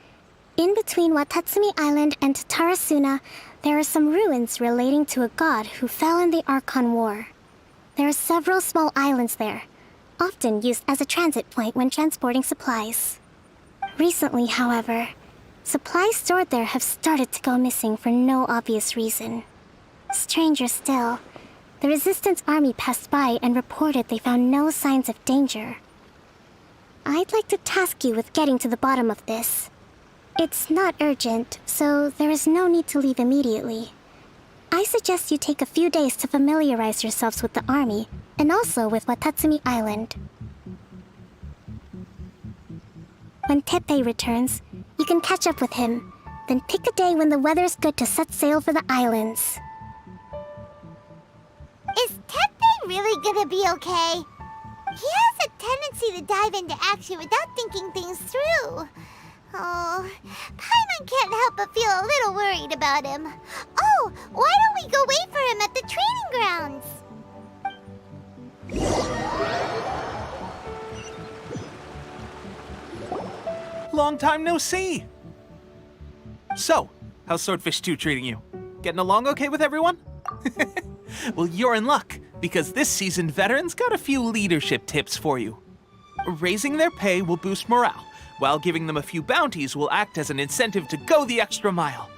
In between Watatsumi Island and Tatarasuna, there are some ruins relating to a god who fell in the Archon War. There are several small islands there, often used as a transit point when transporting supplies. Recently, however, supplies stored there have started to go missing for no obvious reason. Stranger still, the Resistance army passed by and reported they found no signs of danger. I'd like to task you with getting to the bottom of this. It's not urgent, so there is no need to leave immediately. I suggest you take a few days to familiarize yourselves with the army, and also with Watatsumi Island. When Teppei returns, you can catch up with him, then pick a day when the weather's good to set sail for the islands. Is Teppei really gonna be okay? He has a tendency to dive into action without thinking things through. Oh, Paimon can't help but feel a little worried about him. Oh, why don't we go wait for him at the training grounds? Long time no see! So, how's Swordfish 2 treating you? Getting along okay with everyone? Well, you're in luck, because this seasoned veteran's got a few leadership tips for you. Raising their pay will boost morale, while giving them a few bounties will act as an incentive to go the extra mile.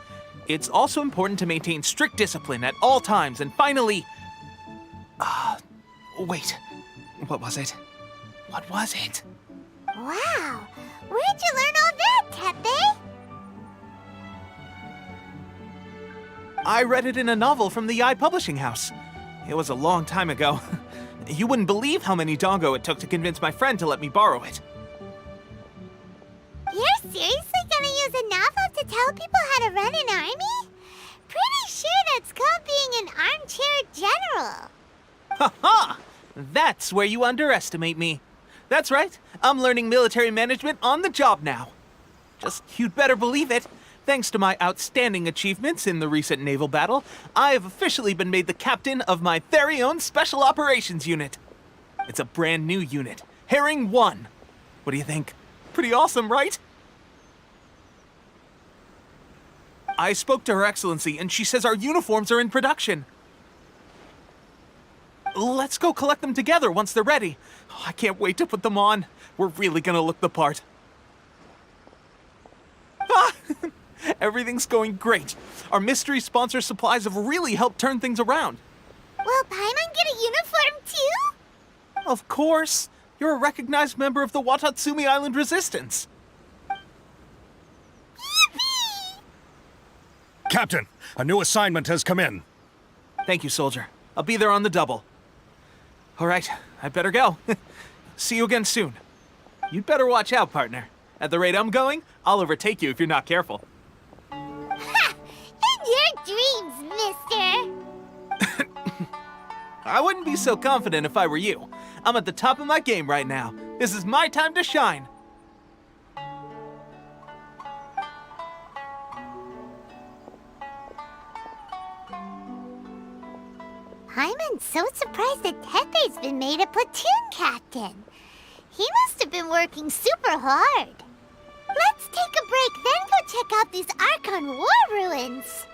It's also important to maintain strict discipline at all times, and finally... wait. What was it? What was it? Wow, where'd you learn all that, Tepe? I read it in a novel from the Publishing House. It was a long time ago. You wouldn't believe how many dongo it took to convince my friend to let me borrow it. You're seriously gonna use a novel to tell people how to run an army? Pretty sure that's called being an armchair general. Ha ha! That's where you underestimate me. That's right, I'm learning military management on the job now. Just you'd better believe it. Thanks to my outstanding achievements in the recent naval battle, I have officially been made the captain of my very own Special Operations Unit. It's a brand new unit, Herring 1. What do you think? Pretty awesome, right? I spoke to Her Excellency, and she says our uniforms are in production. Let's go collect them together once they're ready. Oh, I can't wait to put them on. We're really gonna look the part. Ah! Everything's going great. Our mystery sponsor supplies have really helped turn things around. Will Paimon get a uniform too? Of course. You're a recognized member of the Watatsumi Island Resistance. Yippee! Captain, a new assignment has come in. Thank you, soldier. I'll be there on the double. All right, I better go. See you again soon. You'd better watch out, partner. At the rate I'm going, I'll overtake you if you're not careful. Ha! In your dreams, mister! I wouldn't be so confident if I were you. I'm at the top of my game right now. This is my time to shine. Paimon's so surprised that Tepe's been made a platoon captain. He must have been working super hard. Let's take a break, then go check out these Archon War ruins.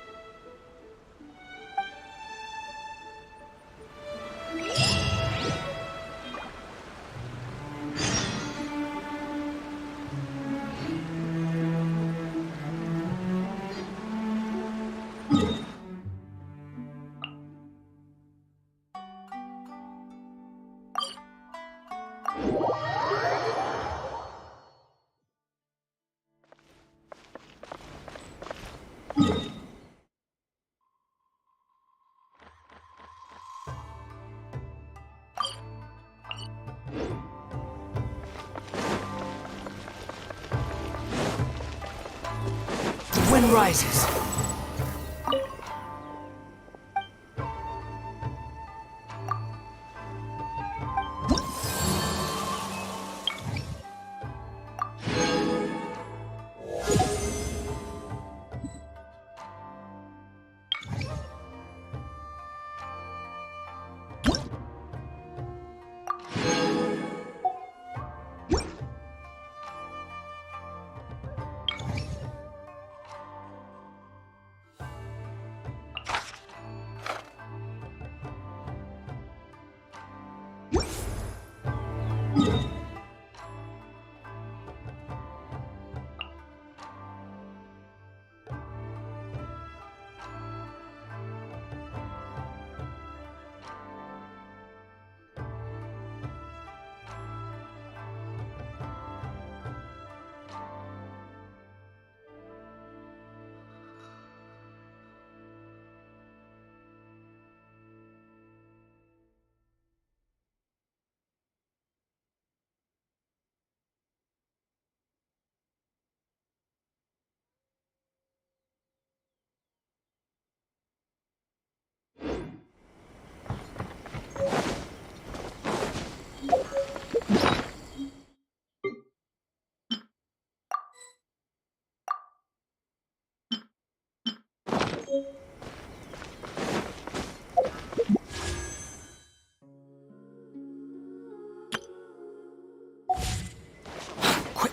The wind rises.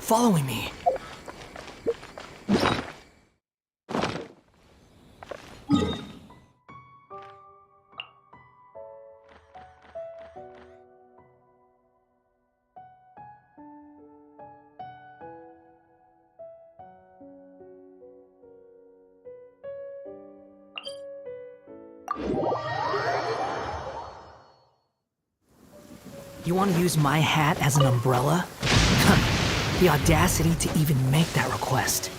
following me. You want to use my hat as an umbrella? The audacity to even make that request.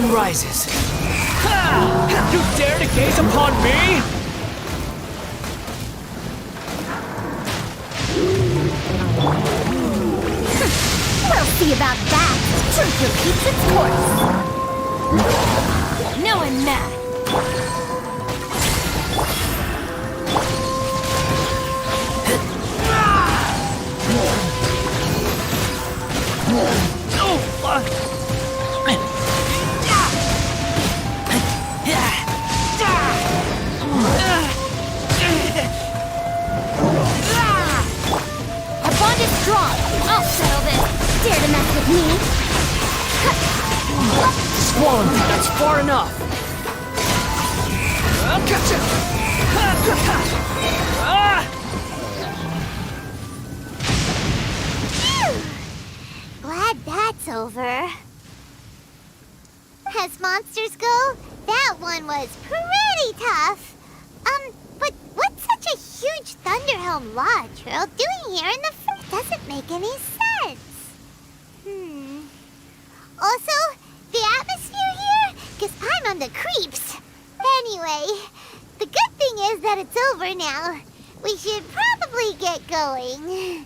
Rises. Ha! You dare to gaze upon me? We'll see about that. Truth repeats its course. No one mad. I'll settle this. Dare to mess with me? Squall, that's far enough. Gotcha. Glad that's over. As monsters go, that one was pretty tough. But what's such a huge Thunderhelm Lodge Trail doing here in the doesn't make any sense. Also, the atmosphere here gives Paimon on the creeps. Anyway, the good thing is that it's over now. We should probably get going.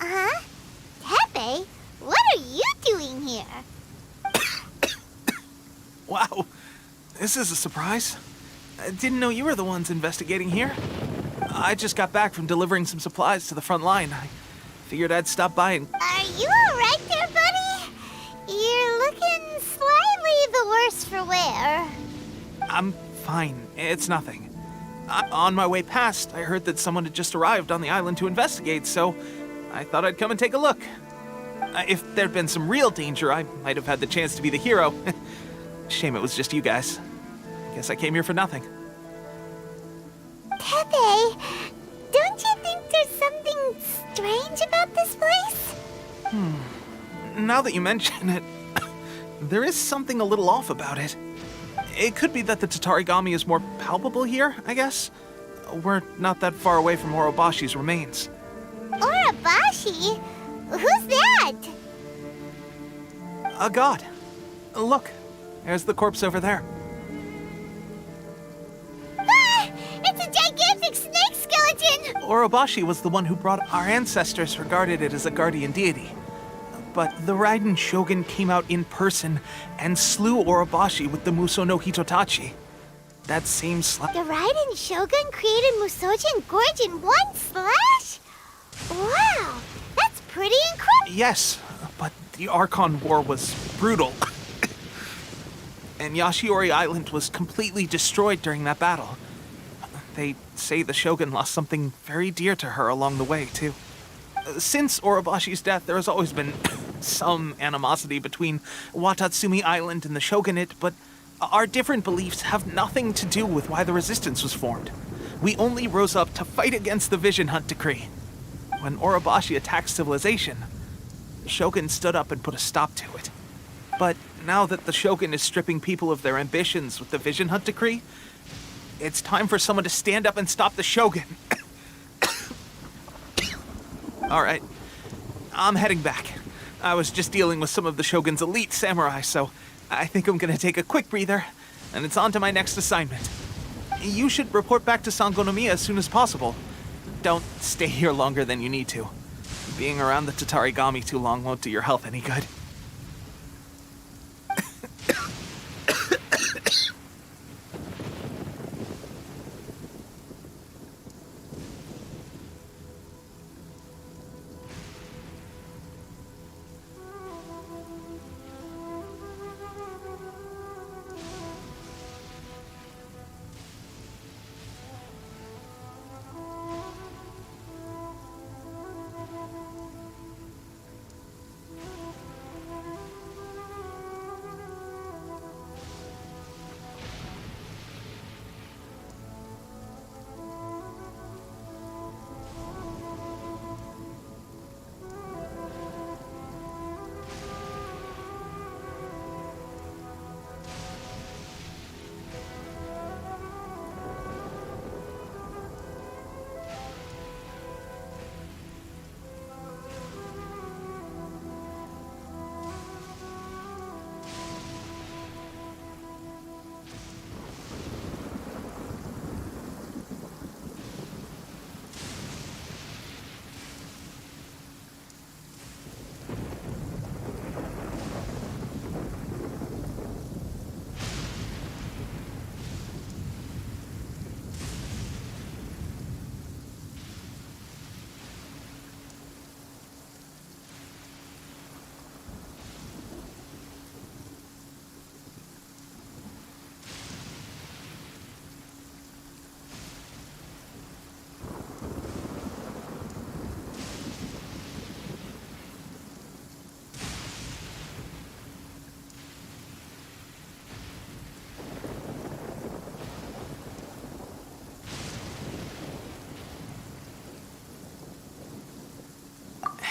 Tepe, what are you doing here? Wow, this is a surprise. I didn't know you were the ones investigating here. I just got back from delivering some supplies to the front line. I figured I'd stop by and... Are you alright there, buddy? You're looking slightly the worse for wear. I'm fine. It's nothing. On my way past, I heard that someone had just arrived on the island to investigate, so I thought I'd come and take a look. If there'd been some real danger, I might have had the chance to be the hero. Shame it was just you guys. Guess I came here for nothing. Tepe, don't you think there's something strange about this place? Now that you mention it, there is something a little off about it. It could be that the Tatarigami is more palpable here, I guess. We're not that far away from Orobashi's remains. Orobashi? Who's that? A god. Look, there's the corpse over there. Ah! It's a gigantic snake skeleton! Orobashi was the one who brought our ancestors regarded it as a guardian deity. But the Raiden Shogun came out in person and slew Orobashi with the Muso no Hitotachi. That same slash... The Raiden Shogun created Musojin Gorge in one slash? Wow, that's pretty incredible. Yes, but the Archon War was brutal. And Yashiori Island was completely destroyed during that battle. They say the Shogun lost something very dear to her along the way, too. Since Orobashi's death, there has always been some animosity between Watatsumi Island and the Shogunate, but our different beliefs have nothing to do with why the resistance was formed. We only rose up to fight against the Vision Hunt Decree. When Orobashi attacked civilization, the Shogun stood up and put a stop to it. But now that the Shogun is stripping people of their ambitions with the Vision Hunt Decree, it's time for someone to stand up and stop the Shogun. All right, I'm heading back. I was just dealing with some of the Shogun's elite samurai, so I think I'm gonna take a quick breather, and it's on to my next assignment. You should report back to Sangonomiya as soon as possible. Don't stay here longer than you need to. Being around the Tatarigami too long won't do your health any good.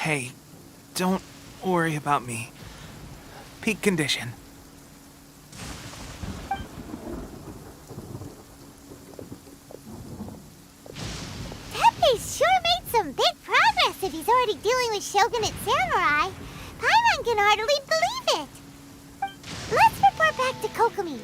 Hey, don't worry about me. Peak condition. Teppei's sure made some big progress if he's already dealing with Shogunate samurai. Paimon can hardly believe it. Let's report back to Kokomi.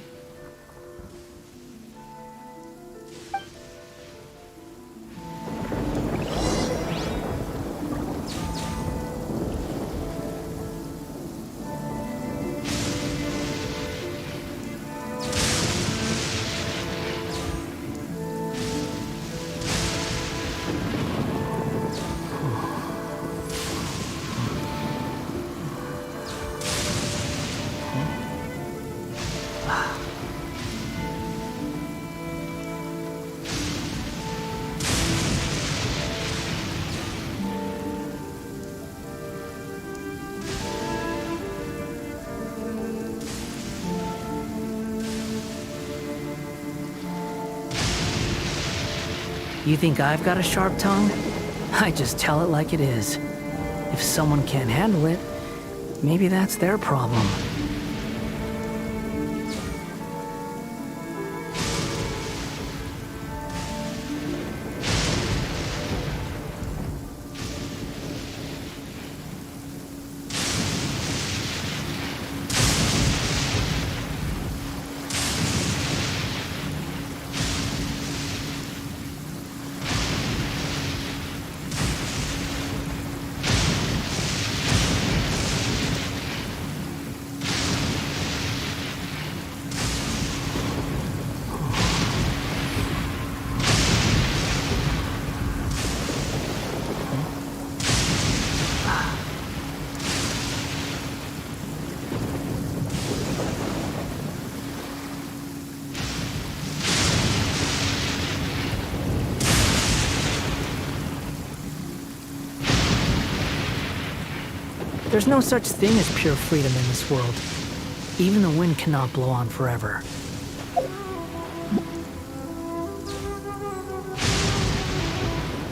You think I've got a sharp tongue? I just tell it like it is. If someone can't handle it, maybe that's their problem. There's no such thing as pure freedom in this world. Even the wind cannot blow on forever.